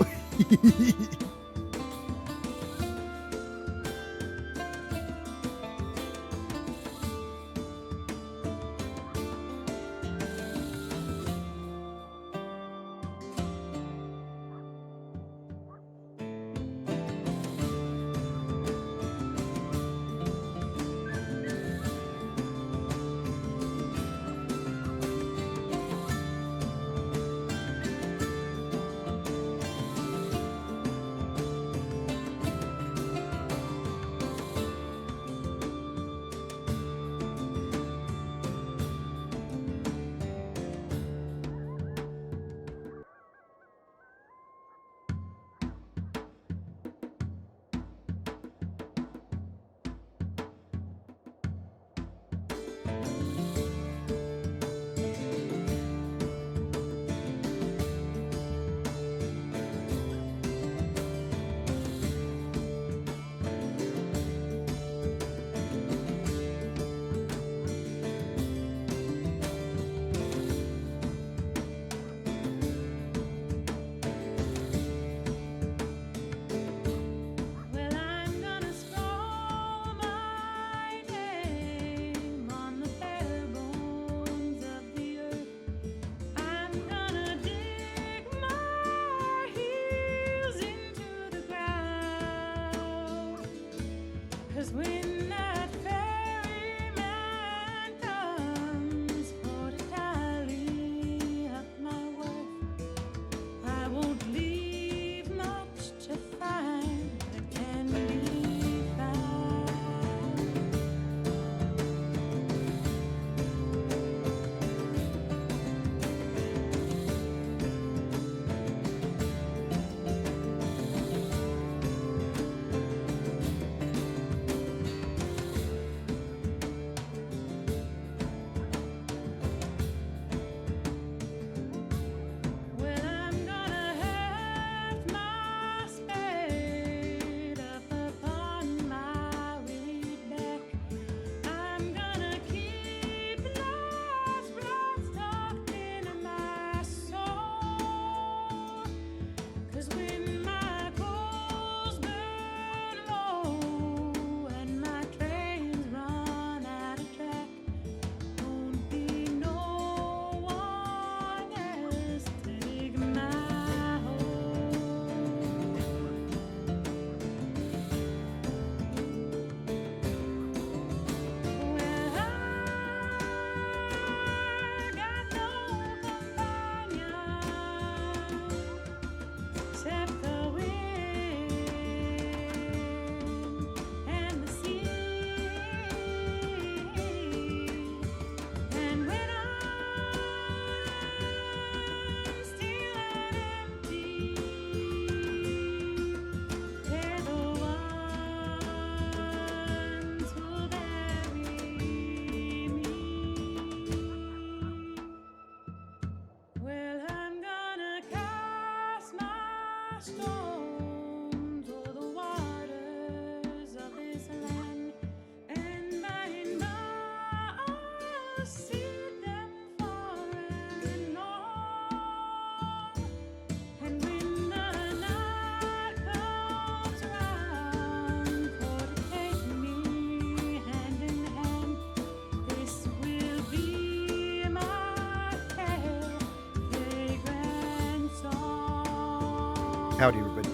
Howdy, everybody.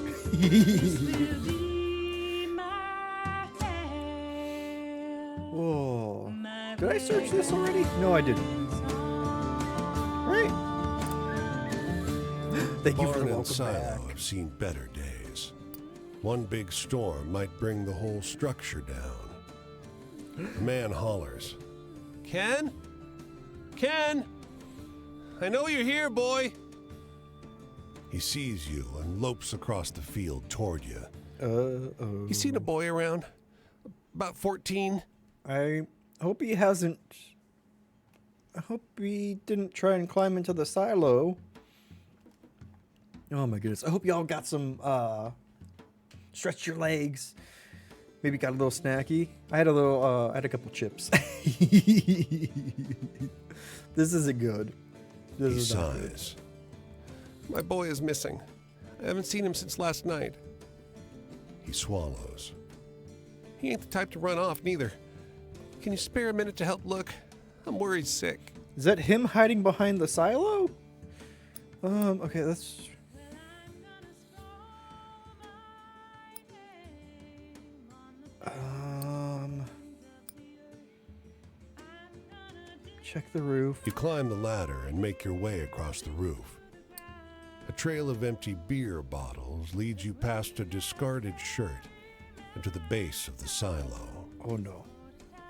Whoa. Did I search this already? No, I didn't. Right. Thank you for Barn the and welcome silo back. have seen better days. One big storm might bring the whole structure down. A man hollers. Ken? Ken? I know you're here, boy. He sees you and lopes across the field toward you. Uh-oh. You seen a boy around? About 14? I hope he hasn't... I hope he didn't try and climb into the silo. Oh my goodness. I hope y'all got some, stretch your legs. Maybe got a little snacky. I had a couple chips. This isn't good. This He is not good. sighs. My boy is missing. I haven't seen him since last night. He swallows. He ain't the type to run off, neither. Can you spare a minute to help look? I'm worried sick. Is that him hiding behind the silo? Okay, let's... Check the roof. You climb the ladder and make your way across the roof. A trail of empty beer bottles leads you past a discarded shirt and to the base of the silo. Oh no.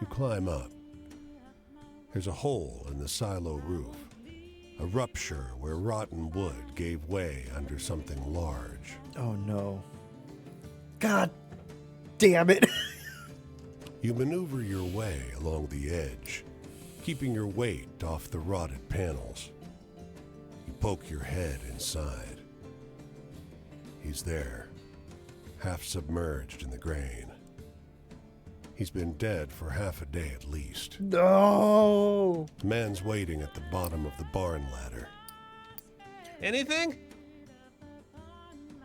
You climb up. There's a hole in the silo roof, a rupture where rotten wood gave way under something large. Oh no. God damn it. You maneuver your way along the edge, keeping your weight off the rotted panels. You poke your head inside. He's there, half submerged in the grain. He's been dead for half a day at least. No. The man's waiting at the bottom of the barn ladder. Anything?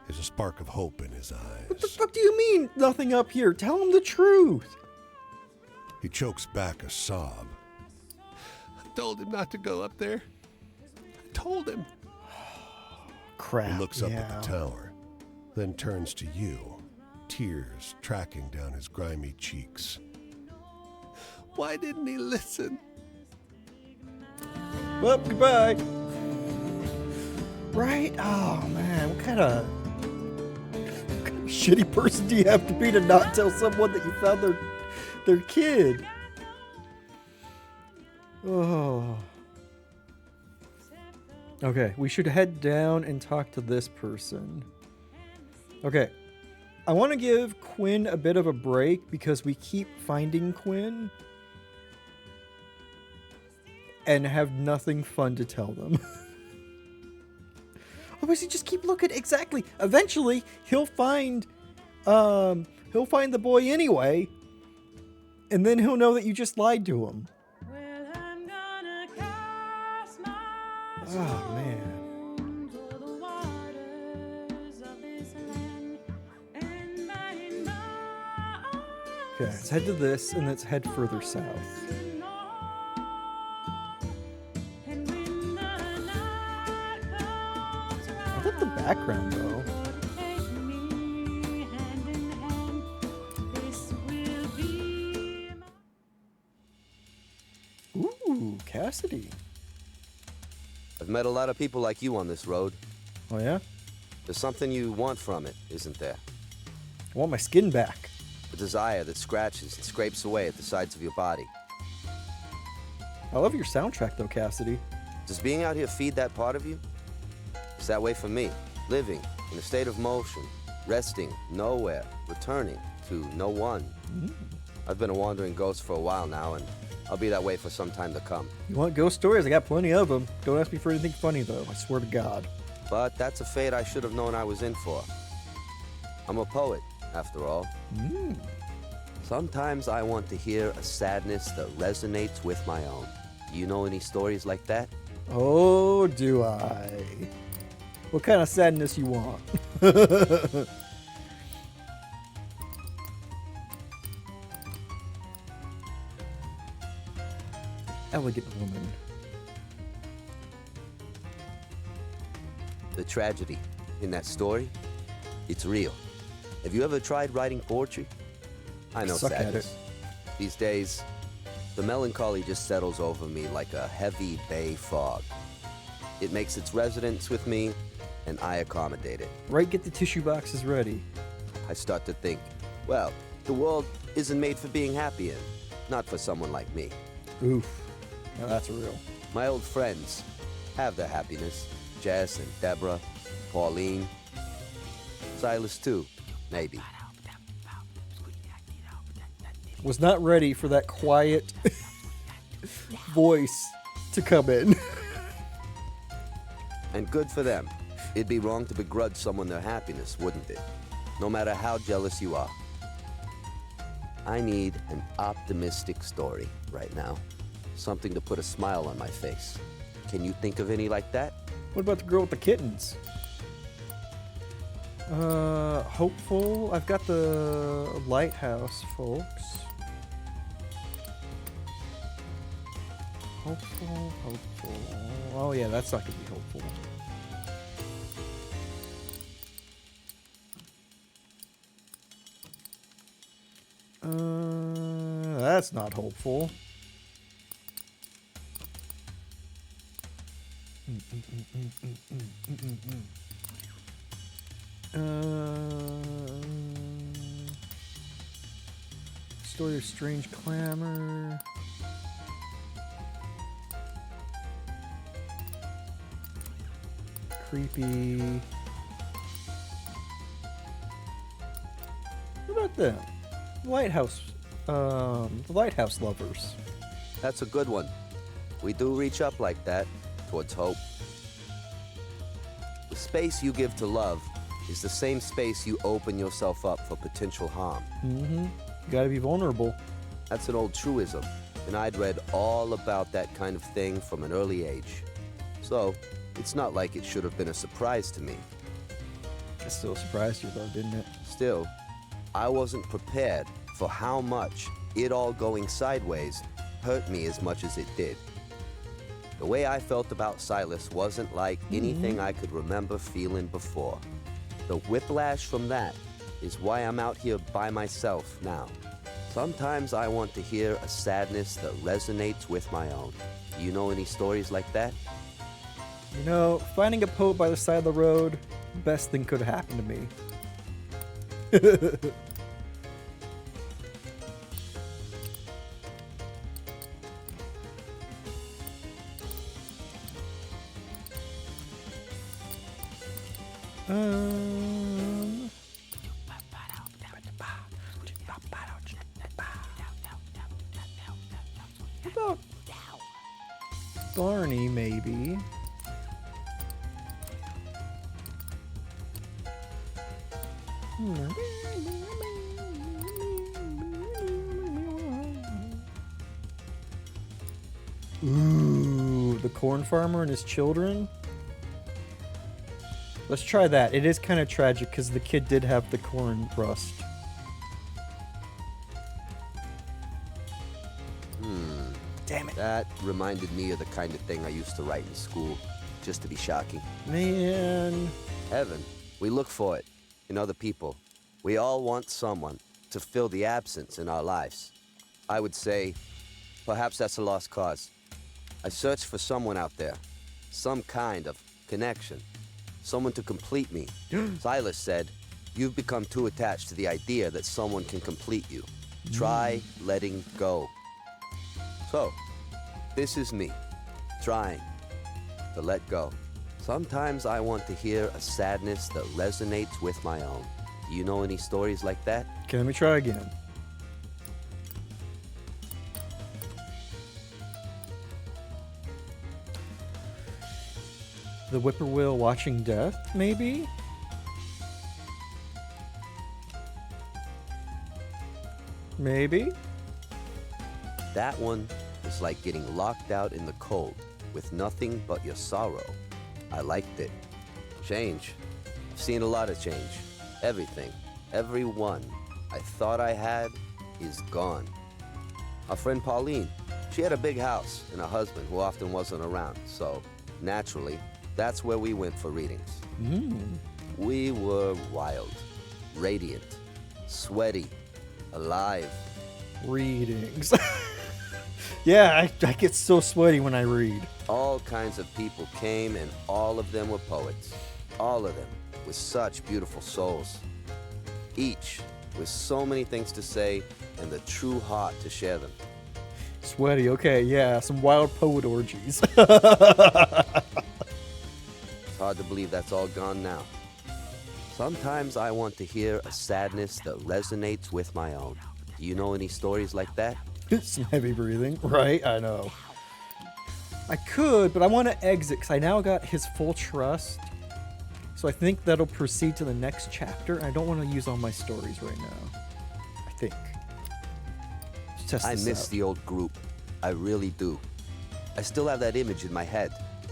There's a spark of hope in his What the eyes. fuck do you mean, nothing up here? Tell him the truth. He chokes back a sob. I told him not to go up there. I told him. Crap. He looks up yeah. at the tower, then turns to you, tears tracking down his grimy cheeks. Why didn't he listen? Well, goodbye. Right? Oh man, what kind of shitty person do you have to be to not tell someone that you found their kid? Oh. Okay, we should head down and talk to this person. Okay. I want to give Quinn a bit of a break because we keep finding Quinn and have nothing fun to tell them. Otherwise, you just keep looking. Exactly. Eventually, he'll find the boy anyway, and then he'll know that you just lied to him. Oh man. Okay, let's head to this, and let's head further south. I love the background, though. Ooh, Cassidy. I've met a lot of people like you on this road. Oh, yeah? There's something you want from it, isn't there? I want my skin back. A desire that scratches and scrapes away at the sides of your body. I love your soundtrack, though, Cassidy. Does being out here feed that part of you? It's that way for me. Living in a state of motion, resting nowhere, returning to no one. I've been a wandering ghost for a while now, and I'll be that way for some time to come. You want ghost stories? I got plenty of them. Don't ask me for anything funny, though. I swear to God. But that's a fate I should have known I was in for. I'm a poet, after all. Sometimes I want to hear a sadness that resonates with my own. Do you know any stories like that? Oh, do I? What kind of sadness you want? Elegant woman. The tragedy in that story It's real. Have you ever tried writing poetry? I know Suck at sadness. These days, the melancholy just settles over me like a heavy bay fog. It makes its residence with me, and I accommodate it. Right, get the tissue boxes ready. I start to think, well, the world isn't made for being happy in, not for someone like me. Oof. Now that's real. My old friends have their happiness. Jess and Deborah, Pauline, Silas too, maybe. Was not ready for that quiet voice to come in. And good for them. It'd be wrong to begrudge someone their happiness, wouldn't it? No matter how jealous you are. I need an optimistic story right now. Something to put a smile on my face. Can you think of any like that? What about the girl with the kittens? Hopeful. I've got the lighthouse, folks. Hopeful. Oh yeah, that's not gonna be hopeful. That's not hopeful. Story of strange clamor. Creepy. What about them? Lighthouse. The lighthouse lovers. That's a good one. We do reach up like that, towards hope. The space you give to love is the same space you open yourself up for potential harm. Mm-hmm. You gotta be vulnerable. That's an old truism, and I'd read all about that kind of thing from an early age. So, it's not like it should have been a surprise to me. It still surprised you though, didn't it? Still, I wasn't prepared for how much it all going sideways hurt me as much as it did. The way I felt about Silas wasn't like anything I could remember feeling before. The whiplash from that is why I'm out here by myself now. Sometimes I want to hear a sadness that resonates with my own. You know any stories like that? You know, finding a poet by the side of the road, best thing could have happened to me. What about Barney, maybe? Ooh, the corn farmer and his children? Let's try that. It is kind of tragic because the kid did have the corn rust. Damn it. That reminded me of the kind of thing I used to write in school, just to be shocking. Man. Heaven, we look for it in other people. We all want someone to fill the absence in our lives. I would say, perhaps that's a lost cause. I searched for someone out there, some kind of connection, someone to complete me. Silas said, you've become too attached to the idea that someone can complete you. Try letting go. So, this is me, trying to let go. Sometimes I want to hear a sadness that resonates with my own. Do you know any stories like that? Okay, let me try again. The whippoorwill watching death, maybe? Maybe? That one is like getting locked out in the cold with nothing but your sorrow. I liked it. Change. I've seen a lot of change. Everything, everyone I thought I had is gone. Our friend Pauline, she had a big house and a husband who often wasn't around, so naturally, that's where we went for readings. We were wild, radiant, sweaty, alive. Readings. Yeah, I get so sweaty when I read. All kinds of people came, and all of them were poets. All of them with such beautiful souls. Each with so many things to say and the true heart to share them. Sweaty, okay, yeah, some wild poet orgies. It's hard to believe that's all gone now. Sometimes I want to hear a sadness that resonates with my own. Do you know any stories like that? Some heavy breathing, right? I know. I could, but I want to exit because I now got his full trust. So I think that'll proceed to the next chapter. I don't want to use all my stories right now. I think. Let's test I this miss out. the old group. I really do. I still have that image in my head.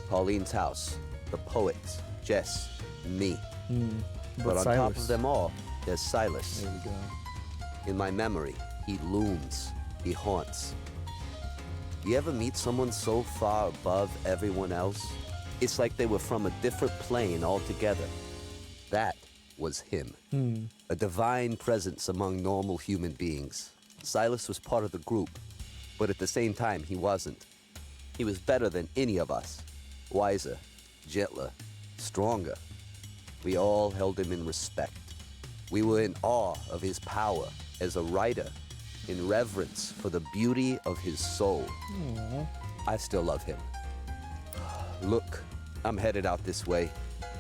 Pauline's house, the poets, Jess, and me. But on top of them all, there's Silas. There we go. In my memory, he looms. He haunts. You ever meet someone so far above everyone else? It's like they were from a different plane altogether. That was him. A divine presence among normal human beings. Silas was part of the group, but at the same time, he wasn't. He was better than any of us. Wiser, gentler, stronger. We all held him in respect. We were in awe of his power as a writer, in reverence for the beauty of his soul. I still love him. Look, I'm headed out this way.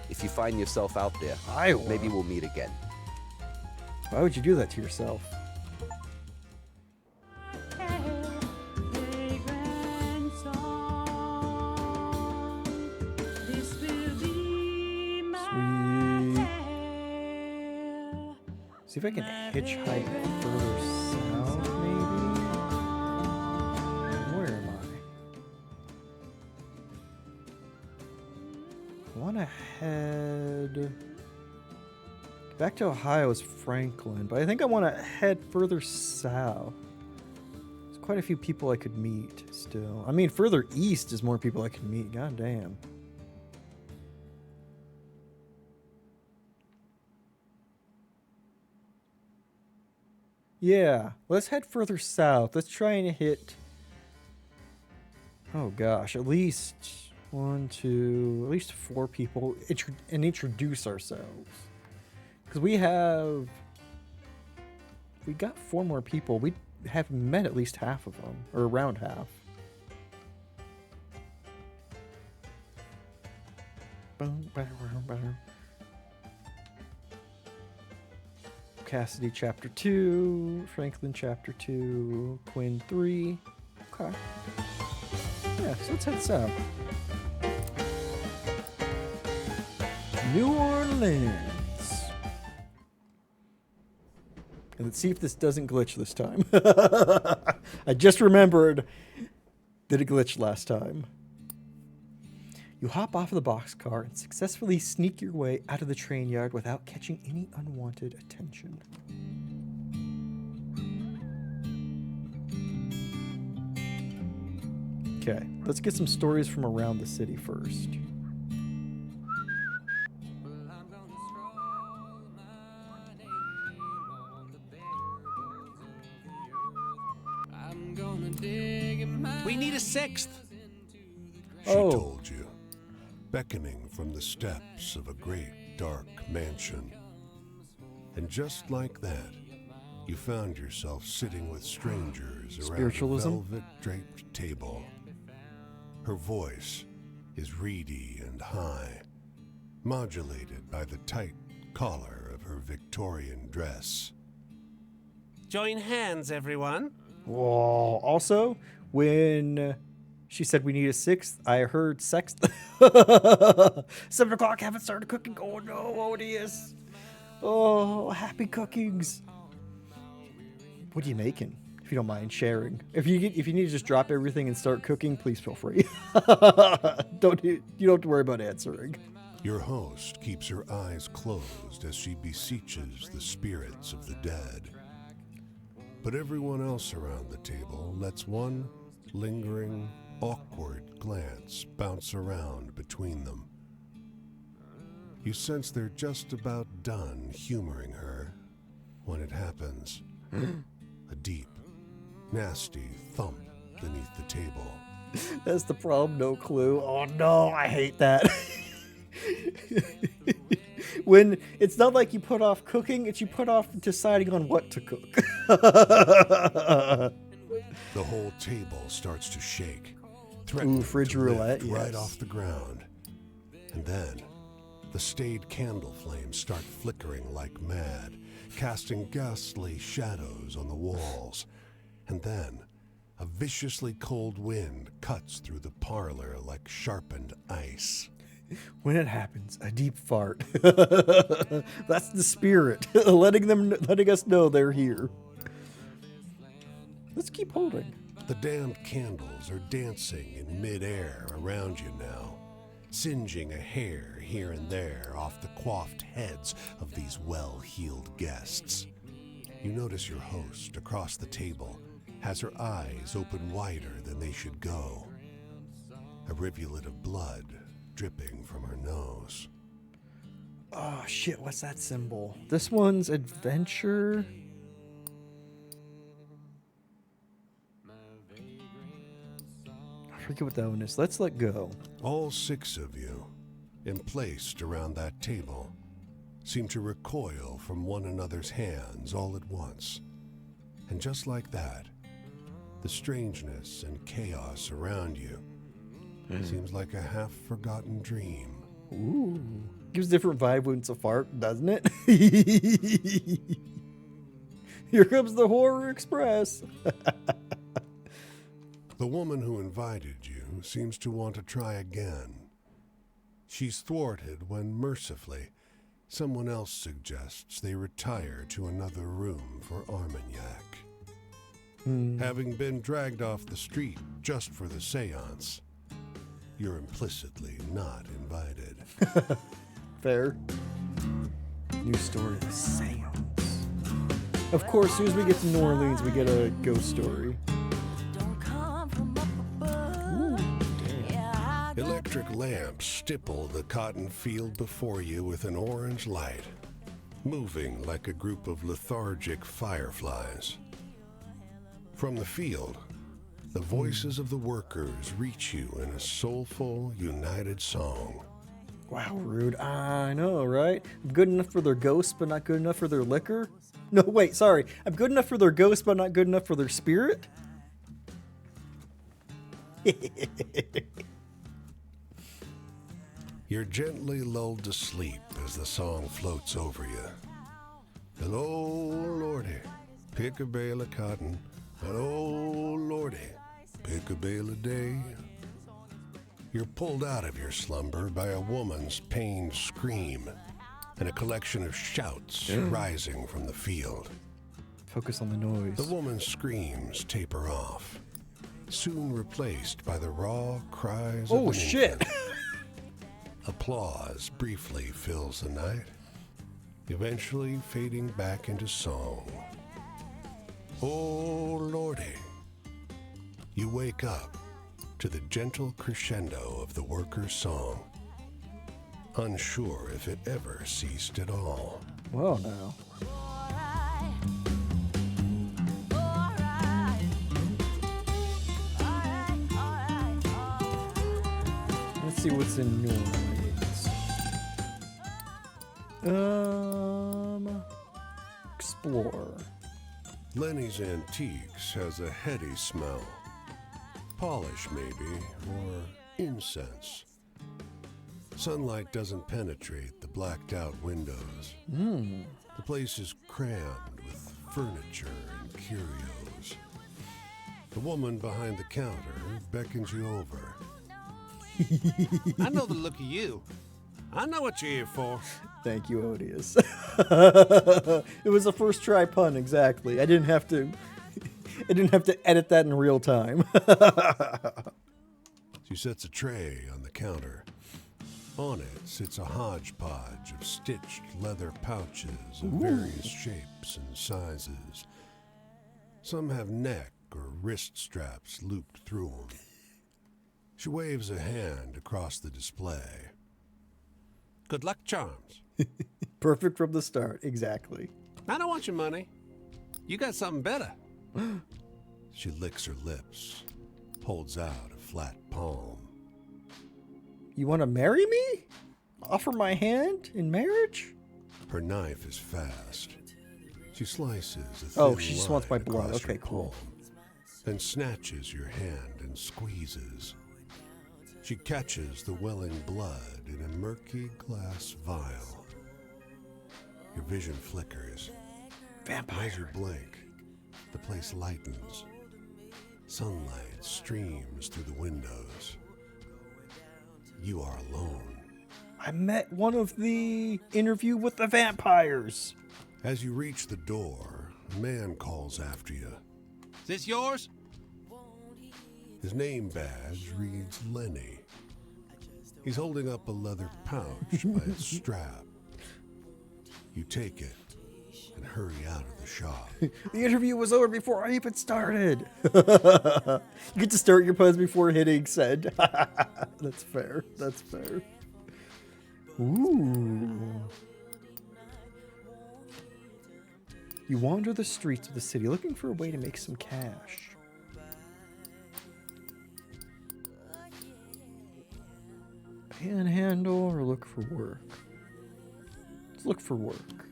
If you find yourself out there, I will. maybe we'll meet again. Why would you do that to yourself? See if I can hitchhike further south, maybe? Where am I? I want to head back to Ohio is Franklin, but I think I want to head further south. There's quite a few people I could meet still. I mean, further east is more people I can meet. God damn. Yeah, let's head further south. Let's try and hit... Oh gosh, at least 1, 2, at least 4 people and introduce ourselves. Because we got 4 more people. We have met at least half of them, or around half. Cassidy chapter 2, Franklin chapter 2, Quinn 3. Okay. Yeah, so let's head south. New Orleans. And let's see if this doesn't glitch this time. I just remembered that it glitched last time. You hop off of the boxcar and successfully sneak your way out of the train yard without catching any unwanted attention. Okay, let's get some stories from around the city first. We need a 6th. She told you, beckoning from the steps of a great dark mansion. And just like that, you found yourself sitting with strangers around a Spiritualism? velvet-draped table. Her voice is reedy and high, modulated by the tight collar of her Victorian dress. Join hands, everyone. Whoa. Also, when she said we need a 6th, I heard sexth. 7 o'clock, haven't started cooking. Oh no, odious. Oh, happy cookings. What are you making? If you don't mind sharing. If you need to just drop everything and start cooking, please feel free. You don't have to worry about answering. Your host keeps her eyes closed as she beseeches the spirits of the dead. But everyone else around the table lets one lingering, awkward glance bounce around between them. You sense they're just about done humoring her when it happens. A deep, nasty thump beneath the table. That's the problem, no clue. Oh no, I hate that. When it's not like you put off cooking, it's you put off deciding on what to cook. The whole table starts to shake, threatening fridge to lift roulette, right yes. off the ground. And then the staid candle flames start flickering like mad, casting ghastly shadows on the walls. And then a viciously cold wind cuts through the parlor like sharpened ice. When it happens, a deep fart. That's the spirit, letting us know they're here. Let's keep holding. The damned candles are dancing in midair around you now, singeing a hair here and there off the coiffed heads of these well-heeled guests. You notice your host across the table has her eyes open wider than they should go. A rivulet of blood dripping from her nose. Oh shit, what's that symbol? This one's adventure. I forget what that one is. Let's let go. All 6 of you, emplaced around that table, seem to recoil from one another's hands all at once. And just like that, the strangeness and chaos around you seems like a half-forgotten dream. Ooh. Gives a different vibe when it's a fart, doesn't it? Here comes the Horror Express. The woman who invited you seems to want to try again. She's thwarted when, mercifully, someone else suggests they retire to another room for Armagnac. Having been dragged off the street just for the seance, you're implicitly not invited. Fair. New story, The Seance. Of course, as soon as we get to New Orleans, we get a ghost story. Electric lamps stipple the cotton field before you with an orange light, moving like a group of lethargic fireflies. From the field, the voices of the workers reach you in a soulful, united song. Wow, rude. I know, right? I'm good enough for their ghosts, but not good enough for their liquor? No, wait, sorry. I'm good enough for their ghosts, but not good enough for their spirit? You're gently lulled to sleep as the song floats over you. And oh, Lordy, pick a bale of cotton. And oh, Lordy, pick a bale a day. You're pulled out of your slumber by a woman's pained scream and a collection of shouts rising from the field. Focus on the noise. The woman's screams taper off, soon replaced by the raw cries of Oh, an shit. infant. Applause briefly fills the night, eventually fading back into song. Oh, Lordy. You wake up to the gentle crescendo of the worker's song, unsure if it ever ceased at all. Well, now. Let's see what's in New Orleans. Explore. Lenny's Antiques has a heady smell. Polish, maybe, or incense. Sunlight doesn't penetrate the blacked-out windows. The place is crammed with furniture and curios. The woman behind the counter beckons you over. I know the look of you. I know what you're here for. Thank you, Odious. It was a first try pun, exactly. I didn't have to edit that in real time. She sets a tray on the counter. On it sits a hodgepodge of stitched leather pouches of various shapes and sizes. Some have neck or wrist straps looped through them. She waves a hand across the display. Good luck charms. Perfect from the start, exactly. I don't want your money. You got something better. She licks her lips, holds out a flat palm. You want to marry me? Offer my hand in marriage? Her knife is fast. She slices a thin Oh, she just wants my line blood. across Okay, your cool. palm, then snatches your hand and squeezes. She catches the welling blood in a murky glass vial. Your vision flickers. As you blink, the place lightens. Sunlight streams through the windows. You are alone. I met one of the interview with the vampires. As you reach the door, a man calls after you. Is this yours? His name badge reads Lenny. He's holding up a leather pouch by its strap. You take it and hurry out of the shop. The interview was over before I even started. You get to start your pose before hitting send. That's fair. That's fair. Ooh. You wander the streets of the city looking for a way to make some cash. Panhandle or look for work? Let's look for work.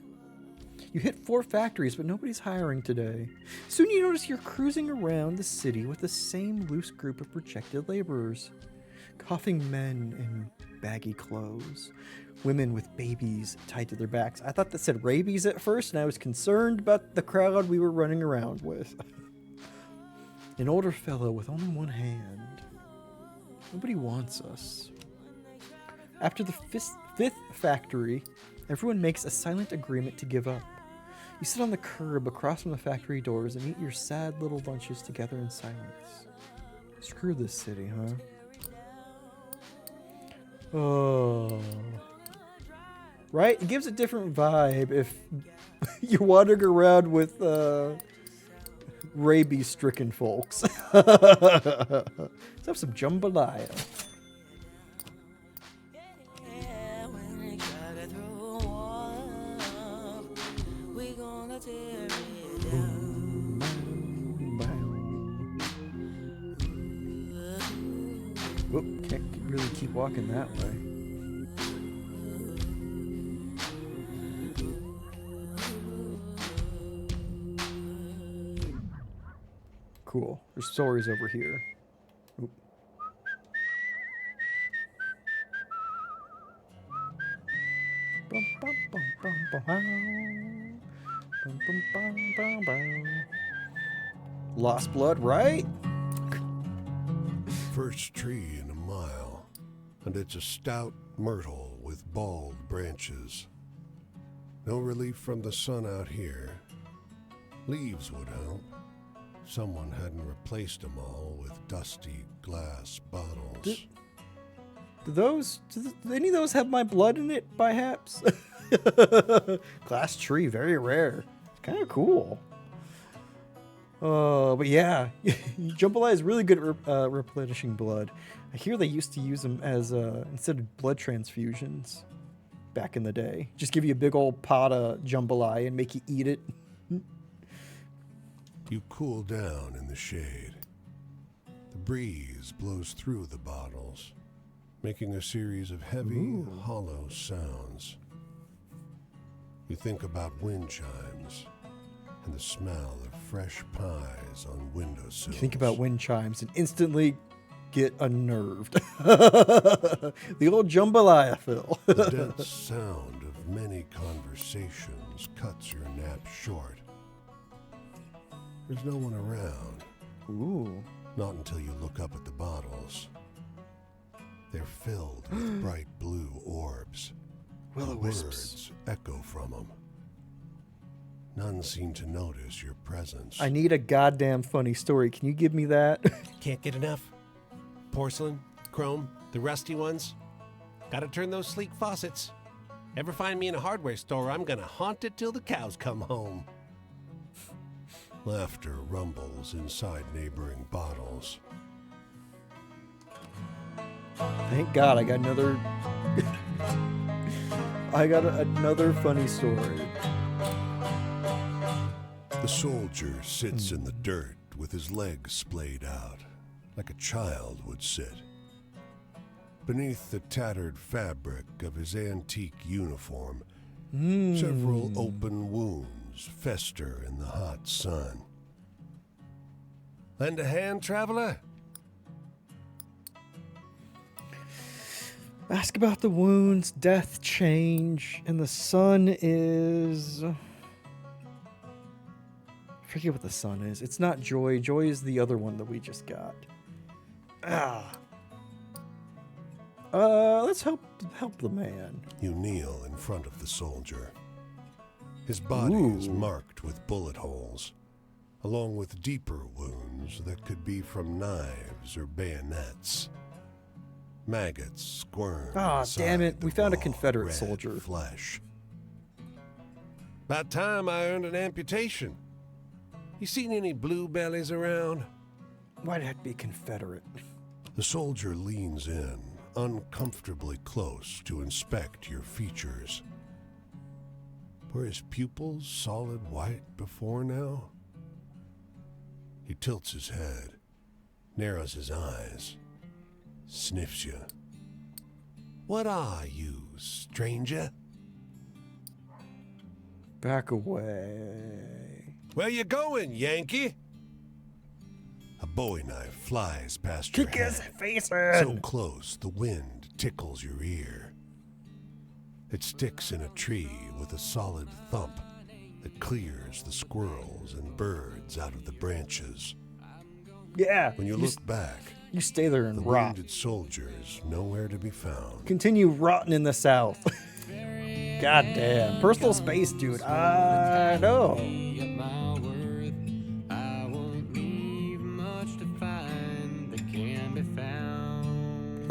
You hit 4 factories, but nobody's hiring today. Soon you notice you're cruising around the city with the same loose group of projected laborers. Coughing men in baggy clothes. Women with babies tied to their backs. I thought that said rabies at first, and I was concerned about the crowd we were running around with. An older fellow with only one hand. Nobody wants us. After the 5th factory, everyone makes a silent agreement to give up. You sit on the curb across from the factory doors and eat your sad little lunches together in silence. Screw this city, huh? Oh. Right? It gives a different vibe if you're wandering around with rabies-stricken folks. Let's have some jambalaya. Whoop, can't really keep walking that way. Cool. There's stories over here. Oop. Bum, bum, bum, bum, bum, bow. Bum, bum, bum, bum, bow. Lost blood, right? First tree in a mile, and it's a stout myrtle with bald branches. No relief from the sun out here. Leaves would help. Someone hadn't replaced them all with dusty glass bottles. Do any of those have my blood in it, perhaps? Glass tree, very rare. It's kind of cool. But yeah, jambalaya is really good at replenishing blood. I hear they used to use them as instead of blood transfusions back in the day. Just give you a big old pot of jambalaya and make you eat it. You cool down in the shade. The breeze blows through the bottles, making a series of heavy, hollow sounds. You think about wind chimes and the smell of fresh pies on windowsills. Think about wind chimes and instantly get unnerved. The old jambalaya, Phil. The dense sound of many conversations cuts your nap short. There's no one around. Ooh. Not until you look up at the bottles. They're filled with bright blue orbs. Will-o-wisps. Words echo from them. None seem to notice your presence. I need a goddamn funny story. Can you give me that? Can't get enough. Porcelain, chrome, the rusty ones. Gotta turn those sleek faucets. Ever find me in a hardware store, I'm gonna haunt it till the cows come home. Laughter rumbles inside neighboring bottles. Thank God I got another I got another funny story. The soldier sits in the dirt with his legs splayed out, like a child would sit. Beneath the tattered fabric of his antique uniform, several open wounds fester in the hot sun. Lend a hand, traveler? Ask about the wounds, death, change, and the sun is... I forget what the sun is. It's not joy. Joy is the other one that we just got. Let's help the man. You kneel in front of the soldier. His body is marked with bullet holes, along with deeper wounds that could be from knives or bayonets. Maggots squirm. Ah, damn it. inside the We found a raw, Confederate red soldier. Flesh. About time I earned an amputation. You seen any bluebellies around? Why'd it have to be Confederate? The soldier leans in, uncomfortably close to inspect your features. Were his pupils solid white before now? He tilts his head, narrows his eyes, sniffs you. What are you, stranger? Back away. Where you going, Yankee? A bowie knife flies past your Kick his head. face So in! close, the wind tickles your ear. It sticks in a tree with a solid thump that clears the squirrels and birds out of the branches. Yeah. When you look back, You stay there and the rot. wounded soldier is nowhere to be found. Continue rotting in the South. God damn. Personal space, dude. I know.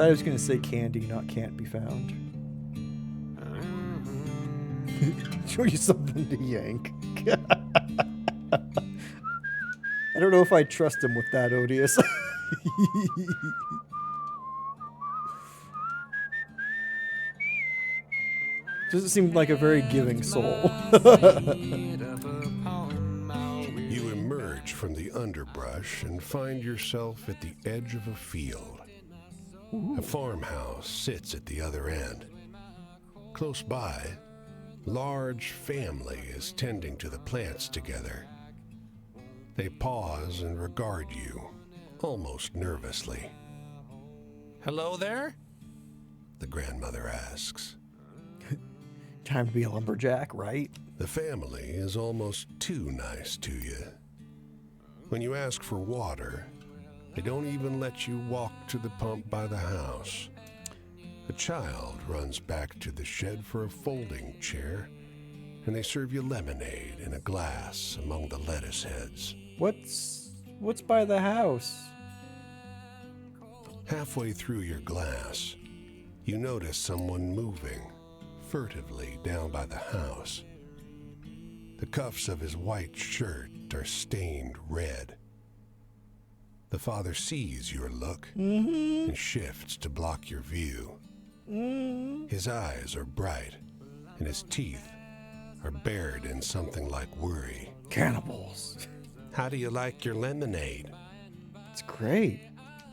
I was going to say candy, not can't be found. Show you something to yank. I don't know if I trust him with that, Odious. Doesn't seem like a very giving soul. You emerge from the underbrush and find yourself at the edge of a field. A farmhouse sits at the other end. Close by, large family is tending to the plants together. They pause and regard you, almost nervously. Hello there? The grandmother asks. Time to be a lumberjack, right? The family is almost too nice to you. When you ask for water, they don't even let you walk to the pump by the house. A child runs back to the shed for a folding chair, and they serve you lemonade in a glass among the lettuce heads. What's by the house? Halfway through your glass, you notice someone moving furtively down by the house. The cuffs of his white shirt are stained red. The father sees your look and shifts to block your view. His eyes are bright, and his teeth are bared in something like worry. Cannibals. How do you like your lemonade? It's great.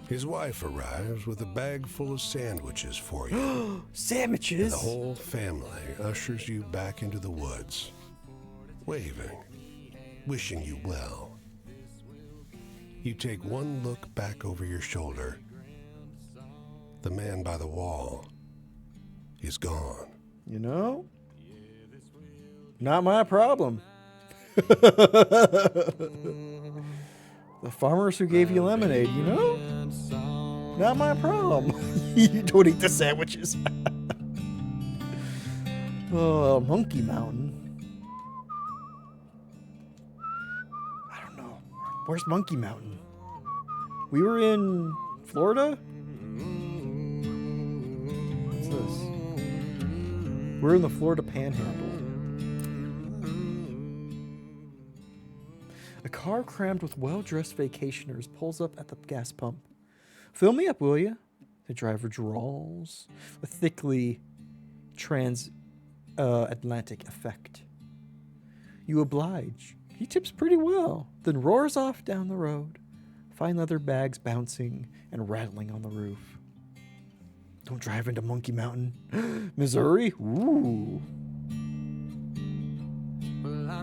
His wife arrives with a bag full of sandwiches for you. And Sandwiches. the whole family ushers you back into the woods, waving, wishing you well. You take one look back over your shoulder. The man by the wall is gone. You know? Not my problem. The farmers who gave you lemonade, you know? Not my problem. You don't eat the sandwiches. Oh, Monkey Mountain. I don't know. Where's Monkey Mountain? We were in Florida? What's this? We're in the Florida Panhandle. A car crammed with well-dressed vacationers pulls up at the gas pump. Fill me up, will you? The driver drawls, a thickly Atlantic effect. You oblige. He tips pretty well, then roars off down the road, fine leather bags bouncing and rattling on the roof. Don't drive into Monkey Mountain, Missouri. Ooh.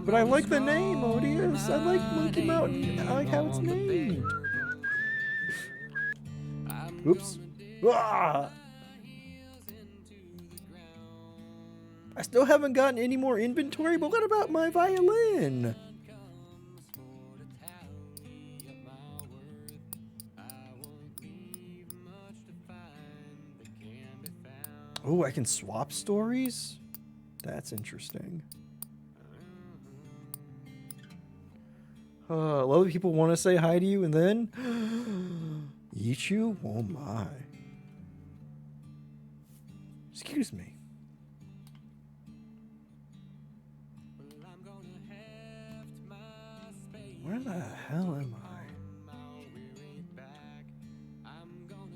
But I like the name, Odious. I like Monkey Mountain. I like how it's named. Oops. Ah! I still haven't gotten any more inventory, but what about my violin? Oh, I can swap stories? That's interesting. A lot of people want to say hi to you and then eat you? Oh my. Excuse me. Where the hell am I?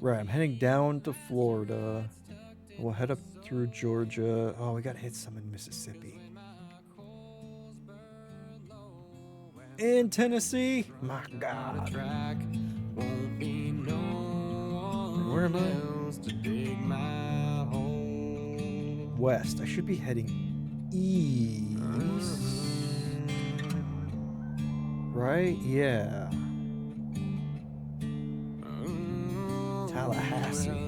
Right, I'm heading down to Florida. We'll head up through Georgia. Oh, we gotta hit some in Mississippi. In Tennessee? My God. Where am I? West. I should be heading east. Right? Yeah. Tallahassee.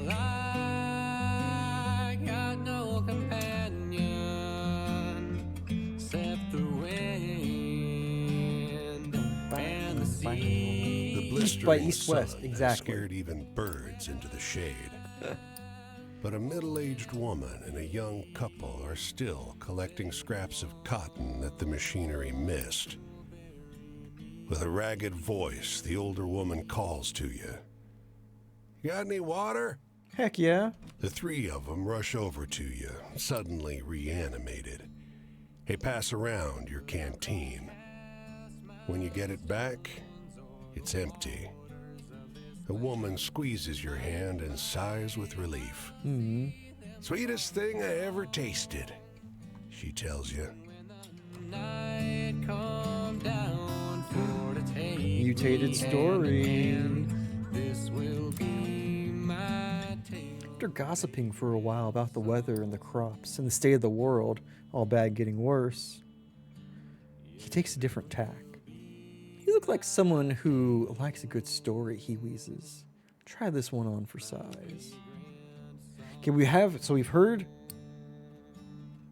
East by east-west, exactly. Scared even birds into the shade. But a middle-aged woman and a young couple are still collecting scraps of cotton that the machinery missed. With a ragged voice, the older woman calls to you. Got any water? Heck yeah. The three of them rush over to you, suddenly reanimated. They pass around your canteen. When you get it back, it's empty. The woman squeezes your hand and sighs with relief. Mm-hmm. Sweetest thing I ever tasted, she tells you. Mutated story. After gossiping for a while about the weather and the crops and the state of the world, all bad getting worse, he takes a different tack. You look like someone who likes a good story, he wheezes. Try this one on for size. Okay, we've heard?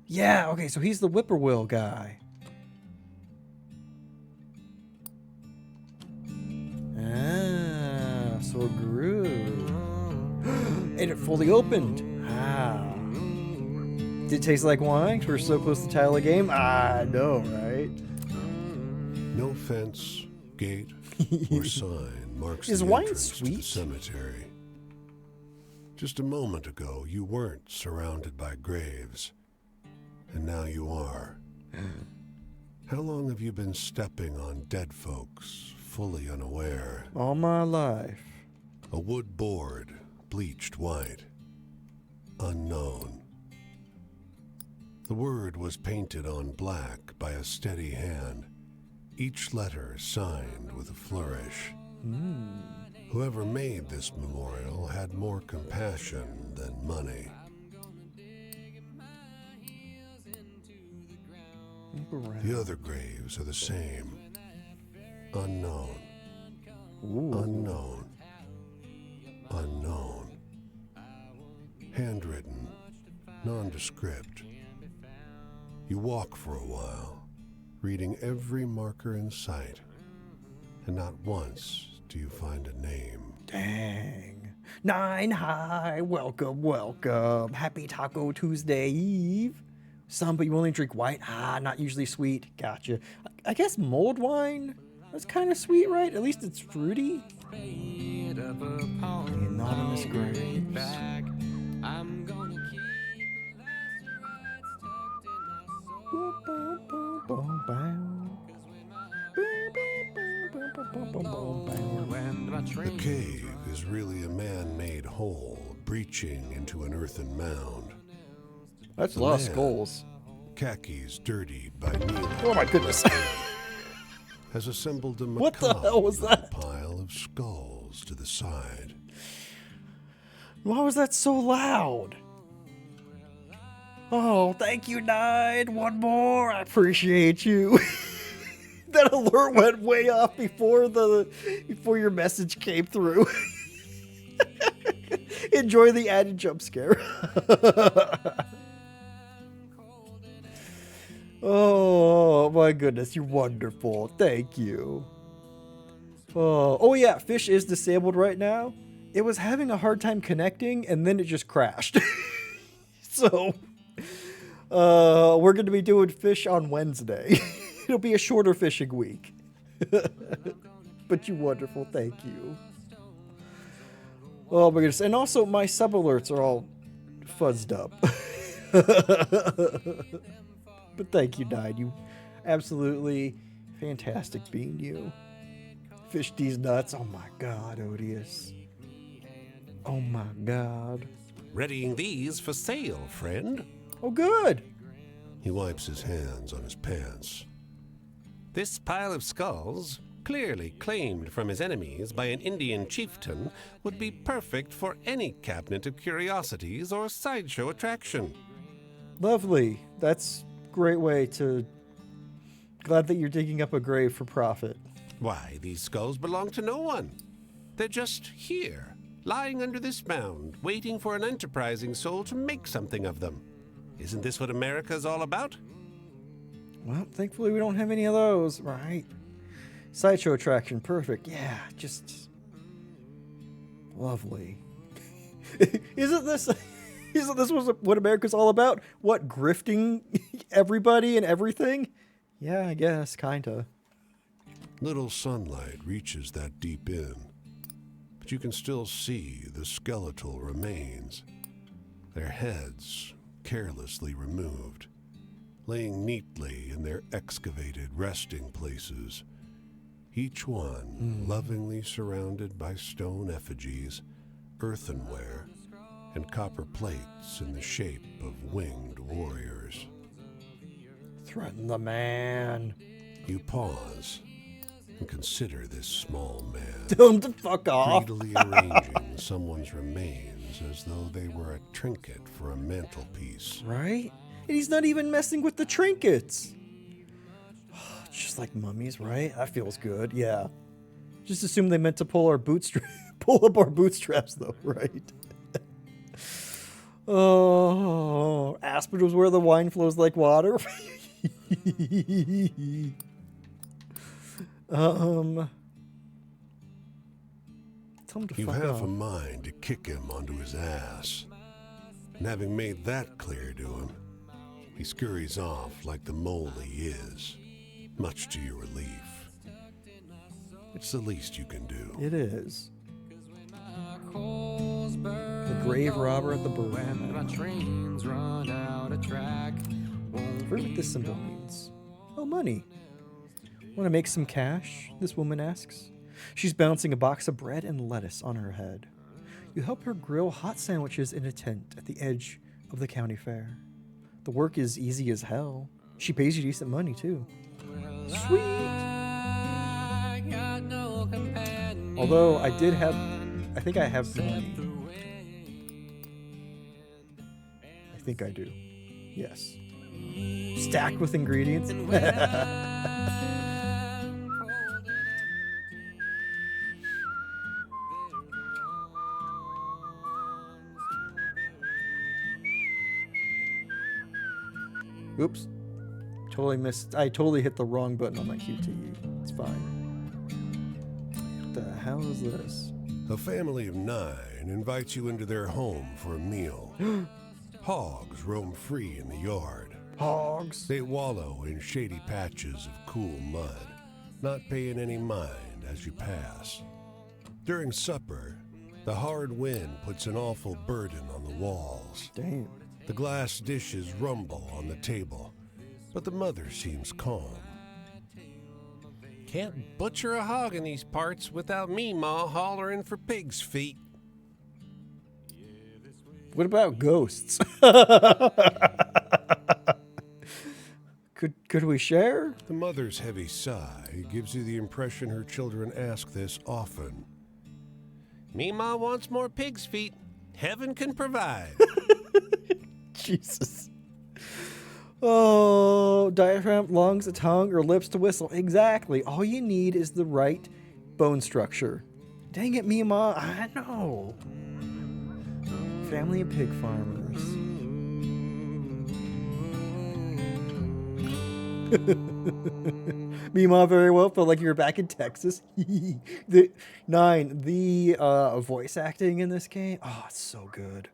Yeah, okay, so he's the whippoorwill guy. Ah, so it grew. And it fully opened. Ah. Did it taste like wine? We're so close to the title of the game. I know, right? No fence, gate, or sign marks Is the wine entrance to the sweet? cemetery. Just a moment ago, you weren't surrounded by graves, and now you are. How long have you been stepping on dead folks, fully unaware? All my life. A wood board, bleached white. Unknown. The word was painted on black by a steady hand, each letter signed with a flourish. Whoever made this memorial had more compassion than money. The other graves are the same. Unknown. Unknown. Unknown. Handwritten, nondescript. You walk for a while, reading every marker in sight, and not once do you find a name. Dang. 9 high, welcome, welcome. Happy Taco Tuesday Eve. Some, but you only drink white? Ah, not usually sweet. Gotcha. I guess mulled wine? That's kind of sweet, right? At least it's fruity. The anonymous graves. The cave is really a man-made hole breaching into an earthen mound. That's a The lot of man skulls. khakis dirtied by kneeling, Oh my goodness. has assembled a What the macabre hell was that? pile of skulls to the side. Why was that so loud? Oh, thank you, Nine. One more. I appreciate you. That alert went way off before your message came through. Enjoy the added jump scare. Oh my goodness, you're wonderful. Thank you. Oh yeah, Fish is disabled right now. It was having a hard time connecting and then it just crashed. So we're going to be doing Fish on Wednesday. It'll be a shorter fishing week. But you wonderful, thank you. Oh my goodness. And also my sub alerts are all fuzzed up. But thank you, Nine. You absolutely fantastic being you. Fish these nuts. Oh my god, Odious. Oh my god. Readying these for sale, friend. Oh good. He wipes his hands on his pants. This pile of skulls, clearly claimed from his enemies by an Indian chieftain, would be perfect for any cabinet of curiosities or sideshow attraction. Lovely. That's a great way to... Glad that you're digging up a grave for profit. Why, these skulls belong to no one. They're just here, lying under this mound, waiting for an enterprising soul to make something of them. Isn't this what America's all about? Well, thankfully we don't have any of those, right? Sideshow attraction, perfect. Yeah, just... Lovely. Isn't this what America's all about? What, grifting everybody and everything? Yeah, I guess, kinda. Little sunlight reaches that deep in, but you can still see the skeletal remains, their heads carelessly removed, laying neatly in their excavated resting places, each one lovingly surrounded by stone effigies, earthenware, and copper plates in the shape of winged warriors. Threaten the man. You pause and consider this small man. Tell him to fuck off. Greedily arranging someone's remains as though they were a trinket for a mantelpiece. Right? And he's not even messing with the trinkets. It's just like mummies, right? That feels good. Yeah. Just assume they meant to pull up our bootstraps, though, right? Oh, Aspen was where the wine flows like water. Tell him to You fuck have off. a mind to kick him onto his ass. And having made that clear to him, he scurries off like the mole he is, much to your relief. It's the least you can do. It is. The grave robber at the burn. I forget what this symbol means. Oh, money. Want to make some cash? This woman asks. She's balancing a box of bread and lettuce on her head. You help her grill hot sandwiches in a tent at the edge of the county fair. The work is easy as hell. She pays you decent money, too. Sweet! Although, I think I have money. I think I do. Yes. Stacked with ingredients. Oops. Totally missed. I totally hit the wrong button on my QTE. It's fine. What the hell is this? A family of 9 invites you into their home for a meal. Hogs roam free in the yard. Hogs. They wallow in shady patches of cool mud, not paying any mind as you pass. During supper, the hard wind puts an awful burden on the walls. Damn. The glass dishes rumble on the table, but the mother seems calm. Can't butcher a hog in these parts without me, Ma, hollering for pig's feet. What about ghosts? Could we share? The mother's heavy sigh gives you the impression her children ask this often. Me ma wants more pig's feet. Heaven can provide. Jesus. Oh, diaphragm, lungs, a tongue, or lips to whistle. Exactly. All you need is the right bone structure. Dang it, Mima. I know. Family of pig farmers. Mima very well felt like you were back in Texas. The voice acting in this game. Oh, it's so good.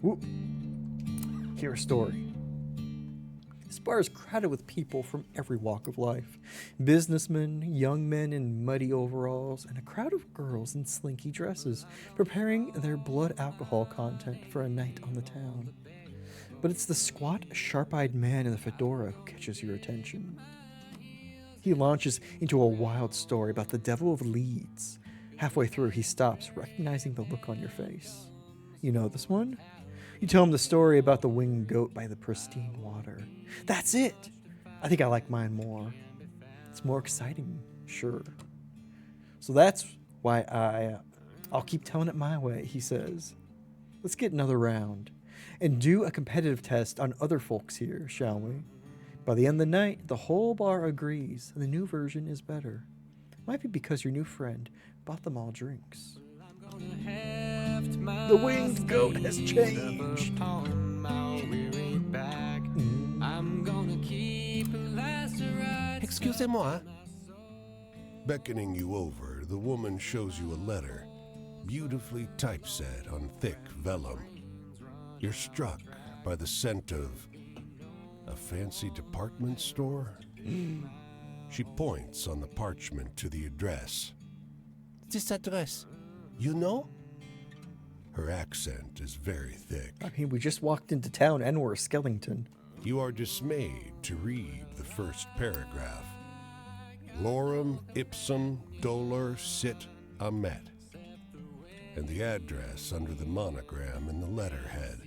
Whoop. Hear a story. This bar is crowded with people from every walk of life. Businessmen, young men in muddy overalls, and a crowd of girls in slinky dresses, preparing their blood alcohol content for a night on the town. But it's the squat, sharp-eyed man in the fedora who catches your attention. He launches into a wild story about the Devil of Leeds. Halfway through, he stops, recognizing the look on your face. You know this one? You tell him the story about the winged goat by the pristine water. That's it! I think I like mine more. It's more exciting, sure. So that's why I'll keep telling it my way, he says. Let's get another round and do a competitive test on other folks here, shall we? By the end of the night, the whole bar agrees the new version is better. Might be because your new friend bought them all drinks. The winged goat has changed. Excusez-moi. Beckoning you over, the woman shows you a letter, beautifully typeset on thick vellum. You're struck by the scent of a fancy department store. She points on the parchment to the address. This address, you know? Her accent is very thick. I mean, we just walked into town and we're Skellington. You are dismayed to read the first paragraph. Lorem ipsum dolor sit amet. And the address under the monogram in the letterhead.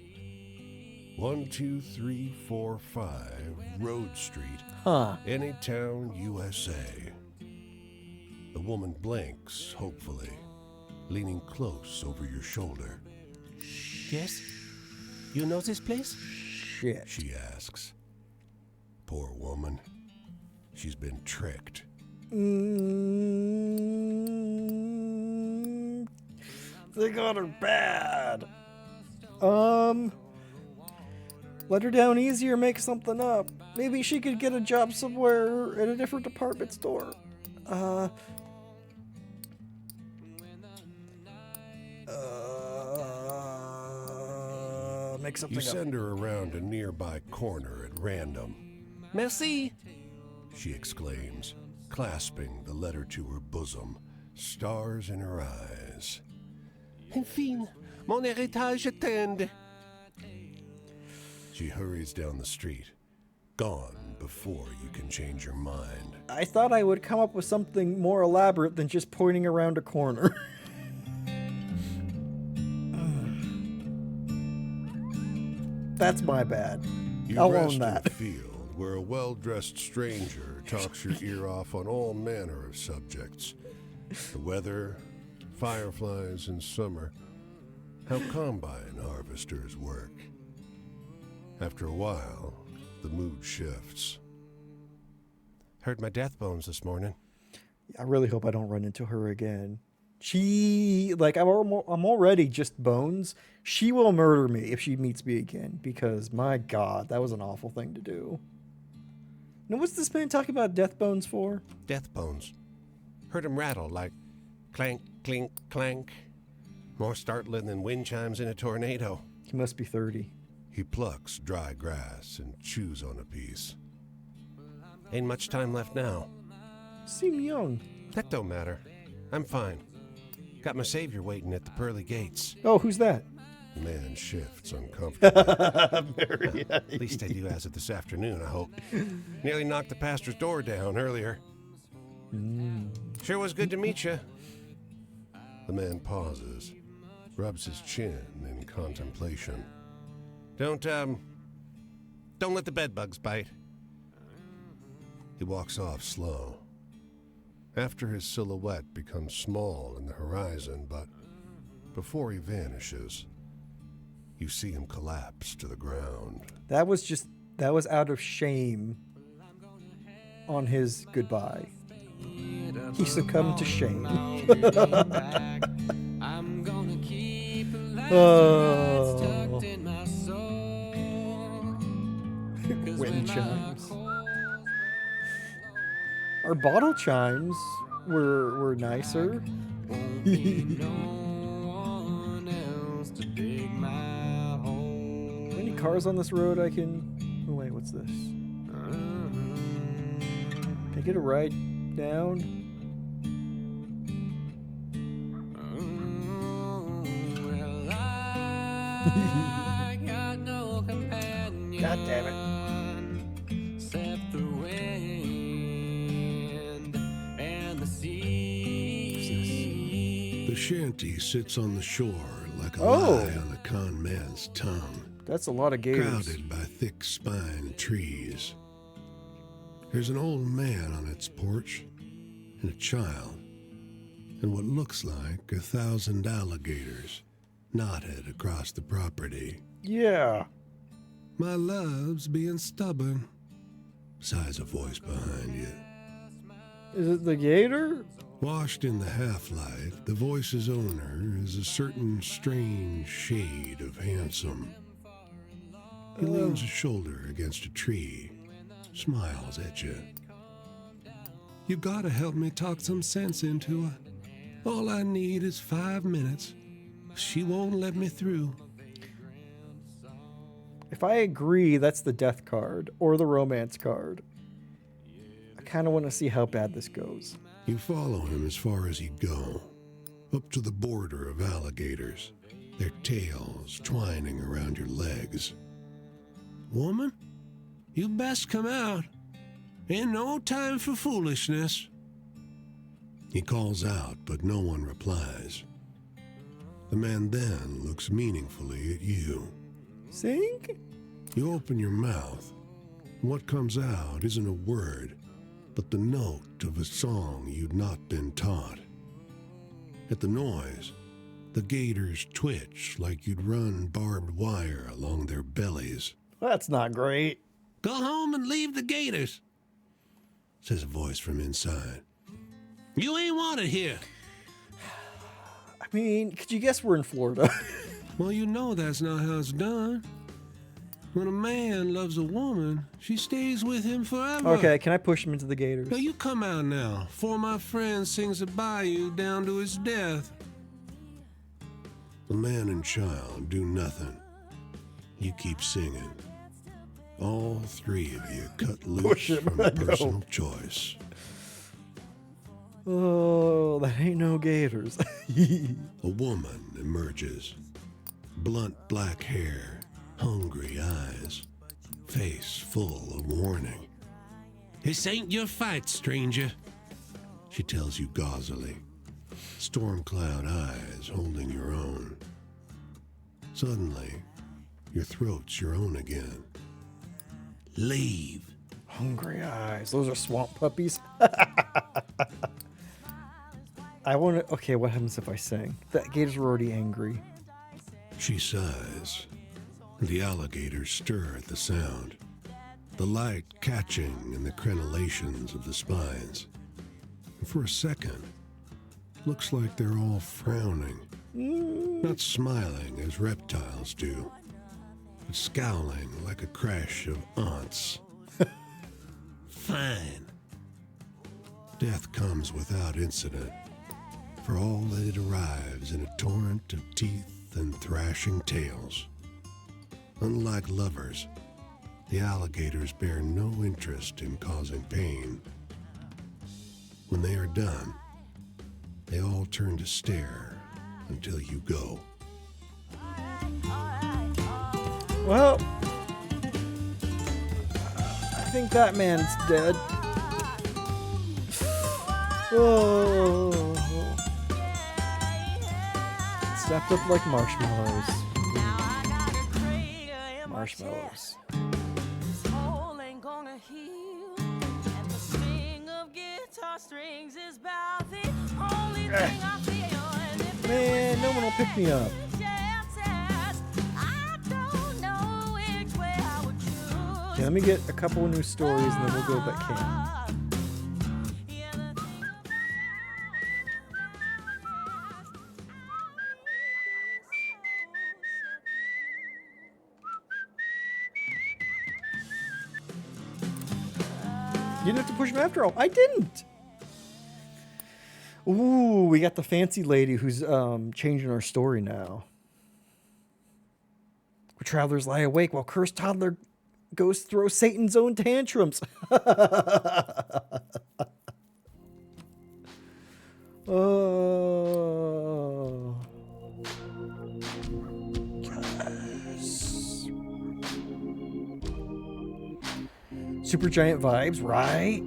12345 Road Street, Anytown, USA. The woman blinks, hopefully, leaning close over your shoulder. Yes? You know this place? Shit. She asks. Poor woman. She's been tricked. They got her bad. Let her down easy or make something up. Maybe she could get a job somewhere at a different department store. Make something You up. send her around a nearby corner at random. Merci. She exclaims, clasping the letter to her bosom, stars in her eyes. Enfin, mon héritage attend. She hurries down the street, gone before you can change your mind. I thought I would come up with something more elaborate than just pointing around a corner. That's my bad. You I'll rest own in that. a field where a well-dressed stranger talks your ear off on all manner of subjects. The weather, fireflies in summer, how combine harvesters work. After a while, the mood shifts. Heard my death bones this morning. I really hope I don't run into her again. She, like, I'm already just bones. She will murder me if she meets me again because, my God, that was an awful thing to do. Now, what's this man talking about death bones for? Death bones. Heard 'em rattle like clank, clink, clank. More startling than wind chimes in a tornado. He must be 30. He plucks dry grass and chews on a piece. Ain't much time left now. Seem young. That don't matter. I'm fine. Got my savior waiting at the pearly gates. Oh, who's that? The man shifts uncomfortably. Very At least I do as of this afternoon, I hope. Nearly knocked the pastor's door down earlier. Sure was good to meet you. The man pauses, rubs his chin in contemplation. Don't let the bedbugs bite. He walks off slow. After his silhouette becomes small in the horizon, but before he vanishes, you see him collapse to the ground. That was out of shame on his goodbye. He succumbed to shame. Oh. Wind chimes. Our bottle chimes were nicer. Any cars on this road I can... Oh wait, what's this? Can I get a ride down? God damn it. The shanty sits on the shore like a Oh. lie on a con man's tongue, That's a lot of gators. crowded by thick-spined trees. There's an old man on its porch, and a child, and what looks like 1,000 alligators knotted across the property. Yeah. My love's being stubborn, sighs a voice behind you. Is it the gator? Washed in the half-light, the voice's owner is a certain strange shade of handsome. He leans a shoulder against a tree, smiles at you. You gotta help me talk some sense into her. All I need is 5 minutes. She won't let me through. If I agree, that's the death card or the romance card. I kind of want to see how bad this goes. You follow him as far as he'd go, up to the border of alligators, their tails twining around your legs. Woman, you best come out. Ain't no time for foolishness. He calls out, but no one replies. The man then looks meaningfully at you. Sing? You open your mouth. What comes out isn't a word, but the note of a song you'd not been taught. At the noise, the gators twitch like you'd run barbed wire along their bellies. That's not great. Go home and leave the gators, says a voice from inside. You ain't wanted here. I mean, could you guess we're in Florida? Well, you know that's not how it's done. When a man loves a woman, she stays with him forever. Okay, can I push him into the gators? Now you come out now, for my friend sings a bayou down to his death. The man and child do nothing. You keep singing. All three of you cut loose Push him, from I a know. personal choice. Oh, that ain't no gators. A woman emerges. Blunt black hair, hungry eyes, face full of warning. This ain't your fight, stranger, she tells you gauzily, storm cloud eyes holding your own. Suddenly, your throat's your own again. Leave. Hungry eyes. Those are swamp puppies. I want to... Okay, what happens if I sing? The gators were already angry. She sighs. The alligators stir at the sound, the light catching in the crenellations of the spines. And for a second, looks like they're all frowning, not smiling as reptiles do, but scowling like a crash of aunts. Fine. Death comes without incident, for all that it arrives in a torrent of teeth and thrashing tails. Unlike lovers, the alligators bear no interest in causing pain. When they are done, they all turn to stare until you go. Well, I think that man's dead. Oh. Wrapped up like marshmallows. Now I got a crater in my Marshmallows. chest. This hole ain't gonna heal. And the sting of guitar strings is about the only thing I feel. And if Man, no one will pick me up. chances, I don't know which way I would choose. Okay, let me get a couple of new stories and then we'll go to that camp. Yeah, the thing You didn't have to push him after all. I didn't. Ooh, we got the fancy lady who's changing our story now. Where travelers lie awake while cursed toddler goes throw Satan's own tantrums. Oh. Yes. Supergiant vibes, right?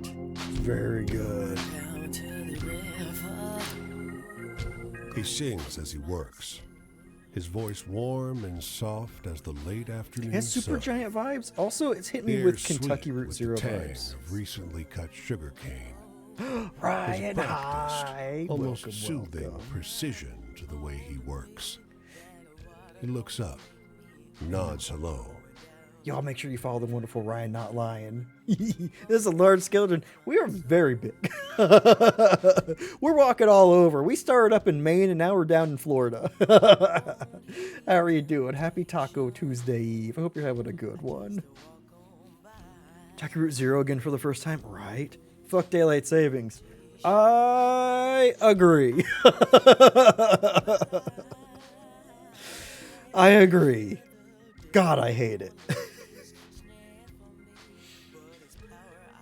Very good. He sings as he works, his voice warm and soft as the late afternoon It has sun. Supergiant vibes. Also, it's hit The me air with sweet Kentucky Route with Zero the tang vibes. of recently cut sugar cane. Ryan, His hi. practiced, almost Welcome, soothing welcome. precision to the way he works. He looks up, nods hello. Y'all make sure you follow the wonderful Ryan Not Lying. This is a large skeleton. We are very big. We're walking all over. We started up in Maine and now we're down in Florida. How are you doing? Happy Taco Tuesday Eve. I hope you're having a good one. Kentucky Route Zero again for the first time? Right. Fuck daylight savings. I agree. I agree. God, I hate it.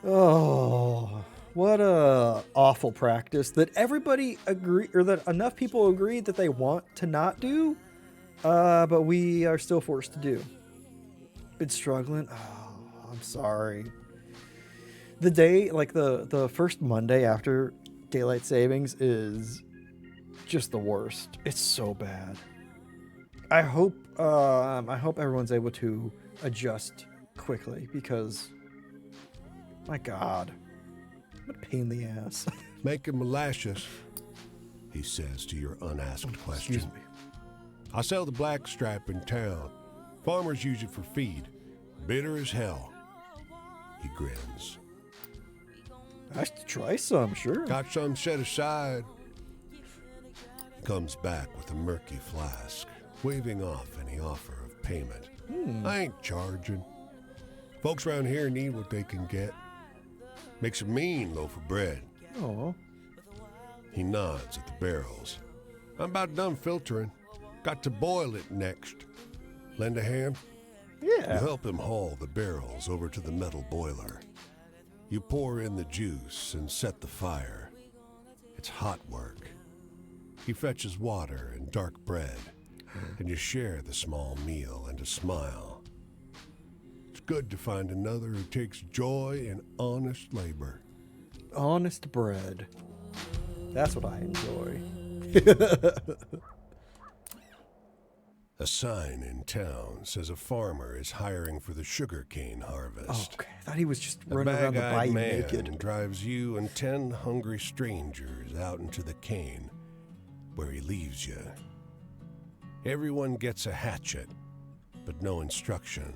Oh, what a awful practice that everybody agree, or that enough people agree that they want to not do, but we are still forced to do. Been struggling. Oh, I'm sorry. The day, like the first Monday after daylight savings, is just the worst. It's so bad. I hope everyone's able to adjust quickly because, my God, what a pain in the ass. Making molasses, he says to your unasked question. Excuse me. I sell the black stripe in town. Farmers use it for feed. Bitter as hell. He grins. I should try some, sure. Got some set aside. He comes back with a murky flask, waving off any offer of payment. I ain't charging. Folks around here need what they can get. Makes a mean loaf of bread. Oh, He nods at the barrels. I'm about done filtering. Got to boil it next. Lend a hand? You yeah. help him haul the barrels over to the metal boiler. You pour in the juice and set the fire. It's hot work. He fetches water and dark bread, and you share the small meal and a smile. It's good to find another who takes joy in honest labor. Honest bread. That's what I enjoy. A sign in town says a farmer is hiring for the sugarcane harvest. Okay, I thought he was just A running around the bag-eyed bayou man naked. drives you and 10 hungry strangers out into the cane, where he leaves you. Everyone gets a hatchet, but no instruction.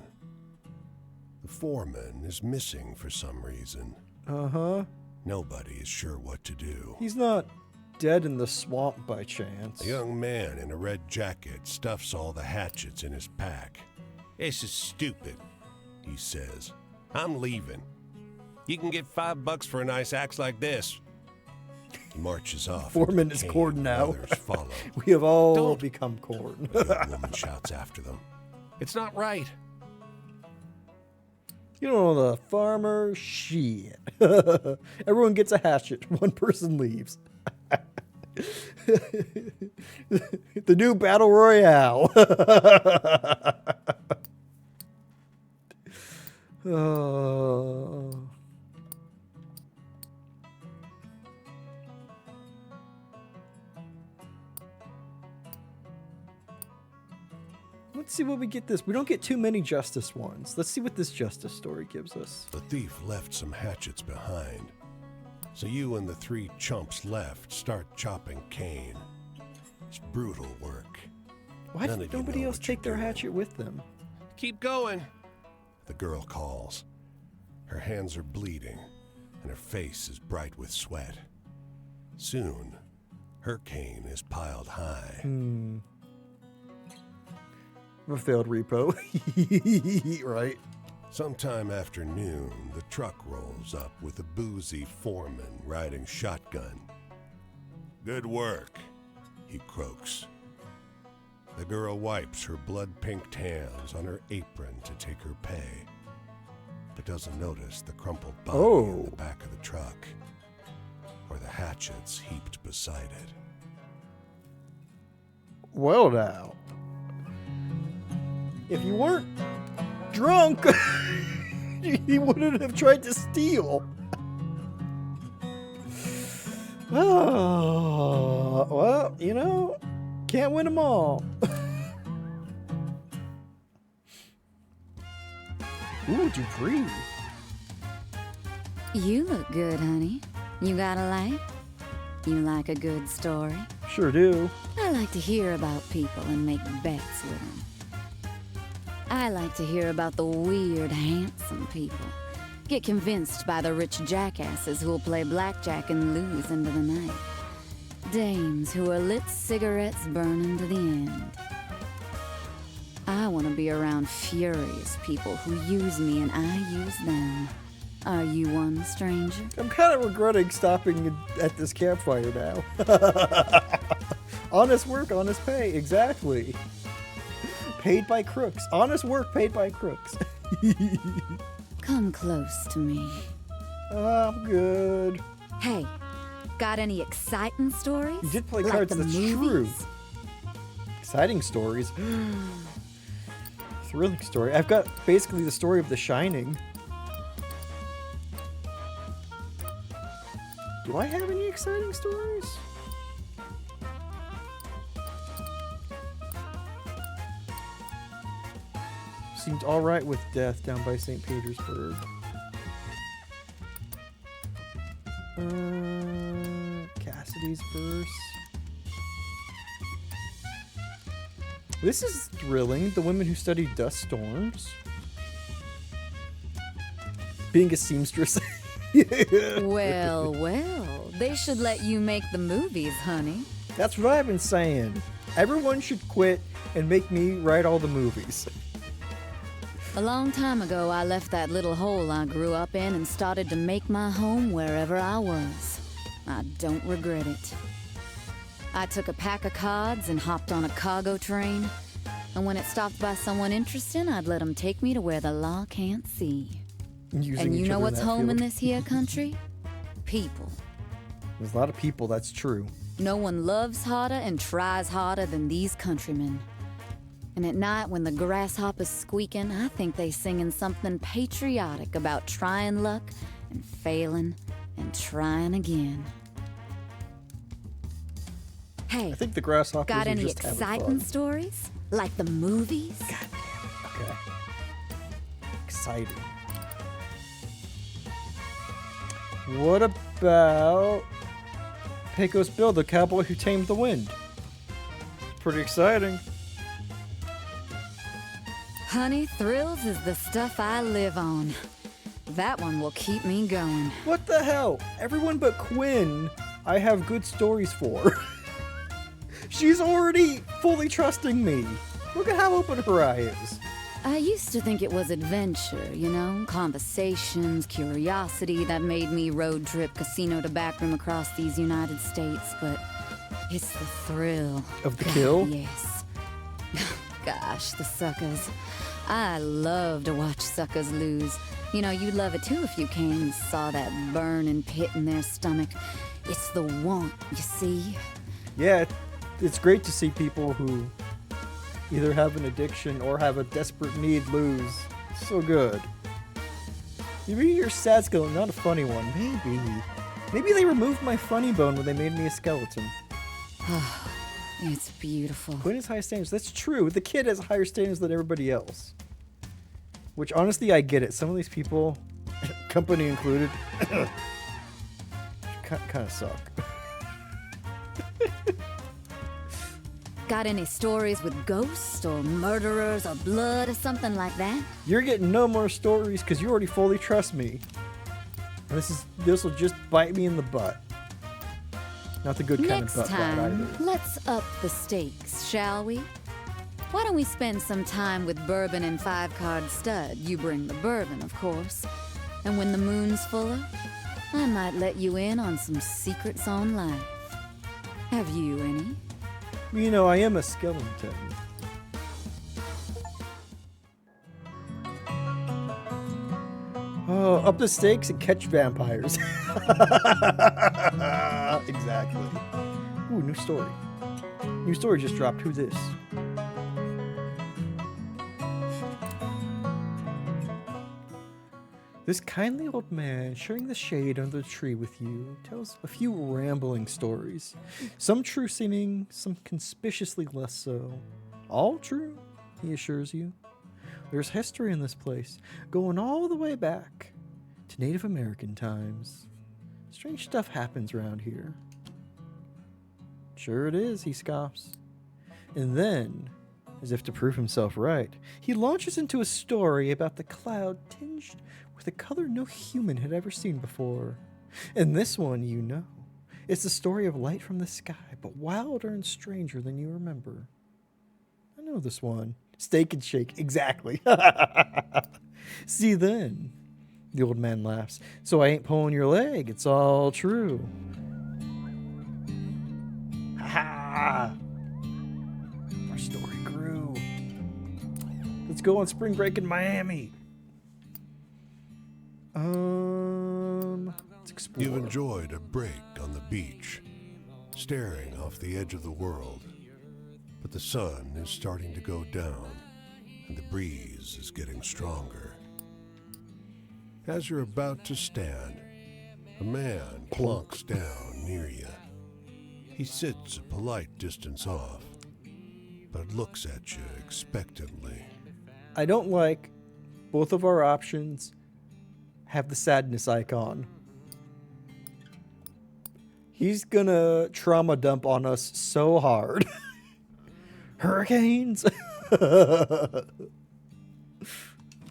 The foreman is missing for some reason. Uh-huh. Nobody is sure what to do. He's not dead in the swamp by chance. A young man in a red jacket stuffs all the hatchets in his pack. This is stupid, he says. I'm leaving. You can get $5 for a nice axe like this. He marches off. Foreman into is the corn cane, now. Others follow. We have all Don't. become corn. A young woman shouts after them. It's not right. You don't know the farmer? Shit. Everyone gets a hatchet. One person leaves. The new battle royale. Oh. let's see what we get this. We don't get too many justice ones. Let's see what this justice story gives us. The thief left some hatchets behind. So you and the 3 chumps left start chopping cane. It's brutal work. Why None did of you nobody know else what you're take their doing. hatchet with them? Keep going. The girl calls. Her hands are bleeding, and her face is bright with sweat. Soon, her cane is piled high. A failed repo. Right. Sometime after noon, the truck rolls up with a boozy foreman riding shotgun. Good work, he croaks. The girl wipes her blood-pinked hands on her apron to take her pay, but doesn't notice the crumpled body in the back of the truck, or the hatchets heaped beside it. Well now. If you weren't drunk, you wouldn't have tried to steal. Oh, well, you know, can't win them all. Ooh, Dupree. You look good, honey. You got a life? You like a good story? Sure do. I like to hear about people and make bets with them. I like to hear about the weird, handsome people. Get convinced by the rich jackasses who'll play blackjack and lose into the night. Dames who are lit cigarettes burning to the end. I want to be around furious people who use me and I use them. Are you one, stranger? I'm kind of regretting stopping at this campfire now. Honest work, honest pay. Exactly. Paid by crooks. Honest work paid by crooks. Come close to me. I'm good. Hey, got any exciting stories? You did play Like cards, the that's movies? true. Exciting stories. Thrilling story. I've got basically the story of The Shining. Do I have any exciting stories? Seemed alright with death down by St. Petersburg. Cassidy's verse. This is thrilling. The women who studied dust storms. Being a seamstress. Well, well, they should let you make the movies, honey. That's what I've been saying. Everyone should quit and make me write all the movies. A long time ago, I left that little hole I grew up in and started to make my home wherever I was. I don't regret it. I took a pack of cards and hopped on a cargo train, and when it stopped by someone interesting, I'd let them take me to where the law can't see. Using And you each know other in what's that home in field. this here country? People. There's a lot of people, that's true. No one loves harder and tries harder than these countrymen. And at night when the grasshopper's squeaking, I think they singing something patriotic about trying luck and failing and trying again. Hey, I think the grasshoppers got are any just having exciting fun. stories? Like the movies? Okay. Exciting. What about Pecos Bill, the cowboy who tamed the wind? Pretty exciting. Honey, thrills is the stuff I live on. That one will keep me going. What the hell? Everyone but Quinn, I have good stories for. She's already fully trusting me. Look at how open her eye is. I used to think it was adventure, you know, conversations, curiosity that made me road trip casino to backroom across these United States, but it's the thrill. Of the kill? Yes. Gosh, the suckers. I love to watch suckers lose. You know, you'd love it too if you came and saw that burning pit in their stomach. It's the want, you see? Yeah, it's great to see people who either have an addiction or have a desperate need lose. So good. Maybe your sad skeleton, not a funny one. Maybe. Maybe they removed my funny bone when they made me a skeleton. It's beautiful. Quinn has high standards. That's true. The kid has higher standards than everybody else. Which, honestly, I get it. Some of these people, company included, kind of suck. Got any stories with ghosts or murderers or blood or something like that? You're getting no more stories because you already fully trust me. And this will just bite me in the butt. Not the good kind of Next butt bite time, either. let's up the stakes, shall we? Why don't we spend some time with bourbon and 5-card stud? You bring the bourbon, of course. And when the moon's fuller, I might let you in on some secrets on life. Have you any? You know, I am a skeleton. Oh, up the stakes and catch vampires. Exactly. Ooh, new story. New story just dropped. Who's this? This kindly old man, sharing the shade under the tree with you, tells a few rambling stories. Some true seeming, some conspicuously less so. All true, he assures you. There's history in this place, going all the way back to Native American times. Strange stuff happens around here. Sure it is, he scoffs. And then, as if to prove himself right, he launches into a story about the cloud tinged with a color no human had ever seen before. And this one, you know, it's the story of light from the sky, but wilder and stranger than you remember. I know this one. Steak and Shake, exactly. See then, the old man laughs. So I ain't pulling your leg, it's all true. Ha! Our story grew. Let's go on spring break in Miami. Let's explore. You've enjoyed a break on the beach, staring off the edge of the world. But the sun is starting to go down, and the breeze is getting stronger. As you're about to stand, a man plunks down near you. He sits a polite distance off, but looks at you expectantly. I don't like both of our options have the sadness icon. He's gonna trauma dump on us so hard. Hurricanes?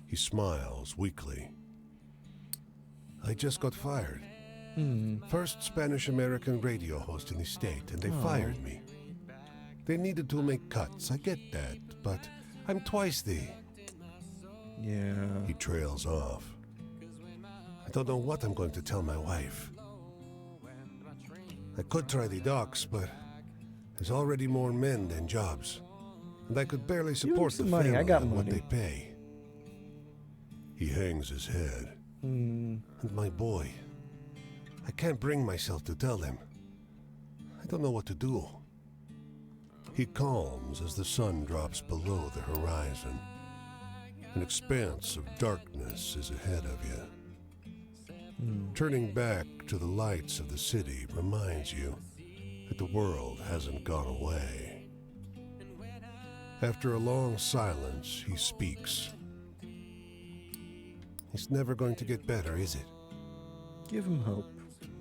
He smiles weakly. I just got fired. First Spanish-American radio host in the state, and they fired me. They needed to make cuts, I get that, but I'm twice the... Yeah. He trails off. I don't know what I'm going to tell my wife. I could try the docks, but there's already more men than jobs. And I could barely support the some money. family I got on what money. they pay. He hangs his head. And my boy, I can't bring myself to tell him. I don't know what to do. He calms as the sun drops below the horizon. An expanse of darkness is ahead of you. Turning back to the lights of the city reminds you that the world hasn't gone away. After a long silence, he speaks. It's never going to get better, is it? Give him hope.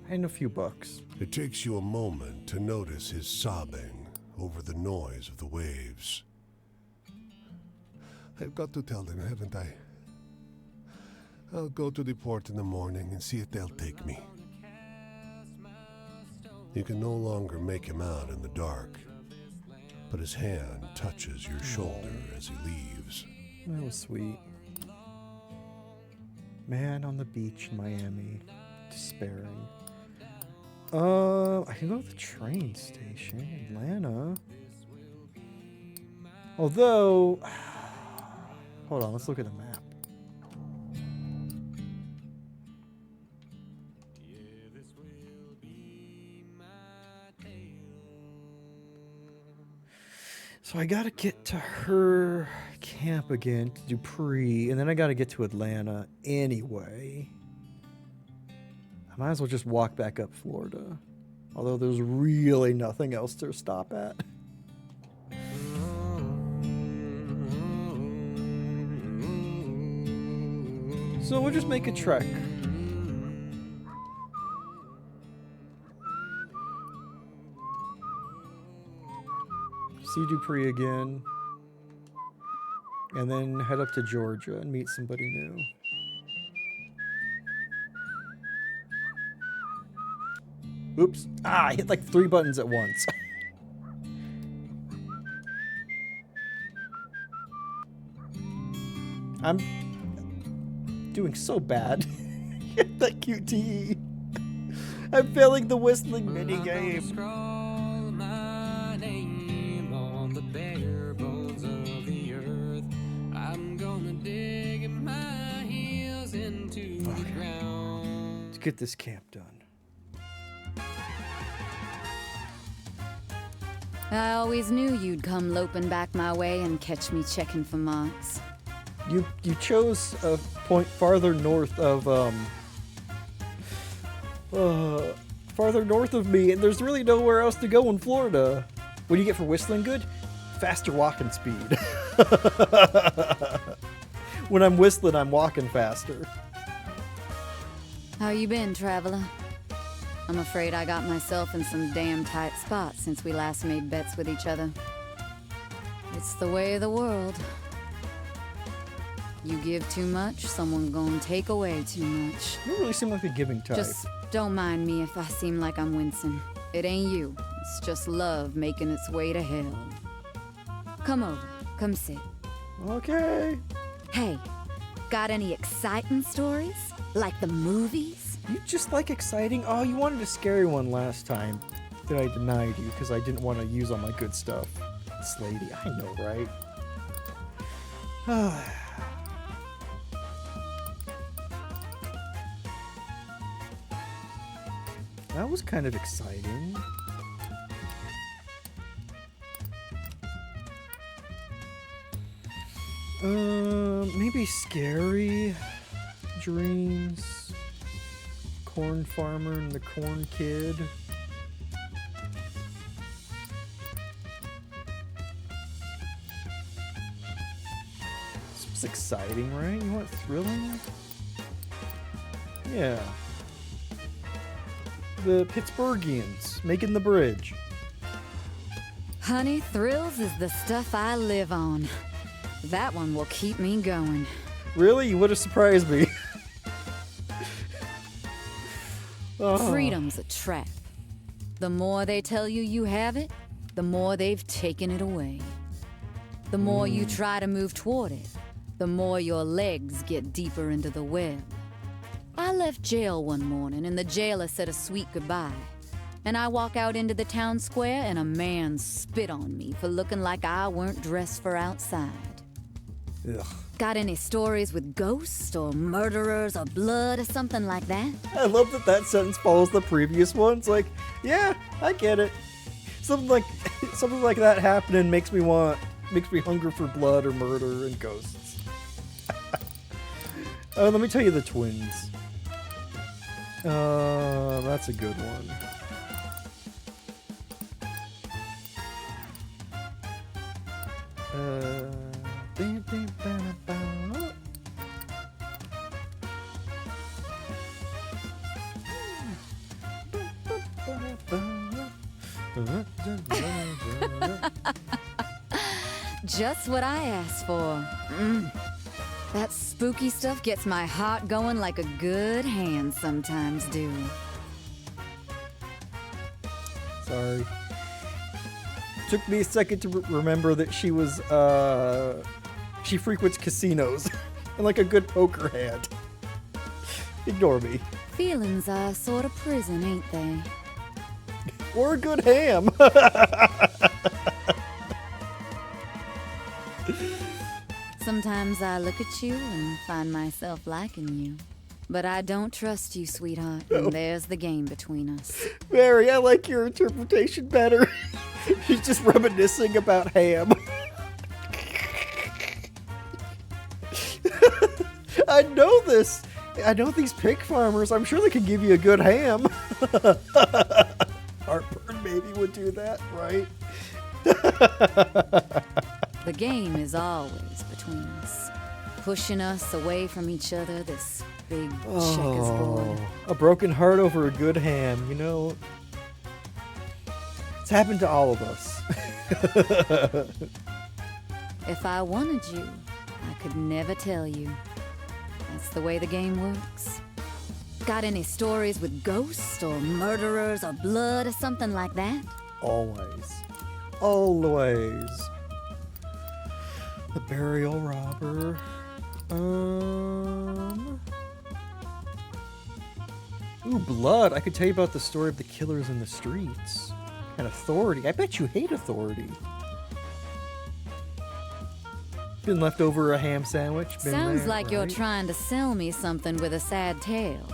And a few bucks. It takes you a moment to notice his sobbing over the noise of the waves. I've got to tell them, haven't I? I'll go to the port in the morning and see if they'll take me. You can no longer make him out in the dark, but his hand touches your shoulder as he leaves. That was sweet. Man on the beach in Miami, despairing. I can go to the train station, Atlanta. Although, hold on, let's look at the map. So I gotta get to her camp again, to Dupree, and then I gotta get to Atlanta anyway. I might as well just walk back up Florida. Although there's really nothing else to stop at. So we'll just make a trek. See Dupree again. And then head up to Georgia and meet somebody new. Oops. Ah, I hit like 3 buttons at once. I'm doing so bad. That QTE. I'm failing the whistling minigame. Scrawl my name on the bare bones of the earth. I'm gonna dig my heels into the ground. Let's get this camp done. I always knew you'd come loping back my way and catch me checking for marks. You chose a point farther north of me, and there's really nowhere else to go in Florida. What do you get for whistling good? Faster walking speed. When I'm whistling, I'm walking faster. How you been, traveler? I'm afraid I got myself in some damn tight spots since we last made bets with each other. It's the way of the world. You give too much, someone gonna take away too much. You don't really seem like a giving type. Just don't mind me if I seem like I'm wincing. It ain't you. It's just love making its way to hell. Come over. Come sit. Okay. Hey, got any exciting stories? Like the movies? You just like exciting? Oh, you wanted a scary one last time that I denied you because I didn't want to use all my good stuff. This lady, I know, right? That was kind of exciting. Maybe scary dreams. Corn farmer and the corn kid. This was exciting, right? You want thrilling? Yeah. The Pittsburghians making the bridge. Honey, thrills is the stuff I live on. That one will keep me going. Really? You would have surprised me. Oh. Freedom's a trap. The more they tell you you have it, the more they've taken it away. The more you try to move toward it, the more your legs get deeper into the web. I left jail one morning and the jailer said a sweet goodbye. And I walk out into the town square and a man spit on me for looking like I weren't dressed for outside. Ugh. Got any stories with ghosts or murderers or blood or something like that? I love that that sentence follows the previous one. It's like, yeah, I get it. Something like that happening makes me hunger for blood or murder and ghosts. Let me tell you the twins. That's a good one. Just what I asked for. That spooky stuff gets my heart going like a good hand sometimes do. Sorry. Took me a second to remember that she was, she frequents casinos and like a good poker hand. Ignore me. Feelings are sort of prison, ain't they? Or a good ham. Sometimes I look at you and find myself liking you. But I don't trust you, sweetheart, and there's the game between us. Mary, I like your interpretation better. She's just reminiscing about ham. I know this. I know these pig farmers. I'm sure they can give you a good ham. Heartburn maybe would do that, right? The game is always between us. pushing us away from each other, this big checkers board. A broken heart over a good ham, you know. It's happened to all of us. If I wanted you, I could never tell you. That's the way the game works. Got any stories with ghosts or murderers or blood or something like that? Always. Always. The burial robber. Ooh, blood. I could tell you about the story of the killers in the streets. And authority. I bet you hate authority. Been left over a ham sandwich. Been Sounds there, like you're right? trying to sell me something with a sad tale.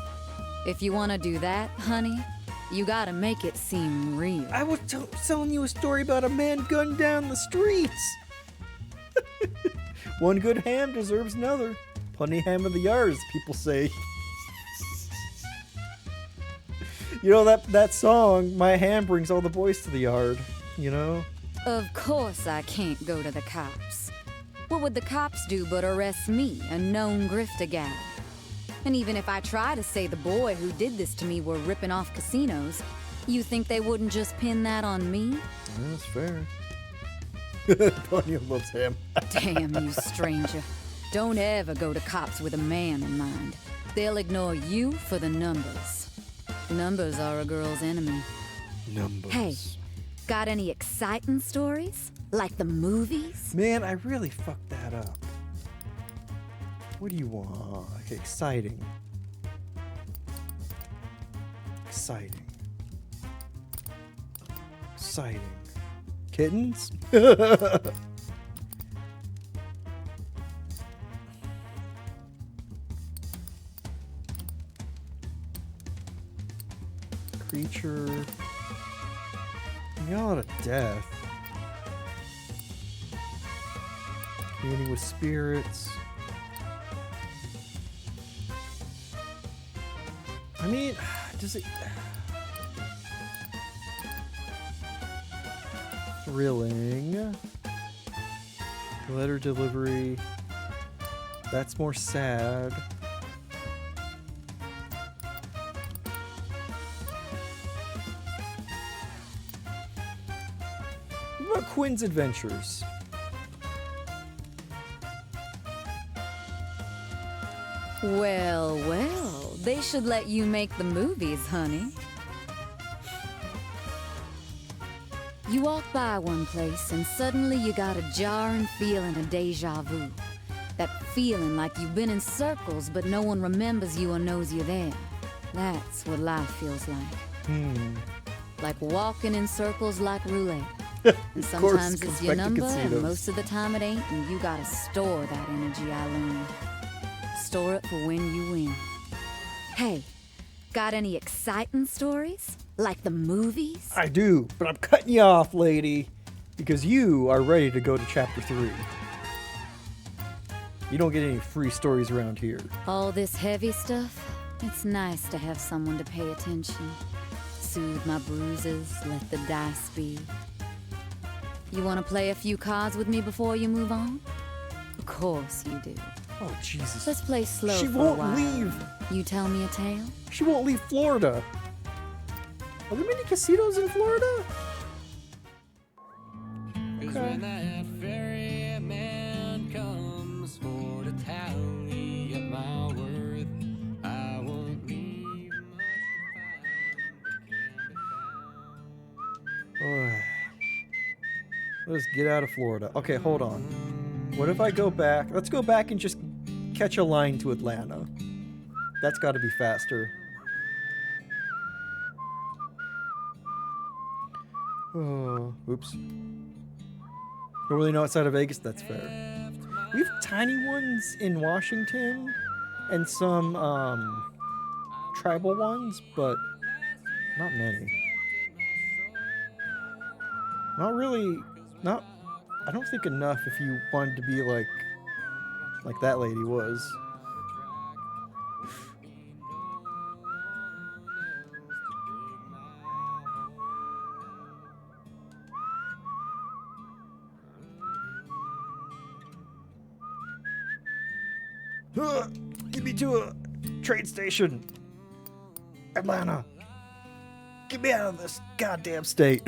If you want to do that, honey, you gotta make it seem real. I was telling you a story about a man gunned down the streets. One good ham deserves another. Plenty ham of the yards, people say. You know that song, My Ham Brings All the Boys to the Yard, you know? Of course I can't go to the cops. What would the cops do but arrest me, a known grifter gal? And even if I try to say the boy who did this to me were ripping off casinos, you think they wouldn't just pin that on me? That's fair. Ponyo loves ham. Damn you, stranger. Don't ever go to cops with a man in mind. They'll ignore you for the numbers. Numbers are a girl's enemy. Numbers. Hey, got any exciting stories? Like the movies? Man, I really fucked that up. What do you want? Exciting. Exciting. Exciting. Kittens? Creature. Yacht of death. Communing with spirits. I mean, does it... Thrilling. Letter delivery. That's more sad. What about Quinn's Adventures? Well, well, they should let you make the movies, honey. You walk by one place and suddenly you got a jarring feeling of deja vu. That feeling like you've been in circles but no one remembers you or knows you're there. That's what life feels like. Like walking in circles like roulette. And sometimes it's your number and most of the time it ain't, and you gotta store that energy, I learned. Store it for when you win. Hey, got any exciting stories? Like the movies? I do, but I'm cutting you off, lady, because you are ready to go to chapter 3. You don't get any free stories around here. All this heavy stuff? It's nice to have someone to pay attention. Soothe my bruises, let the dice be. You want to play a few cards with me before you move on? Of course you do. Oh, Jesus. Let's play slow She for won't a while. leave. You tell me a tale? She won't leave Florida. Are there many casinos in Florida? 'Cause when that ferryman comes for to tally up my worth, I won't leave much Let's get out of Florida. Okay, hold on. What if I go back? Let's go back and just catch a line to Atlanta. That's got to be faster. Oh, oops. Don't really know outside of Vegas. That's fair. We have tiny ones in Washington and some tribal ones, but not many. Not really. Not. I don't think enough if you wanted to be like that lady was. Get me to a train station. Atlanta. Get me out of this goddamn state.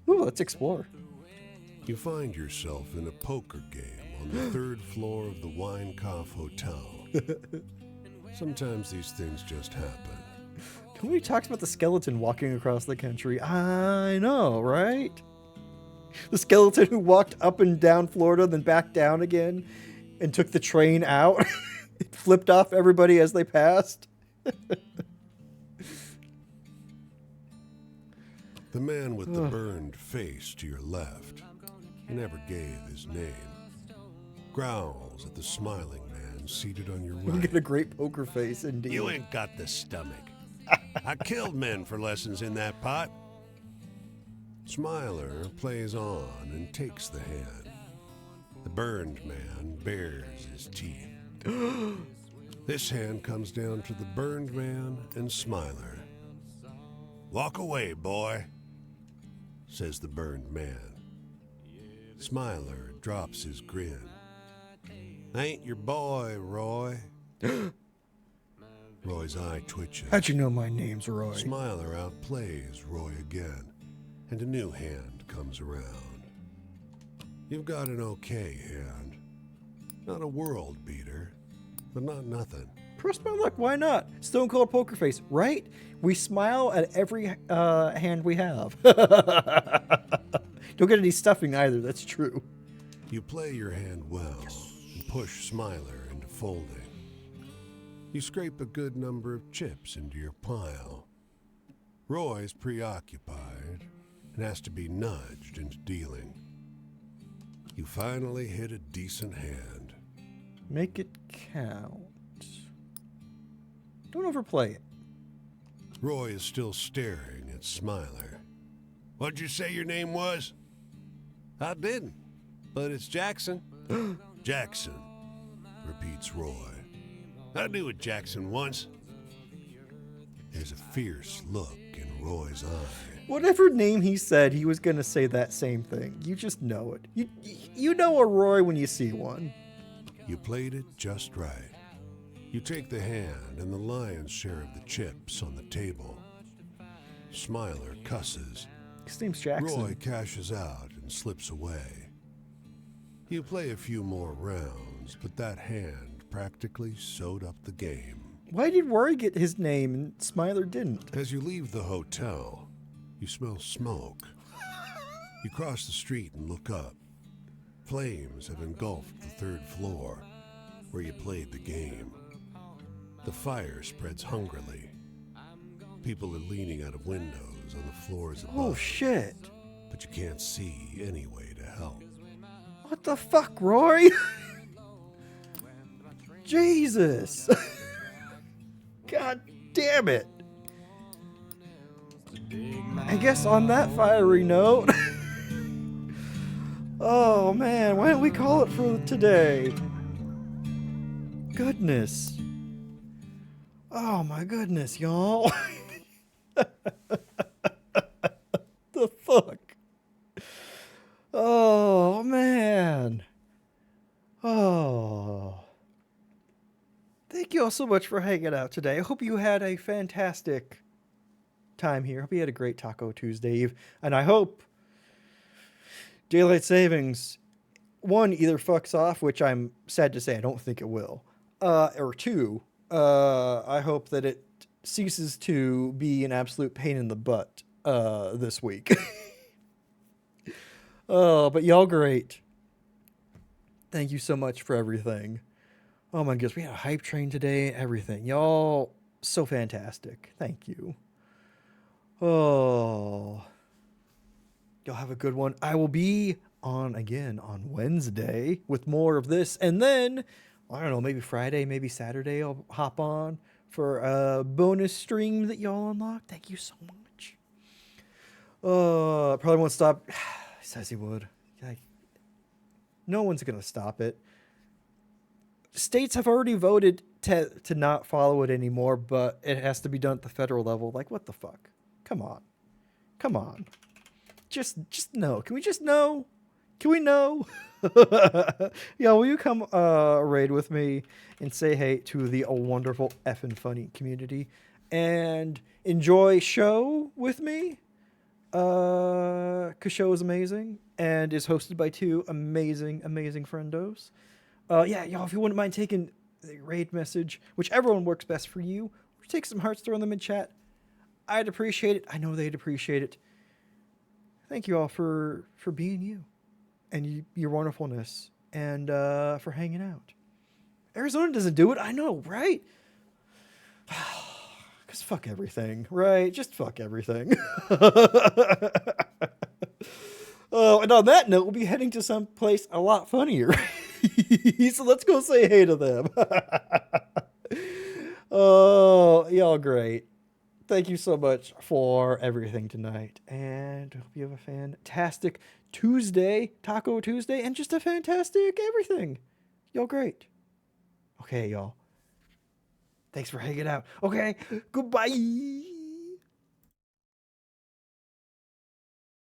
Ooh, let's explore. You find yourself in a poker game on the 3rd floor of the Winecoff Hotel. Sometimes these things just happen. Nobody talks about the skeleton walking across the country. I know, right? The skeleton who walked up and down Florida, then back down again, and took the train out. It flipped off everybody as they passed. The man with the burned face to your left, he never gave his name, growls at the smiling man seated on your You right. get a great poker face, indeed. You ain't got the stomach. I killed men for lessons in that pot. Smiler plays on and takes the hand. The burned man bares his teeth. This hand comes down to the burned man and Smiler. Walk away, boy, says the burned man. Smiler drops his grin. Ain't your boy, Roy. Roy's eye twitches. How'd you know my name's Roy? Smiler outplays Roy again, and a new hand comes around. You've got an okay hand. Not a world beater, but not nothing. Press my luck, why not? Stone Cold Poker Face, right? We smile at every hand we have. Don't get any stuffing either, that's true. You play your hand well and push Smiler into folding. You scrape a good number of chips into your pile. Roy's preoccupied and has to be nudged into dealing. You finally hit a decent hand. Make it count. Don't overplay it. Roy is still staring at Smiler. What'd you say your name was? I didn't, but it's Jackson. Jackson, repeats Roy. I knew a Jackson once. There's a fierce look in Roy's eye. Whatever name he said, he was going to say that same thing. You just know it. You know a Roy when you see one. You played it just right. You take the hand and the lion's share of the chips on the table. Smiler cusses. His name's Jackson. Roy cashes out and slips away. You play a few more rounds, but that hand practically sewed up the game. Why did Roy get his name and Smiler didn't? As you leave the hotel, you smell smoke. You cross the street and look up. Flames have engulfed the 3rd floor, where you played the game. The fire spreads hungrily. People are leaning out of windows on the floors above. Oh, shit. But you can't see any way to help. What the fuck, Roy? Jesus. God damn it. I guess on that fiery note. Oh, man. Why don't we call it for today? Goodness. Oh, my goodness, y'all. The fuck? Oh, man. Oh. Thank you all so much for hanging out today. I hope you had a fantastic time here. I hope you had a great Taco Tuesday Eve. And I hope Daylight Savings, one, either fucks off, which I'm sad to say I don't think it will. Or two, I hope that it ceases to be an absolute pain in the butt this week. Oh, but y'all great. Thank you so much for everything. Oh my goodness, we had a hype train today, everything. Y'all so fantastic. Thank you. Oh. Y'all have a good one. I will be on again on Wednesday with more of this. And then, I don't know, maybe Friday, maybe Saturday, I'll hop on for a bonus stream that y'all unlock. Thank you so much. Probably won't stop. He says he would. No one's going to stop it. States have already voted to not follow it anymore, but it has to be done at the federal level. Like, what the fuck? Come on. Come on. Just know. Can we just know? Can we know? Yeah, will you come raid with me and say hey to the wonderful effing funny community and enjoy show with me? Cause show is amazing and is hosted by two amazing friendos. Yeah, y'all, if you wouldn't mind taking the raid message, whichever one works best for you, or take some hearts, throw them in chat. I'd appreciate it. I know they'd appreciate it. Thank you all for being you and your wonderfulness and for hanging out. Arizona doesn't do it. I know, right? Because fuck everything, right? Just fuck everything. Oh, and on that note, we'll be heading to some place a lot funnier. So let's go say hey to them. Oh, y'all great. Thank you so much for everything tonight. And hope you have a fantastic Tuesday, Taco Tuesday, and just a fantastic everything. Y'all great. Okay, y'all. Thanks for hanging out. Okay, goodbye.